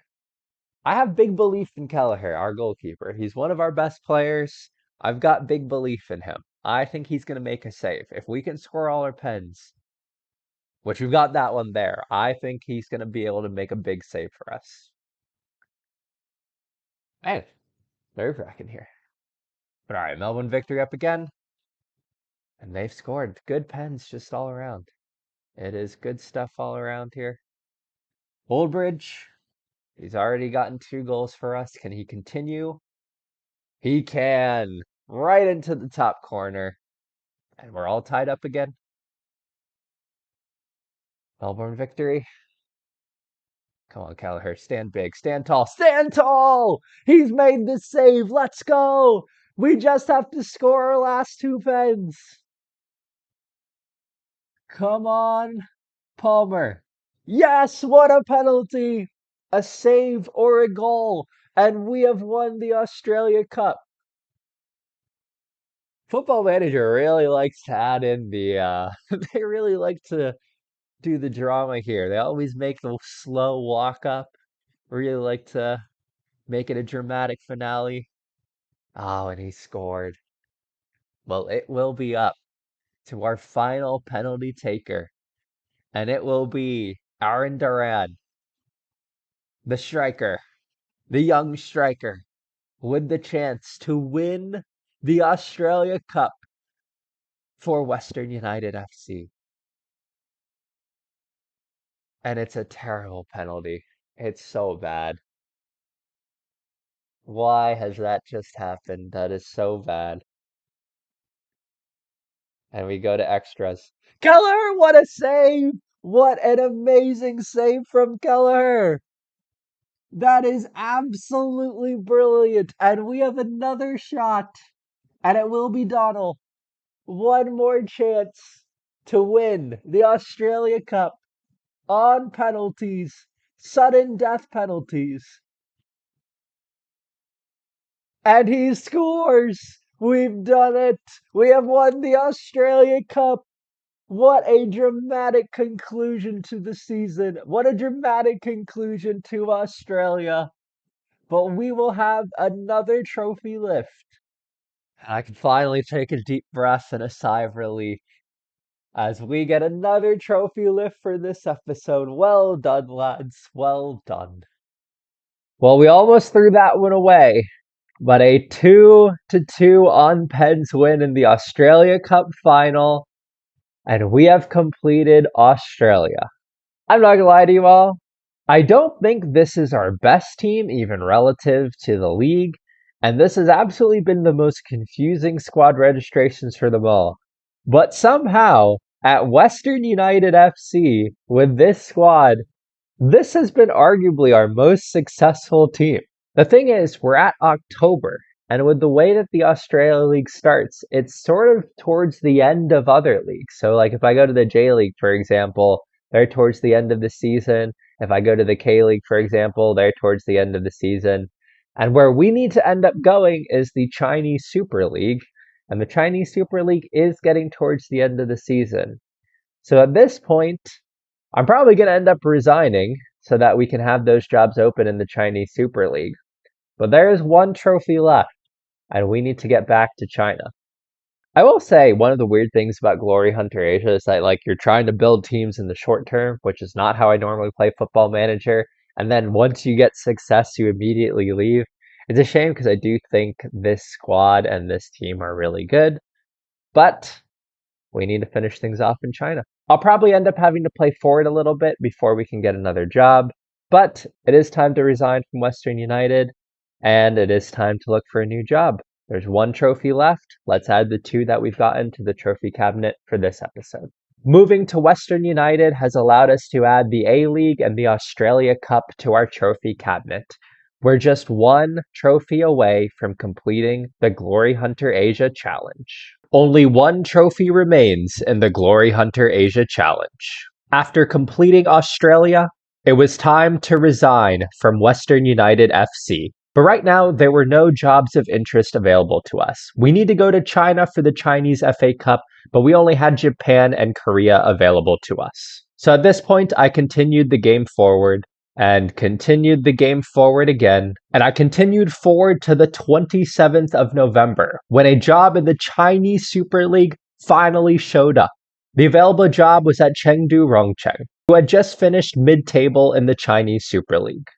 I have big belief in Kelleher, our goalkeeper. He's one of our best players. I've got big belief in him. I think he's going to make a save. If we can score all our pens, which we've got that one there, I think he's going to be able to make a big save for us. Man, nerve-wracking here. But all right, Melbourne Victory up again. And they've scored. Good pens just all around. It is good stuff all around here. Woolbridge, he's already gotten 2 goals for us. Can he continue? He can. Right into the top corner. And we're all tied up again. Melbourne Victory. Come on, Kelleher. Stand big. Stand tall. Stand tall! He's made the save. Let's go! We just have to score our last 2 pens. Come on, Palmer. Yes, what a penalty! A save or a goal. And we have won the Australia Cup. Football Manager really likes to add in the, they really like to do the drama here. They always make the slow walk up. Really like to make it a dramatic finale. Oh, and he scored. Well, it will be up to our final penalty taker. And it will be Aaron Duran, the striker, the young striker, with the chance to win the Australia Cup for Western United FC. And it's a terrible penalty. It's so bad. Why has that just happened? That is so bad. And we go to extras. Kelleher, what a save! What an amazing save from Kelleher! That is absolutely brilliant. And we have another shot And it will be Donald. One more chance to win the Australia Cup on penalties, sudden death penalties. And he scores! We've done it! We have won the Australia Cup! What a dramatic conclusion to the season! What a dramatic conclusion to Australia! But we will have another trophy lift. I can finally take a deep breath and a sigh of relief as we get another trophy lift for this episode. Well done, lads. Well done. Well, we almost threw that one away, but a 2-2 on Pens win in the Australia Cup final, and we have completed Australia. I'm not gonna lie to you all, I don't think this is our best team, even relative to the league, and this has absolutely been the most confusing squad registrations for them all. But somehow, at Western United FC, with this squad, this has been arguably our most successful team. The thing is, we're at October, and with the way that the Australia League starts, it's sort of towards the end of other leagues. So, like if I go to the J League, for example, they're towards the end of the season. If I go to the K League, for example, they're towards the end of the season. And where we need to end up going is the Chinese Super League, and the Chinese Super League is getting towards the end of the season. So at this point, I'm probably going to end up resigning so that we can have those jobs open in the Chinese Super League. But there is one trophy left, and we need to get back to China. I will say one of the weird things about Glory Hunter Asia is that like you're trying to build teams in the short term, which is not how I normally play Football Manager. And then once you get success, you immediately leave. It's a shame because I do think this squad and this team are really good, but we need to finish things off in China. I'll probably end up having to play forward a little bit before we can get another job, but it is time to resign from Western United, and it is time to look for a new job. There's one trophy left. Let's add the two that we've gotten to the trophy cabinet for this episode. Moving to Western United has allowed us to add the A-League and the Australia Cup to our trophy cabinet. We're just one trophy away from completing the Glory Hunter Asia Challenge. Only one trophy remains in the Glory Hunter Asia Challenge. After completing Australia, it was time to resign from Western United FC. But right now, there were no jobs of interest available to us. We need to go to China for the Chinese FA Cup, but we only had Japan and Korea available to us. So at this point, I continued the game forward and continued the game forward again. And I continued forward to the 27th of November when a job in the Chinese Super League finally showed up. The available job was at Chengdu Rongcheng, who had just finished mid-table in the Chinese Super League.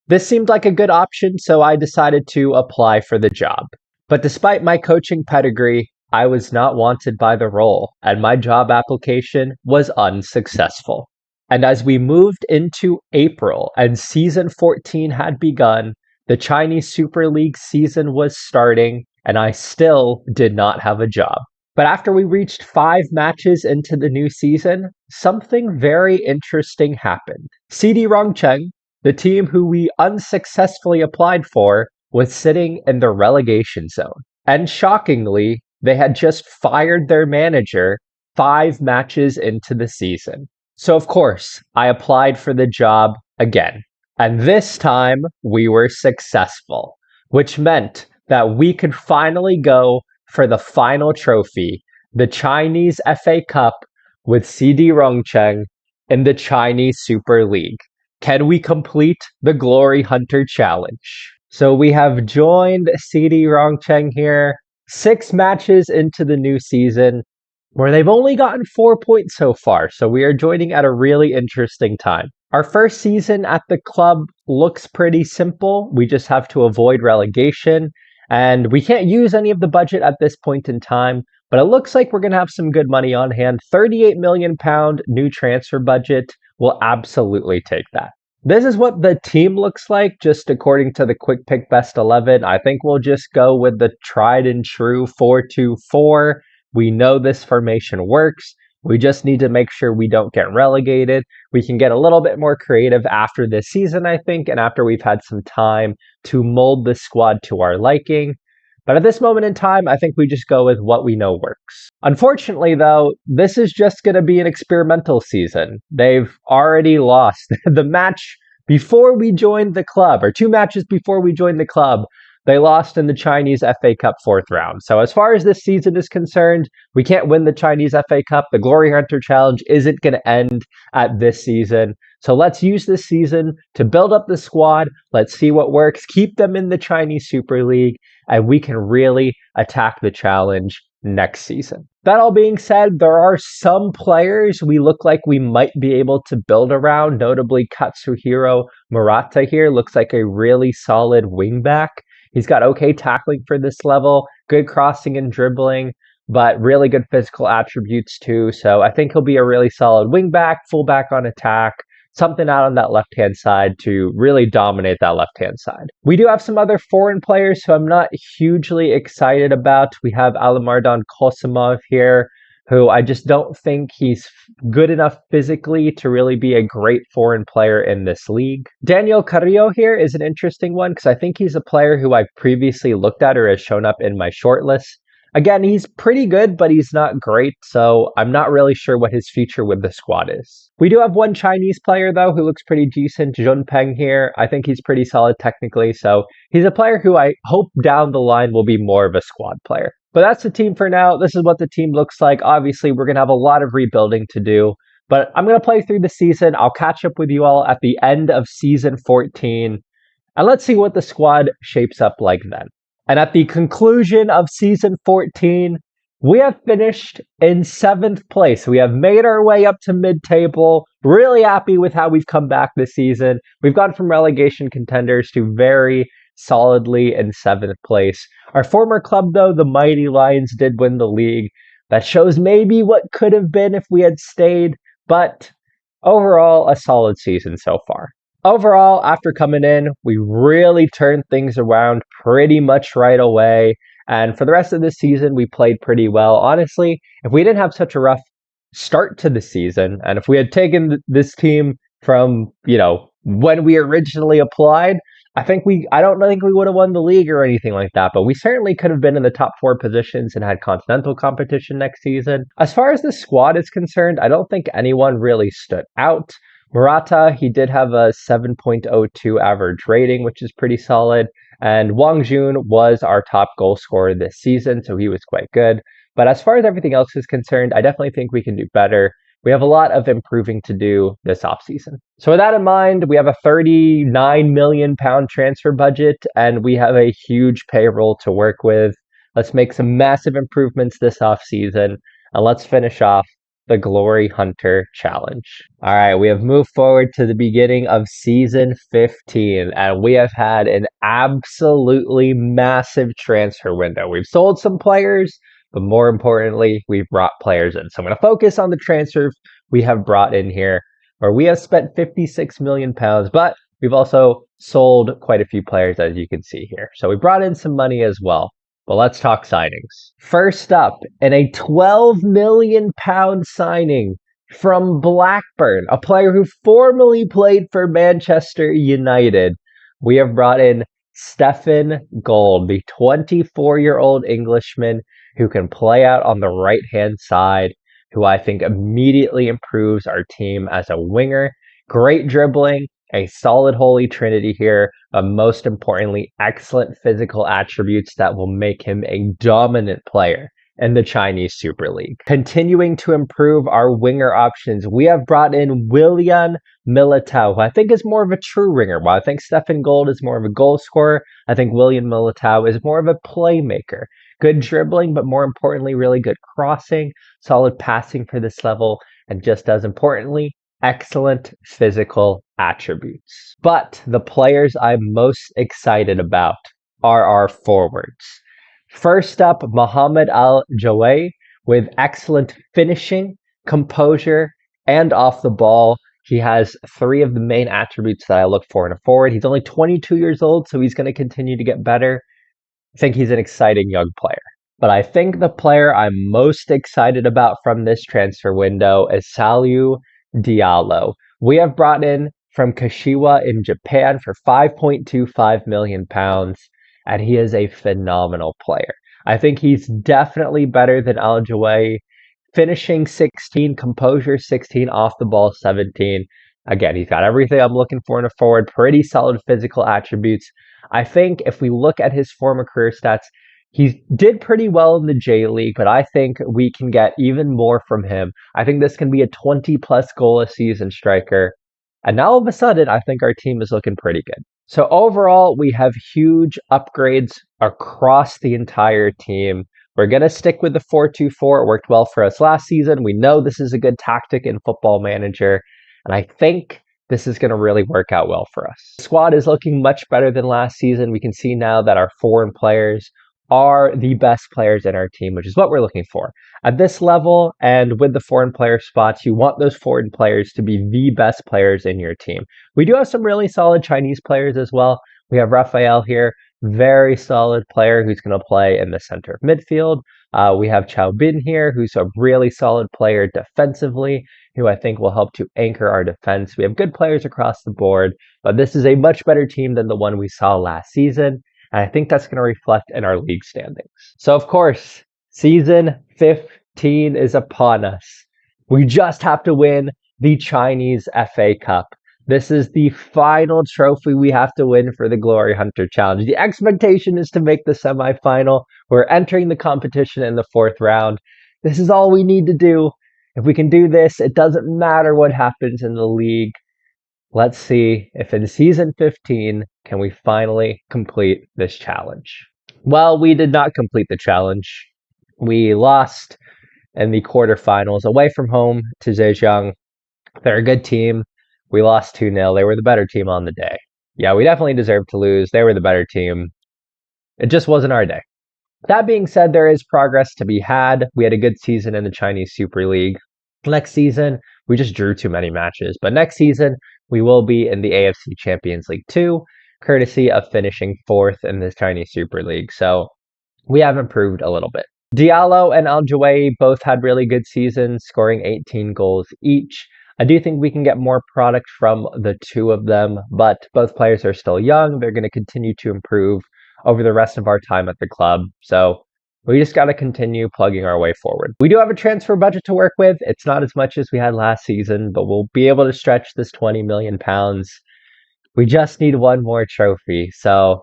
This seemed like a good option, so I decided to apply for the job. But despite my coaching pedigree, I was not wanted by the role, and my job application was unsuccessful. And as we moved into April and season 14 had begun, the Chinese Super League season was starting, and I still did not have a job. But after we reached 5 matches into the new season, something very interesting happened. CD Rongcheng, the team who we unsuccessfully applied for, was sitting in the relegation zone. And shockingly, they had just fired their manager 5 matches into the season. So of course, I applied for the job again. And this time, we were successful, which meant that we could finally go for the final trophy, the Chinese FA Cup with CD Rongcheng in the Chinese Super League. Can we complete the Glory Hunter Challenge? So we have joined CD Rongcheng here, 6 matches into the new season, where they've only gotten 4 points so far, so we are joining at a really interesting time. Our first season at the club looks pretty simple. We just have to avoid relegation, and we can't use any of the budget at this point in time, but it looks like we're going to have some good money on hand. £38 million new transfer budget. We'll absolutely take that. This is what the team looks like, just according to the Quick Pick Best 11. I think we'll just go with the tried and true 4-2-4. We know this formation works. We just need to make sure we don't get relegated. We can get a little bit more creative after this season, I think, and after we've had some time to mold the squad to our liking. But at this moment in time, I think we just go with what we know works. Unfortunately, though, this is just going to be an experimental season. They've already lost the match before we joined the club, or two matches before we joined the club. They lost in the Chinese FA Cup fourth round. So as far as this season is concerned, we can't win the Chinese FA Cup. The Glory Hunter Challenge isn't going to end at this season. So let's use this season to build up the squad. Let's see what works. Keep them in the Chinese Super League, and we can really attack the challenge next season. That all being said, there are some players we look like we might be able to build around, notably Katsuhiro Murata here looks like a really solid wingback. He's got okay tackling for this level, good crossing and dribbling, but really good physical attributes too. So I think he'll be a really solid wingback, fullback on attack, something out on that left-hand side to really dominate that left-hand side. We do have some other foreign players who I'm not hugely excited about. We have Alimardon Kosimov here, who I just don't think he's good enough physically to really be a great foreign player in this league. Daniel Carrillo here is an interesting one because I think he's a player who I've previously looked at or has shown up in my shortlist. Again, he's pretty good, but he's not great, so I'm not really sure what his future with the squad is. We do have one Chinese player, though, who looks pretty decent, Jun Peng here. I think he's pretty solid technically, so he's a player who I hope down the line will be more of a squad player. But that's the team for now. This is what the team looks like. Obviously, we're going to have a lot of rebuilding to do, but I'm going to play through the season. I'll catch up with you all at the end of season 14, and let's see what the squad shapes up like then. And at the conclusion of season 14, we have finished in 7th place. We have made our way up to mid-table. Really happy with how we've come back this season. We've gone from relegation contenders to very solidly in 7th place. Our former club, though, the Mighty Lions, did win the league. That shows maybe what could have been if we had stayed, but overall, a solid season so far. Overall, after coming in, we really turned things around pretty much right away. And for the rest of the season, we played pretty well. Honestly, if we didn't have such a rough start to the season, and if we had taken this team from, when we originally applied, I don't think we would have won the league or anything like that, but we certainly could have been in the top 4 positions and had continental competition next season. As far as the squad is concerned, I don't think anyone really stood out. Murata, he did have a 7.02 average rating, which is pretty solid. And Wang Jun was our top goal scorer this season, so he was quite good. But as far as everything else is concerned, I definitely think we can do better. We have a lot of improving to do this offseason. So with that in mind, we have a £39 million transfer budget, and we have a huge payroll to work with. Let's make some massive improvements this offseason, and let's finish off the Glory Hunter Challenge. All right, we have moved forward to the beginning of season 15, and we have had an absolutely massive transfer window. We've sold some players, but more importantly, we've brought players in. So I'm going to focus on the transfers we have brought in here, where we have spent £56 million, but we've also sold quite a few players, as you can see here. So we brought in some money as well. Well, let's talk signings. First up, in a £12 million signing from Blackburn, a player who formerly played for Manchester United, we have brought in Stefan Gold, the 24-year-old Englishman who can play out on the right-hand side, who I think immediately improves our team as a winger. Great dribbling, a solid holy trinity here, but most importantly, excellent physical attributes that will make him a dominant player in the Chinese Super League. Continuing to improve our winger options, we have brought in Willian Militao, who I think is more of a true winger. While I think Stefan Gold is more of a goal scorer, I think Willian Militao is more of a playmaker. Good dribbling, but more importantly, really good crossing, solid passing for this level, and just as importantly, excellent physical attributes. But the players I'm most excited about are our forwards. First up, Mohamed Al-Jaway with excellent finishing, composure, and off the ball. He has 3 of the main attributes that I look for in a forward. He's only 22 years old, so he's going to continue to get better. I think he's an exciting young player. But I think the player I'm most excited about from this transfer window is Salou Diallo. We have brought in from Kashiwa in Japan for £5.25 million. and he is a phenomenal player. I think he's definitely better than Al Jawai. Finishing 16, composure 16, off the ball 17. Again, he's got everything I'm looking for in a forward, pretty solid physical attributes. I think if we look at his former career stats, he did pretty well in the J League, but I think we can get even more from him. I think this can be a 20 plus goal a season striker. And now all of a sudden, I think our team is looking pretty good. So overall, we have huge upgrades across the entire team. We're going to stick with the 4-2-4. It worked well for us last season. We know this is a good tactic in Football Manager, and I think this is going to really work out well for us. The squad is looking much better than last season. We can see now that our foreign players are the best players in our team, which is what we're looking for. At this level and with the foreign player spots, you want those foreign players to be the best players in your team. We do have some really solid Chinese players as well. We have Raphael here, very solid player who's going to play in the center of midfield. We have Chao Bin here, who's a really solid player defensively, who I think will help to anchor our defense. We have good players across the board, but this is a much better team than the one we saw last season. And I think that's going to reflect in our league standings. So, of course, season 15 is upon us. We just have to win the Chinese FA Cup. This is the final trophy we have to win for the Glory Hunter Challenge. The expectation is to make the semifinal. We're entering the competition in the 4th round. This is all we need to do. If we can do this, it doesn't matter what happens in the league. Let's see if in season 15, can we finally complete this challenge? Well, we did not complete the challenge. We lost in the quarterfinals away from home to Zhejiang. They're a good team. We lost 2-0. They were the better team on the day. Yeah, we definitely deserved to lose. They were the better team. It just wasn't our day. That being said, there is progress to be had. We had a good season in the Chinese Super League. Next season, we just drew too many matches. But next season, we will be in the AFC Champions League Two, courtesy of finishing 4th in the Chinese Super League. So we have improved a little bit. Diallo and Al Jawai both had really good seasons, scoring 18 goals each. I do think we can get more product from the two of them, but both players are still young. They're going to continue to improve over the rest of our time at the club. So we just got to continue plugging our way forward. We do have a transfer budget to work with. It's not as much as we had last season, but we'll be able to stretch this £20 million. We just need one more trophy. So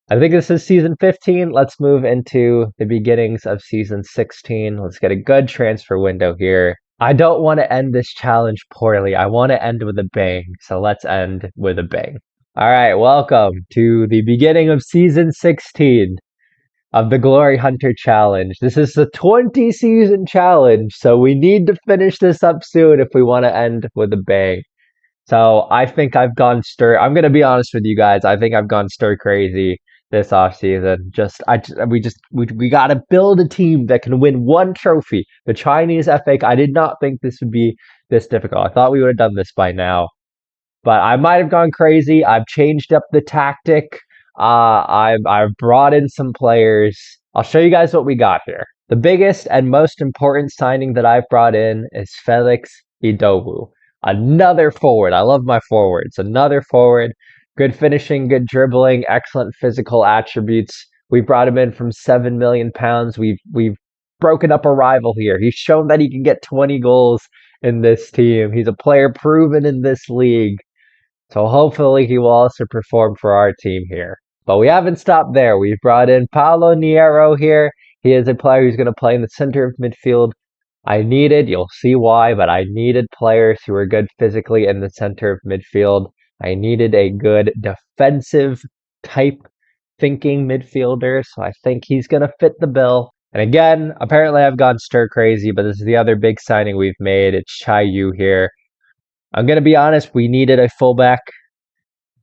I think this is season 15. Let's move into the beginnings of season 16. Let's get a good transfer window here. I don't want to end this challenge poorly. I want to end with a bang. So let's end with a bang. All right, welcome to the beginning of season 16 of the Glory Hunter Challenge. This is the 20-season challenge, so we need to finish this up soon if we want to end with a bang. So I think I've gone I'm going to be honest with you guys. I think I've gone stir crazy this offseason. We got to build a team that can win one trophy. The Chinese FA. I did not think this would be this difficult. I thought we would have done this by now. But I might have gone crazy. I've changed up the tactic. I've brought in some players. I'll show you guys what we got here. The biggest and most important signing that I've brought in is Felix Idowu. Another forward. I love my forwards. Another forward. Good finishing, good dribbling, excellent physical attributes. We brought him in from £7 million. We've broken up a rival here. He's shown that he can get 20 goals in this team. He's a player proven in this league. So hopefully he will also perform for our team here. But we haven't stopped there. We've brought in Paulo Niero here. He is a player who's going to play in the center of midfield. You'll see why, but I needed players who are good physically in the center of midfield. I needed a good defensive type thinking midfielder. So I think he's going to fit the bill. And again, apparently I've gone stir crazy, but this is the other big signing we've made. It's Chai Yu here. I'm going to be honest, we needed a fullback.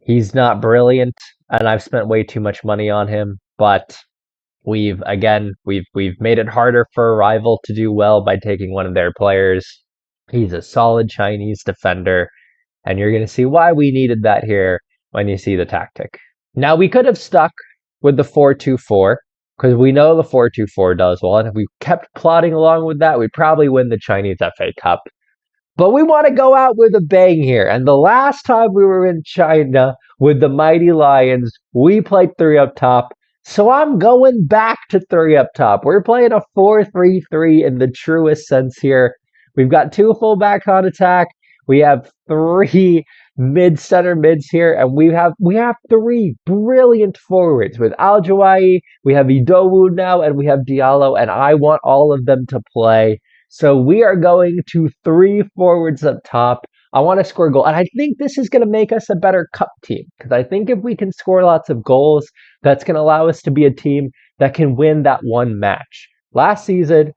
He's not brilliant, and I've spent way too much money on him, but we've made it harder for a rival to do well by taking one of their players. He's a solid Chinese defender, and you're going to see why we needed that here when you see the tactic. Now, we could have stuck with the 4-2-4, because we know the 4-2-4 does well, and if we kept plodding along with that, we'd probably win the Chinese FA Cup. But we want to go out with a bang here. And the last time we were in China with the Mighty Lions, we played 3 up top. So I'm going back to three up top. We're playing a 4-3-3 in the truest sense here. We've got two fullbacks on attack. We have three mid-center mids here, and we have three brilliant forwards with Al Jawai. We have Idowu now, and we have Diallo, and I want all of them to play. So we are going to three forwards up top. I want to score a goal, and I think this is going to make us a better cup team because I think if we can score lots of goals, that's going to allow us to be a team that can win that one match. Last season,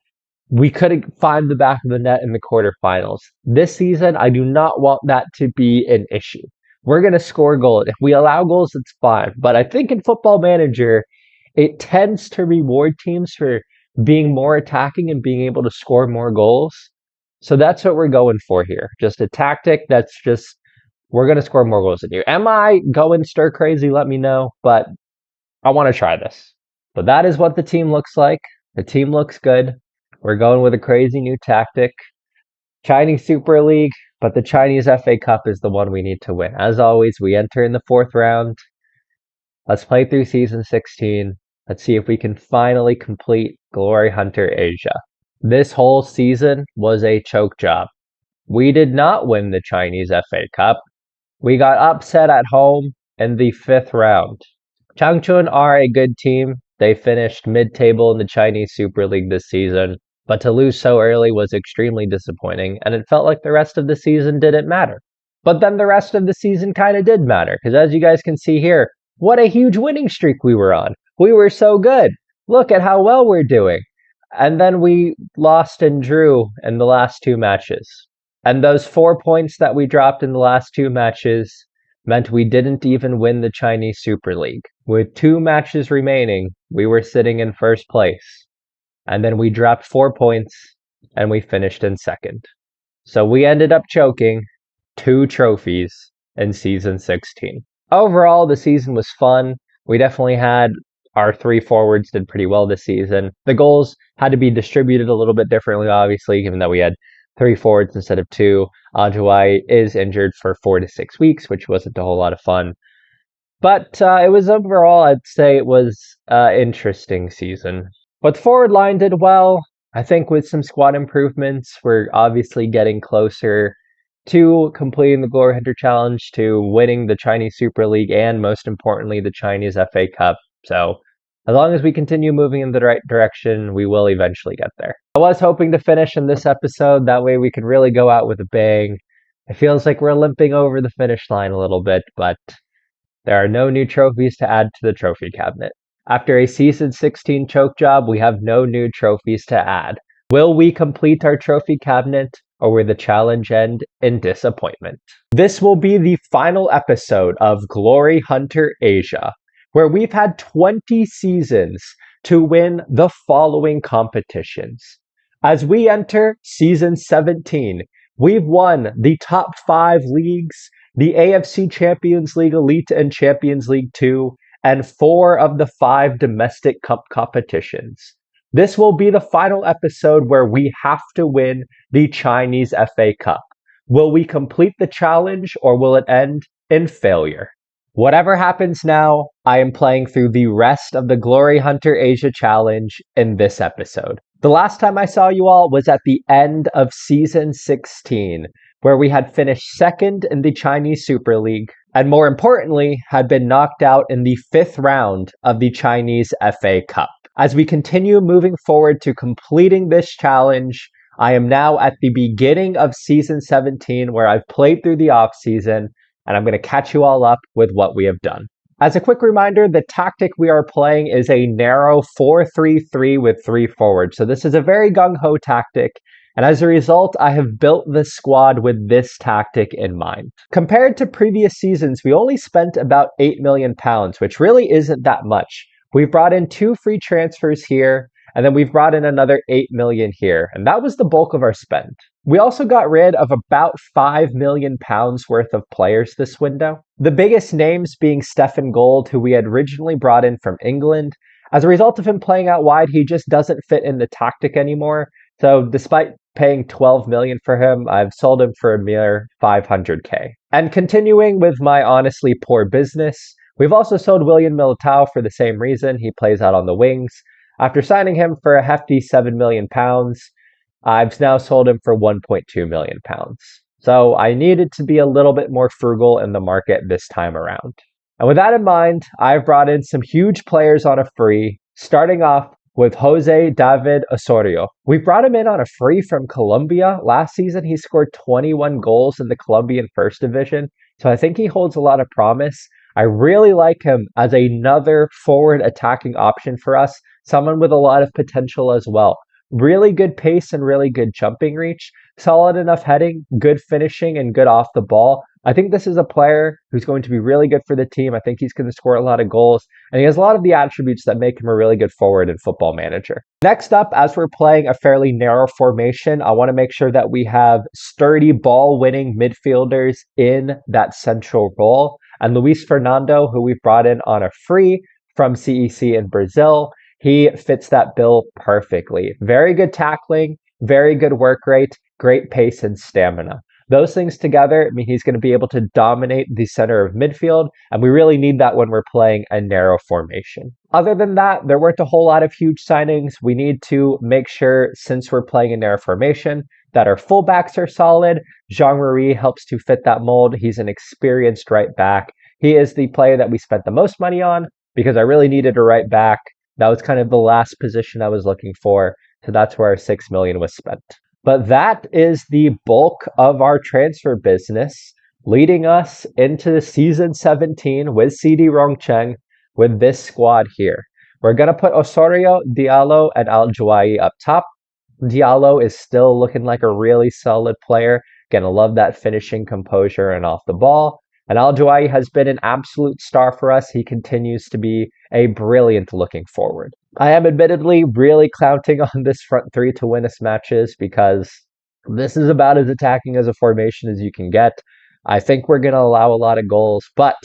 we couldn't find the back of the net in the quarterfinals. This season, I do not want that to be an issue. We're going to score goals. If we allow goals, it's fine. But I think in Football Manager, it tends to reward teams for being more attacking and being able to score more goals. So that's what we're going for here. Just a tactic that's just, we're going to score more goals than you. Am I going stir crazy? Let me know. But I want to try this. But that is what the team looks like. The team looks good. We're going with a crazy new tactic. Chinese Super League, but the Chinese FA Cup is the one we need to win. As always, we enter in the fourth round. Let's play through season 16. Let's see if we can finally complete Glory Hunter Asia. This whole season was a choke job. We did not win the Chinese FA Cup. We got upset at home in the fifth round. Changchun are a good team. They finished mid-table in the Chinese Super League this season, but to lose so early was extremely disappointing, and it felt like the rest of the season didn't matter. But then the rest of the season kind of did matter, because as you guys can see here, what a huge winning streak we were on. We were so good. Look at how well we're doing. And then we lost and drew in the last two matches. And those 4 points that we dropped in the last two matches meant we didn't even win the Chinese Super League. With 2 matches remaining, we were sitting in first place. And then we dropped 4 points and we finished in second. So we ended up choking 2 trophies in season 16. Overall, the season was fun. We definitely had our 3 forwards did pretty well this season. The goals had to be distributed a little bit differently, obviously, given that we had 3 forwards instead of 2. Ajuai is injured for 4 to 6 weeks, which wasn't a whole lot of fun. But it was overall, I'd say it was an interesting season. But the forward line did well. I think with some squad improvements, we're obviously getting closer to completing the Glory Hunter Challenge, to winning the Chinese Super League, and most importantly, the Chinese FA Cup. So as long as we continue moving in the right direction, we will eventually get there. I was hoping to finish in this episode. That way we could really go out with a bang. It feels like we're limping over the finish line a little bit, but there are no new trophies to add to the trophy cabinet. After a season 16 choke job, we have no new trophies to add. Will we complete our trophy cabinet, or will the challenge end in disappointment? This will be the final episode of Glory Hunter Asia, where we've had 20 seasons to win the following competitions. As we enter season 17, we've won the top 5 leagues, the AFC Champions League Elite and Champions League Two, and 4 of the 5 domestic cup competitions. This will be the final episode where we have to win the Chinese FA Cup. Will we complete the challenge, or will it end in failure? Whatever happens now, I am playing through the rest of the Glory Hunter Asia Challenge in this episode. The last time I saw you all was at the end of season 16, where we had finished second in the Chinese Super League, and more importantly, had been knocked out in the 5th round of the Chinese FA Cup. As we continue moving forward to completing this challenge, I am now at the beginning of season 17, where I've played through the off-season, and I'm going to catch you all up with what we have done. As a quick reminder, the tactic we are playing is a narrow 4-3-3 with 3 forwards. So this is a very gung-ho tactic, and as a result, I have built the squad with this tactic in mind. Compared to previous seasons, we only spent about £8 million, which really isn't that much. We've brought in 2 free transfers here, and then we've brought in another £8 million here, and that was the bulk of our spend. We also got rid of about £5 million worth of players this window. The biggest names being Stefan Gold, who we had originally brought in from England. As a result of him playing out wide, he just doesn't fit in the tactic anymore. So despite paying $12 million for him, I've sold him for a mere $500K. And continuing with my honestly poor business, We've also sold William Militao for the same reason. He plays out on the wings. After signing him for a hefty £7 million, I've now sold him for £1.2 million. So I needed to be a little bit more frugal in the market this time around. And with that in mind, I've brought in some huge players on a free, starting off with Jose David Osorio. We brought him in on a free from Colombia. Last season, he scored 21 goals in the Colombian First Division, so I think he holds a lot of promise. I really like him as another forward attacking option for us, someone with a lot of potential as well. Really good pace and really good jumping reach, solid enough heading, good finishing, and good off the ball. I think this is a player who's going to be really good for the team. I think he's going to score a lot of goals, and he has a lot of the attributes that make him a really good forward in Football Manager. Next up, as we're playing a fairly narrow formation, I want to make sure that we have sturdy ball-winning midfielders in that central role. And Luis Fernando, who we've brought in on a free from CEC in Brazil, he fits that bill perfectly. Very good tackling, very good work rate, great pace and stamina. Those things together mean he's going to be able to dominate the center of midfield, and we really need that when we're playing a narrow formation. Other than that, there weren't a whole lot of huge signings. We need to make sure, since we're playing a narrow formation, that our fullbacks are solid. Jean-Marie helps to fit that mold. He's an experienced right back. He is the player that we spent the most money on because I really needed a right back. That was kind of the last position I was looking for, so that's where our $6 million was spent. But that is the bulk of our transfer business, leading us into season 17 with CD Rongcheng with this squad here. We're going to put Osorio, Diallo, and Al-Jawai up top. Diallo is still looking like a really solid player. Gonna love that finishing, composure, and off the ball. And Al-Jawai has been an absolute star for us. He continues to be a brilliant looking forward. I am admittedly really counting on this front three to win us matches because this is about as attacking as a formation as you can get. I think we're going to allow a lot of goals, but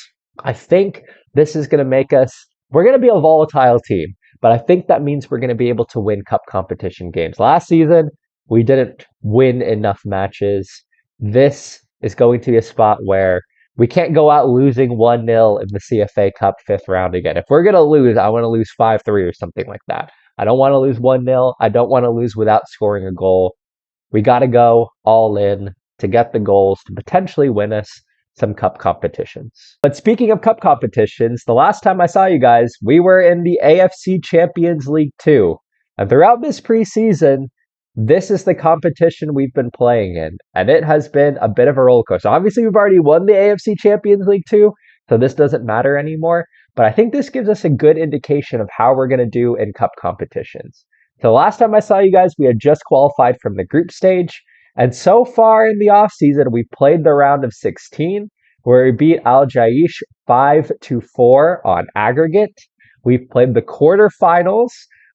I think this is going to make us, we're going to be a volatile team, but I think that means we're going to be able to win cup competition games. Last season, we didn't win enough matches. This is going to be a spot where we can't go out losing 1-0 in the CFA Cup 5th round again. If we're going to lose, I want to lose 5-3 or something like that. I don't want to lose 1-0. I don't want to lose without scoring a goal. We got to go all in to get the goals to potentially win us some cup competitions. But speaking of cup competitions, the last time I saw you guys, we were in the AFC Champions League Two. And throughout this preseason, this is the competition we've been playing in, and it has been a bit of a roller coaster. Obviously, we've already won the AFC Champions League 2, so this doesn't matter anymore, but I think this gives us a good indication of how we're going to do in cup competitions. So last time I saw you guys, we had just qualified from the group stage, and so far in the offseason, we played the round of 16, where we beat Al Jaish 5-4 on aggregate. We've played the quarterfinals,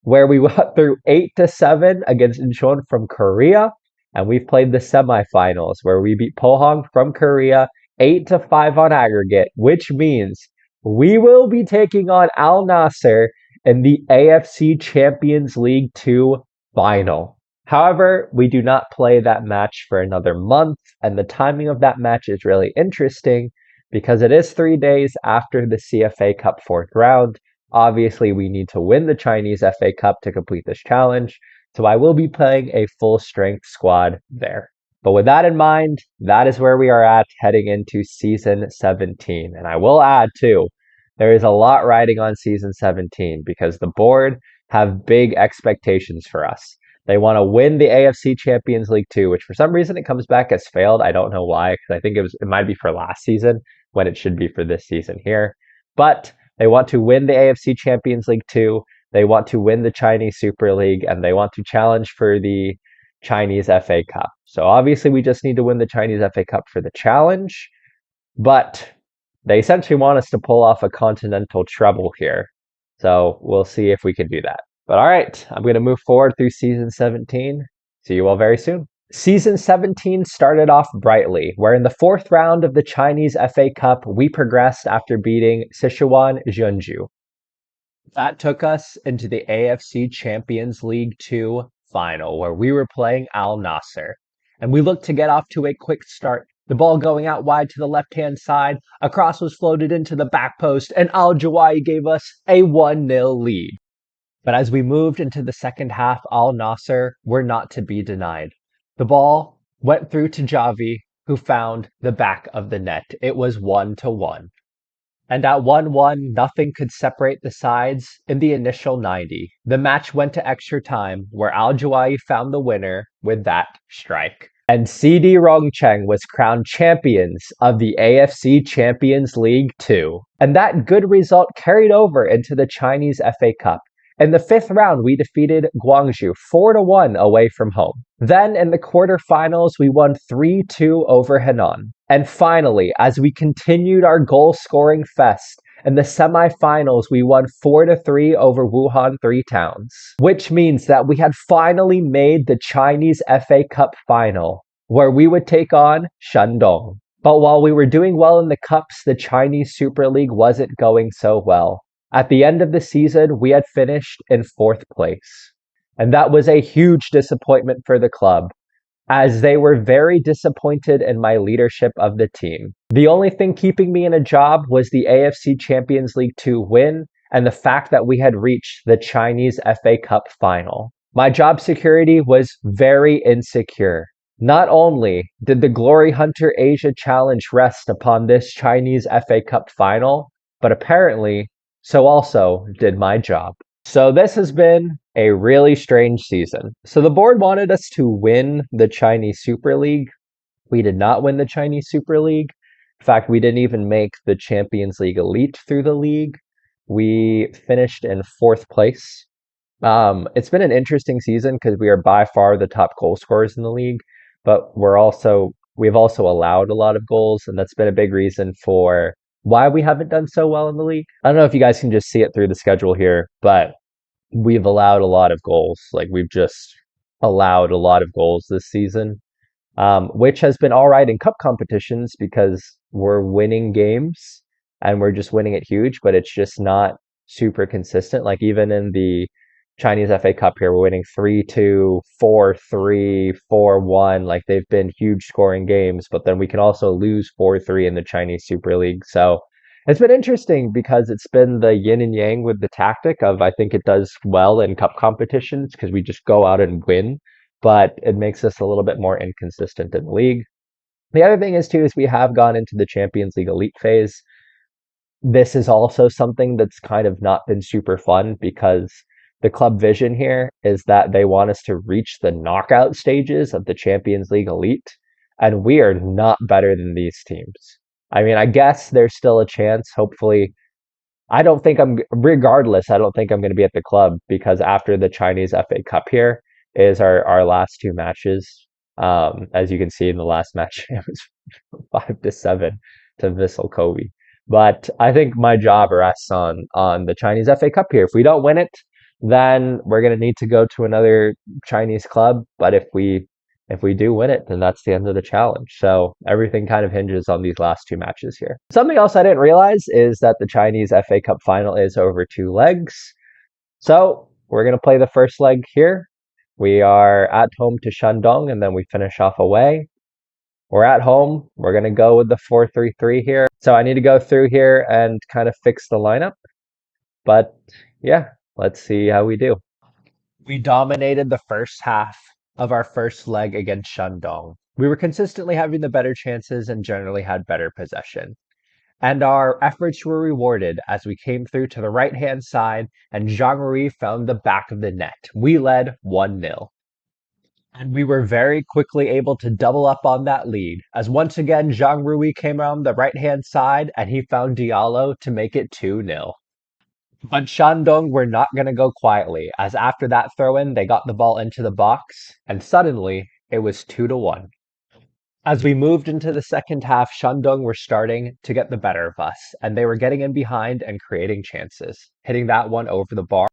where we went through 8-7 against Incheon from Korea, and we've played the semifinals where we beat Pohang from Korea 8-5 on aggregate, which means we will be taking on Al Nasser in the AFC Champions League 2 final. However, we do not play that match for another month, and the timing of that match is really interesting because it is 3 days after the CFA Cup 4th round. Obviously, we need to win the Chinese FA Cup to complete this challenge, so I will be playing a full-strength squad there. But with that in mind, that is where we are at heading into Season 17. And I will add, too, there is a lot riding on Season 17 because the board have big expectations for us. They want to win the AFC Champions League 2, which for some reason it comes back as failed. I don't know why, because I think it might be for last season when it should be for this season here. But they want to win the AFC Champions League 2, they want to win the Chinese Super League, and they want to challenge for the Chinese FA Cup. So obviously we just need to win the Chinese FA Cup for the challenge, but they essentially want us to pull off a continental treble here. So we'll see if we can do that. But all right, I'm going to move forward through Season 17. See you all very soon. Season 17 started off brightly, where in the 4th round of the Chinese FA Cup, we progressed after beating Sichuan Jeonju. That took us into the AFC Champions League 2 final, where we were playing Al Nasser. And we looked to get off to a quick start. The ball going out wide to the left-hand side, a cross was floated into the back post, and Al Jawai gave us a 1-0 lead. But as we moved into the second half, Al Nasser were not to be denied. The ball went through to Javi, who found the back of the net. It was 1-1. And at 1-1, nothing could separate the sides in the initial 90. The match went to extra time, where Al Jawai found the winner with that strike. And CD Rongcheng was crowned champions of the AFC Champions League Two. And that good result carried over into the Chinese FA Cup. In the fifth round, we defeated Guangzhou 4-1 away from home. Then in the quarterfinals, we won 3-2 over Henan. And finally, as we continued our goal-scoring fest, in the semifinals, we won 4-3 over Wuhan Three Towns, which means that we had finally made the Chinese FA Cup final, where we would take on Shandong. But while we were doing well in the cups, the Chinese Super League wasn't going so well. At the end of the season, we had finished in fourth place. And that was a huge disappointment for the club, as they were very disappointed in my leadership of the team. The only thing keeping me in a job was the AFC Champions League Two win and the fact that we had reached the Chinese FA Cup final. My job security was very insecure. Not only did the Glory Hunter Asia Challenge rest upon this Chinese FA Cup final, but apparently, so also did my job. So this has been a really strange season. So the board wanted us to win the Chinese Super League. We did not win the Chinese Super League. In fact, we didn't even make the Champions League Elite through the league. We finished in fourth place. It's been an interesting season because we are by far the top goal scorers in the league, but we've also allowed a lot of goals, and that's been a big reason for why we haven't done so well in the league. I don't know if you guys can just see it through the schedule here, but we've allowed a lot of goals. Like, we've just allowed a lot of goals this season, which has been all right in cup competitions because we're winning games and we're just winning it huge, but it's just not super consistent. Like, even in the Chinese FA Cup here, we're winning 3-2, 4-3, 4-1. Like, they've been huge scoring games, but then we can also lose 4-3 in the Chinese Super League. So it's been interesting because it's been the yin and yang with the tactic of, I think it does well in cup competitions because we just go out and win, but it makes us a little bit more inconsistent in the league. The other thing is too, is we have gone into the Champions League Elite phase. This is also something that's kind of not been super fun because the club vision here is that they want us to reach the knockout stages of the Champions League Elite, and we are not better than these teams. I mean, I guess there's still a chance, hopefully. Regardless, I don't think I'm going to be at the club because after the Chinese FA Cup here is our last two matches. As you can see in the last match, it was 5-7 to Vissel Kobe. But I think my job rests on the Chinese FA Cup here. If we don't win it, then we're going to need to go to another Chinese club. But if we do win it, then that's the end of the challenge. So everything kind of hinges on these last two matches here. Something else I didn't realize is that the Chinese FA Cup final is over 2 legs. So we're going to play the first leg here. We are at home to Shandong, and then we finish off away. We're at home. We're going to go with the 4-3-3 here. So I need to go through here and kind of fix the lineup. But yeah, let's see how we do. We dominated the first half of our first leg against Shandong. We were consistently having the better chances and generally had better possession. And our efforts were rewarded as we came through to the right-hand side and Zhang Rui found the back of the net. We led 1-0. And we were very quickly able to double up on that lead, as once again Zhang Rui came around the right-hand side and he found Diallo to make it 2-0. But Shandong were not going to go quietly, as after that throw-in, they got the ball into the box, and suddenly, it was 2-1. As we moved into the second half, Shandong were starting to get the better of us, and they were getting in behind and creating chances, hitting that one over the bar,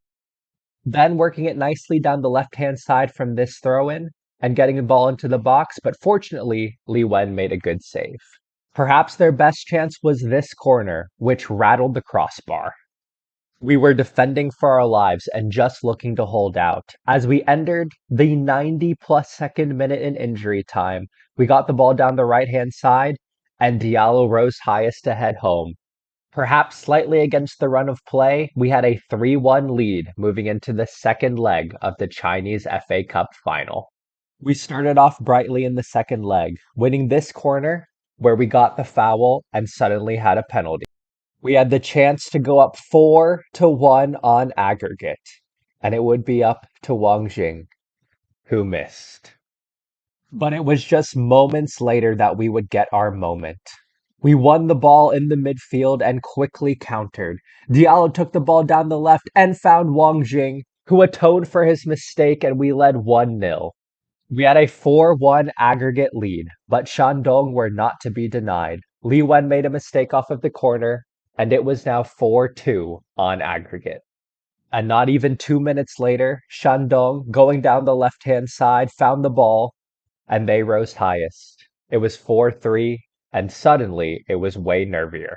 then working it nicely down the left-hand side from this throw-in, and getting the ball into the box, but fortunately, Li Wen made a good save. Perhaps their best chance was this corner, which rattled the crossbar. We were defending for our lives and just looking to hold out. As we entered the 90 plus second minute in injury time, we got the ball down the right hand side and Diallo rose highest to head home. Perhaps slightly against the run of play, we had a 3-1 lead moving into the second leg of the Chinese FA Cup final. We started off brightly in the second leg, winning this corner where we got the foul and suddenly had a penalty. We had the chance to go up 4-1 on aggregate, and it would be up to Wang Jing, who missed. But it was just moments later that we would get our moment. We won the ball in the midfield and quickly countered. Diallo took the ball down the left and found Wang Jing, who atoned for his mistake, and we led 1-0. We had a 4-1 aggregate lead, but Shandong were not to be denied. Li Wen made a mistake off of the corner, and it was now 4-2 on aggregate. And not even 2 minutes later, Shandong, going down the left-hand side, found the ball, and they rose highest. It was 4-3, and suddenly it was way nervier.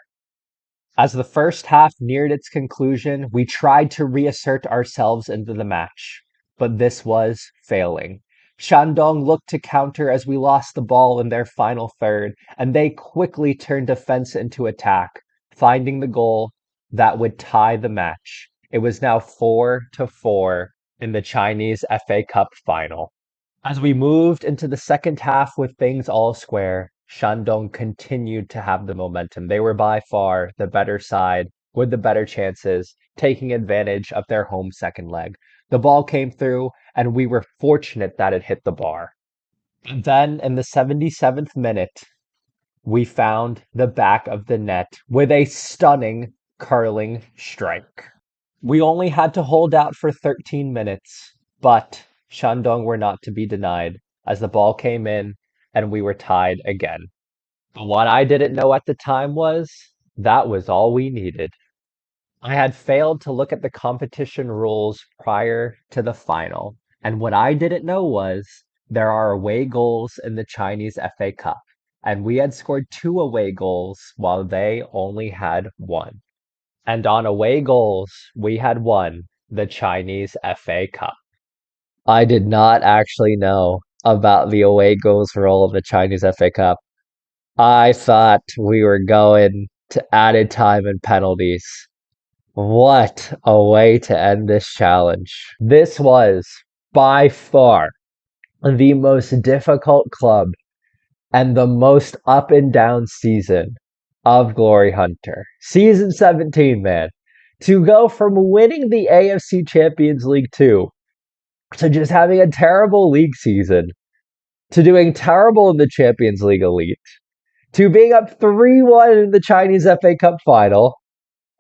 As the first half neared its conclusion, we tried to reassert ourselves into the match, but this was failing. Shandong looked to counter as we lost the ball in their final third, and they quickly turned defense into attack, finding the goal that would tie the match. It was now 4-4 in the Chinese FA Cup final. As we moved into the second half with things all square, Shandong continued to have the momentum. They were by far the better side with the better chances, taking advantage of their home second leg. The ball came through, and we were fortunate that it hit the bar. And then in the 77th minute, we found the back of the net with a stunning curling strike. We only had to hold out for 13 minutes, but Shandong were not to be denied as the ball came in and we were tied again. But what I didn't know at the time was that was all we needed. I had failed to look at the competition rules prior to the final, and what I didn't know was there are away goals in the Chinese FA Cup, and we had scored 2 away goals while they only had 1. And on away goals, we had won the Chinese FA Cup. I did not actually know about the away goals rule of the Chinese FA Cup. I thought we were going to added time and penalties. What a way to end this challenge. This was by far the most difficult club and the most up and down season of Glory Hunter. Season 17, man. To go from winning the AFC Champions League Two to just having a terrible league season, to doing terrible in the Champions League Elite, to being up 3-1 in the Chinese FA Cup final,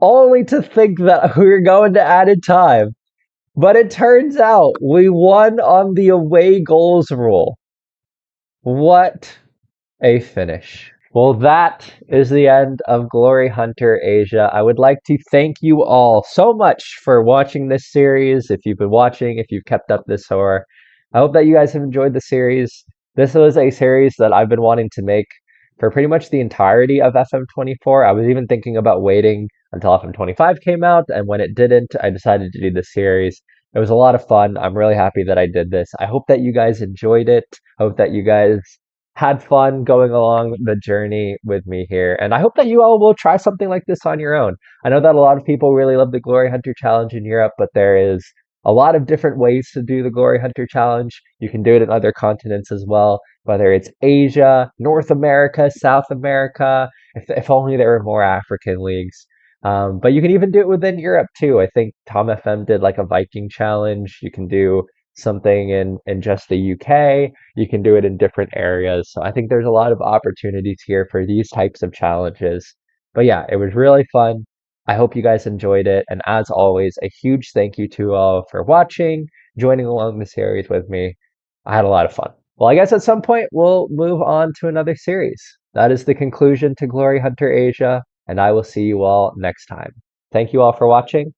only to think that we were going to added time. But it turns out we won on the away goals rule. What a finish. Well, that is the end of Glory Hunter Asia. I would like to thank you all so much for watching this series. If you've been watching, if you've kept up this far, I hope that you guys have enjoyed the series. This was a series that I've been wanting to make for pretty much the entirety of FM24. I was even thinking about waiting until FM25 came out, and when it didn't, I decided to do this series. It was a lot of fun. I'm really happy that I did this. I hope that you guys enjoyed it. I hope that you guys had fun going along the journey with me here. And I hope that you all will try something like this on your own. I know that a lot of people really love the Glory Hunter Challenge in Europe, but there is a lot of different ways to do the Glory Hunter Challenge. You can do it in other continents as well, whether it's Asia, North America, South America, if only there were more African leagues. But you can even do it within Europe too. I think Tom FM did like a Viking challenge. You can do something in just the UK. You can do it in different areas. So I think there's a lot of opportunities here for these types of challenges. But yeah, it was really fun. I hope you guys enjoyed it. And as always, a huge thank you to all for watching, joining along the series with me. I had a lot of fun. Well, I guess at some point we'll move on to another series. That is the conclusion to Glory Hunter Asia, and I will see you all next time. Thank you all for watching.